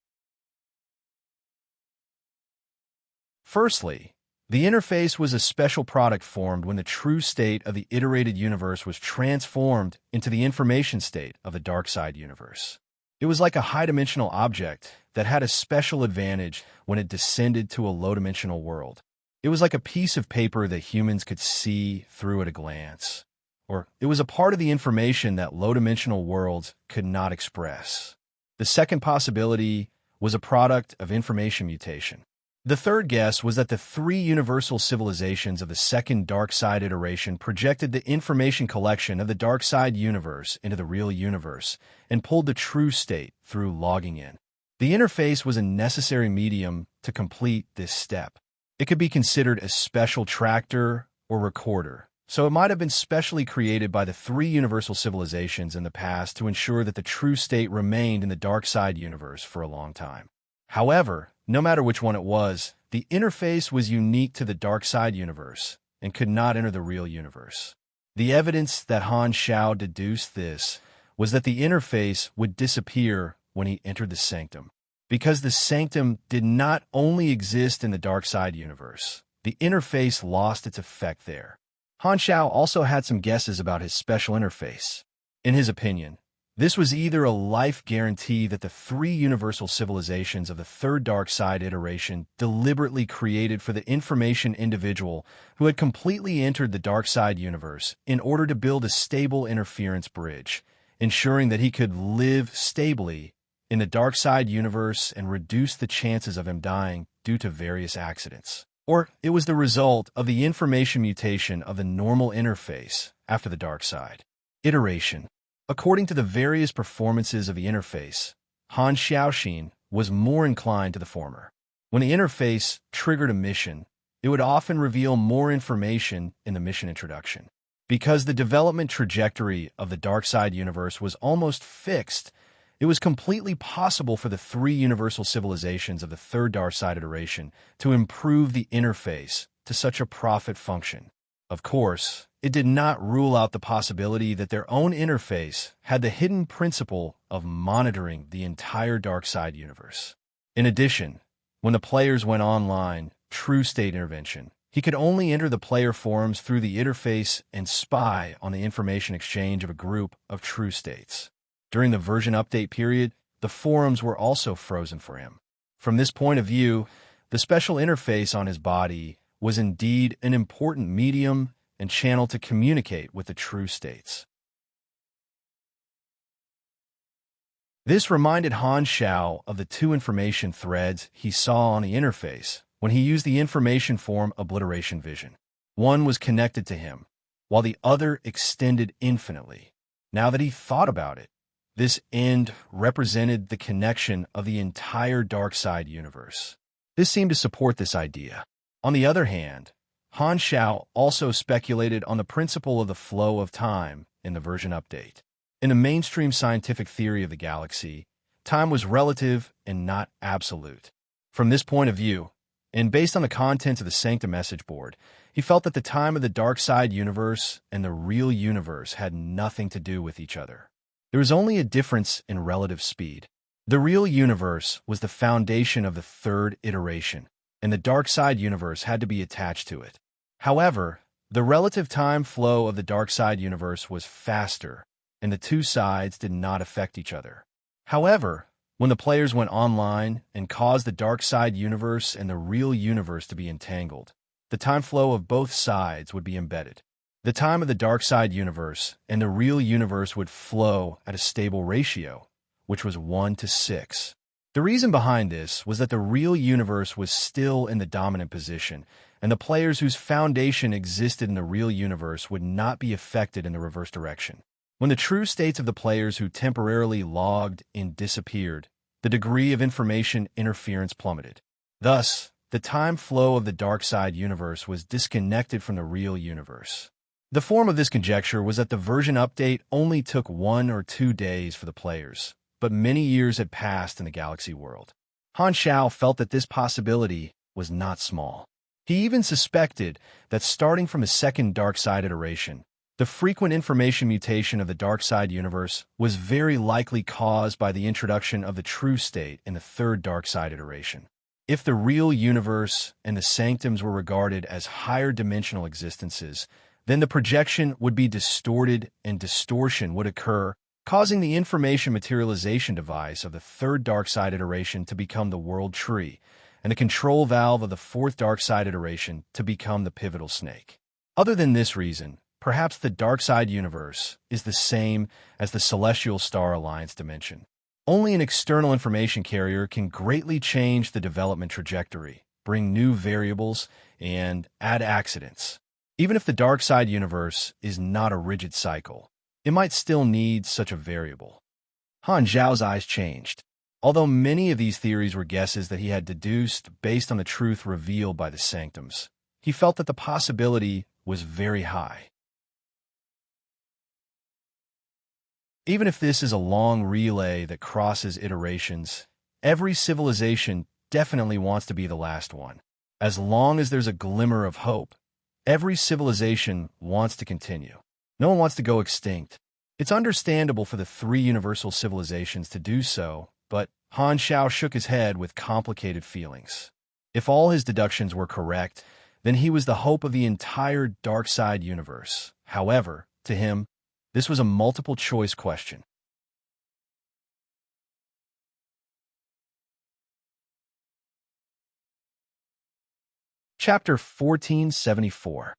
Firstly, the interface was a special product formed when the true state of the iterated universe was transformed into the information state of the dark side universe. It was like a high-dimensional object that had a special advantage when it descended to a low-dimensional world. It was like a piece of paper that humans could see through at a glance. Or it was a part of the information that low-dimensional worlds could not express. The second possibility was a product of information mutation. The third guess was that the 3 universal civilizations of the second dark side iteration projected the information collection of the dark side universe into the real universe and pulled the true state through logging in. The interface was a necessary medium to complete this step. It could be considered a special tractor or recorder, so it might have been specially created by the 3 universal civilizations in the past to ensure that the true state remained in the dark side universe for a long time. However, no matter which one it was, the interface was unique to the dark side universe and could not enter the real universe. The evidence that Han Shao deduced this was that the interface would disappear when he entered the sanctum. Because the sanctum did not only exist in the dark side universe, the interface lost its effect there. Han Shao also had some guesses about his special interface. In his opinion, this was either a life guarantee that the 3 universal civilizations of the third dark side iteration deliberately created for the information individual who had completely entered the dark side universe in order to build a stable interference bridge, ensuring that he could live stably in the dark side universe and reduce the chances of him dying due to various accidents. Or it was the result of the information mutation of the normal interface after the dark side iteration. According to the various performances of the interface, Han Xiaoxin was more inclined to the former. When the interface triggered a mission, it would often reveal more information in the mission introduction. Because the development trajectory of the dark side universe was almost fixed, it was completely possible for the 3 universal civilizations of the third dark side iteration to improve the interface to such a profit function. Of course, it did not rule out the possibility that their own interface had the hidden principle of monitoring the entire dark side universe. In addition, when the players went online, true state intervention, he could only enter the player forums through the interface and spy on the information exchange of a group of true states. During the version update period, the forums were also frozen for him. From this point of view, the special interface on his body was indeed an important medium and channel to communicate with the true states. This reminded Han Xiao of the two information threads he saw on the interface when he used the information form obliteration vision. One was connected to him, while the other extended infinitely. Now that he thought about it, this end represented the connection of the entire dark side universe. This seemed to support this idea. On the other hand, Han Xiao also speculated on the principle of the flow of time in the version update. In the mainstream scientific theory of the galaxy, time was relative and not absolute. From this point of view, and based on the contents of the Sanctum message board, he felt that the time of the dark side universe and the real universe had nothing to do with each other. There was only a difference in relative speed. The real universe was the foundation of the third iteration, and the dark side universe had to be attached to it. However, the relative time flow of the dark side universe was faster, and the two sides did not affect each other. However, when the players went online and caused the dark side universe and the real universe to be entangled, the time flow of both sides would be embedded. The time of the dark side universe and the real universe would flow at a stable ratio, which was 1:6. The reason behind this was that the real universe was still in the dominant position, and the players whose foundation existed in the real universe would not be affected in the reverse direction. When the true states of the players who temporarily logged in disappeared, the degree of information interference plummeted. Thus, the time flow of the dark side universe was disconnected from the real universe. The form of this conjecture was that the version update only took 1 or 2 days for the players, but many years had passed in the galaxy world. Han Xiao felt that this possibility was not small. He even suspected that starting from the second dark side iteration, the frequent information mutation of the dark side universe was very likely caused by the introduction of the true state in the third dark side iteration. If the real universe and the sanctums were regarded as higher dimensional existences, then the projection would be distorted and distortion would occur, causing the information materialization device of the third dark side iteration to become the world tree, and the control valve of the fourth dark side iteration to become the pivotal snake. Other than this reason, perhaps the dark side universe is the same as the celestial star alliance dimension. Only an external information carrier can greatly change the development trajectory, bring new variables, and add accidents. Even if the dark side universe is not a rigid cycle, it might still need such a variable. Han Zhao's eyes changed. Although many of these theories were guesses that he had deduced based on the truth revealed by the sanctums, he felt that the possibility was very high. Even if this is a long relay that crosses iterations, every civilization definitely wants to be the last one. As long as there's a glimmer of hope, every civilization wants to continue. No one wants to go extinct. It's understandable for the 3 universal civilizations to do so, but Han Xiao shook his head with complicated feelings. If all his deductions were correct, then he was the hope of the entire dark side universe. However, to him, this was a multiple-choice question. Chapter 1474.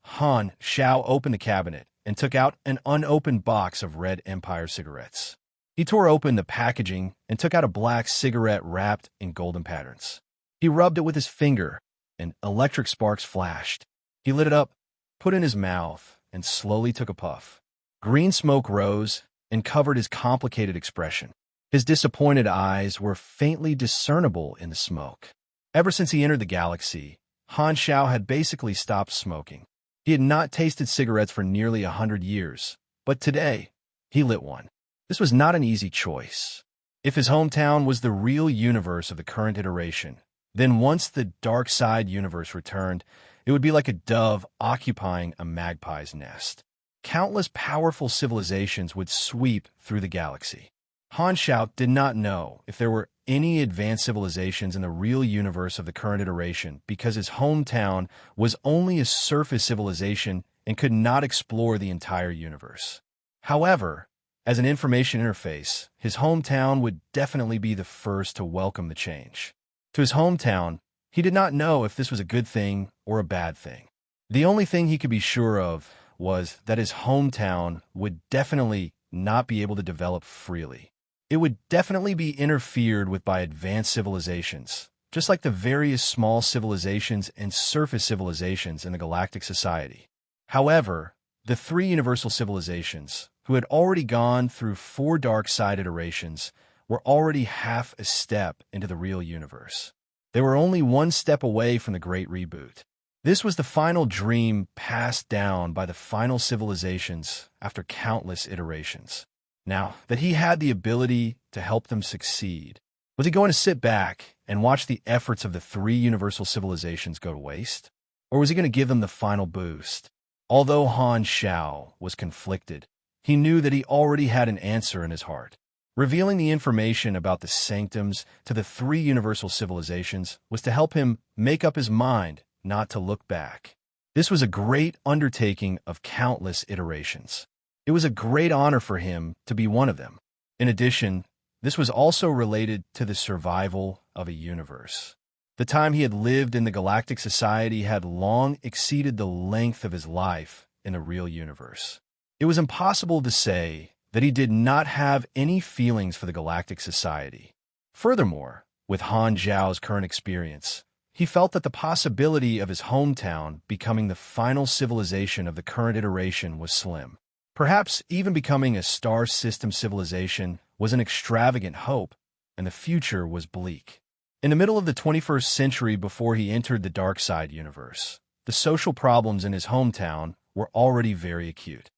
Han Xiao opened the cabinet and took out an unopened box of Red Empire cigarettes. He tore open the packaging and took out a black cigarette wrapped in golden patterns. He rubbed it with his finger, and electric sparks flashed. He lit it up, put it in his mouth, and slowly took a puff. Green smoke rose and covered his complicated expression. His disappointed eyes were faintly discernible in the smoke. Ever since he entered the galaxy, Han Xiao had basically stopped smoking. He had not tasted cigarettes for nearly 100 years, but today, he lit one. This was not an easy choice. If his hometown was the real universe of the current iteration, Then once the dark side universe returned, it would be like a dove occupying a magpie's nest. Countless powerful civilizations would sweep through the galaxy. Han Xiao did not know if there were any advanced civilizations in the real universe of the current iteration because his hometown was only a surface civilization and could not explore the entire universe. However, as an information interface, his hometown would definitely be the first to welcome the change. To his hometown, he did not know if this was a good thing or a bad thing. The only thing he could be sure of was that his hometown would definitely not be able to develop freely. It would definitely be interfered with by advanced civilizations, just like the various small civilizations and surface civilizations in the galactic society. However, the three universal civilizations, who had already gone through 4 dark side iterations, were already half a step into the real universe. They were only 1 step away from the Great Reboot. This was the final dream passed down by the final civilizations after countless iterations. Now that he had the ability to help them succeed, was he going to sit back and watch the efforts of the 3 universal civilizations go to waste? Or was he going to give them the final boost? Although Han Xiao was conflicted, he knew that he already had an answer in his heart. Revealing the information about the sanctums to the 3 universal civilizations was to help him make up his mind not to look back. This was a great undertaking of countless iterations. It was a great honor for him to be one of them. In addition, this was also related to the survival of a universe. The time he had lived in the galactic society had long exceeded the length of his life in the real universe. It was impossible to say that he did not have any feelings for the galactic society. Furthermore, with Han Zhao's current experience, he felt that the possibility of his hometown becoming the final civilization of the current iteration was slim. Perhaps even becoming a star system civilization was an extravagant hope, and the future was bleak. In the middle of the 21st century, before he entered the dark side universe, the social problems in his hometown were already very acute.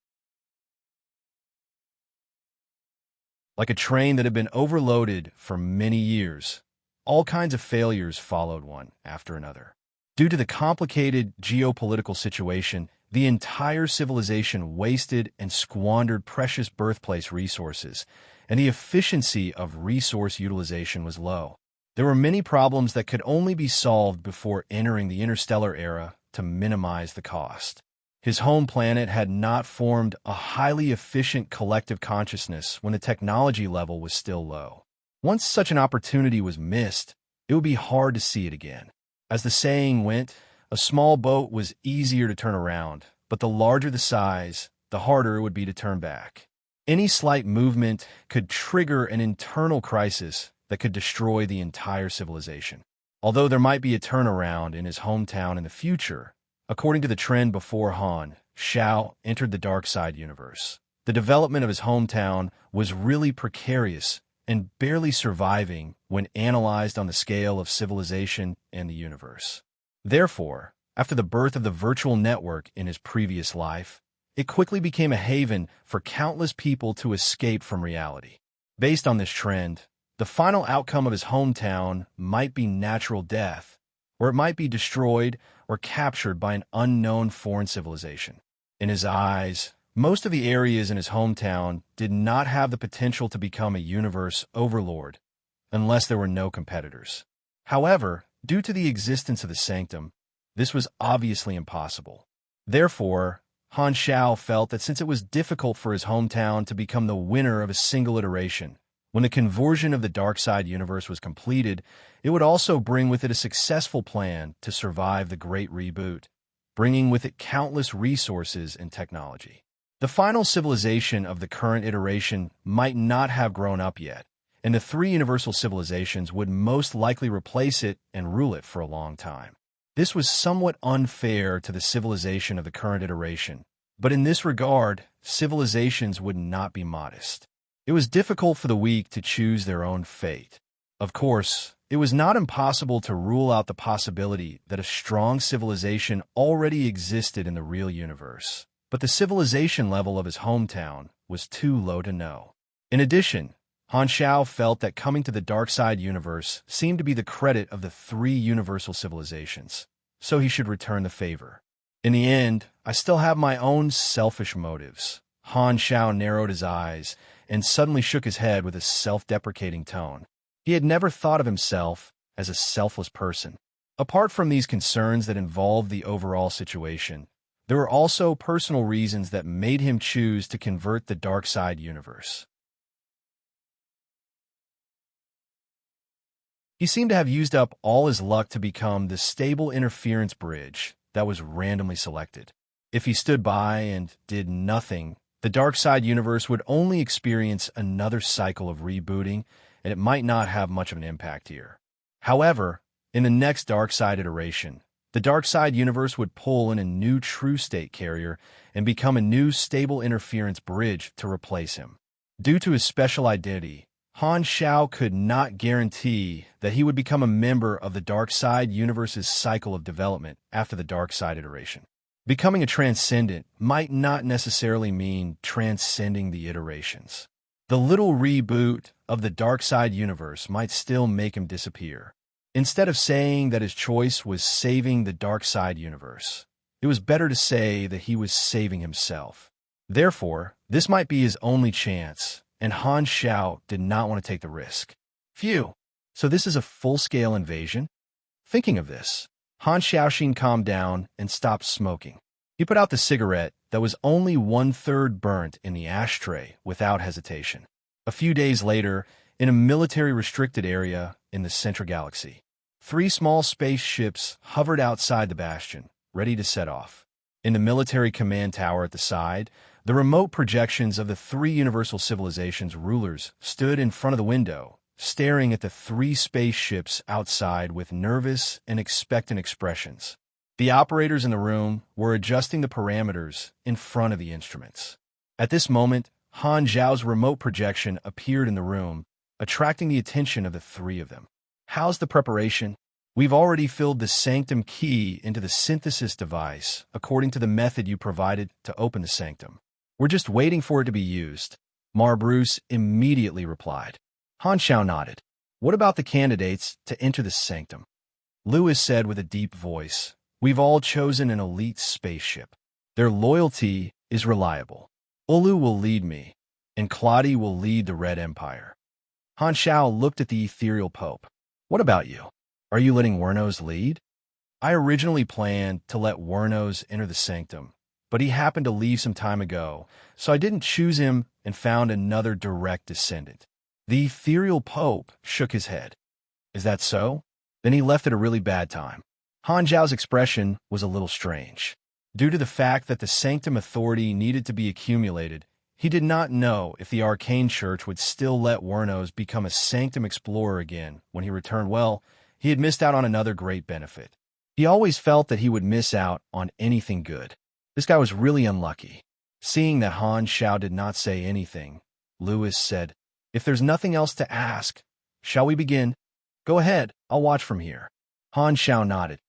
Like a train that had been overloaded for many years, all kinds of failures followed one after another. Due to the complicated geopolitical situation, the entire civilization wasted and squandered precious birthplace resources, and the efficiency of resource utilization was low. There were many problems that could only be solved before entering the interstellar era to minimize the cost. His home planet had not formed a highly efficient collective consciousness when the technology level was still low. Once such an opportunity was missed, it would be hard to see it again. As the saying went, a small boat was easier to turn around, but the larger the size, the harder it would be to turn back. Any slight movement could trigger an internal crisis that could destroy the entire civilization. Although there might be a turnaround in his hometown in the future, according to the trend before Han Xiao entered the dark side universe, the development of his hometown was really precarious and barely surviving when analyzed on the scale of civilization and the universe. Therefore, after the birth of the virtual network in his previous life, it quickly became a haven for countless people to escape from reality. Based on this trend, the final outcome of his hometown might be natural death, or it might be destroyed or captured by an unknown foreign civilization. In his eyes, most of the areas in his hometown did not have the potential to become a universe overlord, unless there were no competitors. However, due to the existence of the sanctum, this was obviously impossible. Therefore, Han Xiao felt that since it was difficult for his hometown to become the winner of a single iteration, when the conversion of the dark side universe was completed, it would also bring with it a successful plan to survive the Great Reboot, bringing with it countless resources and technology. The final civilization of the current iteration might not have grown up yet, and the 3 universal civilizations would most likely replace it and rule it for a long time. This was somewhat unfair to the civilization of the current iteration, but in this regard, civilizations would not be modest. It was difficult for the weak to choose their own fate. Of course, it was not impossible to rule out the possibility that a strong civilization already existed in the real universe, but the civilization level of his hometown was too low to know. In addition, Han Xiao felt that coming to the dark side universe seemed to be the credit of the three universal civilizations, so he should return the favor. In the end, I still have my own selfish motives. Han Xiao narrowed his eyes and suddenly shook his head with a self-deprecating tone. He had never thought of himself as a selfless person. Apart from these concerns that involved the overall situation, there were also personal reasons that made him choose to convert the dark side universe. He seemed to have used up all his luck to become the stable interference bridge that was randomly selected. If he stood by and did nothing, the dark side universe would only experience another cycle of rebooting, and it might not have much of an impact here. However, in the next dark side iteration, the dark side universe would pull in a new true state carrier and become a new stable interference bridge to replace him. Due to his special identity, Han Xiao could not guarantee that he would become a member of the dark side universe's cycle of development after the dark side iteration. Becoming a transcendent might not necessarily mean transcending the iterations. The little reboot of the dark side universe might still make him disappear. Instead of saying that his choice was saving the dark side universe, it was better to say that he was saving himself. Therefore, this might be his only chance, and Han Xiao did not want to take the risk. Phew! So this is a full-scale invasion? Thinking of this, Han Xiaoxin calmed down and stopped smoking. He put out the cigarette that was only 1/3 burnt in the ashtray without hesitation. A few days later, in a military-restricted area in the Central Galaxy, 3 small spaceships hovered outside the bastion, ready to set off. In the military command tower at the side, the remote projections of the 3 universal civilizations' rulers stood in front of the window, staring at the 3 spaceships outside with nervous and expectant expressions. The operators in the room were adjusting the parameters in front of the instruments. At this moment, Han Zhao's remote projection appeared in the room, attracting the attention of the 3 of them. How's the preparation? We've already filled the sanctum key into the synthesis device according to the method you provided to open the sanctum. We're just waiting for it to be used, Bruce immediately replied. Han Xiao nodded. What about the candidates to enter the sanctum? Lewis said with a deep voice. We've all chosen an elite spaceship. Their loyalty is reliable. Olu will lead me, and Claudia will lead the Red Empire. Han Xiao looked at the ethereal Pope. What about you? Are you letting Wernos lead? I originally planned to let Wernos enter the sanctum, but he happened to leave some time ago, so I didn't choose him and found another direct descendant. The ethereal Pope shook his head. Is that so? Then he left at a really bad time. Han Zhao's expression was a little strange. Due to the fact that the sanctum authority needed to be accumulated, he did not know if the Arcane Church would still let Wernos become a sanctum explorer again when he returned. Well, he had missed out on another great benefit. He always felt that he would miss out on anything good. This guy was really unlucky. Seeing that Han Xiao did not say anything, Lewis said, If there's nothing else to ask, shall we begin? Go ahead, I'll watch from here. Han Xiao nodded.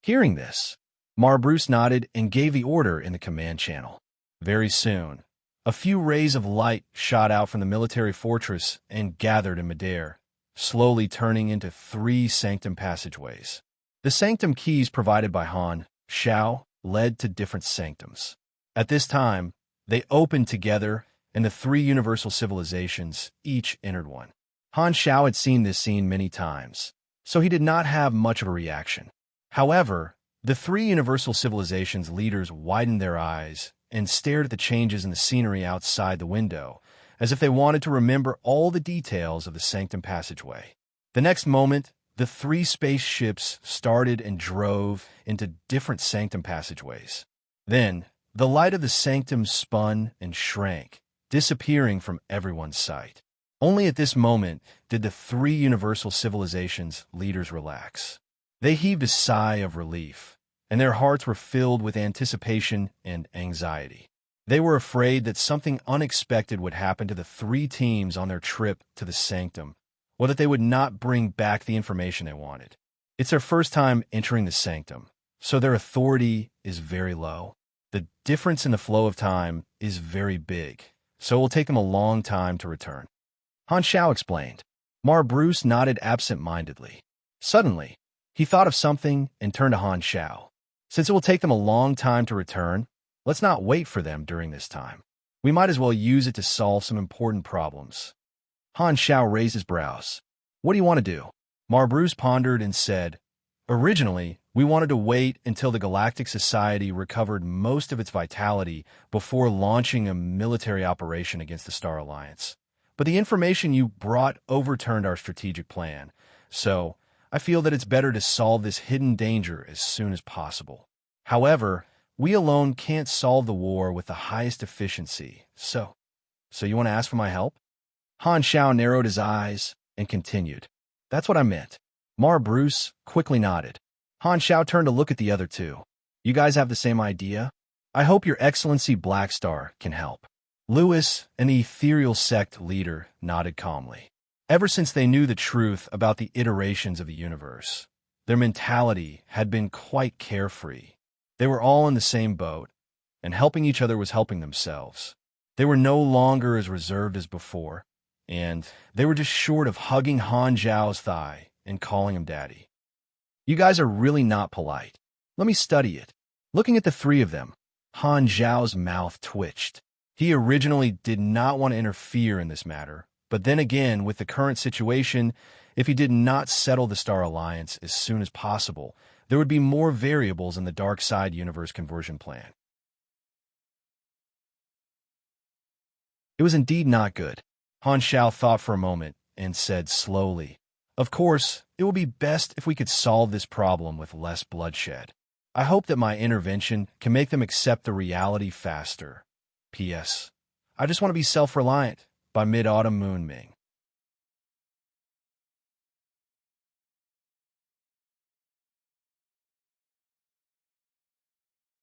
Hearing this, Bruce nodded and gave the order in the command channel. Very soon, a few rays of light shot out from the military fortress and gathered in midair, slowly turning into 3 sanctum passageways. The sanctum keys provided by Han Xiao led to different sanctums. At this time, they opened together, and the 3 universal civilizations each entered one. Han Xiao had seen this scene many times, so he did not have much of a reaction. However, the 3 universal civilizations' leaders widened their eyes and stared at the changes in the scenery outside the window, as if they wanted to remember all the details of the sanctum passageway. The next moment, the 3 spaceships started and drove into different sanctum passageways. Then, the light of the sanctum spun and shrank, disappearing from everyone's sight. Only at this moment did the 3 universal civilizations' leaders relax. They heaved a sigh of relief, and their hearts were filled with anticipation and anxiety. They were afraid that something unexpected would happen to the 3 teams on their trip to the sanctum, or that they would not bring back the information they wanted. It's their first time entering the sanctum, so their authority is very low. The difference in the flow of time is very big, so it will take them a long time to return. Han Xiao explained. Bruce nodded absent-mindedly. Suddenly, he thought of something and turned to Han Xiao. Since it will take them a long time to return, let's not wait for them during this time. We might as well use it to solve some important problems. Han Xiao raised his brows. What do you want to do? Bruce pondered and said, originally, we wanted to wait until the Galactic Society recovered most of its vitality before launching a military operation against the Star Alliance. But the information you brought overturned our strategic plan, so I feel that it's better to solve this hidden danger as soon as possible. However, we alone can't solve the war with the highest efficiency, so you want to ask for my help? Han Xiao narrowed his eyes and continued. That's what I meant. Bruce quickly nodded. Han Xiao turned to look at the other two. You guys have the same idea? I hope Your Excellency Black Star can help. Lewis, an ethereal sect leader, nodded calmly. Ever since they knew the truth about the iterations of the universe, their mentality had been quite carefree. They were all in the same boat, and helping each other was helping themselves. They were no longer as reserved as before, and they were just short of hugging Han Zhao's thigh and calling him daddy. You guys are really not polite. Let me study it. Looking at the three of them, Han Zhao's mouth twitched. He originally did not want to interfere in this matter, but then again, with the current situation, if he did not settle the Star Alliance as soon as possible, there would be more variables in the dark side universe conversion plan. It was indeed not good. Han Xiao thought for a moment and said slowly, of course, it would be best if we could solve this problem with less bloodshed. I hope that my intervention can make them accept the reality faster. P.S. I just want to be self-reliant. By Mid-Autumn Moon Ming.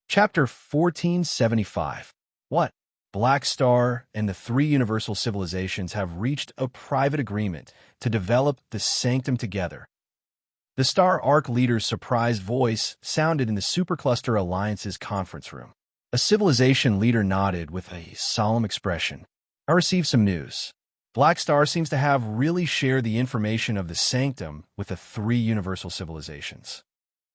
Chapter 1475. What? Black Star and the three universal civilizations have reached a private agreement to develop the Sanctum together. The Star Arc leader's surprised voice sounded in the Supercluster Alliance's conference room. A civilization leader nodded with a solemn expression. I received some news. Black Star seems to have really shared the information of the Sanctum with the three universal civilizations.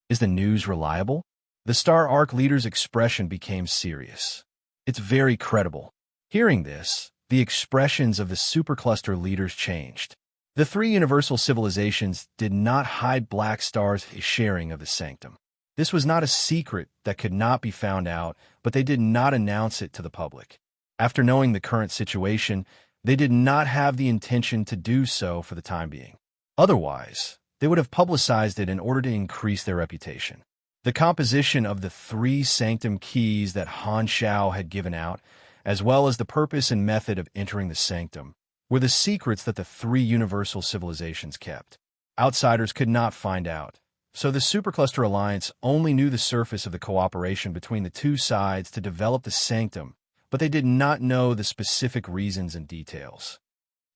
Is the news reliable? The Star Arc leader's expression became serious. It's very credible. Hearing this, the expressions of the Supercluster leaders changed. The three universal civilizations did not hide Black Star's sharing of the Sanctum. This was not a secret that could not be found out, but they did not announce it to the public. After knowing the current situation, they did not have the intention to do so for the time being. Otherwise, they would have publicized it in order to increase their reputation. The composition of the three Sanctum keys that Han Xiao had given out, as well as the purpose and method of entering the Sanctum, were the secrets that the three universal civilizations kept. Outsiders could not find out, so the Supercluster Alliance only knew the surface of the cooperation between the two sides to develop the Sanctum, but they did not know the specific reasons and details.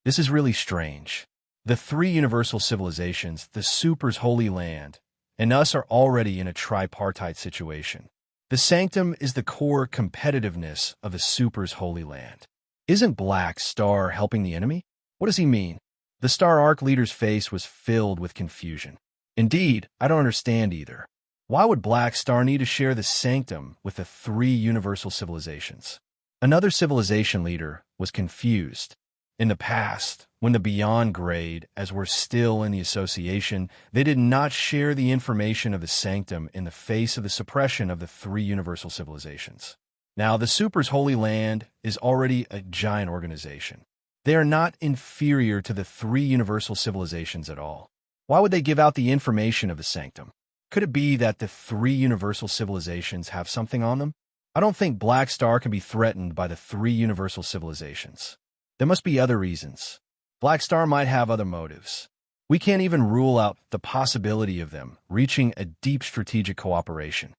This is really strange. The three universal civilizations, the Super's Holy Land, and us are already in a tripartite situation. The Sanctum is the core competitiveness of the Super's Holy Land. Isn't Black Star helping the enemy? What does he mean? The Star Arc leader's face was filled with confusion. Indeed, I don't understand either. Why would Black Star need to share the Sanctum with the three universal civilizations? Another civilization leader was confused. In the past, when the Beyond Grade, as were still in the association, they did not share the information of the Sanctum in the face of the suppression of the three universal civilizations. Now, the Super's Holy Land is already a giant organization. They are not inferior to the three universal civilizations at all. Why would they give out the information of the Sanctum? Could it be that the three universal civilizations have something on them? I don't think Black Star can be threatened by the three universal civilizations. There must be other reasons. Black Star might have other motives. We can't even rule out the possibility of them reaching a deep strategic cooperation.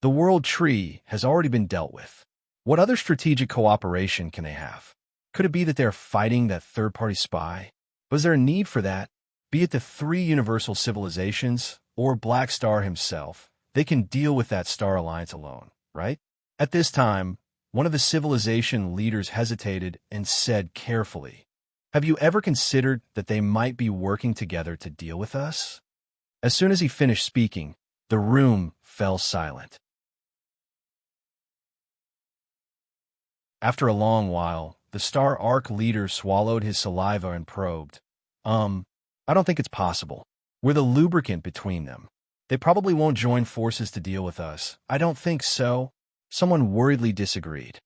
The World Tree has already been dealt with. What other strategic cooperation can they have? Could it be that they're fighting that third-party spy? Was there a need for that? Be it the three universal civilizations or Black Star himself, they can deal with that Star Alliance alone, right? At this time, one of the civilization leaders hesitated and said carefully, "Have you ever considered that they might be working together to deal with us?" As soon as he finished speaking, the room fell silent. After a long while, the Star Arc leader swallowed his saliva and probed. I don't think it's possible. We're the lubricant between them. They probably won't join forces to deal with us. I don't think so. Someone worriedly disagreed.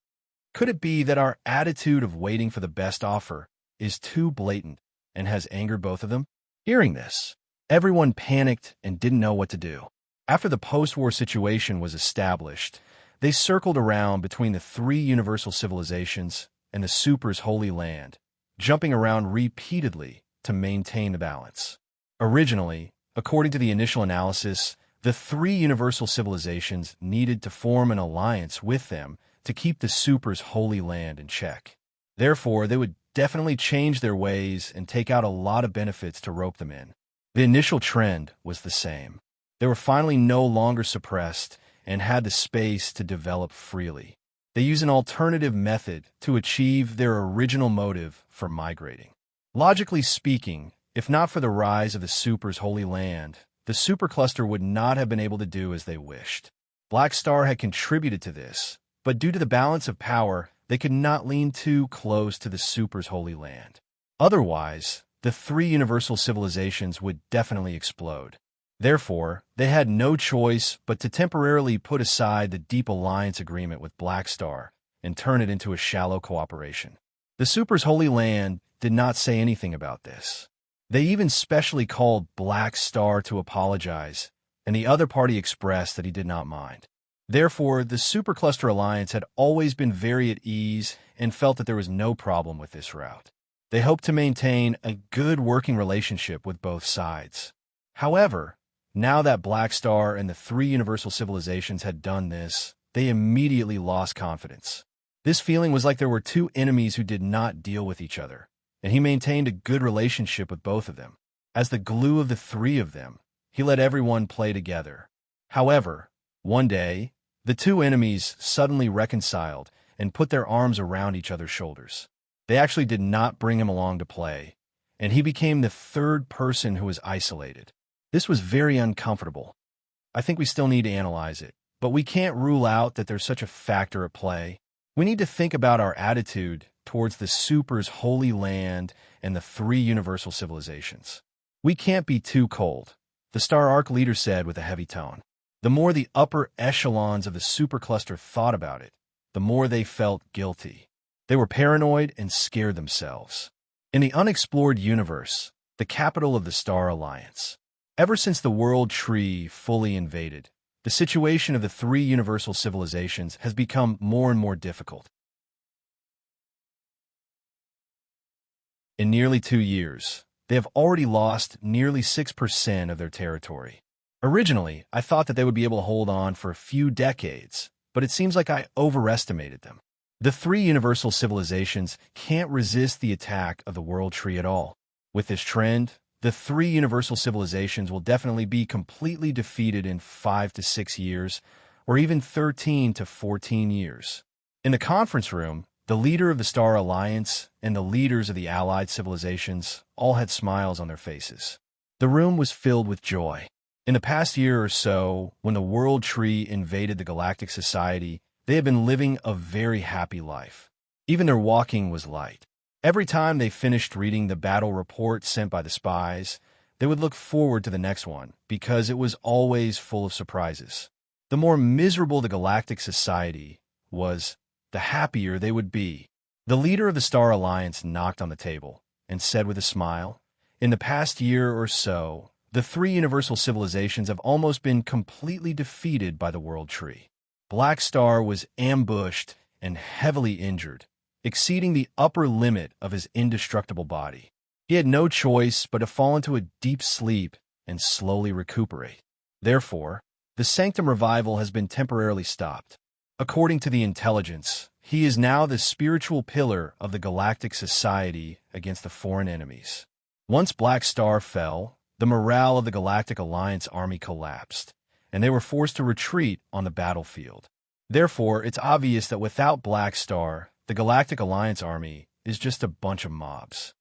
Could it be that our attitude of waiting for the best offer is too blatant and has angered both of them? Hearing this, everyone panicked and didn't know what to do. After the post-war situation was established, they circled around between the three universal civilizations and the Super's Holy Land, jumping around repeatedly to maintain the balance. Originally, according to the initial analysis, the three universal civilizations needed to form an alliance with them to keep the Super's Holy Land in check. Therefore, they would definitely change their ways and take out a lot of benefits to rope them in. The initial trend was the same. They were finally no longer suppressed and had the space to develop freely. They used an alternative method to achieve their original motive for migrating. Logically speaking, if not for the rise of the Super's Holy Land, the supercluster would not have been able to do as they wished. Black Star had contributed to this, but due to the balance of power, they could not lean too close to the Super's Holy Land. Otherwise, the three universal civilizations would definitely explode. Therefore, they had no choice but to temporarily put aside the deep alliance agreement with Black Star and turn it into a shallow cooperation. The Super's Holy Land did not say anything about this. They even specially called Black Star to apologize, and the other party expressed that he did not mind. Therefore, the Supercluster Alliance had always been very at ease and felt that there was no problem with this route. They hoped to maintain a good working relationship with both sides. However, now that Black Star and the three universal civilizations had done this, they immediately lost confidence. This feeling was like there were two enemies who did not deal with each other, and he maintained a good relationship with both of them. As the glue of the three of them, he let everyone play together. However, one day, the two enemies suddenly reconciled and put their arms around each other's shoulders. They actually did not bring him along to play, and he became the third person who was isolated. This was very uncomfortable. I think we still need to analyze it, but we can't rule out that there's such a factor at play. We need to think about our attitude towards the Super's Holy Land and the three universal civilizations. We can't be too cold, the Star Arc leader said with a heavy tone. The more the upper echelons of the supercluster thought about it, the more they felt guilty. They were paranoid and scared themselves. In the unexplored universe, the capital of the Star Alliance, ever since the World Tree fully invaded, the situation of the three universal civilizations has become more and more difficult. In nearly 2 years, they have already lost nearly 6% of their territory. Originally, I thought that they would be able to hold on for a few decades, but it seems like I overestimated them. The three universal civilizations can't resist the attack of the World Tree at all. With this trend, the three universal civilizations will definitely be completely defeated in 5 to 6 years, or even 13 to 14 years. In the conference room, the leader of the Star Alliance and the leaders of the allied civilizations all had smiles on their faces. The room was filled with joy. In the past year or so, when the World Tree invaded the Galactic Society, they had been living a very happy life. Even their walking was light. Every time they finished reading the battle report sent by the spies, they would look forward to the next one, because it was always full of surprises. The more miserable the Galactic Society was, the happier they would be. The leader of the Star Alliance knocked on the table and said with a smile, "In the past year or so, the three universal civilizations have almost been completely defeated by the World Tree. Black Star was ambushed and heavily injured, exceeding the upper limit of his indestructible body. He had no choice but to fall into a deep sleep and slowly recuperate. Therefore, the Sanctum Revival has been temporarily stopped. According to the intelligence, he is now the spiritual pillar of the Galactic Society against the foreign enemies." Once Black Star fell, the morale of the Galactic Alliance army collapsed, and they were forced to retreat on the battlefield. Therefore, it's obvious that without Black Star, the Galactic Alliance army is just a bunch of mobs.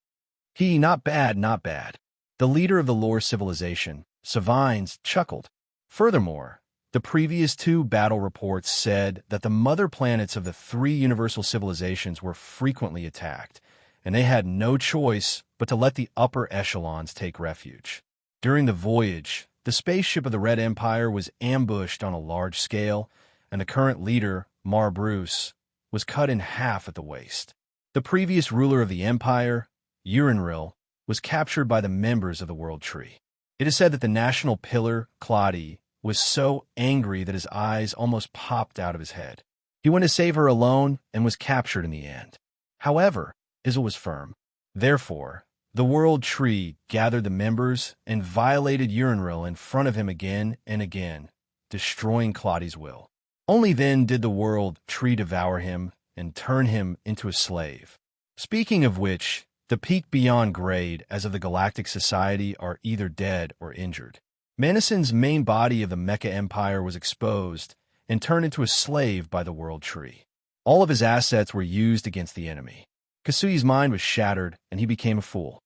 Not bad, not bad. The leader of the lore civilization, Savines, chuckled. Furthermore, the previous two battle reports said that the mother planets of the three universal civilizations were frequently attacked, and they had no choice but to let the upper echelons take refuge. During the voyage, the spaceship of the Red Empire was ambushed on a large scale, and the current leader, Mar Bruce, was cut in half at the waist. The previous ruler of the Empire, Unravel, was captured by the members of the World Tree. It is said that the national pillar, Claudia, was so angry that his eyes almost popped out of his head. He went to save her alone and was captured in the end. However, Isil was firm. Therefore, the World Tree gathered the members and violated Unravel in front of him again and again, destroying Claudia's will. Only then did the World Tree devour him and turn him into a slave. Speaking of which, the peak beyond grade as of the Galactic Society are either dead or injured. Manison's main body of the Mecha Empire was exposed and turned into a slave by the World Tree. All of his assets were used against the enemy. Kasui's mind was shattered, and he became a fool.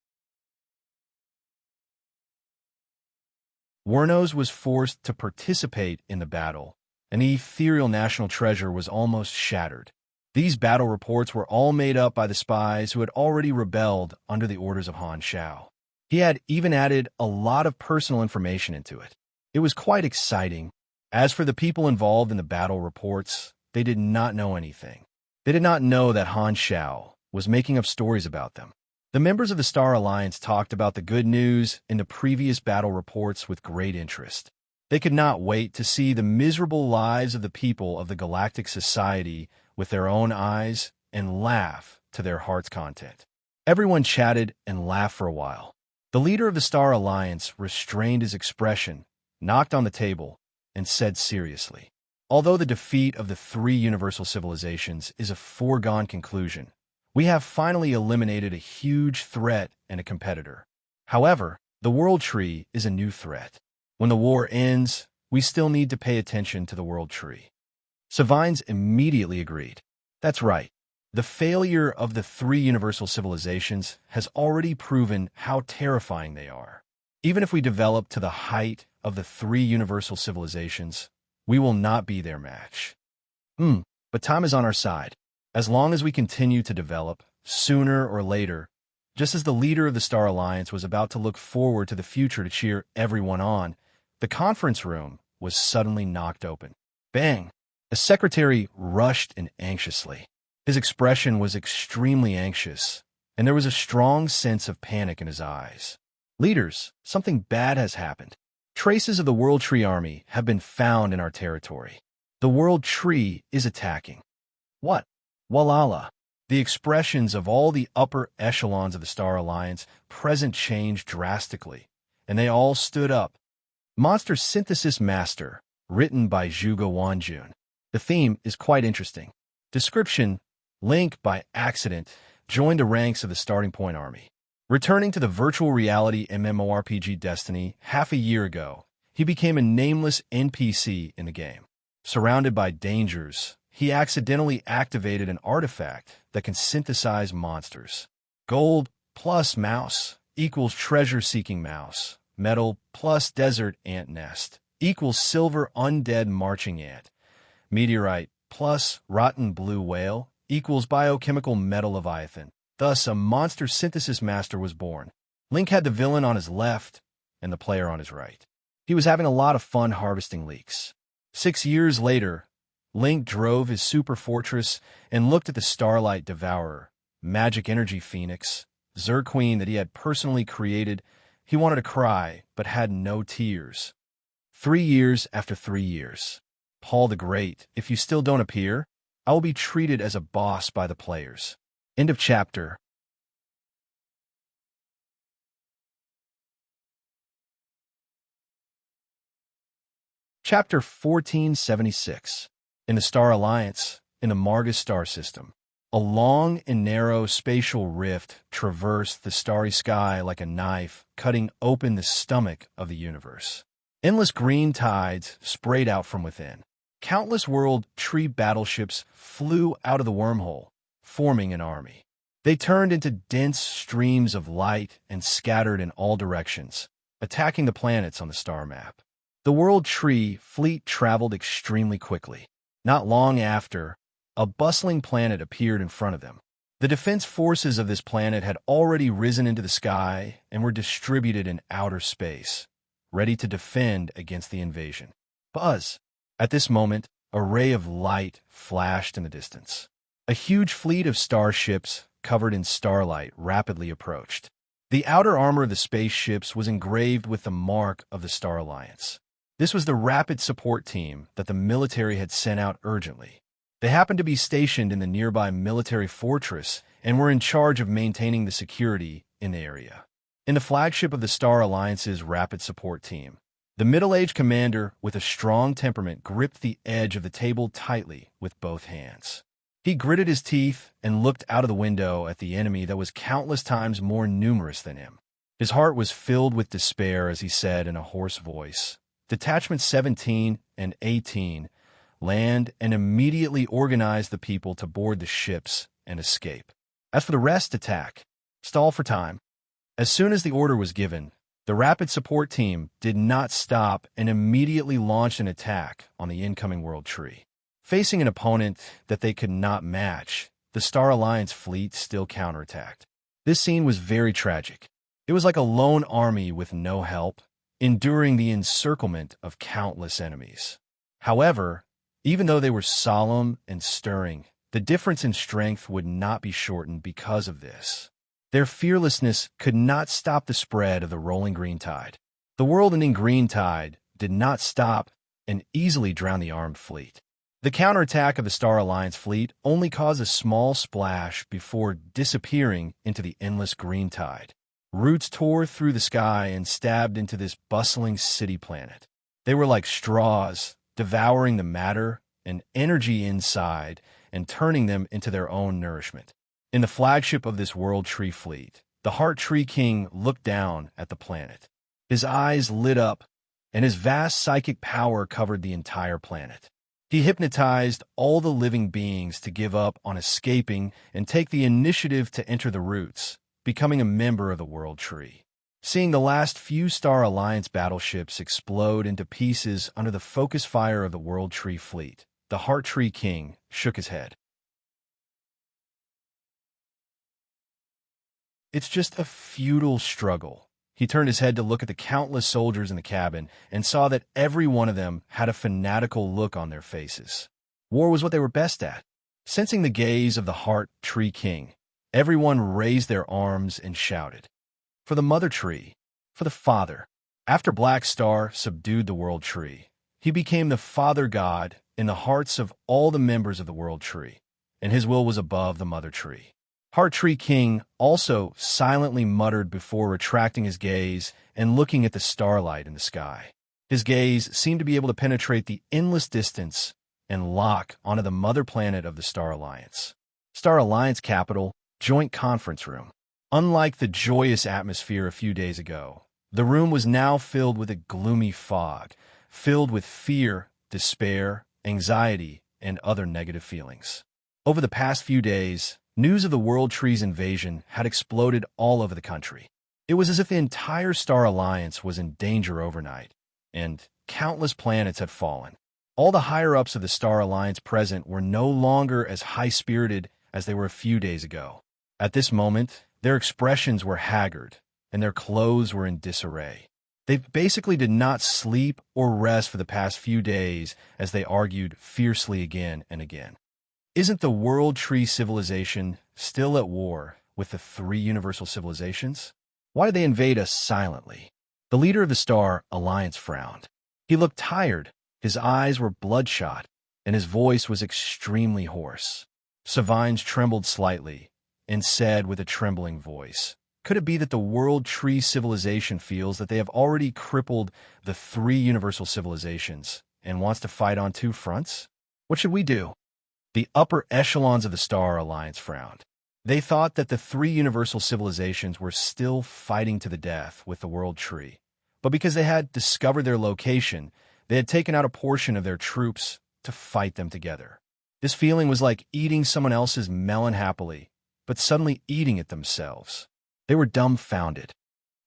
Wernos was forced to participate in the battle, and the ethereal national treasure was almost shattered. These battle reports were all made up by the spies who had already rebelled under the orders of Han Shao. He had even added a lot of personal information into it. It was quite exciting. As for the people involved in the battle reports, they did not know anything. They did not know that Han Shao was making up stories about them. The members of the Star Alliance talked about the good news in the previous battle reports with great interest. They could not wait to see the miserable lives of the people of the Galactic Society with their own eyes and laugh to their heart's content. Everyone chatted and laughed for a while. The leader of the Star Alliance restrained his expression, knocked on the table, and said seriously, "Although the defeat of the three universal civilizations is a foregone conclusion, we have finally eliminated a huge threat and a competitor. However, the World Tree is a new threat. When the war ends, we still need to pay attention to the World Tree." Savines immediately agreed. That's right. The failure of the three universal civilizations has already proven how terrifying they are. Even if we develop to the height of the three universal civilizations, we will not be their match. But time is on our side. As long as we continue to develop, sooner or later, just as the leader of the Star Alliance was about to look forward to the future to cheer everyone on, the conference room was suddenly knocked open. Bang! A secretary rushed in anxiously. His expression was extremely anxious, and there was a strong sense of panic in his eyes. "Leaders, something bad has happened. Traces of the World Tree army have been found in our territory. The World Tree is attacking." "What? Walala." The expressions of all the upper echelons of the Star Alliance present changed drastically, and they all stood up. Monster Synthesis Master, written by Zhuge Wanjun. The theme is quite interesting. Description: Link, by accident, joined the ranks of the Starting Point Army. Returning to the virtual reality MMORPG Destiny half a year ago, he became a nameless NPC in the game. Surrounded by dangers, he accidentally activated an artifact that can synthesize monsters. Gold plus mouse equals treasure-seeking mouse. Metal plus desert ant nest equals silver undead marching ant. Meteorite plus rotten blue whale equals biochemical metal leviathan. Thus, a monster synthesis master was born. Link had the villain on his left and the player on his right. He was having a lot of fun harvesting leeks. 6 years later, Link drove his super fortress and looked at the Starlight Devourer, magic energy phoenix, Zerqueen that he had personally created. He wanted to cry, but had no tears. 3 years after 3 years. Paul the Great, if you still don't appear, I will be treated as a boss by the players. End of chapter. Chapter 1476. In the Star Alliance, in the Margus star system, a long and narrow spatial rift traversed the starry sky like a knife, cutting open the stomach of the universe. Endless green tides sprayed out from within. Countless World Tree battleships flew out of the wormhole, forming an army. They turned into dense streams of light and scattered in all directions, attacking the planets on the star map. The World Tree fleet traveled extremely quickly. Not long after, a bustling planet appeared in front of them. The defense forces of this planet had already risen into the sky and were distributed in outer space, ready to defend against the invasion. Buzz! At this moment, a ray of light flashed in the distance. A huge fleet of starships, covered in starlight, rapidly approached. The outer armor of the spaceships was engraved with the mark of the Star Alliance. This was the rapid support team that the military had sent out urgently. They happened to be stationed in the nearby military fortress and were in charge of maintaining the security in the area. In the flagship of the Star Alliance's rapid support team, the middle-aged commander with a strong temperament gripped the edge of the table tightly with both hands. He gritted his teeth and looked out of the window at the enemy that was countless times more numerous than him. His heart was filled with despair as he said in a hoarse voice, "Detachments 17 and 18 land and immediately organize the people to board the ships and escape. As for the rest, attack. Stall for time." As soon as the order was given, the rapid support team did not stop and immediately launched an attack on the incoming World Tree. Facing an opponent that they could not match, the Star Alliance fleet still counterattacked. This scene was very tragic. It was like a lone army with no help, enduring the encirclement of countless enemies. However, even though they were solemn and stirring, the difference in strength would not be shortened because of this. Their fearlessness could not stop the spread of the rolling green tide. The world-ending green tide did not stop and easily drowned the armed fleet. The counterattack of the Star Alliance fleet only caused a small splash before disappearing into the endless green tide. Roots tore through the sky and stabbed into this bustling city planet. They were like straws, devouring the matter and energy inside and turning them into their own nourishment. In the flagship of this World Tree fleet, the Heart Tree King looked down at the planet. His eyes lit up, and his vast psychic power covered the entire planet. He hypnotized all the living beings to give up on escaping and take the initiative to enter the roots, becoming a member of the World Tree. Seeing the last few Star Alliance battleships explode into pieces under the focus fire of the World Tree fleet, the Heart Tree King shook his head. "It's just a futile struggle." He turned his head to look at the countless soldiers in the cabin and saw that every one of them had a fanatical look on their faces. War was what they were best at. Sensing the gaze of the Heart Tree King, everyone raised their arms and shouted, "For the Mother Tree, for the Father." After Black Star subdued the World Tree, he became the Father God in the hearts of all the members of the World Tree, and his will was above the Mother Tree. Heart Tree King also silently muttered before retracting his gaze and looking at the starlight in the sky. His gaze seemed to be able to penetrate the endless distance and lock onto the mother planet of the Star Alliance. Star Alliance capital, Joint Conference Room. Unlike the joyous atmosphere a few days ago, the room was now filled with a gloomy fog, filled with fear, despair, anxiety, and other negative feelings. Over the past few days, news of the World Tree's invasion had exploded all over the country. It was as if the entire Star Alliance was in danger overnight, and countless planets had fallen. All the higher-ups of the Star Alliance present were no longer as high-spirited as they were a few days ago. At this moment, their expressions were haggard, and their clothes were in disarray. They basically did not sleep or rest for the past few days as they argued fiercely again and again. Isn't the World Tree civilization still at war with the three universal civilizations? Why did they invade us silently? The leader of the Star Alliance frowned. He looked tired, his eyes were bloodshot, and his voice was extremely hoarse. Savines trembled slightly and said with a trembling voice, "Could it be that the World Tree civilization feels that they have already crippled the three universal civilizations and wants to fight on two fronts? What should we do?" The upper echelons of the Star Alliance frowned. They thought that the three universal civilizations were still fighting to the death with the World Tree, but because they had discovered their location, they had taken out a portion of their troops to fight them together. This feeling was like eating someone else's melon happily, but suddenly eating it themselves. They were dumbfounded.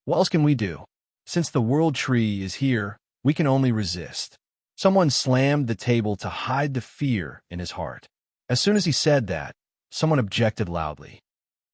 What else can we do? Since the world tree is here, we can only resist. Someone slammed the table to hide the fear in his heart. As soon as he said that, someone objected loudly.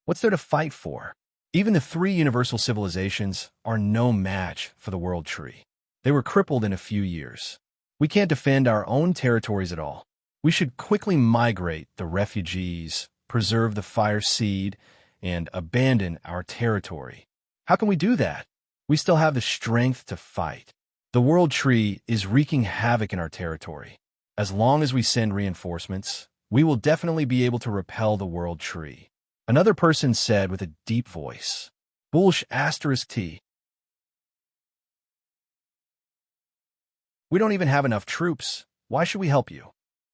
What's there to fight for? Even the three universal civilizations are no match for the world tree. They were crippled in a few years. We can't defend our own territories at all. We should quickly migrate the refugees, preserve the fire seed, and abandon our territory. How can we do that? We still have the strength to fight. The world tree is wreaking havoc in our territory. As long as we send reinforcements, we will definitely be able to repel the world tree. Another person said with a deep voice. Bullsh *T. We don't even have enough troops. Why should we help you?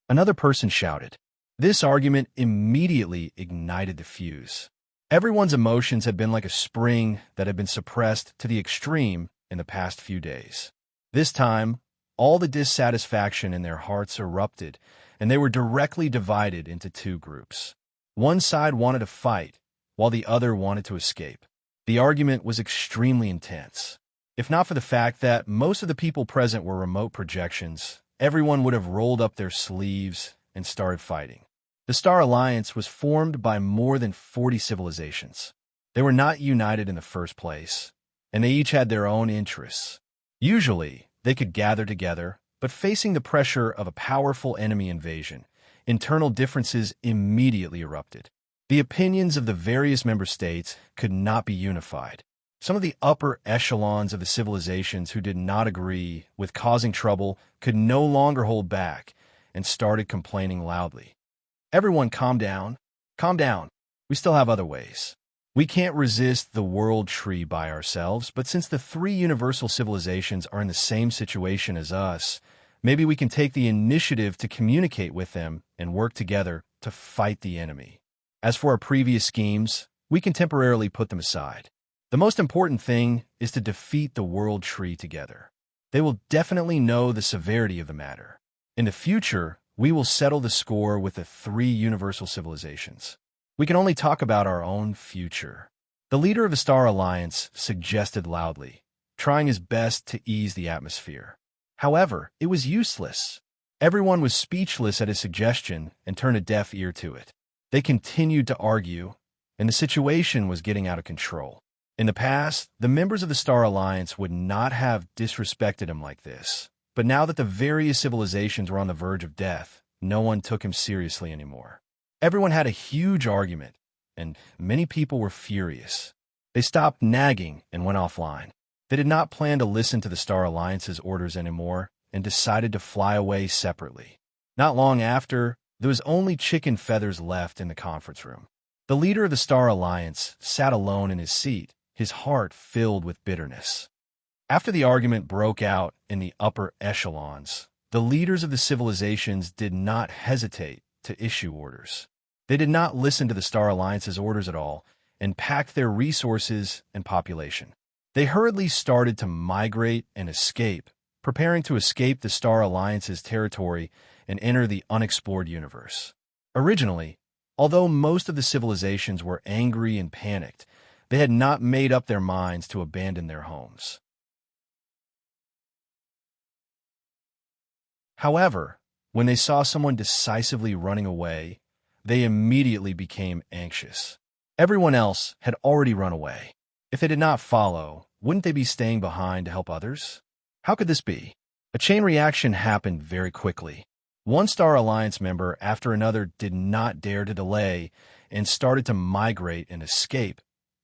Another person shouted. This argument immediately ignited the fuse. Everyone's emotions had been like a spring that had been suppressed to the extreme in the past few days. This time, all the dissatisfaction in their hearts erupted, and they were directly divided into two groups. One side wanted to fight, while the other wanted to escape. The argument was extremely intense. If not for the fact that most of the people present were remote projections, everyone would have rolled up their sleeves and started fighting. The Star Alliance was formed by more than 40 civilizations. They were not united in the first place, and they each had their own interests. Usually, they could gather together, but facing the pressure of a powerful enemy invasion, internal differences immediately erupted. The opinions of the various member states could not be unified. Some of the upper echelons of the civilizations who did not agree with causing trouble could no longer hold back and started complaining loudly. Everyone calm down. Calm down. We still have other ways. We can't resist the world tree by ourselves, but since the three universal civilizations are in the same situation as us, maybe we can take the initiative to communicate with them and work together to fight the enemy. As for our previous schemes, we can temporarily put them aside. The most important thing is to defeat the world tree together. They will definitely know the severity of the matter. In the future, we will settle the score with the three universal civilizations. We can only talk about our own future. The leader of the Star Alliance suggested loudly, trying his best to ease the atmosphere. However, it was useless. Everyone was speechless at his suggestion and turned a deaf ear to it. They continued to argue, and the situation was getting out of control. In the past, the members of the Star Alliance would not have disrespected him like this. But now that the various civilizations were on the verge of death, no one took him seriously anymore. Everyone had a huge argument, and many people were furious. They stopped nagging and went offline. They did not plan to listen to the Star Alliance's orders anymore and decided to fly away separately. Not long after, there was only chicken feathers left in the conference room. The leader of the Star Alliance sat alone in his seat, his heart filled with bitterness. After the argument broke out in the upper echelons, the leaders of the civilizations did not hesitate to issue orders. They did not listen to the Star Alliance's orders at all and packed their resources and population. They hurriedly started to migrate and escape, preparing to escape the Star Alliance's territory and enter the unexplored universe. Originally, although most of the civilizations were angry and panicked, they had not made up their minds to abandon their homes. However, when they saw someone decisively running away, they immediately became anxious. Everyone else had already run away. If they did not follow, wouldn't they be staying behind to help others? How could this be? A chain reaction happened very quickly. One Star Alliance member after another did not dare to delay and started to migrate and escape,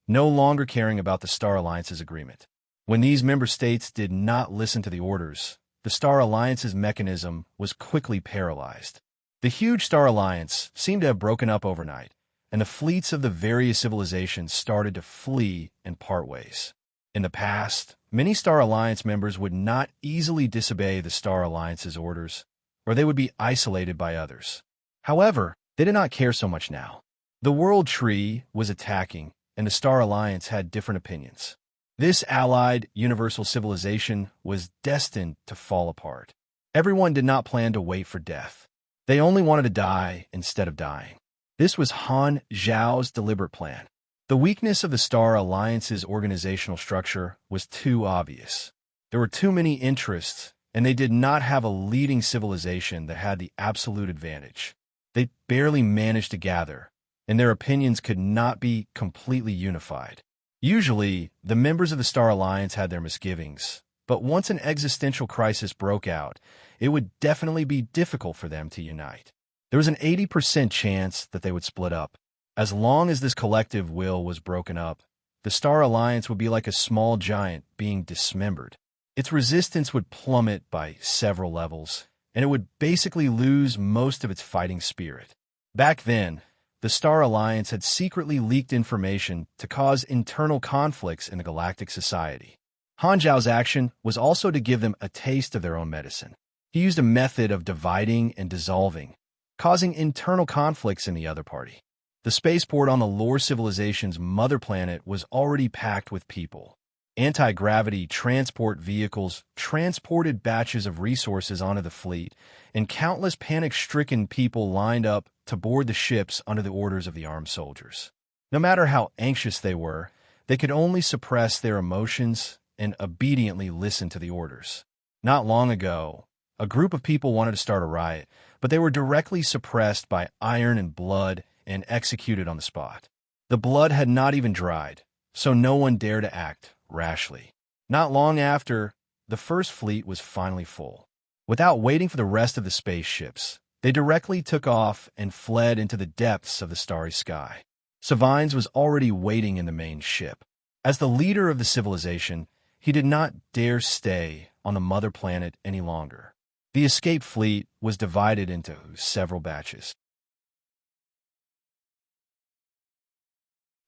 no longer caring about the Star Alliance's agreement. When these member states did not listen to the orders, the Star Alliance's mechanism was quickly paralyzed. The huge Star Alliance seemed to have broken up overnight, and the fleets of the various civilizations started to flee and part ways. In the past, many Star Alliance members would not easily disobey the Star Alliance's orders, or they would be isolated by others. However, they did not care so much now. The World Tree was attacking, and the Star Alliance had different opinions. This allied universal civilization was destined to fall apart. Everyone did not plan to wait for death. They only wanted to die instead of dying. This was Han Zhao's deliberate plan. The weakness of the Star Alliance's organizational structure was too obvious. There were too many interests, and they did not have a leading civilization that had the absolute advantage. They barely managed to gather, and their opinions could not be completely unified. Usually, the members of the Star Alliance had their misgivings, but once an existential crisis broke out, it would definitely be difficult for them to unite. There was an 80% chance that they would split up. As long as this collective will was broken up, the Star Alliance would be like a small giant being dismembered. Its resistance would plummet by several levels, and it would basically lose most of its fighting spirit. Back then, the Star Alliance had secretly leaked information to cause internal conflicts in the galactic society. Han Zhao's action was also to give them a taste of their own medicine. He used a method of dividing and dissolving, causing internal conflicts in the other party. The spaceport on the Lore civilization's mother planet was already packed with people. Anti-gravity transport vehicles transported batches of resources onto the fleet, and countless panic-stricken people lined up to board the ships under the orders of the armed soldiers. No matter how anxious they were, they could only suppress their emotions and obediently listen to the orders. Not long ago, a group of people wanted to start a riot, but they were directly suppressed by iron and blood and executed on the spot. The blood had not even dried, so no one dared to act rashly. Not long after, the first fleet was finally full. Without waiting for the rest of the spaceships, they directly took off and fled into the depths of the starry sky. Savines was already waiting in the main ship. As the leader of the civilization, he did not dare stay on the mother planet any longer. The escape fleet was divided into several batches.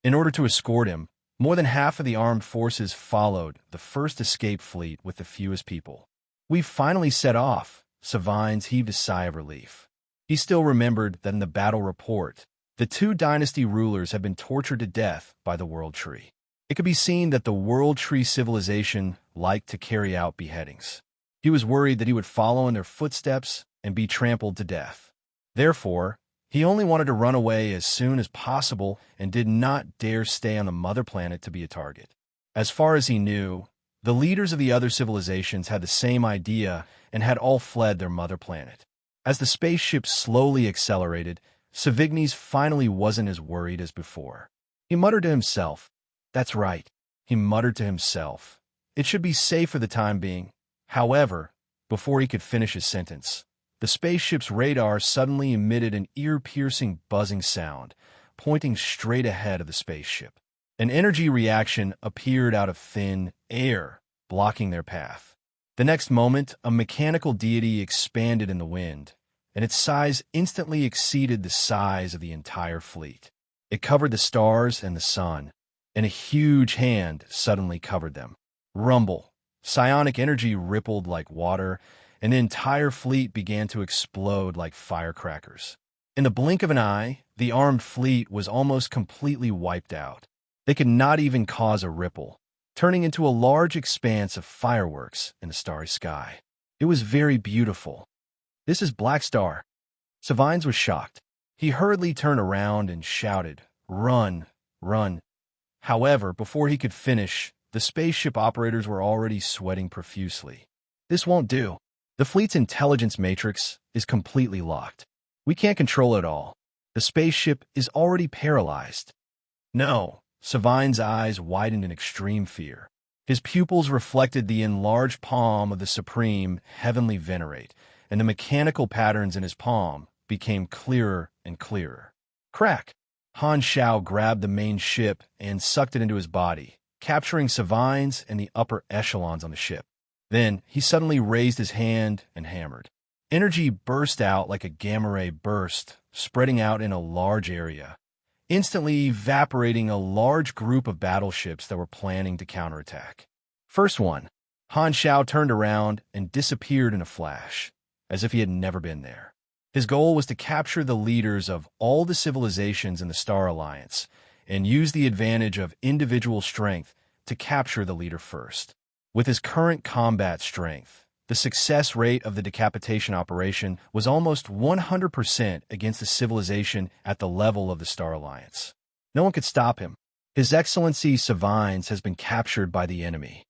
In order to escort him, more than half of the armed forces followed the first escape fleet with the fewest people. "We've finally set off," Savines heaved a sigh of relief. He still remembered that in the battle report, the two dynasty rulers had been tortured to death by the World Tree. It could be seen that the World Tree civilization liked to carry out beheadings. He was worried that he would follow in their footsteps and be trampled to death. Therefore, he only wanted to run away as soon as possible and did not dare stay on the mother planet to be a target. As far as he knew, the leaders of the other civilizations had the same idea and had all fled their mother planet. As the spaceship slowly accelerated, Savigny's finally wasn't as worried as before. He muttered to himself, "That's right," he muttered to himself. "It should be safe for the time being." However, before he could finish his sentence, the spaceship's radar suddenly emitted an ear-piercing buzzing sound, pointing straight ahead of the spaceship. An energy reaction appeared out of thin air, blocking their path. The next moment, a mechanical deity expanded in the wind, and its size instantly exceeded the size of the entire fleet. It covered the stars and the sun, and a huge hand suddenly covered them. Rumble. Psionic energy rippled like water, and the entire fleet began to explode like firecrackers. In the blink of an eye, the armed fleet was almost completely wiped out. They could not even cause a ripple, turning into a large expanse of fireworks in the starry sky. It was very beautiful. "This is Black Star." Savines was shocked. He hurriedly turned around and shouted, "Run, run." However, before he could finish, the spaceship operators were already sweating profusely. "This won't do. The fleet's intelligence matrix is completely locked. We can't control it all. The spaceship is already paralyzed." "No." Savine's eyes widened in extreme fear. His pupils reflected the enlarged palm of the supreme heavenly venerate, and the mechanical patterns in his palm became clearer and clearer. Crack! Han Zhao grabbed the main ship and sucked it into his body, capturing Savines and the upper echelons on the ship. Then he suddenly raised his hand and hammered. Energy burst out like a gamma ray burst, spreading out in a large area, instantly evaporating a large group of battleships that were planning to counterattack. First one, Han Zhao turned around and disappeared in a flash, as if he had never been there. His goal was to capture the leaders of all the civilizations in the Star Alliance and use the advantage of individual strength to capture the leader first. With his current combat strength, The success rate of the decapitation operation was almost 100% against the civilization at the level of the Star Alliance. No one could stop him. His Excellency Savines has been captured by the enemy.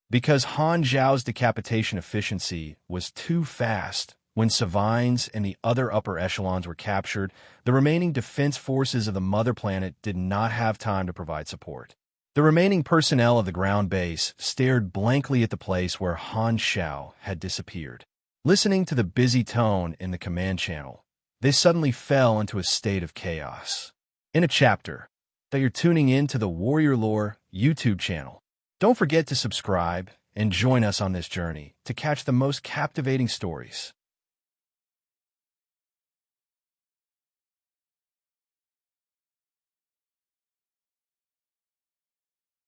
Because Han Zhao's decapitation efficiency was too fast, when Savines and the other upper echelons were captured, the remaining defense forces of the mother planet did not have time to provide support. The remaining personnel of the ground base stared blankly at the place where Han Zhao had disappeared. Listening to the busy tone in the command channel, they suddenly fell into a state of chaos. In a chapter that you're tuning in to the Warrior Lore YouTube channel. Don't forget to subscribe and join us on this journey to catch the most captivating stories.